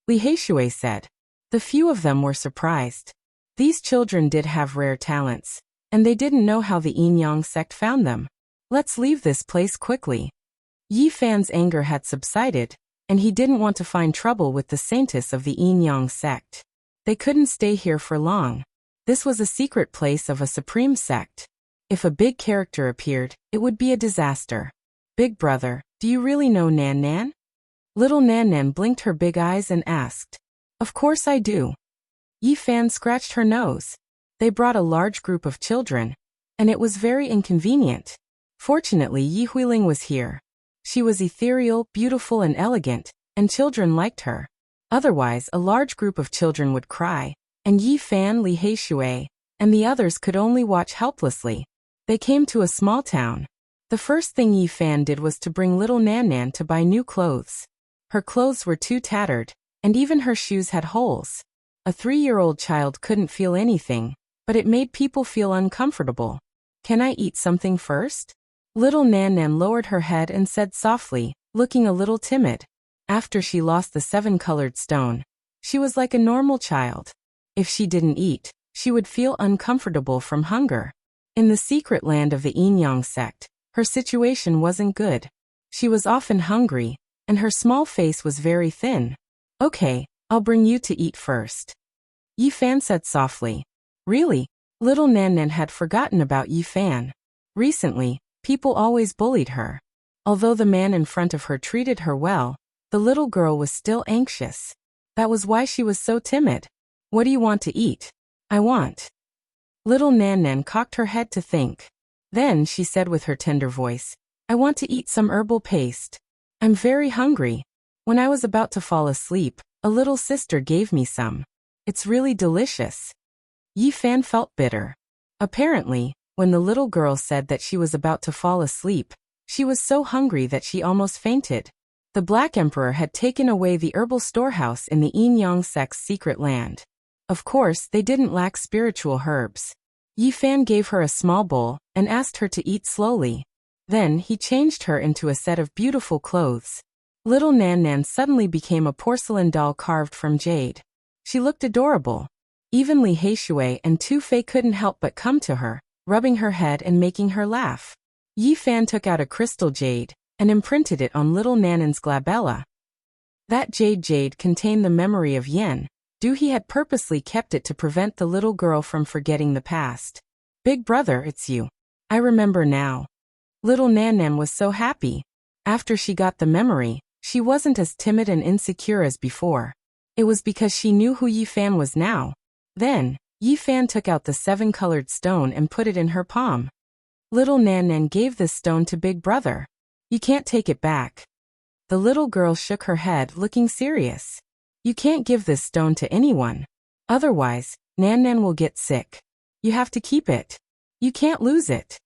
Li Heishui said. The few of them were surprised. These children did have rare talents, and they didn't know how the Yin-Yang sect found them. Let's leave this place quickly. Yi Fan's anger had subsided, and he didn't want to find trouble with the saintess of the Yin-Yang sect. They couldn't stay here for long. This was a secret place of a supreme sect. If a big character appeared, it would be a disaster. Big brother, do you really know Nan Nan? Little Nan Nan blinked her big eyes and asked. Of course I do. Yi Fan scratched her nose. They brought a large group of children, and it was very inconvenient. Fortunately, Yi Huiling was here. She was ethereal, beautiful and elegant, and children liked her. Otherwise, a large group of children would cry, and Yi Fan, Li Heishui, and the others could only watch helplessly. They came to a small town. The first thing Yi Fan did was to bring little Nan Nan to buy new clothes. Her clothes were too tattered, and even her shoes had holes. A 3-year-old child couldn't feel anything, but it made people feel uncomfortable. "Can I eat something first?" Little Nan Nan lowered her head and said softly, looking a little timid. After she lost the 7-colored stone, she was like a normal child. If she didn't eat, she would feel uncomfortable from hunger. In the secret land of the Yin-Yang sect, her situation wasn't good. She was often hungry, and her small face was very thin. "Okay, I'll bring you to eat first," Yi Fan said softly. Really? Little Nan Nan had forgotten about Yi Fan. Recently, people always bullied her. Although the man in front of her treated her well, the little girl was still anxious. That was why she was so timid. "What do you want to eat?" "I want." Little Nan Nan cocked her head to think. Then she said with her tender voice, "I want to eat some herbal paste. I'm very hungry. When I was about to fall asleep, a little sister gave me some. It's really delicious." Yi Fan felt bitter. Apparently, when the little girl said that she was about to fall asleep, she was so hungry that she almost fainted. The Black Emperor had taken away the herbal storehouse in the Yin-Yang sect's secret land. Of course, they didn't lack spiritual herbs. Yi Fan gave her a small bowl and asked her to eat slowly. Then he changed her into a set of beautiful clothes. Little Nan Nan suddenly became a porcelain doll carved from jade. She looked adorable. Even Li Heishui and Tu Fei couldn't help but come to her, rubbing her head and making her laugh. Yi Fan took out a crystal jade and imprinted it on little Nan Nan's glabella. That jade contained the memory of Yen. He had purposely kept it to prevent the little girl from forgetting the past. "Big brother, it's you. I remember now." Little Nan Nan was so happy. After she got the memory, she wasn't as timid and insecure as before. It was because she knew who Yi Fan was now. Then, Yi Fan took out the 7-colored stone and put it in her palm. Little Nan Nan gave this stone to Big Brother. "You can't take it back." The little girl shook her head, looking serious. "You can't give this stone to anyone. Otherwise, Nan Nan will get sick. You have to keep it. You can't lose it."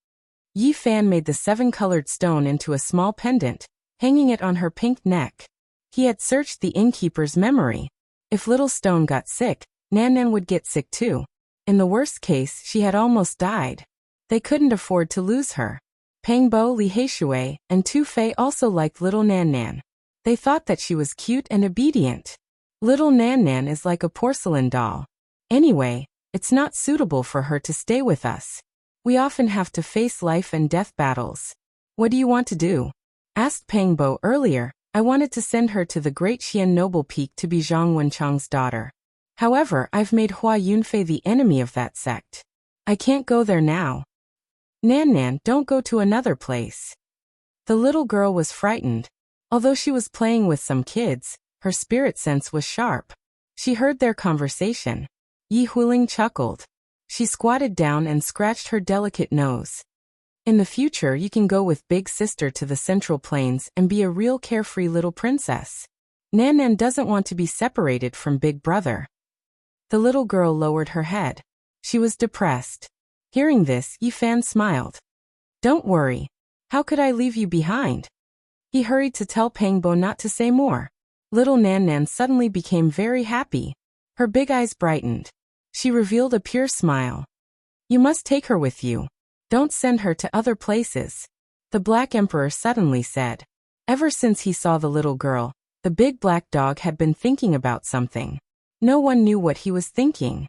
Yi Fan made the 7-colored stone into a small pendant, hanging it on her pink neck. He had searched the innkeeper's memory. If little stone got sick, Nan Nan would get sick too. In the worst case, she had almost died. They couldn't afford to lose her. Pangbo, Li Heishui, and Tu Fei also liked little Nan Nan. They thought that she was cute and obedient. Little Nan Nan is like a porcelain doll. Anyway, it's not suitable for her to stay with us. We often have to face life and death battles. "What do you want to do?" asked Pangbo earlier. "I wanted to send her to the Great Xian Noble Peak to be Zhang Wenchang's daughter. However, I've made Hua Yunfei the enemy of that sect. I can't go there now." "Nan Nan, don't go to another place." The little girl was frightened. Although she was playing with some kids, her spirit sense was sharp. She heard their conversation. Yi Huling chuckled. She squatted down and scratched her delicate nose. "In the future, you can go with Big Sister to the Central Plains and be a real carefree little princess. Nan Nan doesn't want to be separated from Big Brother." The little girl lowered her head. She was depressed. Hearing this, Yi Fan smiled. "Don't worry. How could I leave you behind?" He hurried to tell Pangbo not to say more. Little Nan Nan suddenly became very happy. Her big eyes brightened. She revealed a pure smile. "You must take her with you. Don't send her to other places," the Black Emperor suddenly said. Ever since he saw the little girl, the big black dog had been thinking about something. No one knew what he was thinking.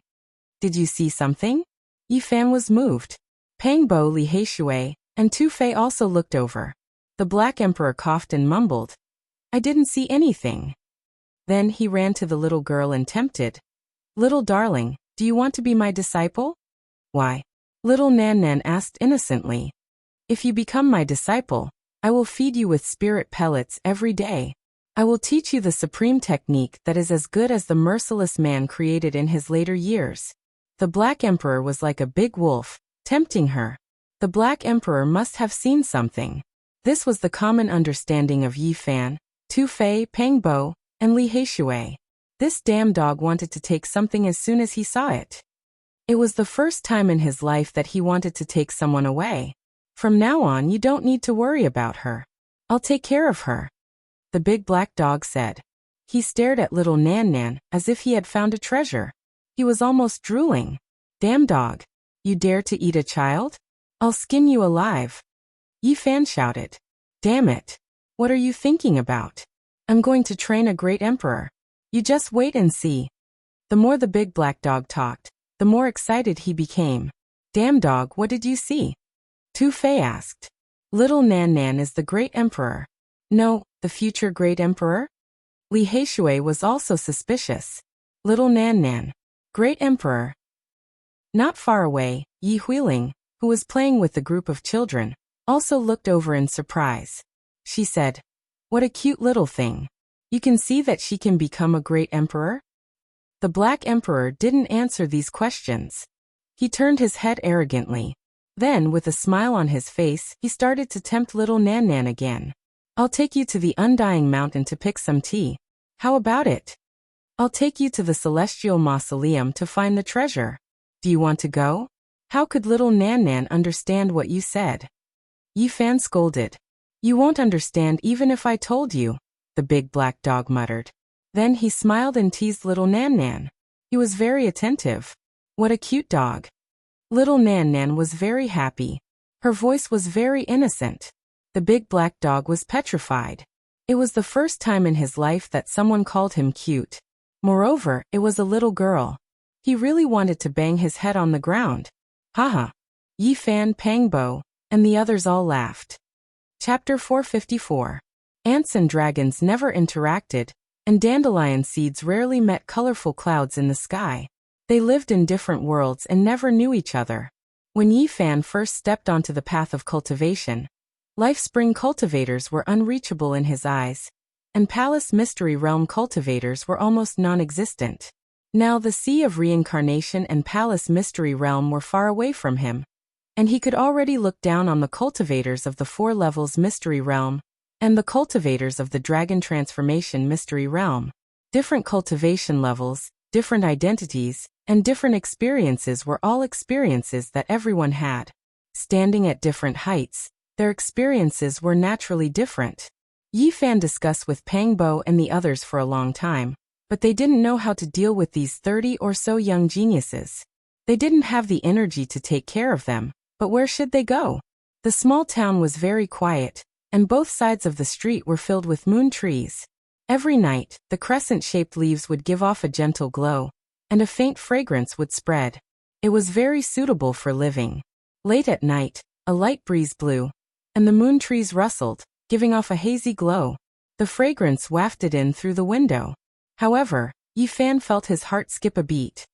"Did you see something?" Yi Fan was moved. Pangbo, Li Heishui, and Tu Fei also looked over. The Black Emperor coughed and mumbled, "I didn't see anything." Then he ran to the little girl and tempted. "Little darling, do you want to be my disciple?" "Why?" Little Nan Nan asked innocently. "If you become my disciple, I will feed you with spirit pellets every day. I will teach you the supreme technique that is as good as the merciless man created in his later years." The Black Emperor was like a big wolf, tempting her. The Black Emperor must have seen something. This was the common understanding of Yi Fan, Tu Fei, Pangbo, and Li Heishui. This damn dog wanted to take something as soon as he saw it. It was the first time in his life that he wanted to take someone away. From now on, you don't need to worry about her. I'll take care of her, the big black dog said. He stared at little Nan Nan as if he had found a treasure. He was almost drooling. Damn dog. You dare to eat a child? I'll skin you alive. Yi Fan shouted. Damn it. What are you thinking about? I'm going to train a great emperor. You just wait and see. The more the big black dog talked, the more excited he became. Damn dog, what did you see? Tu Fei asked. Little Nan Nan is the great emperor. No, the future great emperor? Li Heishui was also suspicious. Little Nan Nan. Great emperor. Not far away, Yi Huiling, who was playing with the group of children, also looked over in surprise. She said, What a cute little thing. You can see that she can become a great emperor? The Black Emperor didn't answer these questions. He turned his head arrogantly. Then, with a smile on his face, he started to tempt little Nan Nan again. I'll take you to the Undying Mountain to pick some tea. How about it? I'll take you to the Celestial Mausoleum to find the treasure. Do you want to go? How could little Nan Nan understand what you said? Yi Fan scolded. You won't understand even if I told you, the big black dog muttered. Then he smiled and teased little Nan Nan. He was very attentive. What a cute dog. Little Nan Nan was very happy. Her voice was very innocent. The big black dog was petrified. It was the first time in his life that someone called him cute. Moreover, it was a little girl. He really wanted to bang his head on the ground. Haha. Yi Fan, Pang Bo, and the others all laughed. Chapter 454. Ants and dragons never interacted, and dandelion seeds rarely met colorful clouds in the sky. They lived in different worlds and never knew each other. When Yi Fan first stepped onto the path of cultivation, Life Spring cultivators were unreachable in his eyes, and Palace Mystery Realm cultivators were almost non-existent. Now the Sea of Reincarnation and Palace Mystery Realm were far away from him, and he could already look down on the cultivators of the 4 levels Mystery Realm and the cultivators of the Dragon Transformation Mystery Realm. Different cultivation levels, different identities, and different experiences were all experiences that everyone had. Standing at different heights, their experiences were naturally different. Yi Fan discussed with Pang Bo and the others for a long time, but they didn't know how to deal with these 30 or so young geniuses. They didn't have the energy to take care of them, but where should they go? The small town was very quiet, and both sides of the street were filled with moon trees. Every night, the crescent-shaped leaves would give off a gentle glow, and a faint fragrance would spread. It was very suitable for living. Late at night, a light breeze blew, and the moon trees rustled, giving off a hazy glow. The fragrance wafted in through the window. However, Yi Fan felt his heart skip a beat.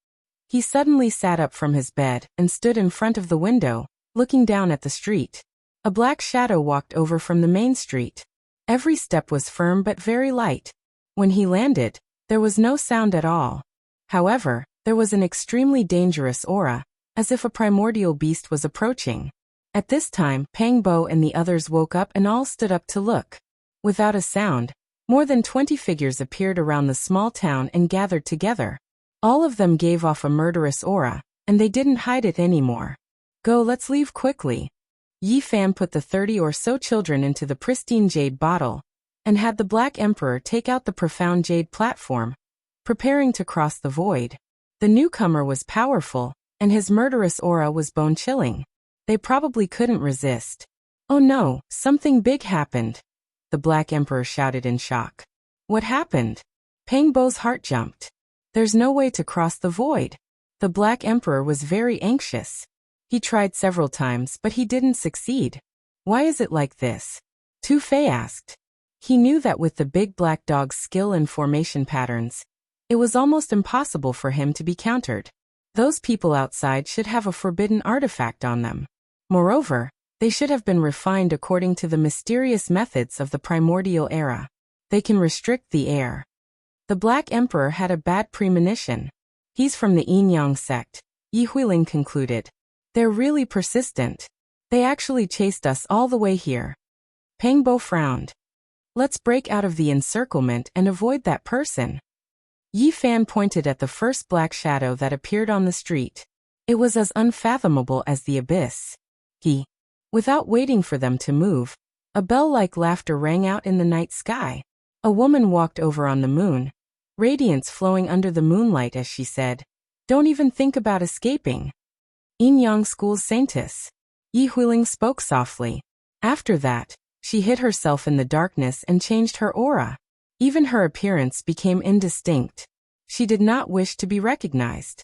He suddenly sat up from his bed and stood in front of the window, looking down at the street. A black shadow walked over from the main street. Every step was firm but very light. When he landed, there was no sound at all. However, there was an extremely dangerous aura, as if a primordial beast was approaching. At this time, Pang Bo and the others woke up and all stood up to look. Without a sound, more than 20 figures appeared around the small town and gathered together. All of them gave off a murderous aura, and they didn't hide it anymore. Go, let's leave quickly. Yi Fan put the 30 or so children into the pristine jade bottle, and had the Black Emperor take out the profound jade platform, preparing to cross the void. The newcomer was powerful, and his murderous aura was bone-chilling. They probably couldn't resist. Oh no, something big happened, the Black Emperor shouted in shock. What happened? Pang Bo's heart jumped. There's no way to cross the void. The Black Emperor was very anxious. He tried several times, but he didn't succeed. Why is it like this? Tu Fei asked. He knew that with the big black dog's skill and formation patterns, it was almost impossible for him to be countered. Those people outside should have a forbidden artifact on them. Moreover, they should have been refined according to the mysterious methods of the primordial era. They can restrict the air. The Black Emperor had a bad premonition. He's from the Yin Yang sect, Yi Huiling concluded. They're really persistent. They actually chased us all the way here. Pang Bo frowned. Let's break out of the encirclement and avoid that person. Yi Fan pointed at the first black shadow that appeared on the street. It was as unfathomable as the abyss. Without waiting for them to move, a bell-like laughter rang out in the night sky. A woman walked over on the moon, radiance flowing under the moonlight as she said, "Don't even think about escaping." Yin Yang School's saintess. Yi Huiling spoke softly. After that, she hid herself in the darkness and changed her aura. Even her appearance became indistinct. She did not wish to be recognized.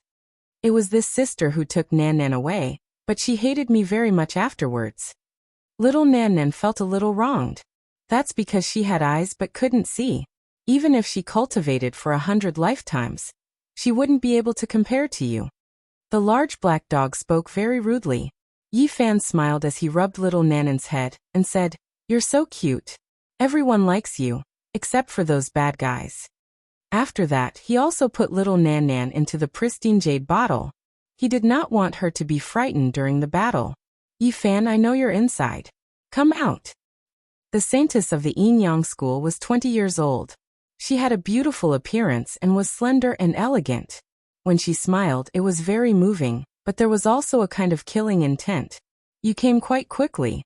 It was this sister who took Nan Nan away, but she hated me very much afterwards. Little Nan Nan felt a little wronged. That's because she had eyes but couldn't see. Even if she cultivated for 100 lifetimes, she wouldn't be able to compare to you. The large black dog spoke very rudely. Yi Fan smiled as he rubbed little Nan Nan's head and said, "You're so cute. Everyone likes you, except for those bad guys." After that, he also put little Nan Nan into the pristine jade bottle. He did not want her to be frightened during the battle. "Yi Fan, I know you're inside. Come out." The saintess of the Yin Yang School was 20 years old. She had a beautiful appearance and was slender and elegant. When she smiled, it was very moving, but there was also a kind of killing intent. "You came quite quickly."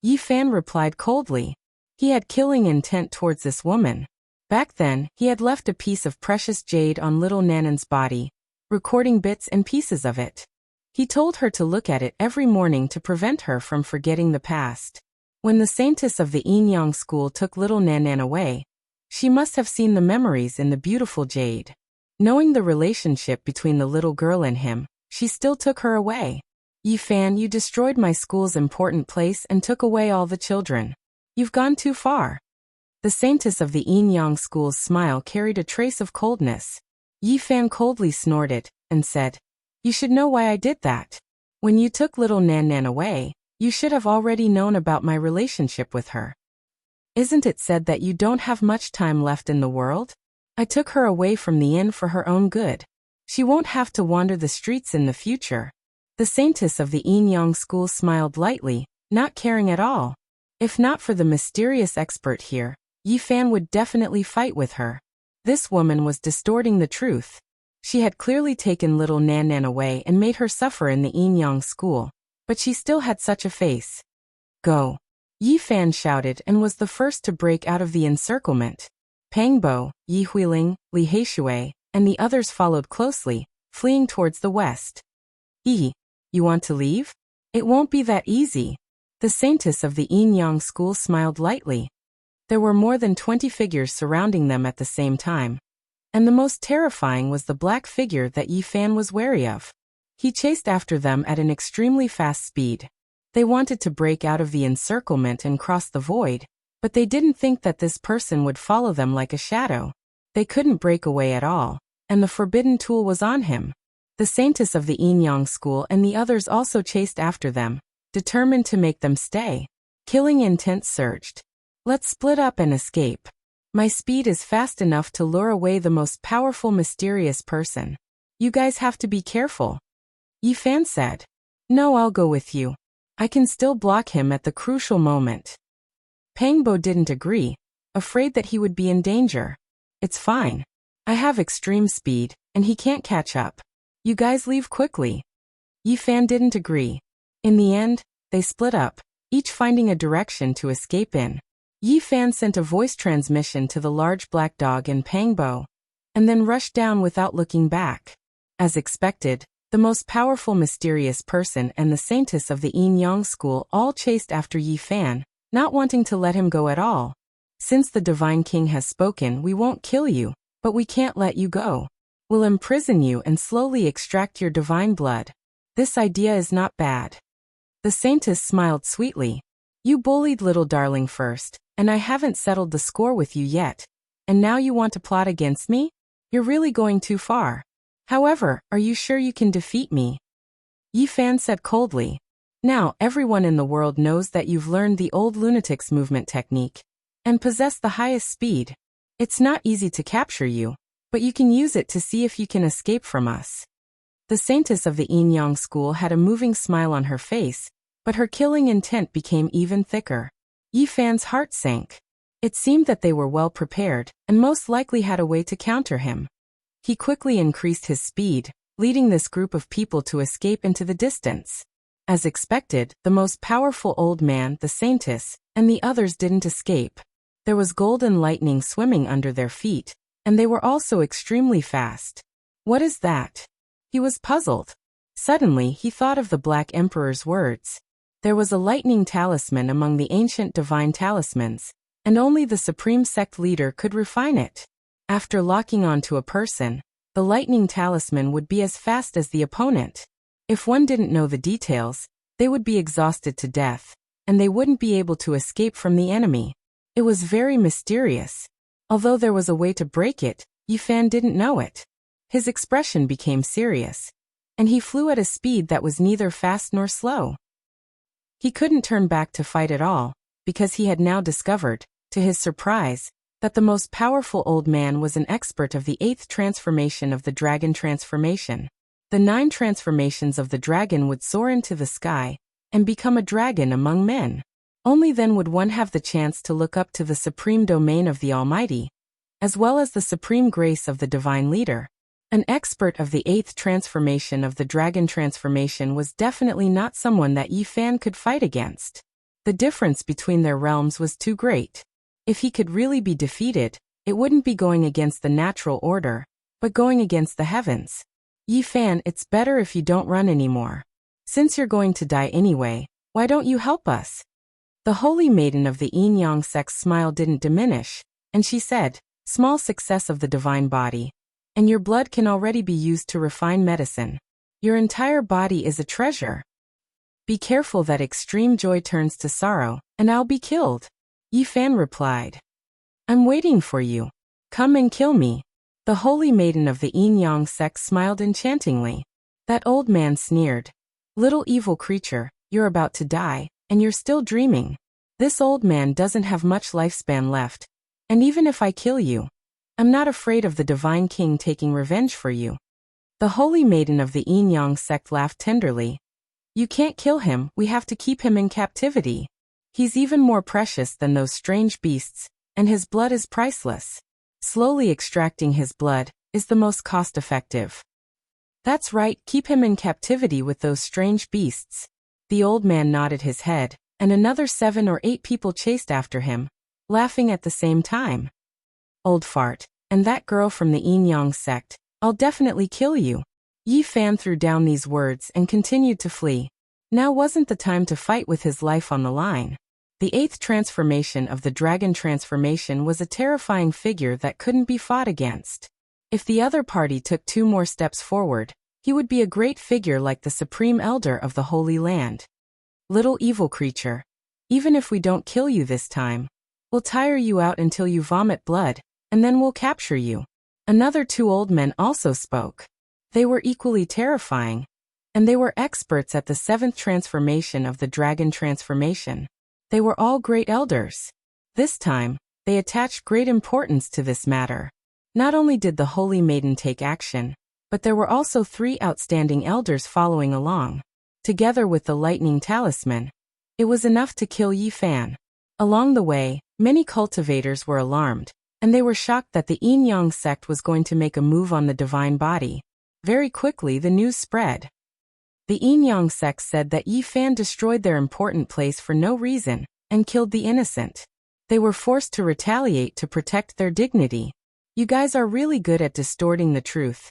Yi Fan replied coldly. He had killing intent towards this woman. Back then, he had left a piece of precious jade on little Nanan's body, recording bits and pieces of it. He told her to look at it every morning to prevent her from forgetting the past. When the saintess of the Yin Yang School took little Nan Nan away, she must have seen the memories in the beautiful jade. Knowing the relationship between the little girl and him, she still took her away. "Yi Fan, you destroyed my school's important place and took away all the children. You've gone too far." The saintess of the Yin Yang School's smile carried a trace of coldness. Yi Fan coldly snorted and said, "You should know why I did that. When you took little Nan Nan away, you should have already known about my relationship with her. Isn't it said that you don't have much time left in the world? I took her away from the inn for her own good. She won't have to wander the streets in the future." The saintess of the Yin Yang School smiled lightly, not caring at all. If not for the mysterious expert here, Yi Fan would definitely fight with her. This woman was distorting the truth. She had clearly taken little Nan Nan away and made her suffer in the Yin Yang School, but she still had such a face. "Go!" Yi Fan shouted and was the first to break out of the encirclement. Pang Bo, Yi Huiling, Li Heishui, and the others followed closely, fleeing towards the west. "You want to leave? It won't be that easy." The saintess of the Yin Yang School smiled lightly. There were more than 20 figures surrounding them at the same time. And the most terrifying was the black figure that Yi Fan was wary of. He chased after them at an extremely fast speed. They wanted to break out of the encirclement and cross the void, but they didn't think that this person would follow them like a shadow. They couldn't break away at all, and the forbidden tool was on him. The saintess of the Yin Yang School and the others also chased after them, determined to make them stay. Killing intent surged. "Let's split up and escape. My speed is fast enough to lure away the most powerful mysterious person. You guys have to be careful." Yi Fan said. "No, I'll go with you. I can still block him at the crucial moment." Pang Bo didn't agree, afraid that he would be in danger. "It's fine. I have extreme speed, and he can't catch up. You guys leave quickly." Yi Fan didn't agree. In the end, they split up, each finding a direction to escape in. Yi Fan sent a voice transmission to the large black dog and Pang Bo, and then rushed down without looking back. As expected, the most powerful mysterious person and the saintess of the Yin Yang School all chased after Yi Fan, not wanting to let him go at all. "Since the Divine King has spoken, we won't kill you, but we can't let you go. We'll imprison you and slowly extract your divine blood. This idea is not bad." The saintess smiled sweetly. "You bullied little darling first, and I haven't settled the score with you yet, and now you want to plot against me? You're really going too far. However, are you sure you can defeat me?" Yi Fan said coldly. "Now everyone in the world knows that you've learned the old lunatics movement technique, and possess the highest speed. It's not easy to capture you, but you can use it to see if you can escape from us." The saintess of the Yin Yang School had a moving smile on her face, but her killing intent became even thicker. Yi Fan's heart sank. It seemed that they were well prepared, and most likely had a way to counter him. He quickly increased his speed, leading this group of people to escape into the distance. As expected, the most powerful old man, the saintess, and the others didn't escape. There was golden lightning swimming under their feet, and they were also extremely fast. What is that? He was puzzled. Suddenly, he thought of the Black Emperor's words. There was a lightning talisman among the ancient divine talismans, and only the supreme sect leader could refine it. After locking onto a person, the lightning talisman would be as fast as the opponent. If one didn't know the details, they would be exhausted to death, and they wouldn't be able to escape from the enemy. It was very mysterious. Although there was a way to break it, Yi Fan didn't know it. His expression became serious, and he flew at a speed that was neither fast nor slow. He couldn't turn back to fight at all, because he had now discovered, to his surprise, that the most powerful old man was an expert of the 8th transformation of the dragon transformation. The 9 transformations of the dragon would soar into the sky and become a dragon among men. Only then would one have the chance to look up to the supreme domain of the Almighty, as well as the supreme grace of the divine leader. An expert of the 8th transformation of the dragon transformation was definitely not someone that Yi Fan could fight against. The difference between their realms was too great. If he could really be defeated, it wouldn't be going against the natural order, but going against the heavens. Yi Fan, it's better if you don't run anymore. Since you're going to die anyway, why don't you help us? The holy maiden of the Yin Yang sect's smile didn't diminish, and she said, small success of the divine body, and your blood can already be used to refine medicine. Your entire body is a treasure. Be careful that extreme joy turns to sorrow, and I'll be killed. Yi Fan replied. I'm waiting for you. Come and kill me. The holy maiden of the Yin Yang sect smiled enchantingly. That old man sneered. Little evil creature, you're about to die, and you're still dreaming. This old man doesn't have much lifespan left, and even if I kill you, I'm not afraid of the divine king taking revenge for you. The holy maiden of the Yin Yang sect laughed tenderly. You can't kill him, we have to keep him in captivity. He's even more precious than those strange beasts, and his blood is priceless. Slowly extracting his blood is the most cost-effective. That's right, keep him in captivity with those strange beasts. The old man nodded his head, and another 7 or 8 people chased after him, laughing at the same time. Old fart, and that girl from the Yin Yang sect, I'll definitely kill you. Yi Fan threw down these words and continued to flee. Now wasn't the time to fight with his life on the line. The 8th transformation of the dragon transformation was a terrifying figure that couldn't be fought against. If the other party took 2 more steps forward, he would be a great figure like the supreme elder of the Holy Land. Little evil creature, even if we don't kill you this time, we'll tire you out until you vomit blood, and then we'll capture you. Another 2 old men also spoke. They were equally terrifying, and they were experts at the 7th transformation of the dragon transformation. They were all great elders. This time, they attached great importance to this matter. Not only did the holy maiden take action, but there were also 3 outstanding elders following along. Together with the lightning talisman, it was enough to kill Yi Fan. Along the way, many cultivators were alarmed, and they were shocked that the Yin Yang sect was going to make a move on the divine body. Very quickly the news spread. The Yin Yang sect said that Yi Fan destroyed their important place for no reason, and killed the innocent. They were forced to retaliate to protect their dignity. You guys are really good at distorting the truth.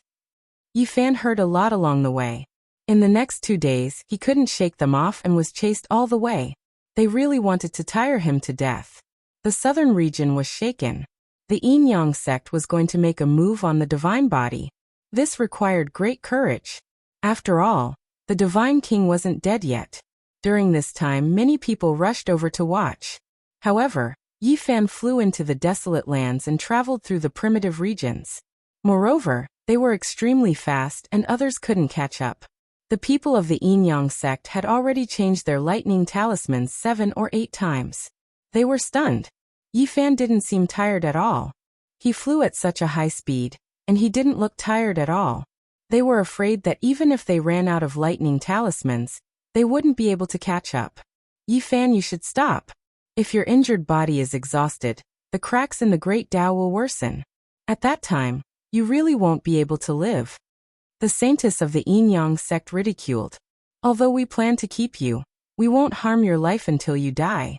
Yi Fan heard a lot along the way. In the next 2 days, he couldn't shake them off and was chased all the way. They really wanted to tire him to death. The southern region was shaken. The Yin Yang sect was going to make a move on the divine body. This required great courage. After all, the divine king wasn't dead yet. During this time, many people rushed over to watch. However, Yi Fan flew into the desolate lands and traveled through the primitive regions. Moreover, they were extremely fast and others couldn't catch up. The people of the Yin Yang sect had already changed their lightning talismans 7 or 8 times. They were stunned. Yi Fan didn't seem tired at all. He flew at such a high speed, and he didn't look tired at all. They were afraid that even if they ran out of lightning talismans, they wouldn't be able to catch up. Yi Fan, you should stop. If your injured body is exhausted, the cracks in the Great Tao will worsen. At that time, You really won't be able to live. The saintess of the Yin-Yang sect ridiculed. Although we plan to keep you, we won't harm your life until you die.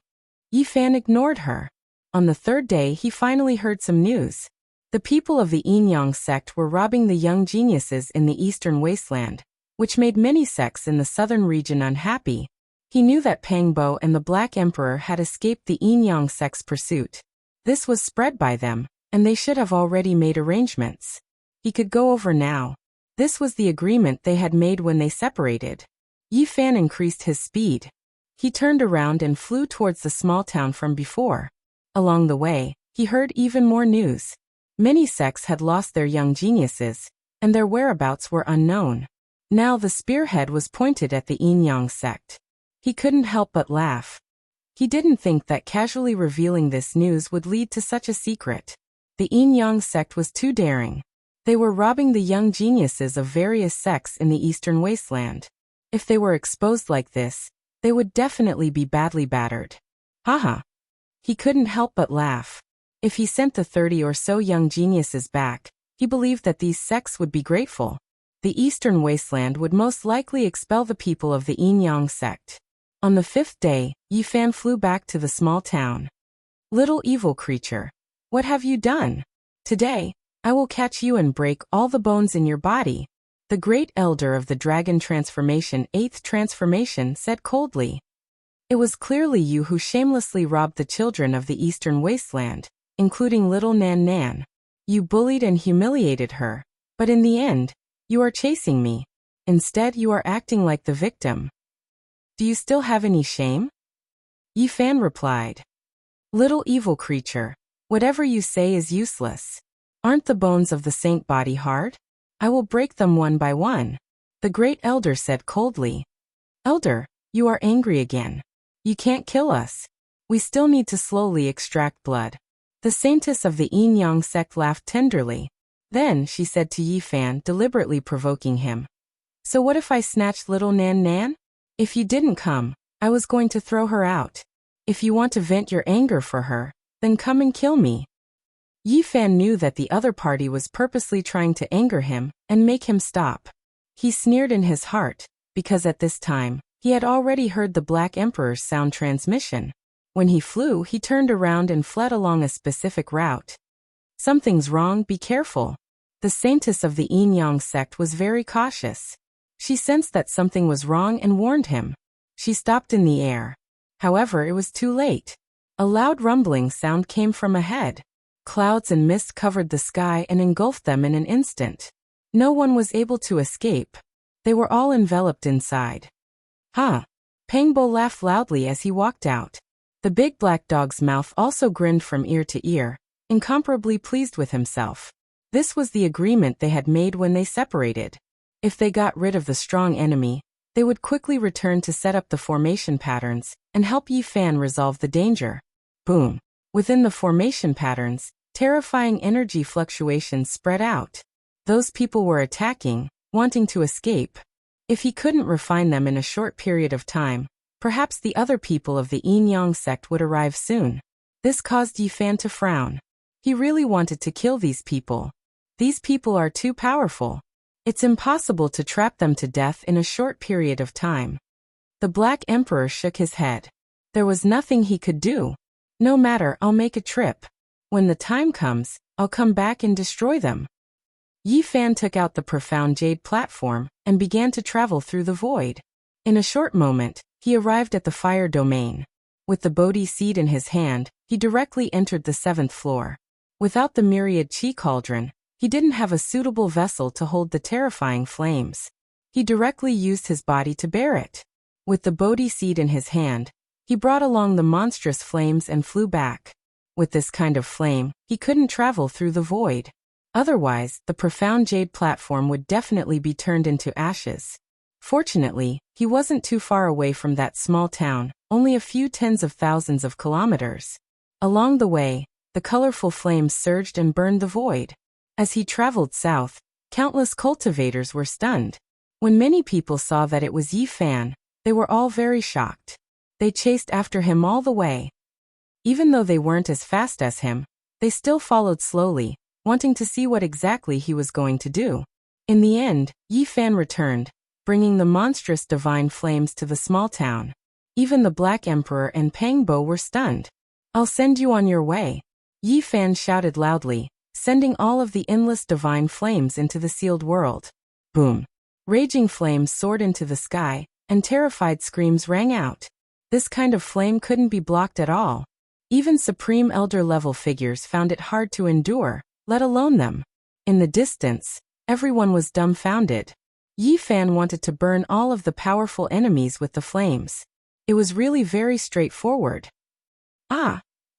Yi Fan ignored her. On the third day he finally heard some news. The people of the Yin-Yang sect were robbing the young geniuses in the eastern wasteland, which made many sects in the southern region unhappy. He knew that Pangbo and the Black Emperor had escaped the Yin-Yang sect's pursuit. This was spread by them, and they should have already made arrangements. He could go over now. This was the agreement they had made when they separated. Yi Fan increased his speed. He turned around and flew towards the small town from before. Along the way, he heard even more news. Many sects had lost their young geniuses, and their whereabouts were unknown. Now the spearhead was pointed at the Yin-Yang sect. He couldn't help but laugh. He didn't think that casually revealing this news would lead to such a secret. The Yin-Yang sect was too daring. They were robbing the young geniuses of various sects in the eastern wasteland. If they were exposed like this, they would definitely be badly battered. Haha. He couldn't help but laugh. If he sent the 30 or so young geniuses back, he believed that these sects would be grateful. The eastern wasteland would most likely expel the people of the Yin-Yang sect. On the 5th day, Yi Fan flew back to the small town. Little evil creature, what have you done? Today, I will catch you and break all the bones in your body. The great elder of the dragon transformation, 8th transformation, said coldly. It was clearly you who shamelessly robbed the children of the eastern wasteland, including little Nan Nan. You bullied and humiliated her, but in the end, you are chasing me. Instead, you are acting like the victim. Do you still have any shame? Yi Fan replied. Little evil creature, whatever you say is useless. Aren't the bones of the saint body hard? I will break them one by one. The great elder said coldly. Elder, you are angry again. You can't kill us. We still need to slowly extract blood. The saintess of the Yin-Yang sect laughed tenderly. Then she said to Yi Fan, deliberately provoking him. So what if I snatched little Nan Nan? If you didn't come, I was going to throw her out. If you want to vent your anger for her, then come and kill me. Yi Fan knew that the other party was purposely trying to anger him and make him stop. He sneered in his heart, because at this time, he had already heard the Black Emperor's sound transmission. When he flew, he turned around and fled along a specific route. Something's wrong, be careful. The saintess of the Yin-Yang sect was very cautious. She sensed that something was wrong and warned him. She stopped in the air. However, it was too late. A loud rumbling sound came from ahead. Clouds and mist covered the sky and engulfed them in an instant. No one was able to escape. They were all enveloped inside. Ha! Pangbo laughed loudly as he walked out. The big black dog's mouth also grinned from ear to ear, incomparably pleased with himself. This was the agreement they had made when they separated. If they got rid of the strong enemy, they would quickly return to set up the formation patterns and help Yi Fan resolve the danger. Boom! Within the formation patterns, terrifying energy fluctuations spread out. Those people were attacking, wanting to escape. If he couldn't refine them in a short period of time, perhaps the other people of the Yin-Yang sect would arrive soon. This caused Yi Fan to frown. He really wanted to kill these people. These people are too powerful. It's impossible to trap them to death in a short period of time. The Black Emperor shook his head. There was nothing he could do. No matter, I'll make a trip. When the time comes, I'll come back and destroy them. Yi Fan took out the profound jade platform and began to travel through the void. In a short moment, he arrived at the fire domain. With the Bodhi seed in his hand, he directly entered the 7th floor. Without the myriad chi cauldron, he didn't have a suitable vessel to hold the terrifying flames. He directly used his body to bear it. With the Bodhi seed in his hand, he brought along the monstrous flames and flew back. With this kind of flame, he couldn't travel through the void. Otherwise, the profound jade platform would definitely be turned into ashes. Fortunately, he wasn't too far away from that small town, only a few tens of thousands of kilometers. Along the way, the colorful flames surged and burned the void. As he traveled south, countless cultivators were stunned. When many people saw that it was Yi Fan, they were all very shocked. They chased after him all the way. Even though they weren't as fast as him, they still followed slowly, wanting to see what exactly he was going to do. In the end, Yi Fan returned, bringing the monstrous divine flames to the small town. Even the Black Emperor and Pangbo were stunned. "I'll send you on your way," Yi Fan shouted loudly, sending all of the endless divine flames into the sealed world. Boom! Raging flames soared into the sky, and terrified screams rang out. This kind of flame couldn't be blocked at all. Even Supreme Elder-level figures found it hard to endure, let alone them. In the distance, everyone was dumbfounded. Yi Fan wanted to burn all of the powerful enemies with the flames. It was really very straightforward.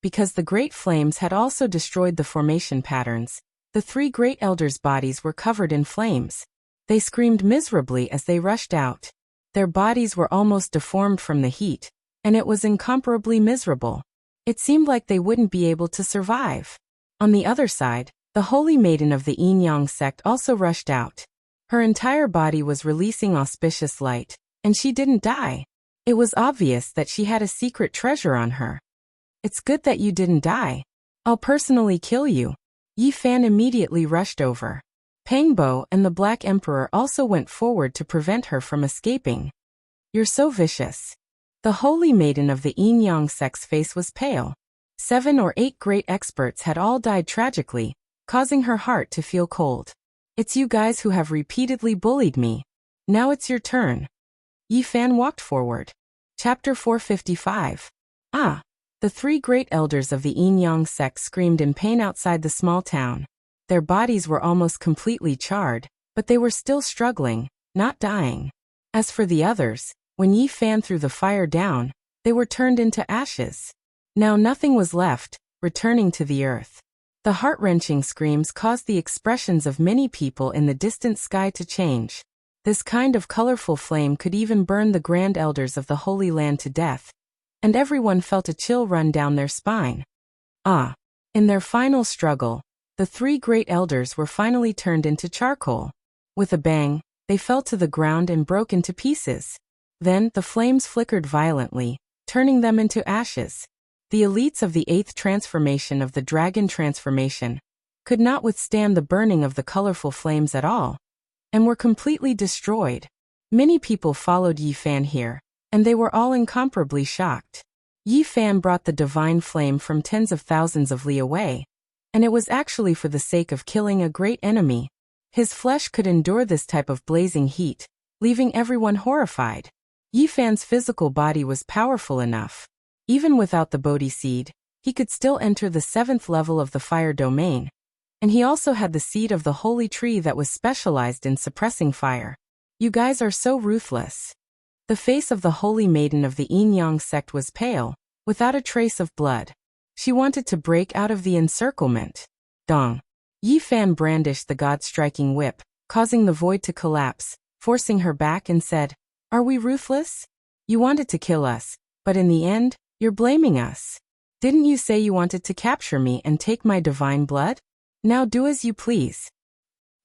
Because the great flames had also destroyed the formation patterns, the three great elders' bodies were covered in flames. They screamed miserably as they rushed out. Their bodies were almost deformed from the heat, and it was incomparably miserable. It seemed like they wouldn't be able to survive. On the other side, the holy maiden of the Yin Yang sect also rushed out. Her entire body was releasing auspicious light, and she didn't die. It was obvious that she had a secret treasure on her. "It's good that you didn't die. I'll personally kill you." Yi Fan immediately rushed over. Pangbo and the Black Emperor also went forward to prevent her from escaping. "You're so vicious." The holy maiden of the Yin Yang sect's face was pale. 7 or 8 great experts had all died tragically, causing her heart to feel cold. "It's you guys who have repeatedly bullied me. Now it's your turn." Yi Fan walked forward. Chapter 455. The three great elders of the Yin Yang sect screamed in pain outside the small town. Their bodies were almost completely charred, but they were still struggling, not dying. As for the others, when Yi Fan threw the fire down, they were turned into ashes. Now nothing was left, returning to the earth. The heart-wrenching screams caused the expressions of many people in the distant sky to change. This kind of colorful flame could even burn the grand elders of the Holy Land to death, and everyone felt a chill run down their spine. In their final struggle, the three great elders were finally turned into charcoal. With a bang, they fell to the ground and broke into pieces. Then the flames flickered violently, turning them into ashes. The elites of the 8th transformation of the dragon transformation could not withstand the burning of the colorful flames at all, and were completely destroyed. Many people followed Yi Fan here, and they were all incomparably shocked. Yi Fan brought the divine flame from tens of thousands of li away, and it was actually for the sake of killing a great enemy. His flesh could endure this type of blazing heat, leaving everyone horrified. Yi Fan's physical body was powerful enough. Even without the Bodhi seed, he could still enter the 7th level of the fire domain, and he also had the seed of the holy tree that was specialized in suppressing fire. "You guys are so ruthless." The face of the holy maiden of the Yin Yang sect was pale, without a trace of blood. She wanted to break out of the encirclement. Dong! Yi Fan brandished the god-striking whip, causing the void to collapse, forcing her back and said, "Are we ruthless? You wanted to kill us, but in the end, you're blaming us. Didn't you say you wanted to capture me and take my divine blood? Now do as you please."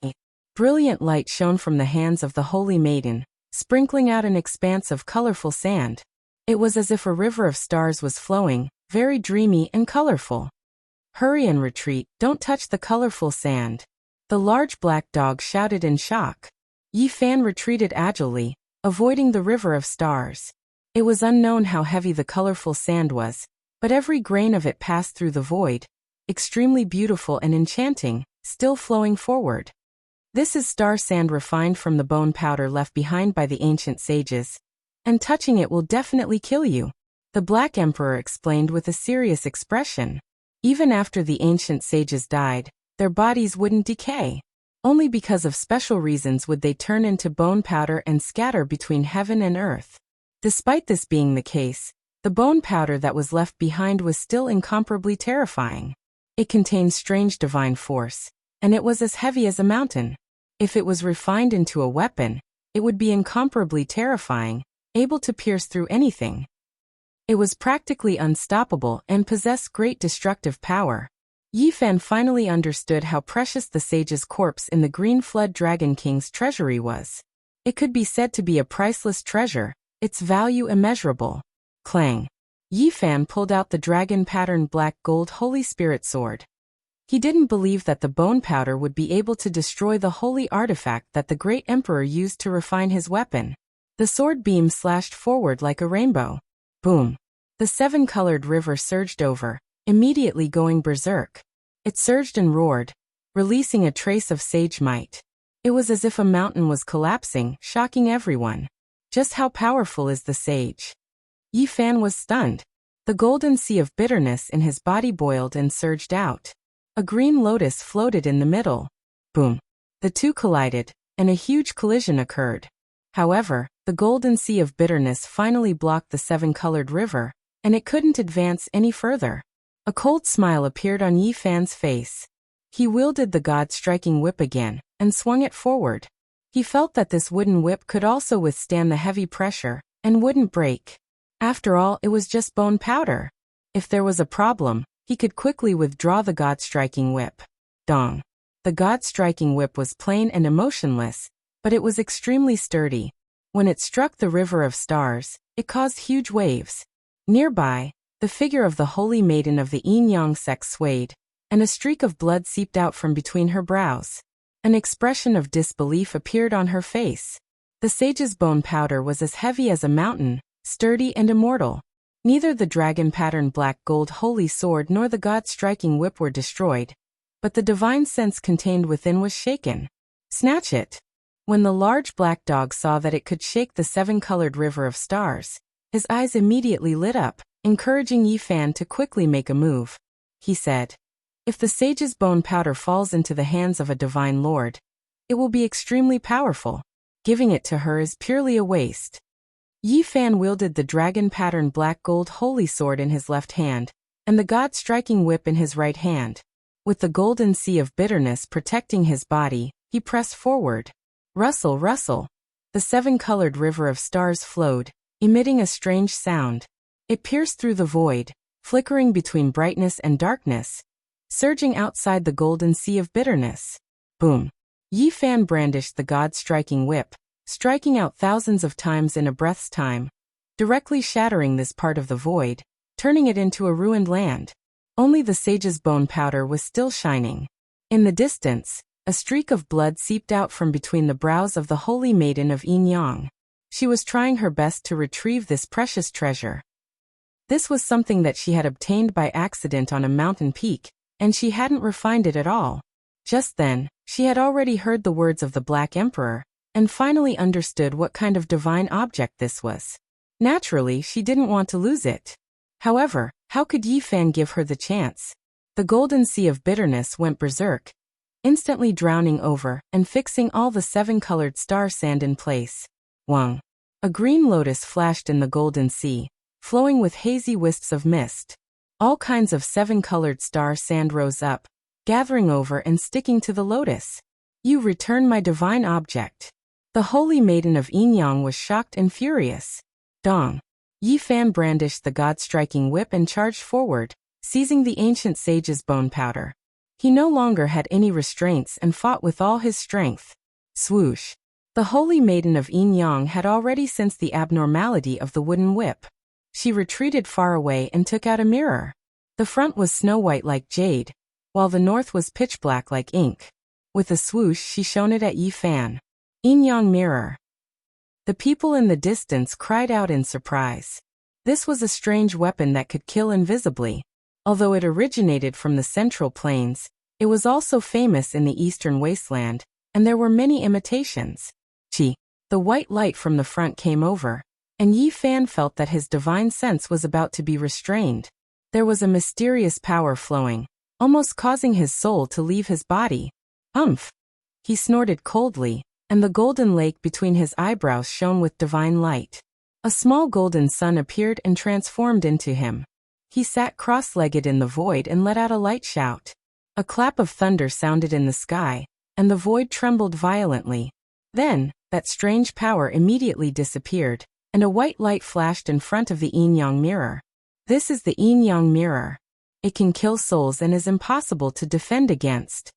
A brilliant light shone from the hands of the holy maiden, sprinkling out an expanse of colorful sand. It was as if a river of stars was flowing, very dreamy and colorful. "Hurry and retreat, don't touch the colorful sand." The large black dog shouted in shock. Yi Fan retreated agilely, avoiding the river of stars. It was unknown how heavy the colorful sand was, but every grain of it passed through the void, extremely beautiful and enchanting, still flowing forward. "This is star sand refined from the bone powder left behind by the ancient sages, and touching it will definitely kill you," the Black Emperor explained with a serious expression. Even after the ancient sages died, their bodies wouldn't decay. Only because of special reasons would they turn into bone powder and scatter between heaven and earth. Despite this being the case, the bone powder that was left behind was still incomparably terrifying. It contained strange divine force, and it was as heavy as a mountain. If it was refined into a weapon, it would be incomparably terrifying, able to pierce through anything. It was practically unstoppable and possessed great destructive power. Yi Fan finally understood how precious the sage's corpse in the Green Flood Dragon King's treasury was. It could be said to be a priceless treasure, its value immeasurable. Clang! Yi Fan pulled out the dragon-patterned black gold Holy Spirit sword. He didn't believe that the bone powder would be able to destroy the holy artifact that the great emperor used to refine his weapon. The sword beam slashed forward like a rainbow. Boom! The seven-colored river surged over, immediately going berserk. It surged and roared, releasing a trace of sage might. It was as if a mountain was collapsing, shocking everyone. Just how powerful is the sage? Yi Fan was stunned. The golden sea of bitterness in his body boiled and surged out. A green lotus floated in the middle. Boom! The two collided, and a huge collision occurred. However, the golden sea of bitterness finally blocked the seven-colored river, and it couldn't advance any further. A cold smile appeared on Yi Fan's face. He wielded the god-striking whip again, and swung it forward. He felt that this wooden whip could also withstand the heavy pressure, and wouldn't break. After all, it was just bone powder. If there was a problem, he could quickly withdraw the god-striking whip. Dong! The god-striking whip was plain and emotionless, but it was extremely sturdy. When it struck the river of stars, it caused huge waves. Nearby, the figure of the holy maiden of the yin-yang sect swayed, and a streak of blood seeped out from between her brows. An expression of disbelief appeared on her face. The sage's bone powder was as heavy as a mountain, sturdy and immortal. Neither the dragon-patterned black gold holy sword nor the god-striking whip were destroyed, but the divine sense contained within was shaken. Snatch it! When the large black dog saw that it could shake the seven-colored river of stars, his eyes immediately lit up, encouraging Yi Fan to quickly make a move. He said, "If the sage's bone powder falls into the hands of a divine lord, it will be extremely powerful. Giving it to her is purely a waste." Yi Fan wielded the dragon-patterned black gold holy sword in his left hand, and the god-striking whip in his right hand. With the golden sea of bitterness protecting his body, he pressed forward. Rustle, rustle! The seven-colored river of stars flowed, emitting a strange sound. It pierced through the void, flickering between brightness and darkness, surging outside the golden sea of bitterness. Boom! Yi Fan brandished the god-striking whip, striking out thousands of times in a breath's time, directly shattering this part of the void, turning it into a ruined land. Only the sage's bone powder was still shining. In the distance, a streak of blood seeped out from between the brows of the holy maiden of yin-yang. She was trying her best to retrieve this precious treasure. This was something that she had obtained by accident on a mountain peak, and she hadn't refined it at all. Just then, she had already heard the words of the Black Emperor, and finally understood what kind of divine object this was. Naturally, she didn't want to lose it. However, how could Yi Fan give her the chance? The golden sea of bitterness went berserk, instantly drowning over and fixing all the seven-colored star sand in place. Wang! A green lotus flashed in the golden sea, flowing with hazy wisps of mist. All kinds of seven-colored star sand rose up, gathering over and sticking to the lotus. "You return my divine object." The holy maiden of yin-yang was shocked and furious. Dong! Yi Fan brandished the god-striking whip and charged forward, seizing the ancient sage's bone powder. He no longer had any restraints and fought with all his strength. Swoosh! The holy maiden of yin-yang had already sensed the abnormality of the wooden whip. She retreated far away and took out a mirror. The front was snow-white like jade, while the north was pitch-black like ink. With a swoosh she shone it at Yi Fan. Yin-yang mirror. The people in the distance cried out in surprise. This was a strange weapon that could kill invisibly. Although it originated from the Central Plains, it was also famous in the Eastern Wasteland, and there were many imitations. Chi! The white light from the front came over, and Yi Fan felt that his divine sense was about to be restrained. There was a mysterious power flowing, almost causing his soul to leave his body. Umph! He snorted coldly, and the golden lake between his eyebrows shone with divine light. A small golden sun appeared and transformed into him. He sat cross-legged in the void and let out a light shout. A clap of thunder sounded in the sky, and the void trembled violently. Then, that strange power immediately disappeared, and a white light flashed in front of the yin-yang mirror. This is the yin-yang mirror. It can kill souls and is impossible to defend against.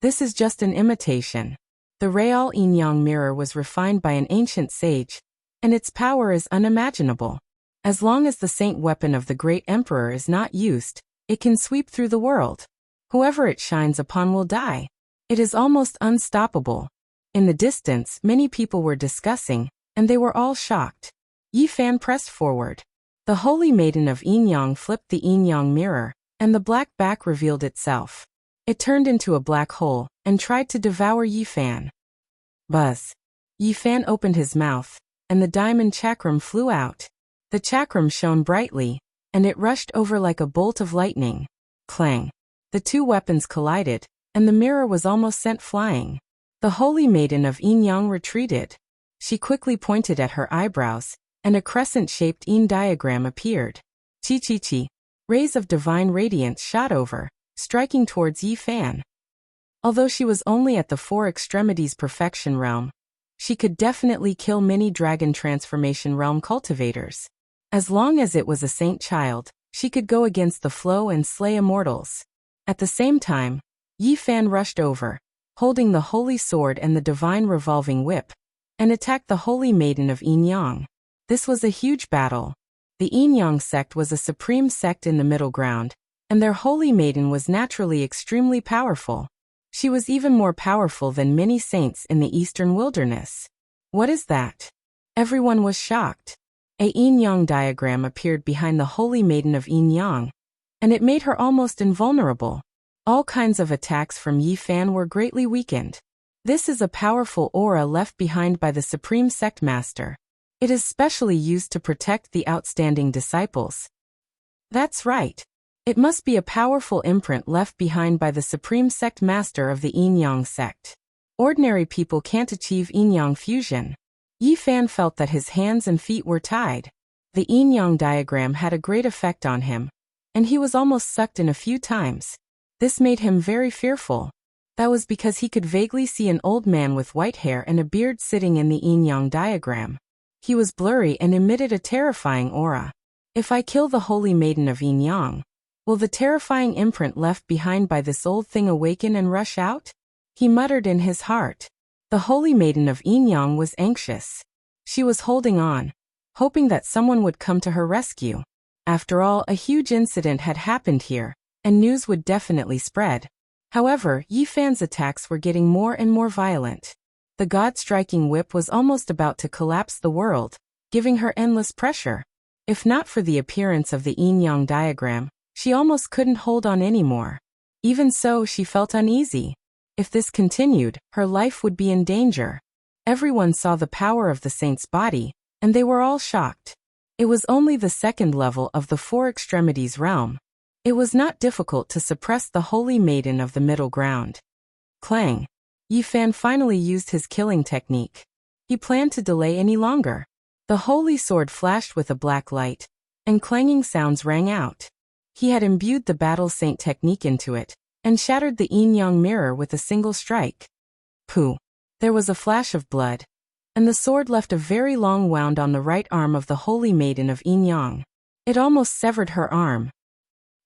This is just an imitation. The real yin-yang mirror was refined by an ancient sage, and its power is unimaginable. As long as the saint weapon of the great emperor is not used, it can sweep through the world. Whoever it shines upon will die. It is almost unstoppable. In the distance, many people were discussing, and they were all shocked. Yi Fan pressed forward. The holy maiden of Yin Yang flipped the Yin Yang mirror, and the black back revealed itself. It turned into a black hole, and tried to devour Yi Fan. Buzz. Yi Fan opened his mouth, and the diamond chakram flew out. The chakram shone brightly, and it rushed over like a bolt of lightning. Clang. The two weapons collided, and the mirror was almost sent flying. The holy maiden of Yin Yang retreated. She quickly pointed at her eyebrows, and a crescent-shaped Yin diagram appeared. Chi. Rays of divine radiance shot over, striking towards Yi Fan. Although she was only at the four extremities perfection realm, she could definitely kill many dragon transformation realm cultivators. As long as it was a saint child, she could go against the flow and slay immortals. At the same time, Yi Fan rushed over, holding the holy sword and the divine revolving whip, and attacked the holy maiden of Yin Yang. This was a huge battle. The Yin Yang sect was a supreme sect in the middle ground, and their holy maiden was naturally extremely powerful. She was even more powerful than many saints in the eastern wilderness. What is that? Everyone was shocked. A Yin Yang diagram appeared behind the holy maiden of Yin Yang, and it made her almost invulnerable. All kinds of attacks from Yi Fan were greatly weakened. This is a powerful aura left behind by the Supreme Sect Master. It is specially used to protect the outstanding disciples. That's right. It must be a powerful imprint left behind by the Supreme Sect Master of the Yin Yang sect. Ordinary people can't achieve Yin Yang fusion. Yi Fan felt that his hands and feet were tied. The Yin Yang diagram had a great effect on him, and he was almost sucked in a few times. This made him very fearful. That was because he could vaguely see an old man with white hair and a beard sitting in the Yin Yang diagram. He was blurry and emitted a terrifying aura. If I kill the holy maiden of Yin Yang, will the terrifying imprint left behind by this old thing awaken and rush out? He muttered in his heart. The holy maiden of Yin Yang was anxious. She was holding on, hoping that someone would come to her rescue. After all, a huge incident had happened here, and news would definitely spread. However, Yi Fan's attacks were getting more and more violent. The God-striking whip was almost about to collapse the world, giving her endless pressure. If not for the appearance of the Yin Yang diagram, she almost couldn't hold on anymore. Even so, she felt uneasy. If this continued, her life would be in danger. Everyone saw the power of the saint's body, and they were all shocked. It was only the second level of the four extremities realm. It was not difficult to suppress the holy maiden of the middle ground. Clang. Yi Fan finally used his killing technique. He planned to delay any longer. The holy sword flashed with a black light, and clanging sounds rang out. He had imbued the battle saint technique into it, and shattered the Yin Yang mirror with a single strike. Pooh! There was a flash of blood, and the sword left a very long wound on the right arm of the holy maiden of Yin Yang. It almost severed her arm.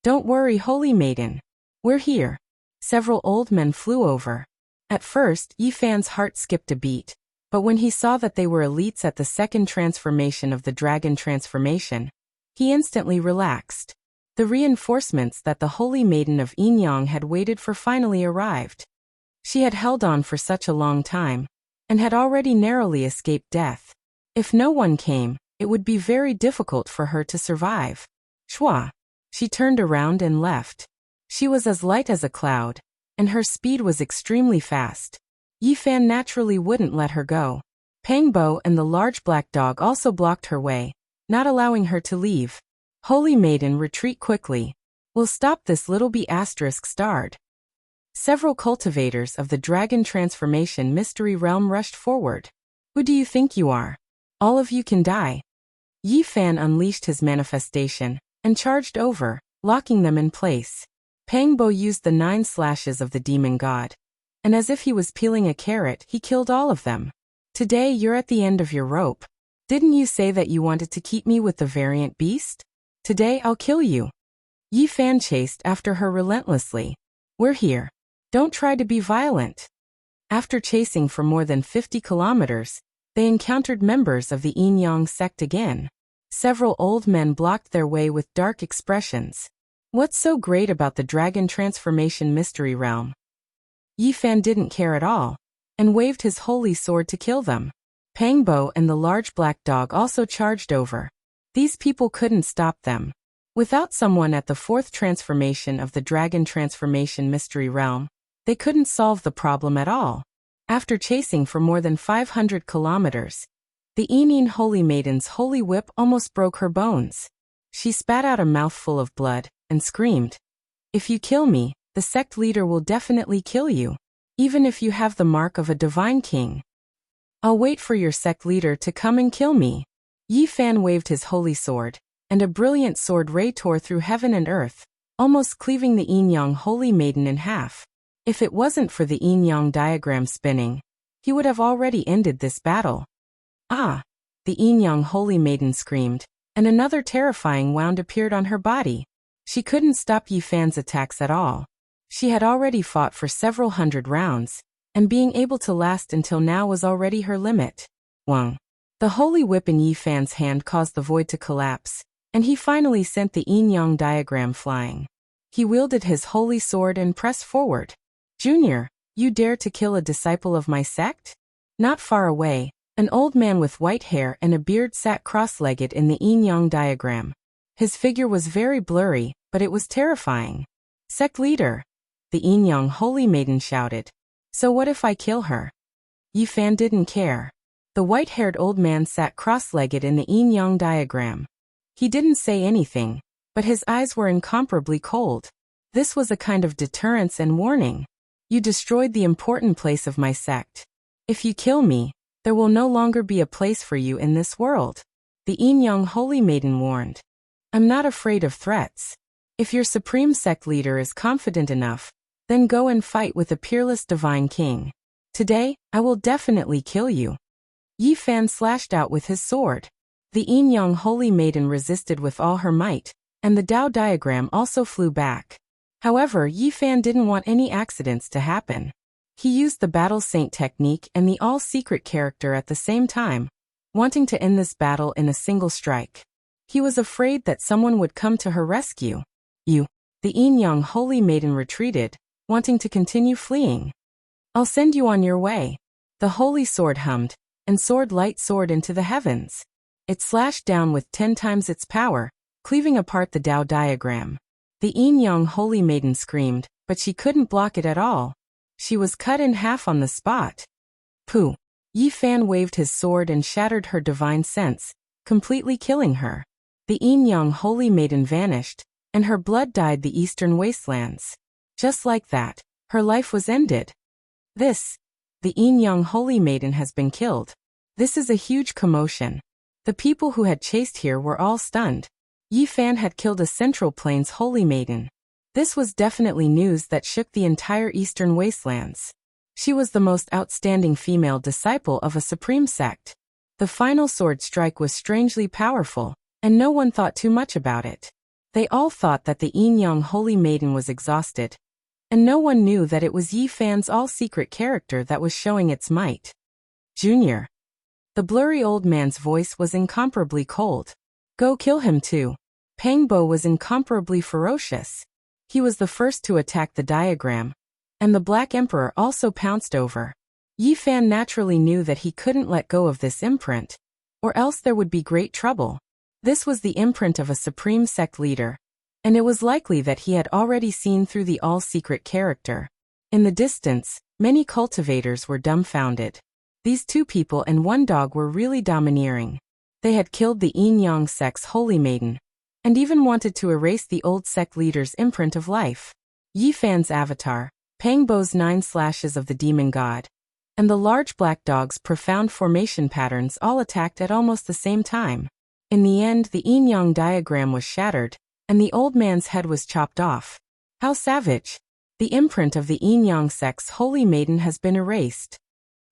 Don't worry, holy maiden. We're here. Several old men flew over. At first, Yi Fan's heart skipped a beat, but when he saw that they were elites at the second transformation of the dragon transformation, he instantly relaxed. The reinforcements that the holy maiden of Yin Yang had waited for finally arrived. She had held on for such a long time, and had already narrowly escaped death. If no one came, it would be very difficult for her to survive. Shwa! She turned around and left. She was as light as a cloud, and her speed was extremely fast. Yi Fan naturally wouldn't let her go. Pang Bo and the large black dog also blocked her way, not allowing her to leave. Holy maiden, retreat quickly. We'll stop this little bee asterisk starred. Several cultivators of the dragon transformation mystery realm rushed forward. Who do you think you are? All of you can die. Yi Fan unleashed his manifestation, and charged over, locking them in place. Pang Bo used the 9 slashes of the demon god, and as if he was peeling a carrot, he killed all of them. Today you're at the end of your rope. Didn't you say that you wanted to keep me with the variant beast? Today I'll kill you. Yi Fan chased after her relentlessly. We're here. Don't try to be violent. After chasing for more than 50 kilometers, they encountered members of the Yin Yang sect again. Several old men blocked their way with dark expressions. What's so great about the dragon transformation mystery realm? Yifan didn't care at all, and waved his holy sword to kill them. Pangbo and the large black dog also charged over. These people couldn't stop them. Without someone at the fourth transformation of the dragon transformation mystery realm, they couldn't solve the problem at all. After chasing for more than 500 kilometers, the Enin Holy Maiden's holy whip almost broke her bones. She spat out a mouthful of blood and screamed, "If you kill me, the sect leader will definitely kill you, even if you have the mark of a divine king. I'll wait for your sect leader to come and kill me." Yifan waved his holy sword, and a brilliant sword ray tore through heaven and earth, almost cleaving the Yin-Yang Holy Maiden in half. If it wasn't for the yin-yang diagram spinning, he would have already ended this battle. "Ah!" the yin-yang Holy Maiden screamed, and another terrifying wound appeared on her body. She couldn't stop Yifan's attacks at all. She had already fought for several hundred rounds, and being able to last until now was already her limit. Wang. The holy whip in Yifan's hand caused the void to collapse, and he finally sent the yin-yang diagram flying. He wielded his holy sword and pressed forward. "Junior, you dare to kill a disciple of my sect?" Not far away, an old man with white hair and a beard sat cross-legged in the yin-yang diagram. His figure was very blurry, but it was terrifying. "Sect leader!" the yin-yang Holy Maiden shouted. "So what if I kill her?" Yifan didn't care. The white-haired old man sat cross-legged in the yin-yang diagram. He didn't say anything, but his eyes were incomparably cold. This was a kind of deterrence and warning. "You destroyed the important place of my sect. If you kill me, there will no longer be a place for you in this world," the yin-yang Holy Maiden warned. "I'm not afraid of threats. If your supreme sect leader is confident enough, then go and fight with the peerless divine king. Today, I will definitely kill you." Yifan slashed out with his sword. The yin-yang Holy Maiden resisted with all her might, and the Tao diagram also flew back. However, Yifan didn't want any accidents to happen. He used the Battle Saint technique and the all-secret character at the same time, wanting to end this battle in a single strike. He was afraid that someone would come to her rescue. "You." The yin-yang Holy Maiden retreated, wanting to continue fleeing. "I'll send you on your way." The holy sword hummed, and soared light soared into the heavens. It slashed down with 10 times its power, cleaving apart the Tao diagram. The yin-yang Holy Maiden screamed, but she couldn't block it at all. She was cut in half on the spot. "Pooh!" Yifan waved his sword and shattered her divine sense, completely killing her. The yin-yang Holy Maiden vanished, and her blood dyed the eastern wastelands. Just like that, her life was ended. The yin-yang Holy Maiden has been killed. This is a huge commotion. The people who had chased here were all stunned. Yifan had killed a Central Plains Holy Maiden. This was definitely news that shook the entire Eastern Wastelands. She was the most outstanding female disciple of a supreme sect. The final sword strike was strangely powerful, and no one thought too much about it. They all thought that the yin-yang Holy Maiden was exhausted, and no one knew that it was Yifan's all-secret character that was showing its might. "Junior." The blurry old man's voice was incomparably cold. "Go kill him too." Pangbo was incomparably ferocious. He was the first to attack the diagram, and the Black Emperor also pounced over. Yifan naturally knew that he couldn't let go of this imprint, or else there would be great trouble. This was the imprint of a supreme sect leader, and it was likely that he had already seen through the all-secret character. In the distance, many cultivators were dumbfounded. These 2 people and 1 dog were really domineering. They had killed the yin-yang sect's Holy Maiden, and even wanted to erase the old sect leader's imprint of life. Yifan's avatar, Pangbo's 9 slashes of the demon god, and the large black dog's profound formation patterns all attacked at almost the same time. In the end, the yin-yang diagram was shattered, and the old man's head was chopped off. How savage! The imprint of the yin-yang sect's Holy Maiden has been erased.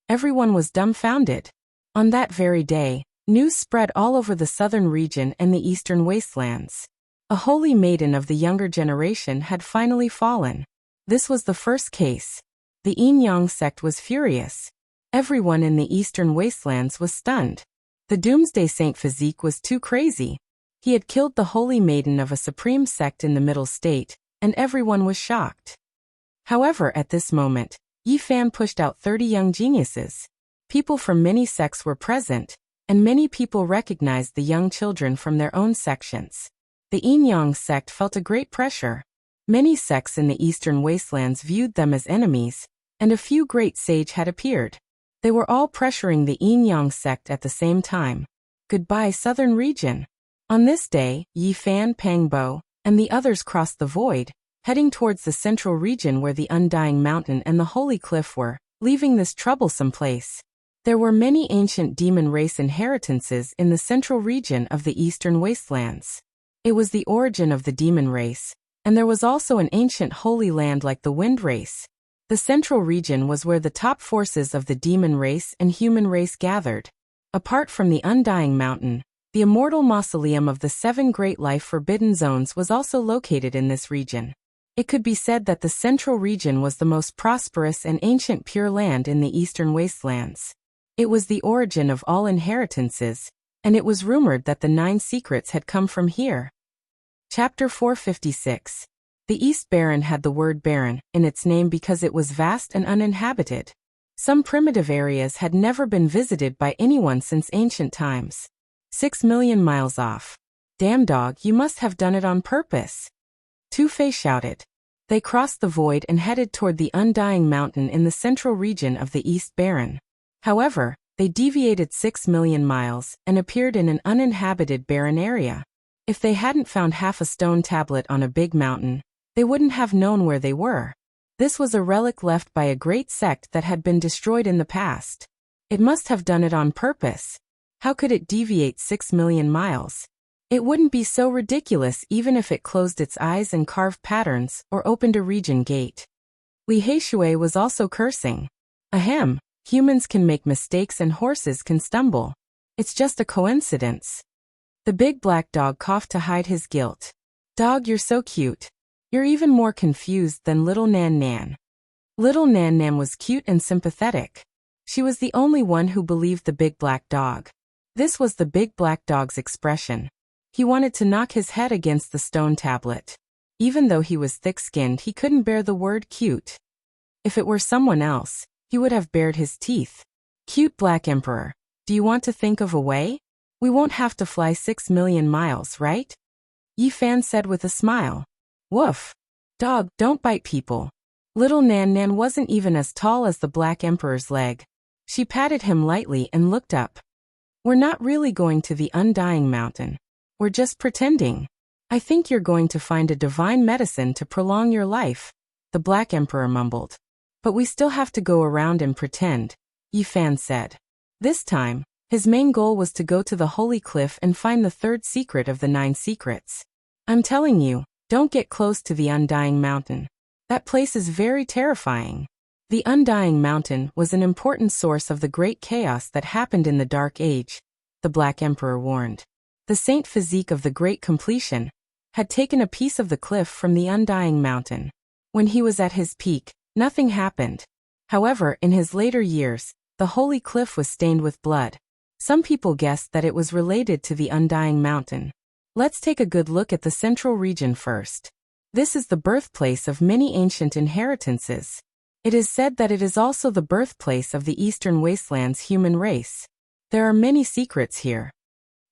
Everyone was dumbfounded. On that very day, news spread all over the southern region and the eastern wastelands. A holy maiden of the younger generation had finally fallen. This was the first case. The yin-yang sect was furious. Everyone in the eastern wastelands was stunned. The Doomsday Saint physique was too crazy. He had killed the holy maiden of a supreme sect in the Middle State, and everyone was shocked. However, at this moment, Yi Fan pushed out 30 young geniuses. People from many sects were present, and many people recognized the young children from their own sections. The Yin Yang sect felt a great pressure. Many sects in the eastern wastelands viewed them as enemies, and a few great sage had appeared. They were all pressuring the Yin Yang sect at the same time. Goodbye, southern region. On this day, Yi Fan, Pang Bo, and the others crossed the void, heading towards the central region where the Undying Mountain and the Holy Cliff were, leaving this troublesome place. There were many ancient demon race inheritances in the central region of the eastern wastelands. It was the origin of the demon race, and there was also an ancient holy land like the wind race. The central region was where the top forces of the demon race and human race gathered. Apart from the Undying Mountain, the immortal mausoleum of the 7 great life forbidden zones was also located in this region. It could be said that the central region was the most prosperous and ancient pure land in the eastern wastelands. It was the origin of all inheritances, and it was rumored that the 9 secrets had come from here. Chapter 456. The East Barren had the word barren in its name because it was vast and uninhabited. Some primitive areas had never been visited by anyone since ancient times. 6 million miles off. Damn dog, you must have done it on purpose. Two-Face shouted. They crossed the void and headed toward the Undying Mountain in the central region of the East Barren. However, they deviated 6 million miles and appeared in an uninhabited barren area. If they hadn't found half a stone tablet on a big mountain, they wouldn't have known where they were. This was a relic left by a great sect that had been destroyed in the past. It must have done it on purpose. How could it deviate 6 million miles? It wouldn't be so ridiculous even if it closed its eyes and carved patterns or opened a region gate. Li Heishui was also cursing. Ahem, humans can make mistakes and horses can stumble. It's just a coincidence. The big black dog coughed to hide his guilt. Dog, you're so cute. You're even more confused than little Nan Nan. Little Nan Nan was cute and sympathetic. She was the only one who believed the big black dog. This was the big black dog's expression. He wanted to knock his head against the stone tablet. Even though he was thick-skinned, he couldn't bear the word cute. If it were someone else, he would have bared his teeth. Cute Black Emperor, do you want to think of a way? We won't have to fly 6 million miles, right? Yi Fan said with a smile. Woof. Dog, don't bite people. Little Nan Nan wasn't even as tall as the Black Emperor's leg. She patted him lightly and looked up. We're not really going to the Undying Mountain. We're just pretending. I think you're going to find a divine medicine to prolong your life, the Black Emperor mumbled. But we still have to go around and pretend, Yi Fan said. This time, his main goal was to go to the Holy Cliff and find the 3rd secret of the 9 secrets. I'm telling you, don't get close to the Undying Mountain. That place is very terrifying. The Undying Mountain was an important source of the great chaos that happened in the Dark Age, the Black Emperor warned. The saint physique of the Great Completion had taken a piece of the cliff from the Undying Mountain. When he was at his peak, nothing happened. However, in his later years, the Holy Cliff was stained with blood. Some people guessed that it was related to the Undying Mountain. Let's take a good look at the central region first. This is the birthplace of many ancient inheritances. It is said that it is also the birthplace of the Eastern Wastelands human race. There are many secrets here.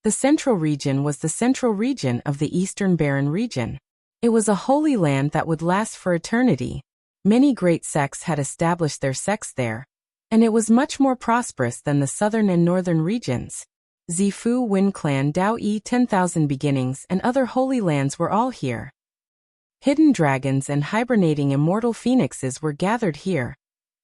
The central region was the central region of the Eastern Barren region. It was a holy land that would last for eternity. Many great sects had established their sects there, and it was much more prosperous than the southern and northern regions. Zifu, Wind Clan, Dao Yi, 10,000 Beginnings, and other holy lands were all here. Hidden dragons and hibernating immortal phoenixes were gathered here,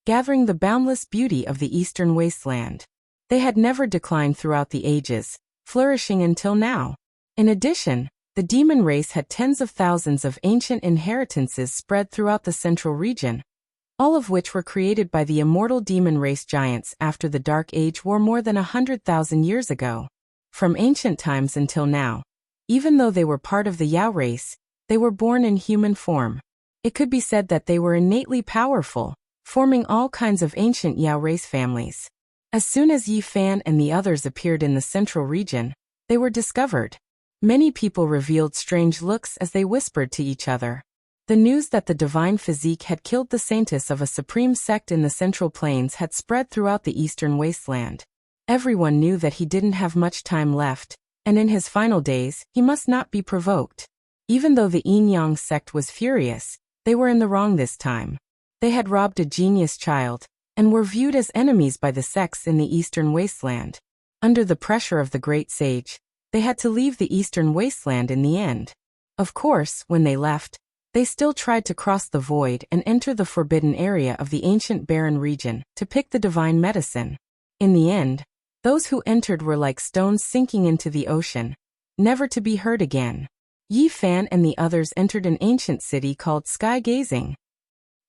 gathering the boundless beauty of the Eastern Wasteland. They had never declined throughout the ages, flourishing until now. In addition, the demon race had tens of thousands of ancient inheritances spread throughout the central region, all of which were created by the immortal demon race giants after the Dark Age war more than 100,000 years ago. From ancient times until now, even though they were part of the Yao race, they were born in human form. It could be said that they were innately powerful, forming all kinds of ancient Yao race families. As soon as Yi Fan and the others appeared in the central region, they were discovered. Many people revealed strange looks as they whispered to each other. The news that the divine physique had killed the saintess of a supreme sect in the Central Plains had spread throughout the eastern wasteland. Everyone knew that he didn't have much time left, and in his final days, he must not be provoked. Even though the Yin-Yang sect was furious, they were in the wrong this time. They had robbed a genius child, and were viewed as enemies by the sects in the eastern wasteland. Under the pressure of the great sage, they had to leave the eastern wasteland in the end. Of course, when they left, they still tried to cross the void and enter the forbidden area of the ancient barren region to pick the divine medicine. In the end, those who entered were like stones sinking into the ocean, never to be heard again. Yi Fan and the others entered an ancient city called Sky Gazing.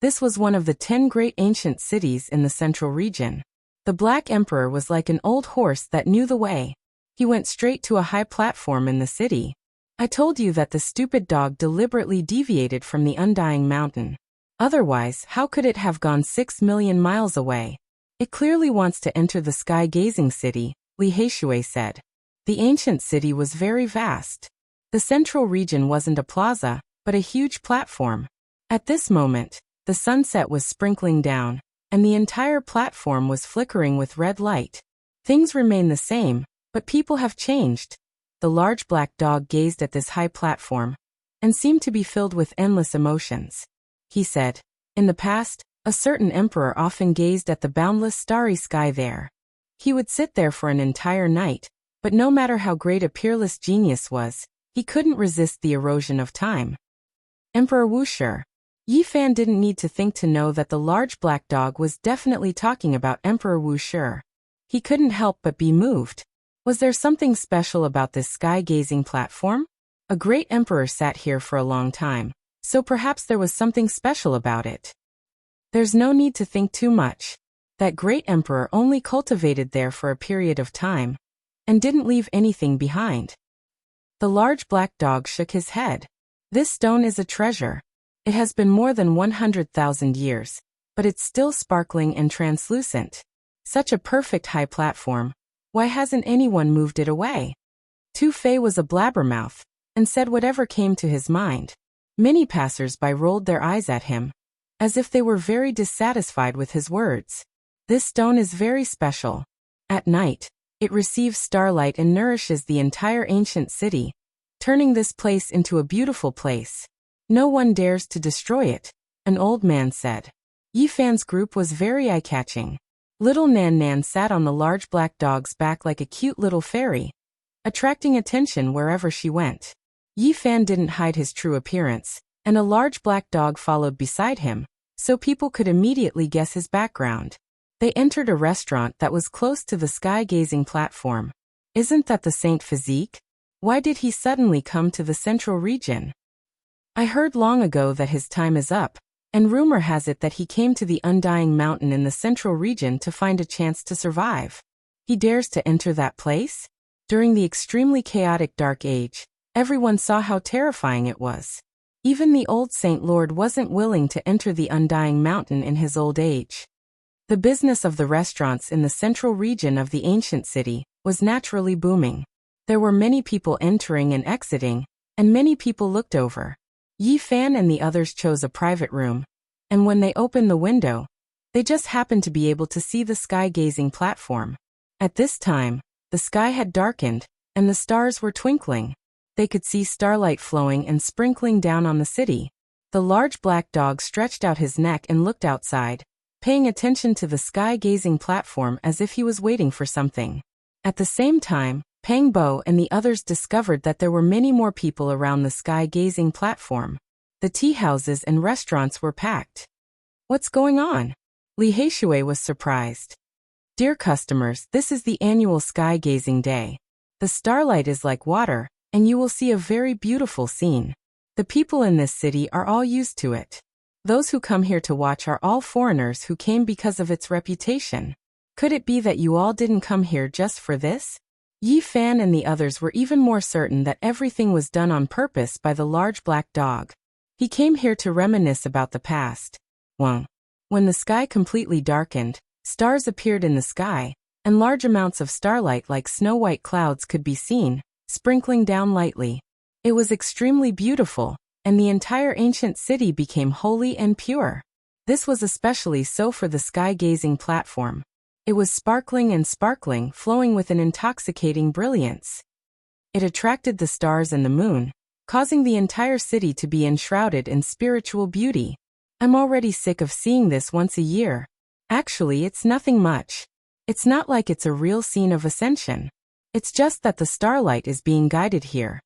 This was one of the 10 great ancient cities in the central region. The Black Emperor was like an old horse that knew the way. He went straight to a high platform in the city. I told you that the stupid dog deliberately deviated from the undying mountain. Otherwise, how could it have gone 6 million miles away? It clearly wants to enter the sky-gazing city, Li Heishui said. The ancient city was very vast. The central region wasn't a plaza, but a huge platform. At this moment, the sunset was sprinkling down, and the entire platform was flickering with red light. Things remain the same, but people have changed. The large black dog gazed at this high platform and seemed to be filled with endless emotions. He said, "In the past, a certain emperor often gazed at the boundless starry sky there. He would sit there for an entire night, but no matter how great a peerless genius was, he couldn't resist the erosion of time." Emperor Wushi. Yi Fan didn't need to think to know that the large black dog was definitely talking about Emperor Wushi. He couldn't help but be moved. Was there something special about this sky-gazing platform? A great emperor sat here for a long time, so perhaps there was something special about it. There's no need to think too much. That great emperor only cultivated there for a period of time, and didn't leave anything behind. The large black dog shook his head. This stone is a treasure. It has been more than 100,000 years, but it's still sparkling and translucent. Such a perfect high platform. Why hasn't anyone moved it away? Tu Fei was a blabbermouth, and said whatever came to his mind. Many passers-by rolled their eyes at him, as if they were very dissatisfied with his words. This stone is very special. At night, it receives starlight and nourishes the entire ancient city, turning this place into a beautiful place. No one dares to destroy it, an old man said. Yi Fan's group was very eye-catching. Little Nan Nan sat on the large black dog's back like a cute little fairy, attracting attention wherever she went. Yi Fan didn't hide his true appearance, and a large black dog followed beside him, so people could immediately guess his background. They entered a restaurant that was close to the sky-gazing platform. Isn't that the Saint Physique? Why did he suddenly come to the central region? I heard long ago that his time is up, and rumor has it that he came to the undying mountain in the central region to find a chance to survive. He dares to enter that place? During the extremely chaotic Dark Age, everyone saw how terrifying it was. Even the old Saint Lord wasn't willing to enter the undying mountain in his old age. The business of the restaurants in the central region of the ancient city was naturally booming. There were many people entering and exiting, and many people looked over. Yi Fan and the others chose a private room, and when they opened the window, they just happened to be able to see the sky-gazing platform. At this time, the sky had darkened, and the stars were twinkling. They could see starlight flowing and sprinkling down on the city. The large black dog stretched out his neck and looked outside, paying attention to the sky-gazing platform as if he was waiting for something. At the same time, Pang Bo and the others discovered that there were many more people around the sky-gazing platform. The tea houses and restaurants were packed. What's going on? Li Heishui was surprised. Dear customers, this is the annual sky-gazing day. The starlight is like water, and you will see a very beautiful scene. The people in this city are all used to it. Those who come here to watch are all foreigners who came because of its reputation. Could it be that you all didn't come here just for this? Yi Fan and the others were even more certain that everything was done on purpose by the large black dog. He came here to reminisce about the past. When the sky completely darkened, stars appeared in the sky, and large amounts of starlight like snow-white clouds could be seen, sprinkling down lightly. It was extremely beautiful, and the entire ancient city became holy and pure. This was especially so for the sky-gazing platform. It was sparkling and sparkling, flowing with an intoxicating brilliance. It attracted the stars and the moon, causing the entire city to be enshrouded in spiritual beauty. I'm already sick of seeing this once a year. Actually, it's nothing much. It's not like it's a real scene of ascension. It's just that the starlight is being guided here.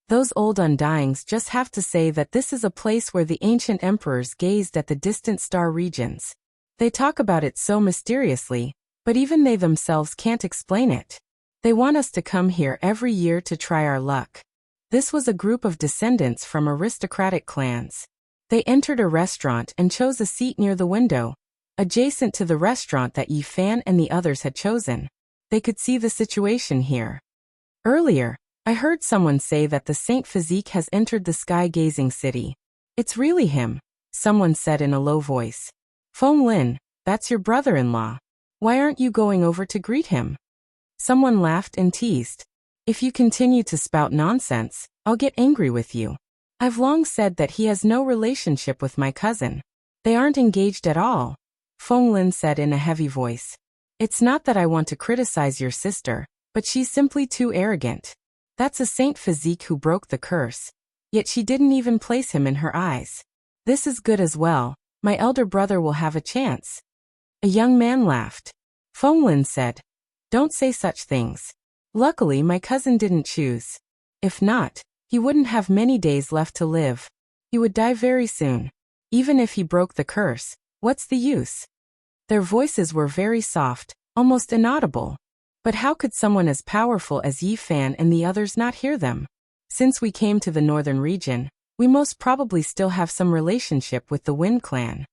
Those old undyings just have to say that this is a place where the ancient emperors gazed at the distant star regions. They talk about it so mysteriously, but even they themselves can't explain it. They want us to come here every year to try our luck. This was a group of descendants from aristocratic clans. They entered a restaurant and chose a seat near the window, adjacent to the restaurant that Yi Fan and the others had chosen. They could see the situation here. Earlier, I heard someone say that the Saint Physique has entered the sky-gazing city. It's really him, someone said in a low voice. Feng Lin, that's your brother-in-law. Why aren't you going over to greet him? Someone laughed and teased. If you continue to spout nonsense, I'll get angry with you. I've long said that he has no relationship with my cousin. They aren't engaged at all, Feng Lin said in a heavy voice. It's not that I want to criticize your sister, but she's simply too arrogant. That's a Saint Physique who broke the curse. Yet she didn't even place him in her eyes. This is good as well. My elder brother will have a chance. A young man laughed. Feng Lin said, don't say such things. Luckily, my cousin didn't choose. If not, he wouldn't have many days left to live. He would die very soon. Even if he broke the curse, what's the use? Their voices were very soft, almost inaudible. But how could someone as powerful as Yi Fan and the others not hear them? Since we came to the northern region, we most probably still have some relationship with the Wind Clan.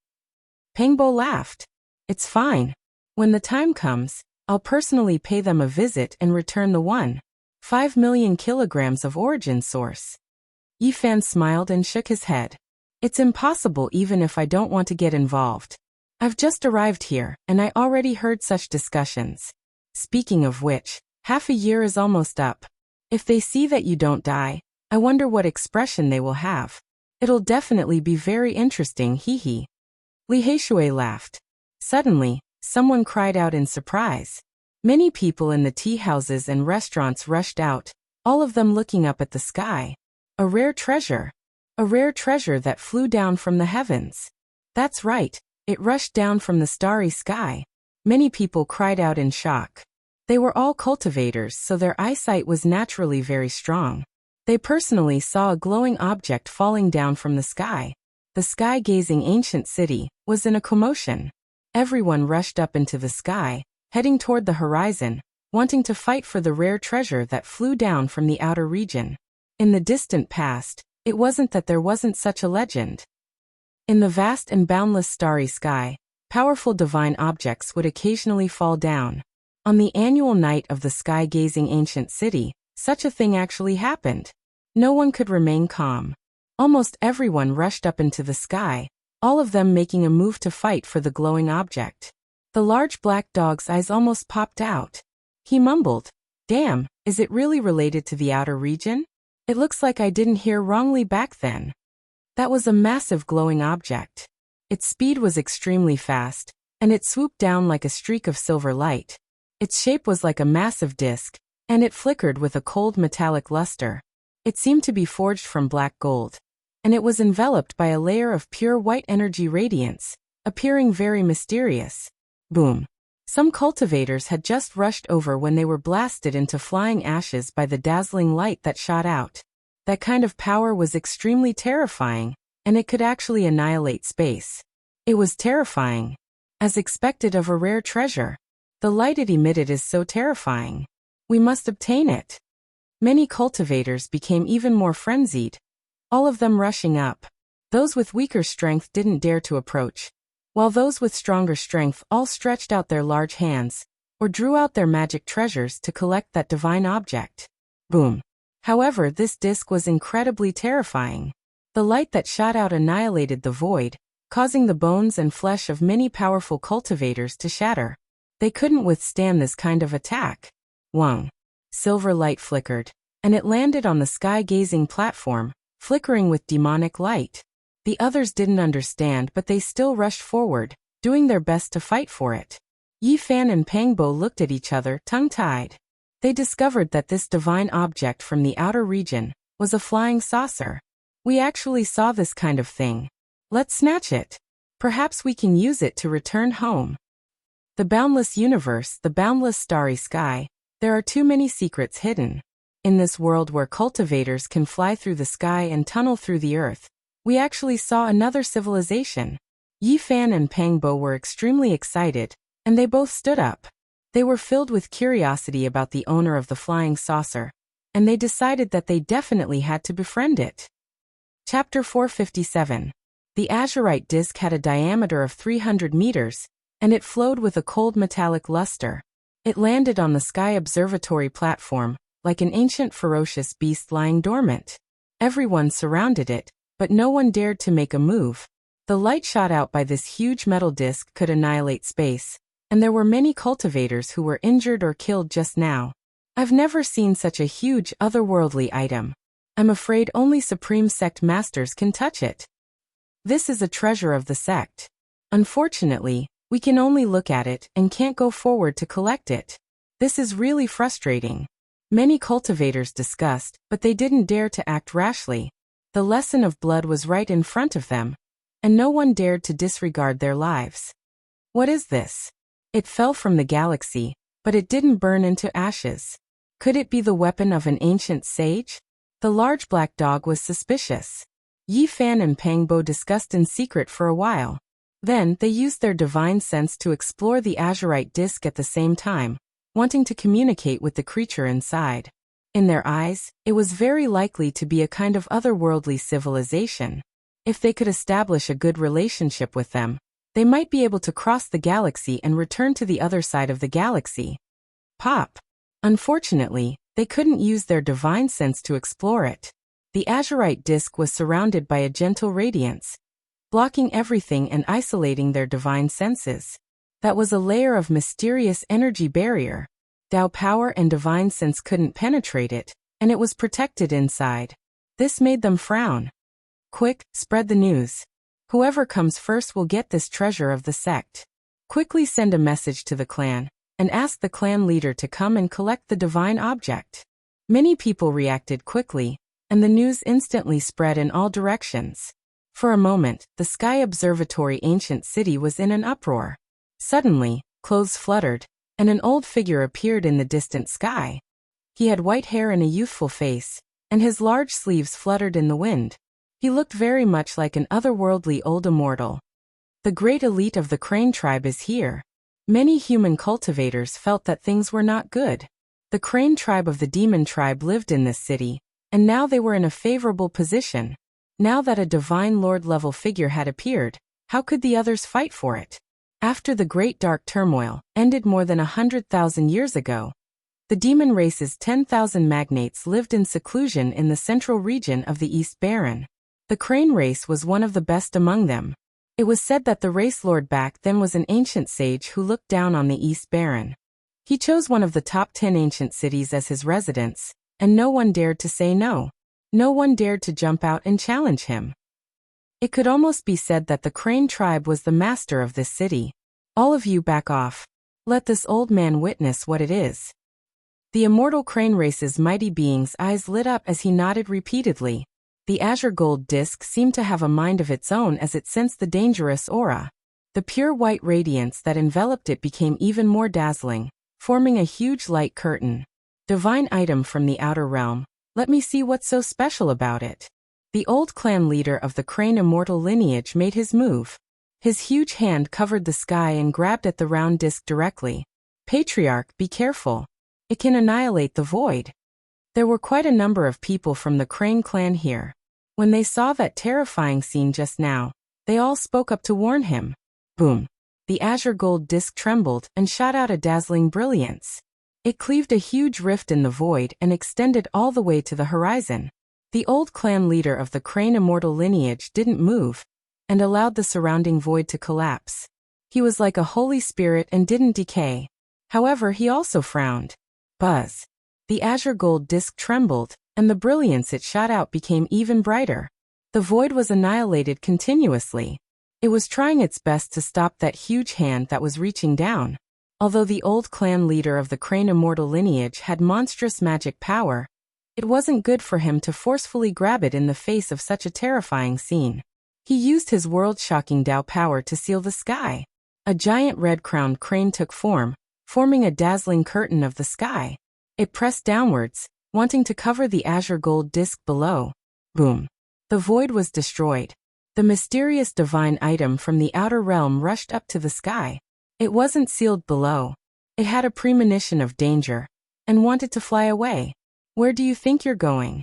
Pengbo laughed. It's fine. When the time comes, I'll personally pay them a visit and return the 1.5 million kilograms of origin source. Yi Fan smiled and shook his head. It's impossible even if I don't want to get involved. I've just arrived here, and I already heard such discussions. Speaking of which, half a year is almost up. If they see that you don't die, I wonder what expression they will have. It'll definitely be very interesting, hee. Li Heishui laughed. Suddenly, someone cried out in surprise. Many people in the tea houses and restaurants rushed out, all of them looking up at the sky. A rare treasure. A rare treasure that flew down from the heavens. That's right, it rushed down from the starry sky. Many people cried out in shock. They were all cultivators, so their eyesight was naturally very strong. They personally saw a glowing object falling down from the sky. The sky-gazing ancient city was in a commotion. Everyone rushed up into the sky, heading toward the horizon, wanting to fight for the rare treasure that flew down from the outer region. In the distant past, it wasn't that there wasn't such a legend. In the vast and boundless starry sky, powerful divine objects would occasionally fall down. On the annual night of the sky-gazing ancient city, such a thing actually happened. No one could remain calm. Almost everyone rushed up into the sky, all of them making a move to fight for the glowing object. The large black dog's eyes almost popped out. He mumbled, "Damn, is it really related to the outer region? It looks like I didn't hear wrongly back then." That was a massive glowing object. Its speed was extremely fast, and it swooped down like a streak of silver light. Its shape was like a massive disc, and it flickered with a cold metallic luster. It seemed to be forged from black gold, and it was enveloped by a layer of pure white energy radiance, appearing very mysterious. Boom. Some cultivators had just rushed over when they were blasted into flying ashes by the dazzling light that shot out. That kind of power was extremely terrifying, and it could actually annihilate space. It was terrifying. As expected of a rare treasure. The light it emitted is so terrifying. We must obtain it. Many cultivators became even more frenzied, all of them rushing up. Those with weaker strength didn't dare to approach, while those with stronger strength all stretched out their large hands, or drew out their magic treasures to collect that divine object. Boom. However, this disc was incredibly terrifying. The light that shot out annihilated the void, causing the bones and flesh of many powerful cultivators to shatter. They couldn't withstand this kind of attack. Wang. Silver light flickered. and it landed on the sky-gazing platform, flickering with demonic light. The others didn't understand, but they still rushed forward, doing their best to fight for it. Yi Fan and Pangbo looked at each other, tongue-tied. They discovered that this divine object from the outer region was a flying saucer. We actually saw this kind of thing. Let's snatch it. Perhaps we can use it to return home. The boundless universe, the boundless starry sky, there are too many secrets hidden. In this world where cultivators can fly through the sky and tunnel through the earth, we actually saw another civilization. Yi Fan and Pangbo were extremely excited, and they both stood up. They were filled with curiosity about the owner of the flying saucer, and they decided that they definitely had to befriend it. Chapter 457. The azurite disk had a diameter of 300 meters, and it flowed with a cold metallic luster. It landed on the sky observatory platform, like an ancient ferocious beast lying dormant. Everyone surrounded it, but no one dared to make a move. The light shot out by this huge metal disk could annihilate space, and there were many cultivators who were injured or killed just now. I've never seen such a huge otherworldly item. I'm afraid only Supreme Sect Masters can touch it. This is a treasure of the sect. Unfortunately, we can only look at it and can't go forward to collect it. This is really frustrating. Many cultivators discussed, but they didn't dare to act rashly. The lesson of blood was right in front of them, and no one dared to disregard their lives. What is this? It fell from the galaxy, but it didn't burn into ashes. Could it be the weapon of an ancient sage? The large black dog was suspicious. Yi Fan and Pangbo discussed in secret for a while. Then, they used their divine sense to explore the azurite disk at the same time, wanting to communicate with the creature inside. In their eyes, it was very likely to be a kind of otherworldly civilization. If they could establish a good relationship with them, they might be able to cross the galaxy and return to the other side of the galaxy. Pop! Unfortunately, they couldn't use their divine sense to explore it. The azurite disk was surrounded by a gentle radiance, blocking everything and isolating their divine senses. That was a layer of mysterious energy barrier. Tao power and divine sense couldn't penetrate it, and it was protected inside. This made them frown. Quick, spread the news. Whoever comes first will get this treasure of the sect. Quickly send a message to the clan, and ask the clan leader to come and collect the divine object. Many people reacted quickly, and the news instantly spread in all directions. For a moment, the Sky Observatory ancient city was in an uproar. Suddenly, clothes fluttered, and an old figure appeared in the distant sky. He had white hair and a youthful face, and his large sleeves fluttered in the wind. He looked very much like an otherworldly old immortal. The great elite of the Crane tribe is here. Many human cultivators felt that things were not good. The Crane tribe of the Demon tribe lived in this city, and now they were in a favorable position. Now that a divine lord-level figure had appeared, how could the others fight for it? After the Great Dark Turmoil ended more than 100,000 years ago, the demon race's 10,000 magnates lived in seclusion in the central region of the East Baron. The Crane race was one of the best among them. It was said that the race lord back then was an ancient sage who looked down on the East Baron. He chose one of the top 10 ancient cities as his residence, and no one dared to say no. No one dared to jump out and challenge him. It could almost be said that the Crane tribe was the master of this city. All of you back off. Let this old man witness what it is. The immortal Crane race's mighty being's eyes lit up as he nodded repeatedly. The azure gold disc seemed to have a mind of its own as it sensed the dangerous aura. The pure white radiance that enveloped it became even more dazzling, forming a huge light curtain. Divine item from the outer realm. Let me see what's so special about it. The old clan leader of the Crane immortal lineage made his move. His huge hand covered the sky and grabbed at the round disc directly. Patriarch, be careful. It can annihilate the void. There were quite a number of people from the Crane clan here. When they saw that terrifying scene just now, they all spoke up to warn him. Boom. The azure gold disc trembled and shot out a dazzling brilliance. It cleaved a huge rift in the void and extended all the way to the horizon. The old clan leader of the Crane immortal lineage didn't move, and allowed the surrounding void to collapse. He was like a holy spirit and didn't decay. However, he also frowned. Buzz. The azure gold disk trembled, and the brilliance it shot out became even brighter. The void was annihilated continuously. It was trying its best to stop that huge hand that was reaching down. Although the old clan leader of the Crane immortal lineage had monstrous magic power, it wasn't good for him to forcefully grab it in the face of such a terrifying scene. He used his world-shocking Dao power to seal the sky. A giant red-crowned crane took form, forming a dazzling curtain of the sky. It pressed downwards, wanting to cover the azure gold disk below. Boom! The void was destroyed. The mysterious divine item from the outer realm rushed up to the sky. It wasn't sealed below. It had a premonition of danger, and wanted to fly away. Where do you think you're going?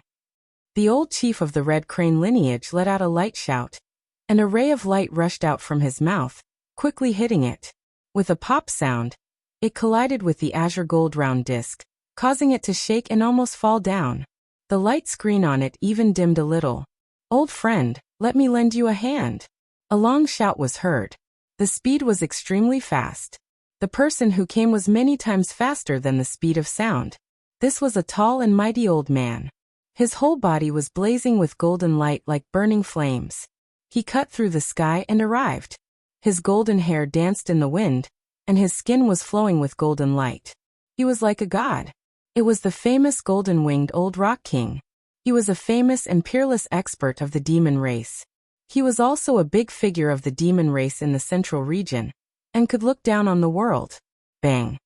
The old chief of the Red Crane lineage let out a light shout. An array of light rushed out from his mouth, quickly hitting it. With a pop sound, it collided with the azure gold round disc, causing it to shake and almost fall down. The light screen on it even dimmed a little. "Old friend, let me lend you a hand." A long shout was heard. The speed was extremely fast. The person who came was many times faster than the speed of sound. This was a tall and mighty old man. His whole body was blazing with golden light like burning flames. He cut through the sky and arrived. His golden hair danced in the wind, and his skin was flowing with golden light. He was like a god. It was the famous golden-winged old Rock King. He was a famous and peerless expert of the demon race. He was also a big figure of the demon race in the central region, and could look down on the world. Bang!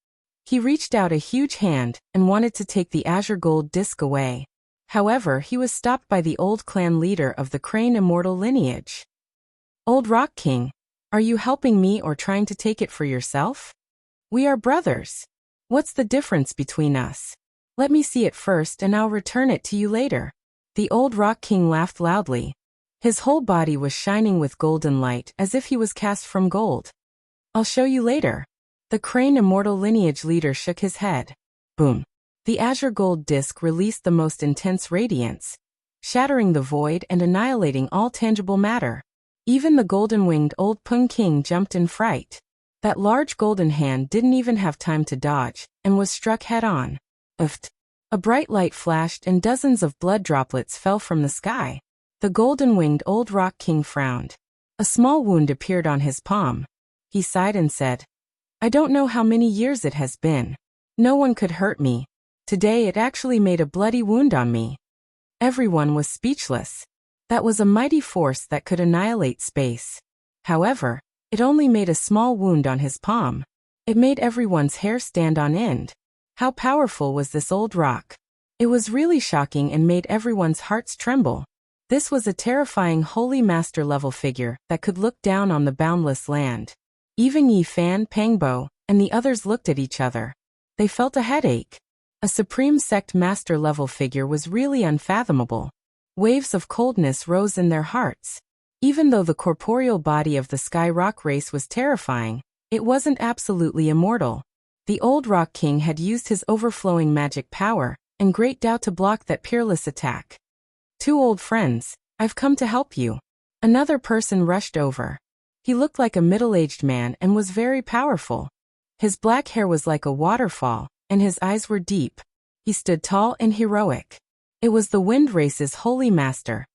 He reached out a huge hand and wanted to take the azure gold disc away. However, he was stopped by the old clan leader of the Crane immortal lineage. "Old Rock King, are you helping me or trying to take it for yourself? We are brothers. What's the difference between us? Let me see it first and I'll return it to you later." The old Rock King laughed loudly. His whole body was shining with golden light as if he was cast from gold. "I'll show you later." The Crane immortal lineage leader shook his head. Boom! The azure gold disc released the most intense radiance, shattering the void and annihilating all tangible matter. Even the golden-winged old Pung King jumped in fright. That large golden hand didn't even have time to dodge, and was struck head-on. Uft! A bright light flashed and dozens of blood droplets fell from the sky. The golden-winged old Rock King frowned. A small wound appeared on his palm. He sighed and said, "I don't know how many years it has been. No one could hurt me. Today it actually made a bloody wound on me." Everyone was speechless. That was a mighty force that could annihilate space. However, it only made a small wound on his palm. It made everyone's hair stand on end. How powerful was this old rock? It was really shocking and made everyone's hearts tremble. This was a terrifying holy master level figure that could look down on the boundless land. Even Yi Fan, Pangbo, and the others looked at each other. They felt a headache. A supreme sect master level figure was really unfathomable. Waves of coldness rose in their hearts. Even though the corporeal body of the Sky Rock race was terrifying, it wasn't absolutely immortal. The old Rock King had used his overflowing magic power and great Dao to block that peerless attack. "Two old friends, I've come to help you." Another person rushed over. He looked like a middle-aged man and was very powerful. His black hair was like a waterfall, and his eyes were deep. He stood tall and heroic. It was the Wind Race's holy master.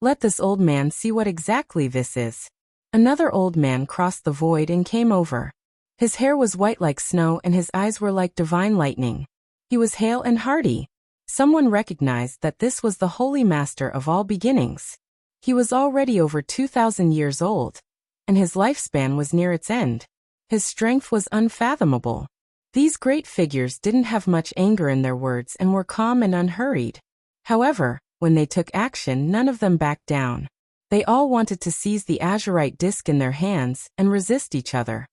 "Let this old man see what exactly this is." Another old man crossed the void and came over. His hair was white like snow and his eyes were like divine lightning. He was hale and hearty. Someone recognized that this was the holy master of all beginnings. He was already over 2,000 years old, and his lifespan was near its end. His strength was unfathomable. These great figures didn't have much anger in their words and were calm and unhurried. However, when they took action, none of them backed down. They all wanted to seize the azurite disc in their hands and resist each other.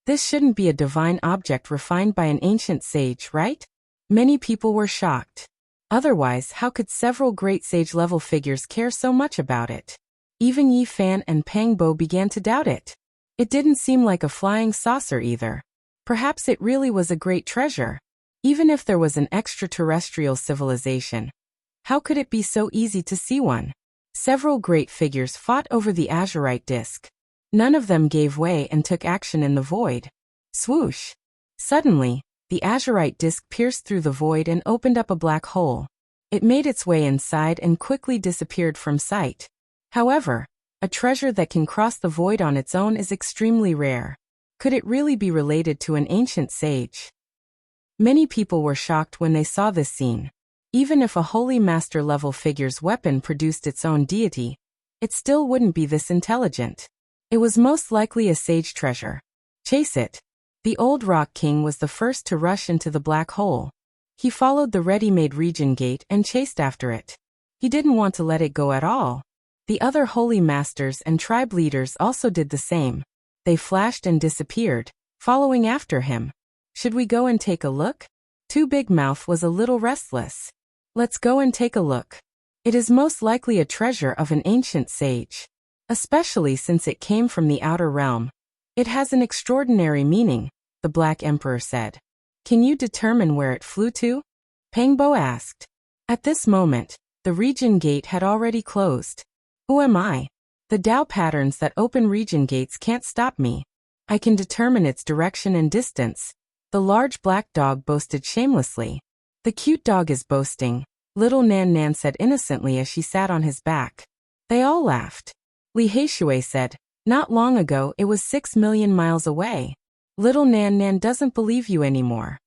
This shouldn't be a divine object refined by an ancient sage, right? Many people were shocked. Otherwise, how could several great sage-level figures care so much about it? Even Yi Fan and Pang Bo began to doubt it. It didn't seem like a flying saucer either. Perhaps it really was a great treasure. Even if there was an extraterrestrial civilization, how could it be so easy to see one? Several great figures fought over the azurite disc. None of them gave way and took action in the void. Swoosh! Suddenly, the azurite disk pierced through the void and opened up a black hole. It made its way inside and quickly disappeared from sight. However, a treasure that can cross the void on its own is extremely rare. Could it really be related to an ancient sage? Many people were shocked when they saw this scene. Even if a holy master-level figure's weapon produced its own deity, it still wouldn't be this intelligent. It was most likely a sage treasure. Chase it. The old rock king was the first to rush into the black hole. He followed the ready-made region gate and chased after it. He didn't want to let it go at all. The other holy masters and tribe leaders also did the same. They flashed and disappeared, following after him. Should we go and take a look? Two Big Mouth was a little restless. Let's go and take a look. It is most likely a treasure of an ancient sage. Especially since it came from the outer realm. It has an extraordinary meaning, the Black Emperor said. Can you determine where it flew to? Pangbo asked. At this moment, the region gate had already closed. Who am I? The Tao patterns that open region gates can't stop me. I can determine its direction and distance, the large black dog boasted shamelessly. The cute dog is boasting, little Nan Nan said innocently as she sat on his back. They all laughed. Li Haishui said, not long ago it was 6 million miles away. Little Nan Nan doesn't believe you anymore.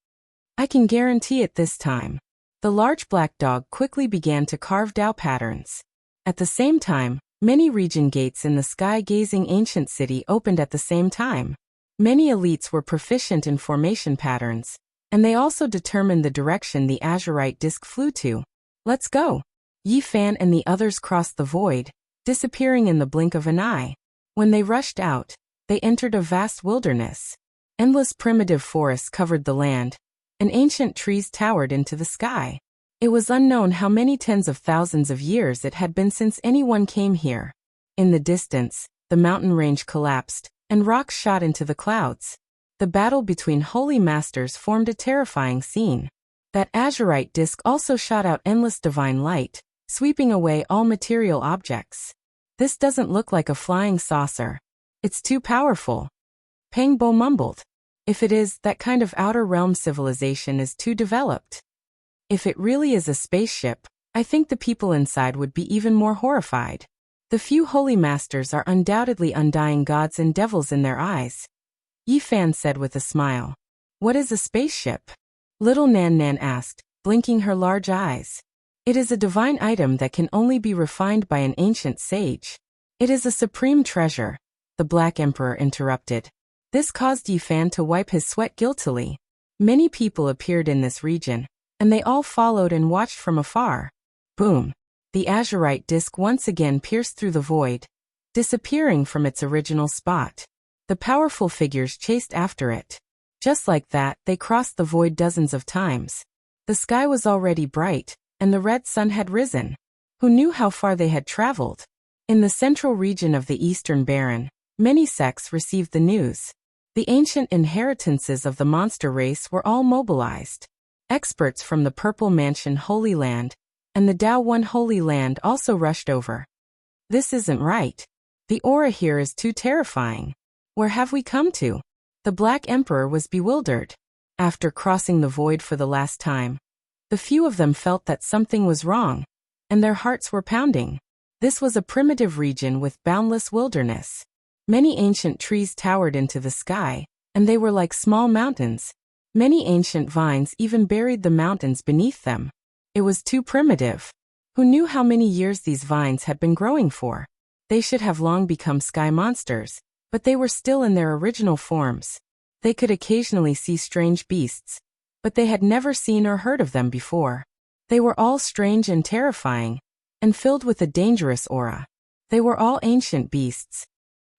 I can guarantee it this time. The large black dog quickly began to carve Tao patterns. At the same time, many region gates in the sky-gazing ancient city opened at the same time. Many elites were proficient in formation patterns, and they also determined the direction the azurite disk flew to. Let's go. Yi Fan and the others crossed the void, disappearing in the blink of an eye. When they rushed out, they entered a vast wilderness. Endless primitive forests covered the land, and ancient trees towered into the sky. It was unknown how many tens of thousands of years it had been since anyone came here. In the distance, the mountain range collapsed, and rocks shot into the clouds. The battle between holy masters formed a terrifying scene. That azurite disk also shot out endless divine light, sweeping away all material objects. This doesn't look like a flying saucer. It's too powerful. Pangbo mumbled. If it is, that kind of outer realm civilization is too developed. If it really is a spaceship, I think the people inside would be even more horrified. The few holy masters are undoubtedly undying gods and devils in their eyes. Yi Fan said with a smile. What is a spaceship? Little Nan Nan asked, blinking her large eyes. It is a divine item that can only be refined by an ancient sage. It is a supreme treasure, the Black Emperor interrupted. This caused Yi Fan to wipe his sweat guiltily. Many people appeared in this region, and they all followed and watched from afar. Boom! The azurite disk once again pierced through the void, disappearing from its original spot. The powerful figures chased after it. Just like that, they crossed the void dozens of times. The sky was already bright, and the red sun had risen. Who knew how far they had traveled? In the central region of the Eastern Baron, many sects received the news. The ancient inheritances of the monster race were all mobilized. Experts from the Purple Mansion Holy Land and the Tao One Holy Land also rushed over. This isn't right. The aura here is too terrifying. Where have we come to? The Black Emperor was bewildered. After crossing the void for the last time, the few of them felt that something was wrong, and their hearts were pounding. This was a primitive region with boundless wilderness. Many ancient trees towered into the sky, and they were like small mountains. Many ancient vines even buried the mountains beneath them. It was too primitive. Who knew how many years these vines had been growing for? They should have long become sky monsters, but they were still in their original forms. They could occasionally see strange beasts, but they had never seen or heard of them before. They were all strange and terrifying, and filled with a dangerous aura. They were all ancient beasts.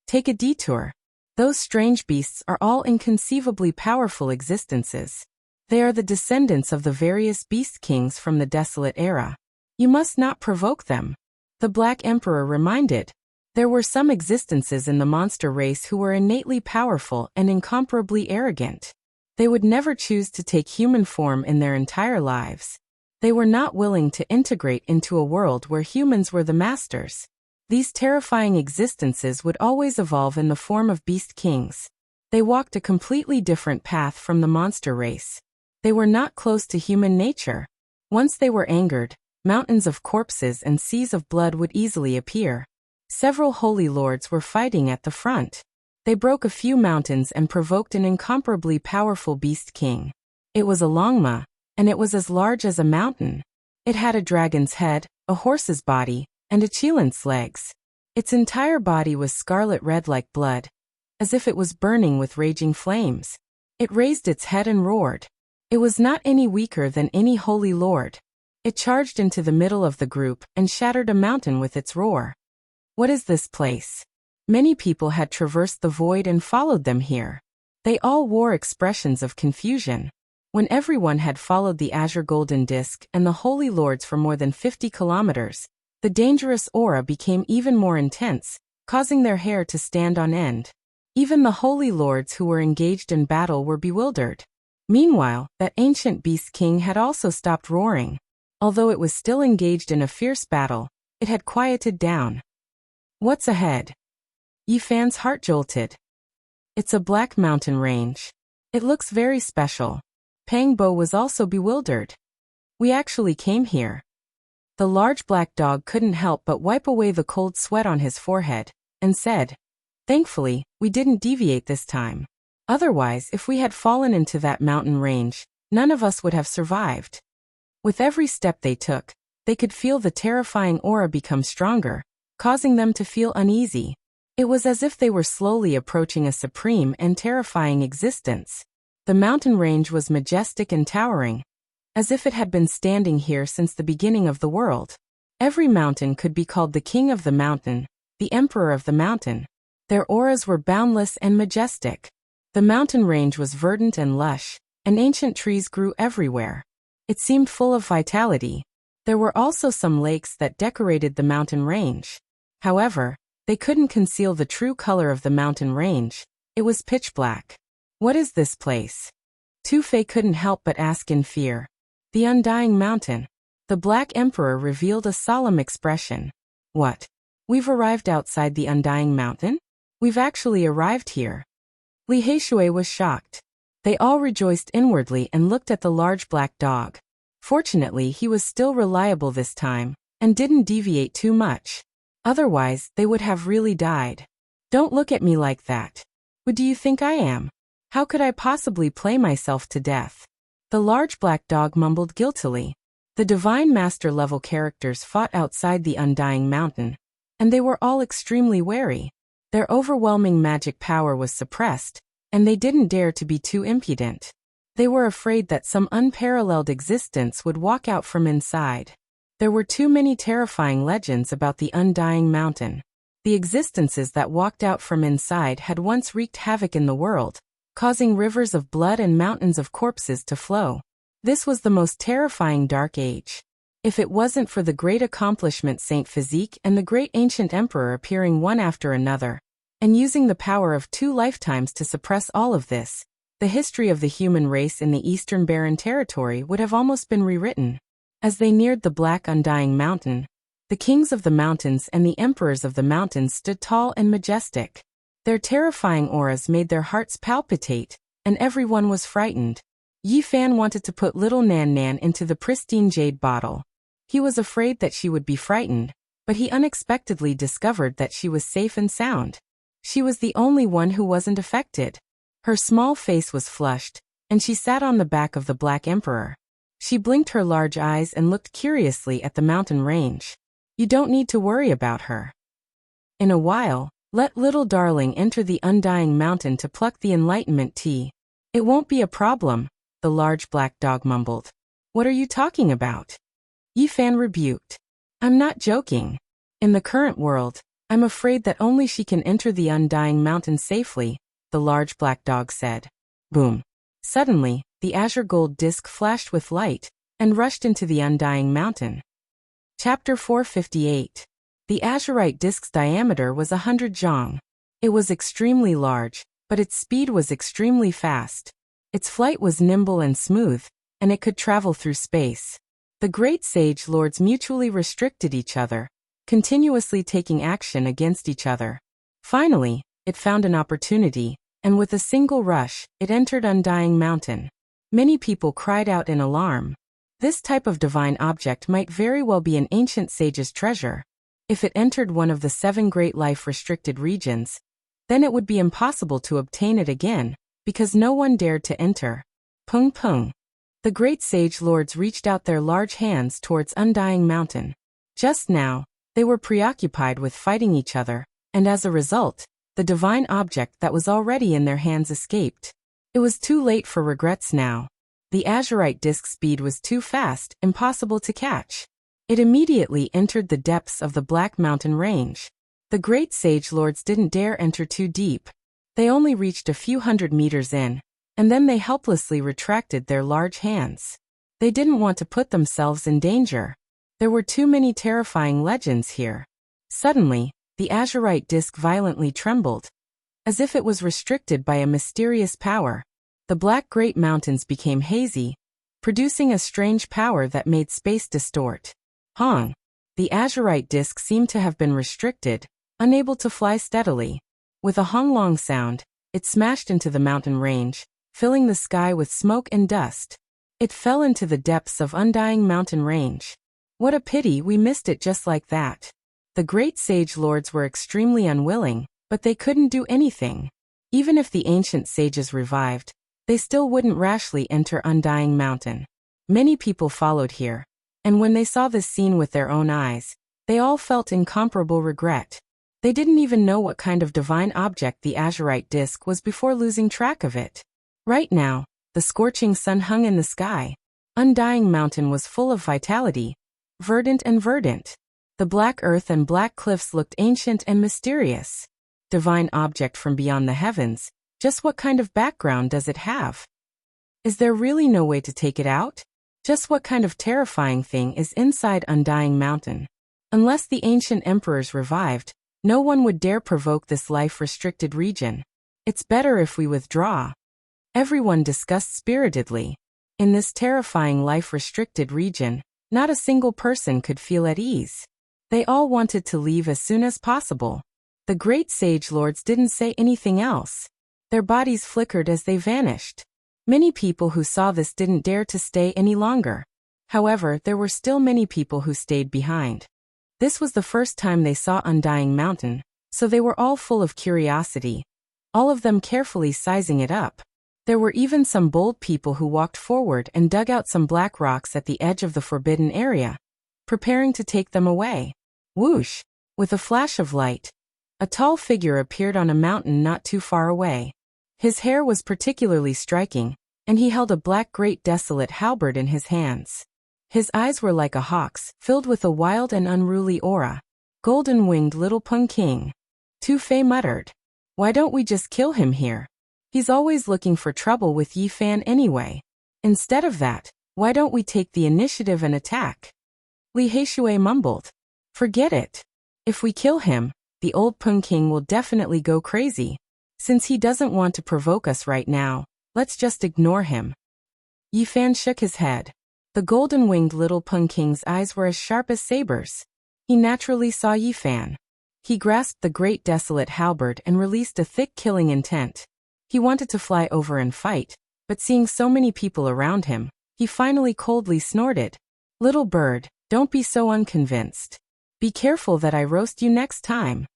Take a detour. Those strange beasts are all inconceivably powerful existences. They are the descendants of the various beast kings from the desolate era. You must not provoke them. The Black Emperor reminded. There were some existences in the monster race who were innately powerful and incomparably arrogant. They would never choose to take human form in their entire lives. They were not willing to integrate into a world where humans were the masters. These terrifying existences would always evolve in the form of beast kings. They walked a completely different path from the monster race. They were not close to human nature. Once they were angered, mountains of corpses and seas of blood would easily appear. Several holy lords were fighting at the front. They broke a few mountains and provoked an incomparably powerful beast king. It was a longma, and it was as large as a mountain. It had a dragon's head, a horse's body, and a cheilant's legs. Its entire body was scarlet red like blood, as if it was burning with raging flames. It raised its head and roared. It was not any weaker than any holy lord. It charged into the middle of the group and shattered a mountain with its roar. What is this place? Many people had traversed the void and followed them here. They all wore expressions of confusion. When everyone had followed the azure golden disk and the holy lords for more than 50 kilometers, the dangerous aura became even more intense, causing their hair to stand on end. Even the holy lords who were engaged in battle were bewildered. Meanwhile, that ancient beast king had also stopped roaring. Although it was still engaged in a fierce battle, it had quieted down. What's ahead? Yifan's heart jolted. It's a black mountain range. It looks very special. Pangbo was also bewildered. We actually came here. The large black dog couldn't help but wipe away the cold sweat on his forehead, and said, "Thankfully, we didn't deviate this time. Otherwise, if we had fallen into that mountain range, none of us would have survived." With every step they took, they could feel the terrifying aura become stronger, causing them to feel uneasy. It was as if they were slowly approaching a supreme and terrifying existence. The mountain range was majestic and towering, as if it had been standing here since the beginning of the world. Every mountain could be called the king of the mountain, the emperor of the mountain. Their auras were boundless and majestic. The mountain range was verdant and lush, and ancient trees grew everywhere. It seemed full of vitality. There were also some lakes that decorated the mountain range. However, they couldn't conceal the true color of the mountain range. It was pitch black. What is this place? Tufei couldn't help but ask in fear. The Undying Mountain. The Black Emperor revealed a solemn expression. What? We've arrived outside the Undying Mountain? We've actually arrived here. Li Heishui was shocked. They all rejoiced inwardly and looked at the large black dog. Fortunately, he was still reliable this time, and didn't deviate too much. Otherwise, they would have really died. Don't look at me like that. Who do you think I am? How could I possibly play myself to death? The large black dog mumbled guiltily. The Divine Master level characters fought outside the Undying Mountain, and they were all extremely wary. Their overwhelming magic power was suppressed, and they didn't dare to be too impudent. They were afraid that some unparalleled existence would walk out from inside. There were too many terrifying legends about the Undying Mountain. The existences that walked out from inside had once wreaked havoc in the world, causing rivers of blood and mountains of corpses to flow. This was the most terrifying dark age. If it wasn't for the great accomplishment Saint Physique and the great ancient emperor appearing one after another, and using the power of 2 lifetimes to suppress all of this, the history of the human race in the Eastern Barren Territory would have almost been rewritten. As they neared the Black Undying Mountain, the kings of the mountains and the emperors of the mountains stood tall and majestic. Their terrifying auras made their hearts palpitate, and everyone was frightened. Yifan wanted to put little Nan Nan into the pristine jade bottle. He was afraid that she would be frightened, but he unexpectedly discovered that she was safe and sound. She was the only one who wasn't affected. Her small face was flushed, and she sat on the back of the Black Emperor. She blinked her large eyes and looked curiously at the mountain range. You don't need to worry about her. In a while, let little darling enter the Undying Mountain to pluck the enlightenment tea. It won't be a problem, the large black dog mumbled. What are you talking about? Yifan rebuked. I'm not joking. In the current world, I'm afraid that only she can enter the Undying Mountain safely, the large black dog said. Boom. Suddenly, the azure gold disc flashed with light, and rushed into the Undying Mountain. Chapter 458. The azurite disc's diameter was 100 zhang. It was extremely large, but its speed was extremely fast. Its flight was nimble and smooth, and it could travel through space. The great sage lords mutually restricted each other, continuously taking action against each other. Finally, it found an opportunity, and with a single rush, it entered Undying Mountain. Many people cried out in alarm. This type of divine object might very well be an ancient sage's treasure. If it entered one of the 7 great life-restricted regions, then it would be impossible to obtain it again, because no one dared to enter. Pung pung. The great sage lords reached out their large hands towards Undying Mountain. Just now, they were preoccupied with fighting each other, and as a result, the divine object that was already in their hands escaped. It was too late for regrets now. The azurite disk speed was too fast, impossible to catch. It immediately entered the depths of the Black Mountain range. The great sage lords didn't dare enter too deep. They only reached a few hundred meters in, and then they helplessly retracted their large hands. They didn't want to put themselves in danger. There were too many terrifying legends here. Suddenly, the azurite disk violently trembled, as if it was restricted by a mysterious power. The black great mountains became hazy, producing a strange power that made space distort. Hong! The azurite disk seemed to have been restricted, unable to fly steadily. With a hong-long sound, it smashed into the mountain range, filling the sky with smoke and dust. It fell into the depths of Undying Mountain range. What a pity we missed it just like that. The great sage lords were extremely unwilling, but they couldn't do anything. Even if the ancient sages revived, they still wouldn't rashly enter Undying Mountain. Many people followed here, and when they saw this scene with their own eyes, they all felt incomparable regret. They didn't even know what kind of divine object the azurite disk was before losing track of it. Right now, the scorching sun hung in the sky. Undying Mountain was full of vitality, verdant and verdant. The black earth and black cliffs looked ancient and mysterious. Divine object from beyond the heavens, just what kind of background does it have? Is there really no way to take it out? Just what kind of terrifying thing is inside Undying Mountain? Unless the ancient emperors revived, no one would dare provoke this life-restricted region. It's better if we withdraw. Everyone discussed spiritedly. In this terrifying life-restricted region, not a single person could feel at ease. They all wanted to leave as soon as possible. The great sage lords didn't say anything else. Their bodies flickered as they vanished. Many people who saw this didn't dare to stay any longer. However, there were still many people who stayed behind. This was the first time they saw Undying Mountain, so they were all full of curiosity, all of them carefully sizing it up. There were even some bold people who walked forward and dug out some black rocks at the edge of the forbidden area, preparing to take them away. Whoosh! With a flash of light, a tall figure appeared on a mountain not too far away. His hair was particularly striking, and he held a black great desolate halberd in his hands. His eyes were like a hawk's, filled with a wild and unruly aura. Golden-winged little Pung King. Tu Fei muttered. Why don't we just kill him here? He's always looking for trouble with Yi Fan anyway. Instead of that, why don't we take the initiative and attack? Li Heishui mumbled. Forget it. If we kill him, the old Pung King will definitely go crazy. Since he doesn't want to provoke us right now, let's just ignore him. Yi Fan shook his head. The golden-winged little Pung King's eyes were as sharp as sabers. He naturally saw Yi Fan. He grasped the great desolate halberd and released a thick killing intent. He wanted to fly over and fight, but seeing so many people around him, he finally coldly snorted. Little bird, don't be so unconvinced. Be careful that I roast you next time.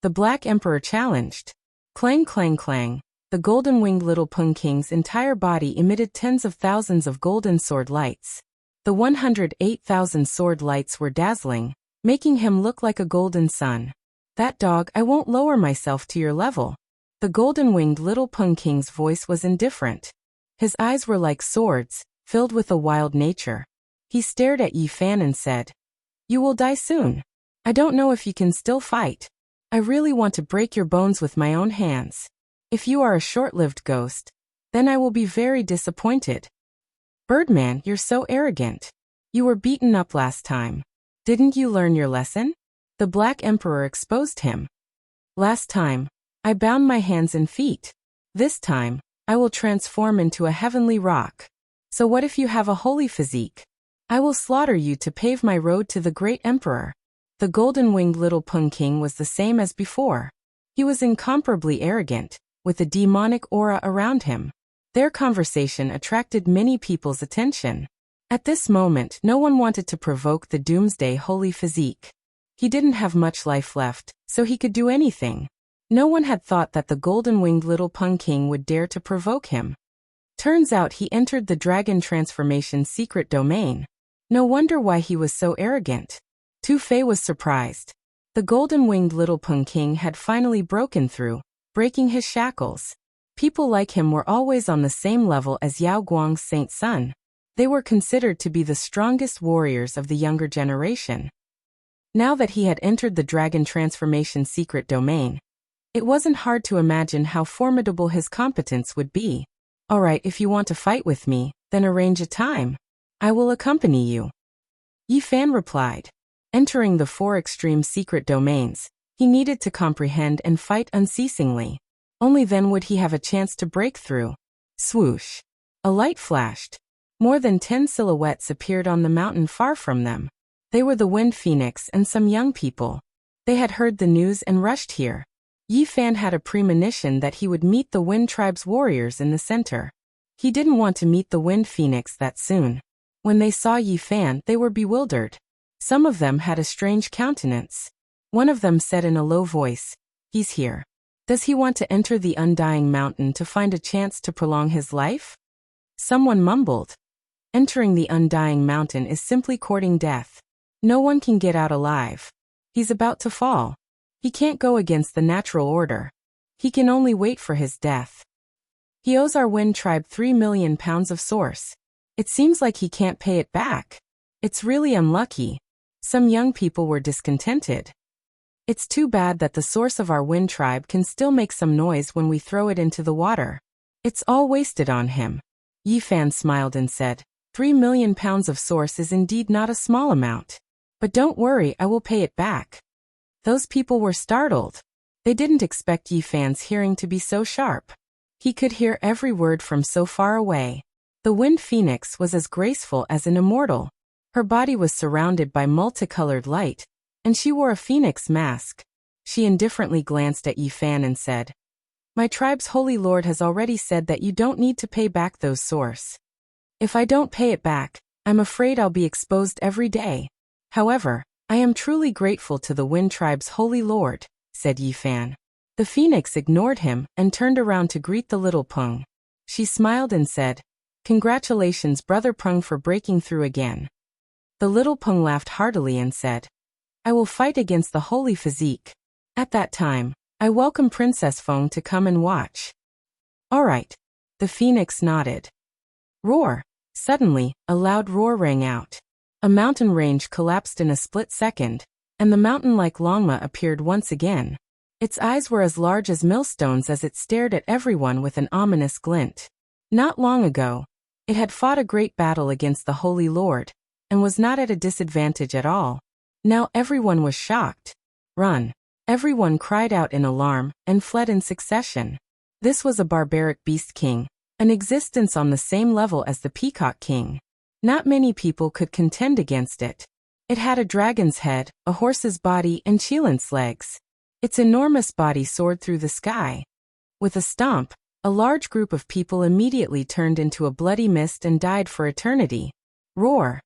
The Black Emperor challenged. Clang clang clang. The golden-winged little Pung King's entire body emitted tens of thousands of golden sword lights. The 108,000 sword lights were dazzling, making him look like a golden sun. That dog, I won't lower myself to your level. The golden-winged little Pung King's voice was indifferent. His eyes were like swords, filled with a wild nature. He stared at Yi Fan and said, You will die soon. I don't know if you can still fight. I really want to break your bones with my own hands. If you are a short-lived ghost, then I will be very disappointed. Birdman, you're so arrogant. You were beaten up last time. Didn't you learn your lesson? The Black Emperor exposed him. Last time, I bound my hands and feet. This time, I will transform into a heavenly rock. So what if you have a holy physique? I will slaughter you to pave my road to the great emperor. The golden-winged little Pung King was the same as before. He was incomparably arrogant, with a demonic aura around him. Their conversation attracted many people's attention. At this moment, no one wanted to provoke the doomsday holy physique. He didn't have much life left, so he could do anything. No one had thought that the golden-winged little Pung King would dare to provoke him. Turns out he entered the dragon transformation's secret domain. No wonder why he was so arrogant. Tu Fei was surprised. The golden-winged little Pung King had finally broken through, breaking his shackles. People like him were always on the same level as Yao Guang's Saint Sun. They were considered to be the strongest warriors of the younger generation. Now that he had entered the dragon transformation's secret domain, it wasn't hard to imagine how formidable his competence would be. All right, if you want to fight with me, then arrange a time. I will accompany you. Yi Fan replied. Entering the 4 extreme secret domains, he needed to comprehend and fight unceasingly. Only then would he have a chance to break through. Swoosh! A light flashed. More than 10 silhouettes appeared on the mountain far from them. They were the Wind Phoenix and some young people. They had heard the news and rushed here. Yi Fan had a premonition that he would meet the Wind Tribe's warriors in the center. He didn't want to meet the Wind Phoenix that soon. When they saw Yi Fan, they were bewildered. Some of them had a strange countenance. One of them said in a low voice, "He's here. Does he want to enter the Undying Mountain to find a chance to prolong his life?" Someone mumbled, "Entering the Undying Mountain is simply courting death. No one can get out alive. He's about to fall. He can't go against the natural order. He can only wait for his death. He owes our Wind Tribe 3 million pounds of source. It seems like he can't pay it back. It's really unlucky." Some young people were discontented. "It's too bad that the source of our Wind Tribe can still make some noise when we throw it into the water. It's all wasted on him." Yi Fan smiled and said, 3 million pounds of source is indeed not a small amount. But don't worry, I will pay it back." Those people were startled. They didn't expect Yi Fan's hearing to be so sharp. He could hear every word from so far away. The Wind Phoenix was as graceful as an immortal. Her body was surrounded by multicolored light, and she wore a phoenix mask. She indifferently glanced at Yi Fan and said, "My tribe's holy lord has already said that you don't need to pay back those source. If I don't pay it back, I'm afraid I'll be exposed every day. However, I am truly grateful to the Wind Tribe's holy lord," said Yi Fan. The phoenix ignored him and turned around to greet the little Pung. She smiled and said, "Congratulations, Brother Pung, for breaking through again." The little Pung laughed heartily and said, "I will fight against the holy physique. At that time, I welcome Princess Feng to come and watch." "All right." The phoenix nodded. Roar! Suddenly, a loud roar rang out. A mountain range collapsed in a split second, and the mountain-like Longma appeared once again. Its eyes were as large as millstones as it stared at everyone with an ominous glint. Not long ago, it had fought a great battle against the Holy Lord, and was not at a disadvantage at all. Now everyone was shocked. "Run!" Everyone cried out in alarm and fled in succession. This was a barbaric beast king, an existence on the same level as the Peacock King. Not many people could contend against it. It had a dragon's head, a horse's body, and Chilin's legs. Its enormous body soared through the sky. With a stomp, a large group of people immediately turned into a bloody mist and died for eternity. Roar!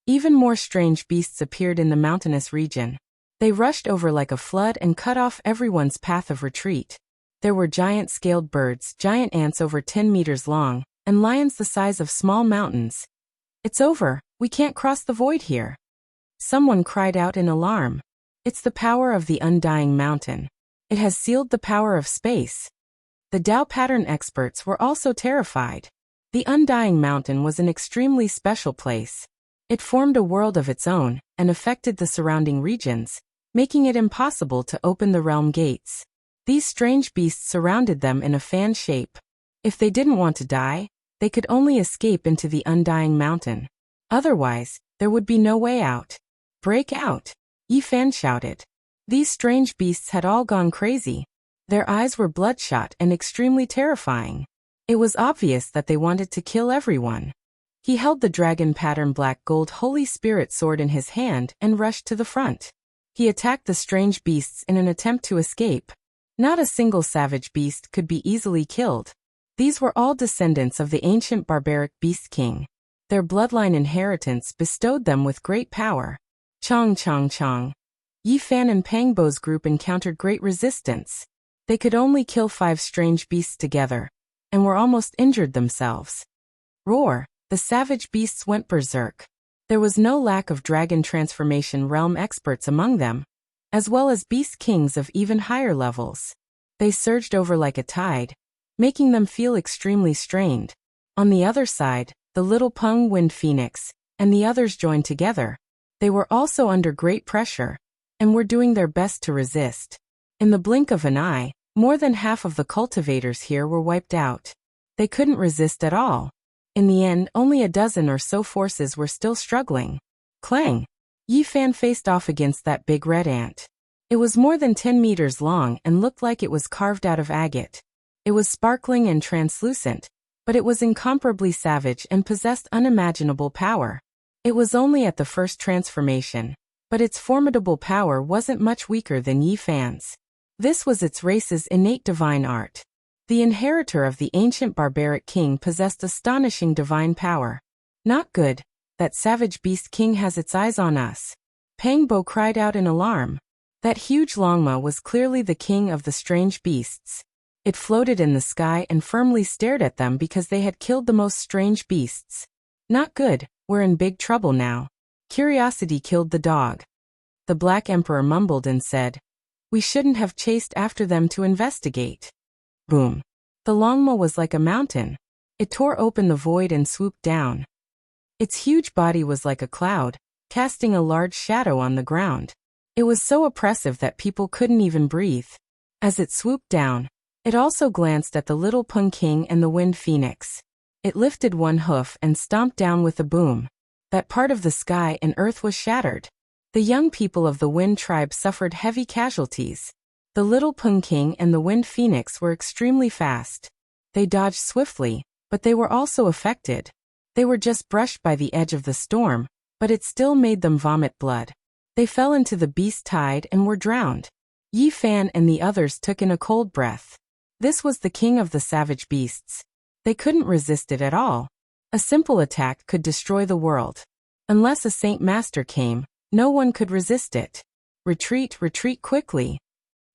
Even more strange beasts appeared in the mountainous region. They rushed over like a flood and cut off everyone's path of retreat. There were giant scaled birds, giant ants over 10 meters long, and lions the size of small mountains. "It's over, we can't cross the void here." Someone cried out in alarm. "It's the power of the Undying Mountain. It has sealed the power of space." The Tao pattern experts were also terrified. The Undying Mountain was an extremely special place. It formed a world of its own, and affected the surrounding regions, making it impossible to open the realm gates. These strange beasts surrounded them in a fan shape. If they didn't want to die, they could only escape into the Undying Mountain. Otherwise, there would be no way out. "Break out!" Yi Fan shouted. These strange beasts had all gone crazy. Their eyes were bloodshot and extremely terrifying. It was obvious that they wanted to kill everyone. He held the dragon pattern black gold Holy Spirit sword in his hand and rushed to the front. He attacked the strange beasts in an attempt to escape. Not a single savage beast could be easily killed. These were all descendants of the ancient barbaric beast king. Their bloodline inheritance bestowed them with great power. Chong chong chong. Yi Fan and Pang Bo's group encountered great resistance. They could only kill 5 strange beasts together, and were almost injured themselves. Roar! The savage beasts went berserk. There was no lack of dragon transformation realm experts among them, as well as beast kings of even higher levels. They surged over like a tide, making them feel extremely strained. On the other side, the little Peng Wind Phoenix and the others joined together. They were also under great pressure, and were doing their best to resist. In the blink of an eye, more than half of the cultivators here were wiped out. They couldn't resist at all. In the end, only a dozen or so forces were still struggling. Clang! Yi Fan faced off against that big red ant. It was more than 10 meters long and looked like it was carved out of agate. It was sparkling and translucent, but it was incomparably savage and possessed unimaginable power. It was only at the first transformation, but its formidable power wasn't much weaker than Yi Fan's. This was its race's innate divine art. The inheritor of the ancient barbaric king possessed astonishing divine power. Not good. That savage beast king has its eyes on us. Pang Bo cried out in alarm. That huge longma was clearly the king of the strange beasts. It floated in the sky and firmly stared at them because they had killed the most strange beasts. Not good, we're in big trouble now. Curiosity killed the dog. The Black Emperor mumbled and said, "We shouldn't have chased after them to investigate." Boom. The longma was like a mountain. It tore open the void and swooped down. Its huge body was like a cloud, casting a large shadow on the ground. It was so oppressive that people couldn't even breathe. As it swooped down, it also glanced at the little Peng King and the Wind Phoenix. It lifted one hoof and stomped down with a boom. That part of the sky and earth was shattered. The young people of the Wind tribe suffered heavy casualties. The little Peng King and the Wind Phoenix were extremely fast. They dodged swiftly, but they were also affected. They were just brushed by the edge of the storm, but it still made them vomit blood. They fell into the beast tide and were drowned. Yi Fan and the others took in a cold breath. This was the king of the savage beasts. They couldn't resist it at all. A simple attack could destroy the world. Unless a Saint Master came, no one could resist it. Retreat, retreat quickly.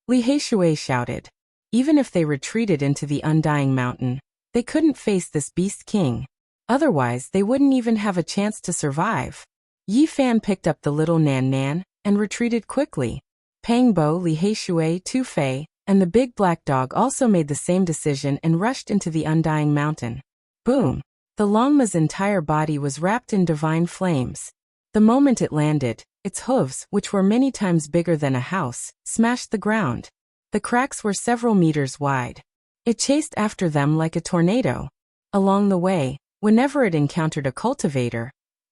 Li Heishui shouted. Even if they retreated into the Undying Mountain, they couldn't face this beast king. Otherwise, they wouldn't even have a chance to survive. Yi Fan picked up the little Nan Nan and retreated quickly. Pang Bo, Li Heishui, Tu Fei, and the big black dog also made the same decision and rushed into the Undying Mountain. Boom! The longma's entire body was wrapped in divine flames. The moment it landed, its hooves, which were many times bigger than a house, smashed the ground. The cracks were several meters wide. It chased after them like a tornado. Along the way, whenever it encountered a cultivator,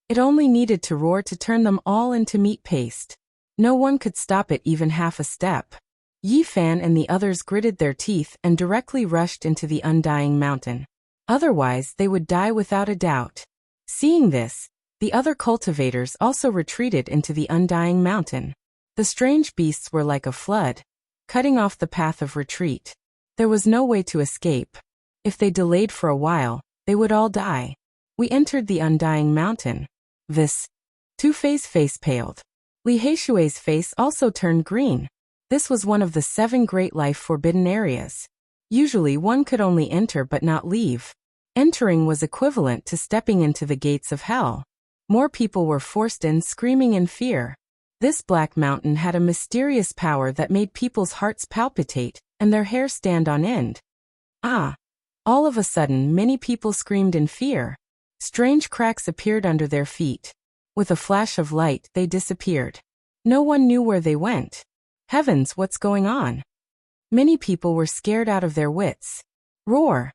it only needed to roar to turn them all into meat paste. No one could stop it even half a step. Yi Fan and the others gritted their teeth and directly rushed into the Undying Mountain. Otherwise, they would die without a doubt. Seeing this, the other cultivators also retreated into the Undying Mountain. The strange beasts were like a flood, cutting off the path of retreat. There was no way to escape. If they delayed for a while, they would all die. We entered the Undying Mountain. Tu Fei's face paled. Li Heishui's face also turned green. This was one of the 7 great life forbidden areas. Usually one could only enter but not leave. Entering was equivalent to stepping into the gates of hell. More people were forced in screaming in fear. This black mountain had a mysterious power that made people's hearts palpitate and their hair stand on end. Ah! All of a sudden many people screamed in fear. Strange cracks appeared under their feet. With a flash of light they disappeared. No one knew where they went. Heavens, what's going on? Many people were scared out of their wits. Roar!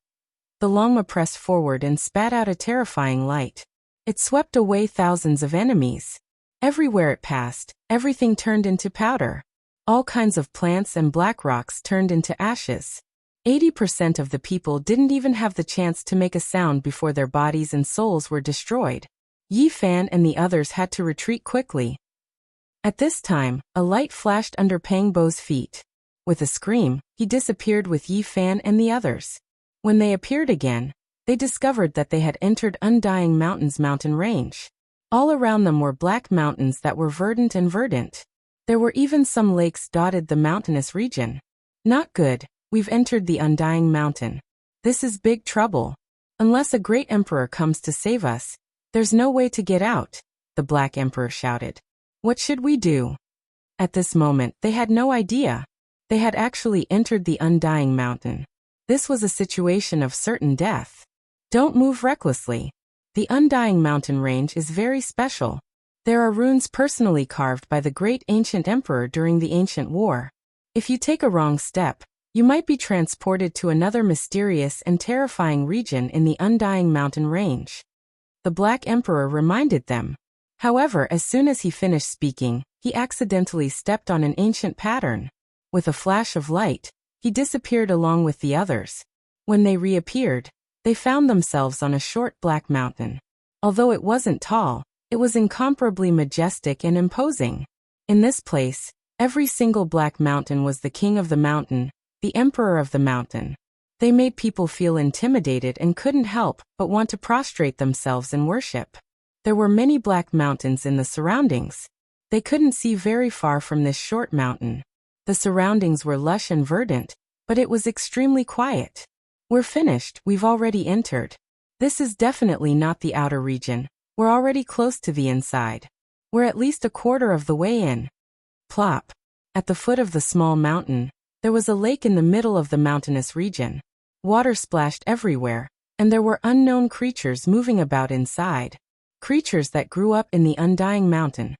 The longma pressed forward and spat out a terrifying light. It swept away thousands of enemies. Everywhere it passed, everything turned into powder. All kinds of plants and black rocks turned into ashes. 80% of the people didn't even have the chance to make a sound before their bodies and souls were destroyed. Yi Fan and the others had to retreat quickly. At this time, a light flashed under Pang Bo's feet. With a scream, he disappeared with Yi Fan and the others. When they appeared again, they discovered that they had entered Undying Mountain's mountain range. All around them were black mountains that were verdant and verdant. There were even some lakes dotted the mountainous region. Not good, we've entered the Undying Mountain. This is big trouble. Unless a great emperor comes to save us, there's no way to get out, the Black Emperor shouted. What should we do? At this moment, they had no idea. They had actually entered the Undying Mountain. This was a situation of certain death. Don't move recklessly. The Undying Mountain range is very special. There are runes personally carved by the great ancient emperor during the ancient war. If you take a wrong step, you might be transported to another mysterious and terrifying region in the Undying Mountain range. The Black Emperor reminded them. However, as soon as he finished speaking, he accidentally stepped on an ancient pattern. With a flash of light, he disappeared along with the others. When they reappeared, they found themselves on a short black mountain. Although it wasn't tall, it was incomparably majestic and imposing. In this place, every single black mountain was the king of the mountain, the emperor of the mountain. They made people feel intimidated and couldn't help but want to prostrate themselves in worship. There were many black mountains in the surroundings. They couldn't see very far from this short mountain. The surroundings were lush and verdant, but it was extremely quiet. We're finished, we've already entered. This is definitely not the outer region. We're already close to the inside. We're at least a quarter of the way in. Plop. At the foot of the small mountain, there was a lake in the middle of the mountainous region. Water splashed everywhere, and there were unknown creatures moving about inside. Creatures that grew up in the Undying Mountain.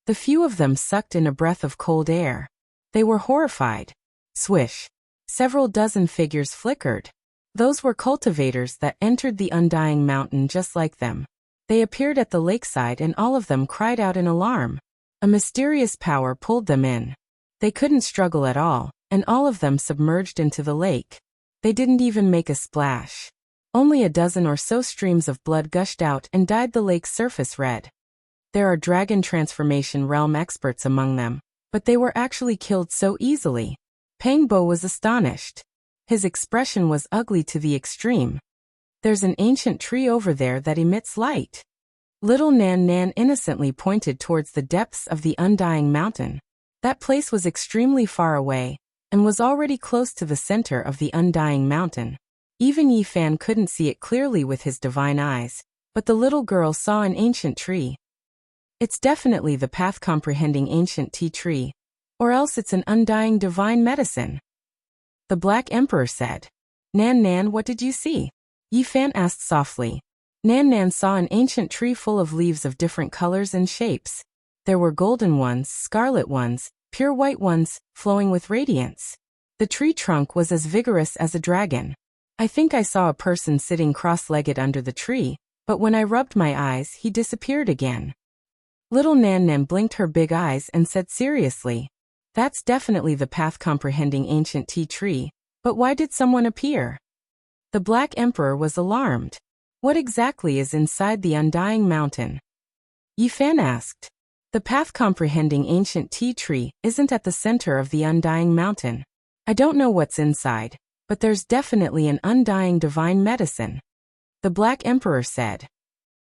The few of them sucked in a breath of cold air. They were horrified. Swish. Several dozen figures flickered. Those were cultivators that entered the Undying Mountain just like them. They appeared at the lakeside and all of them cried out in alarm. A mysterious power pulled them in. They couldn't struggle at all, and all of them submerged into the lake. They didn't even make a splash. Only a dozen or so streams of blood gushed out and dyed the lake's surface red. There are dragon transformation realm experts among them, but they were actually killed so easily. Pangbo was astonished. His expression was ugly to the extreme. There's an ancient tree over there that emits light. Little Nan Nan innocently pointed towards the depths of the Undying Mountain. That place was extremely far away, and was already close to the center of the Undying Mountain. Even Yi Fan couldn't see it clearly with his divine eyes, but the little girl saw an ancient tree. It's definitely the path-comprehending ancient tea tree, or else it's an undying divine medicine. The Black Emperor said. Nan Nan, what did you see? Yi Fan asked softly. Nan Nan saw an ancient tree full of leaves of different colors and shapes. There were golden ones, scarlet ones, pure white ones, flowing with radiance. The tree trunk was as vigorous as a dragon. I think I saw a person sitting cross-legged under the tree, but when I rubbed my eyes, he disappeared again. Little Nan Nan blinked her big eyes and said seriously, that's definitely the path-comprehending ancient tea tree, but why did someone appear? The Black Emperor was alarmed. What exactly is inside the Undying Mountain? Yi Fan asked. The path-comprehending ancient tea tree isn't at the center of the Undying Mountain. I don't know what's inside, but there's definitely an undying divine medicine. The Black Emperor said.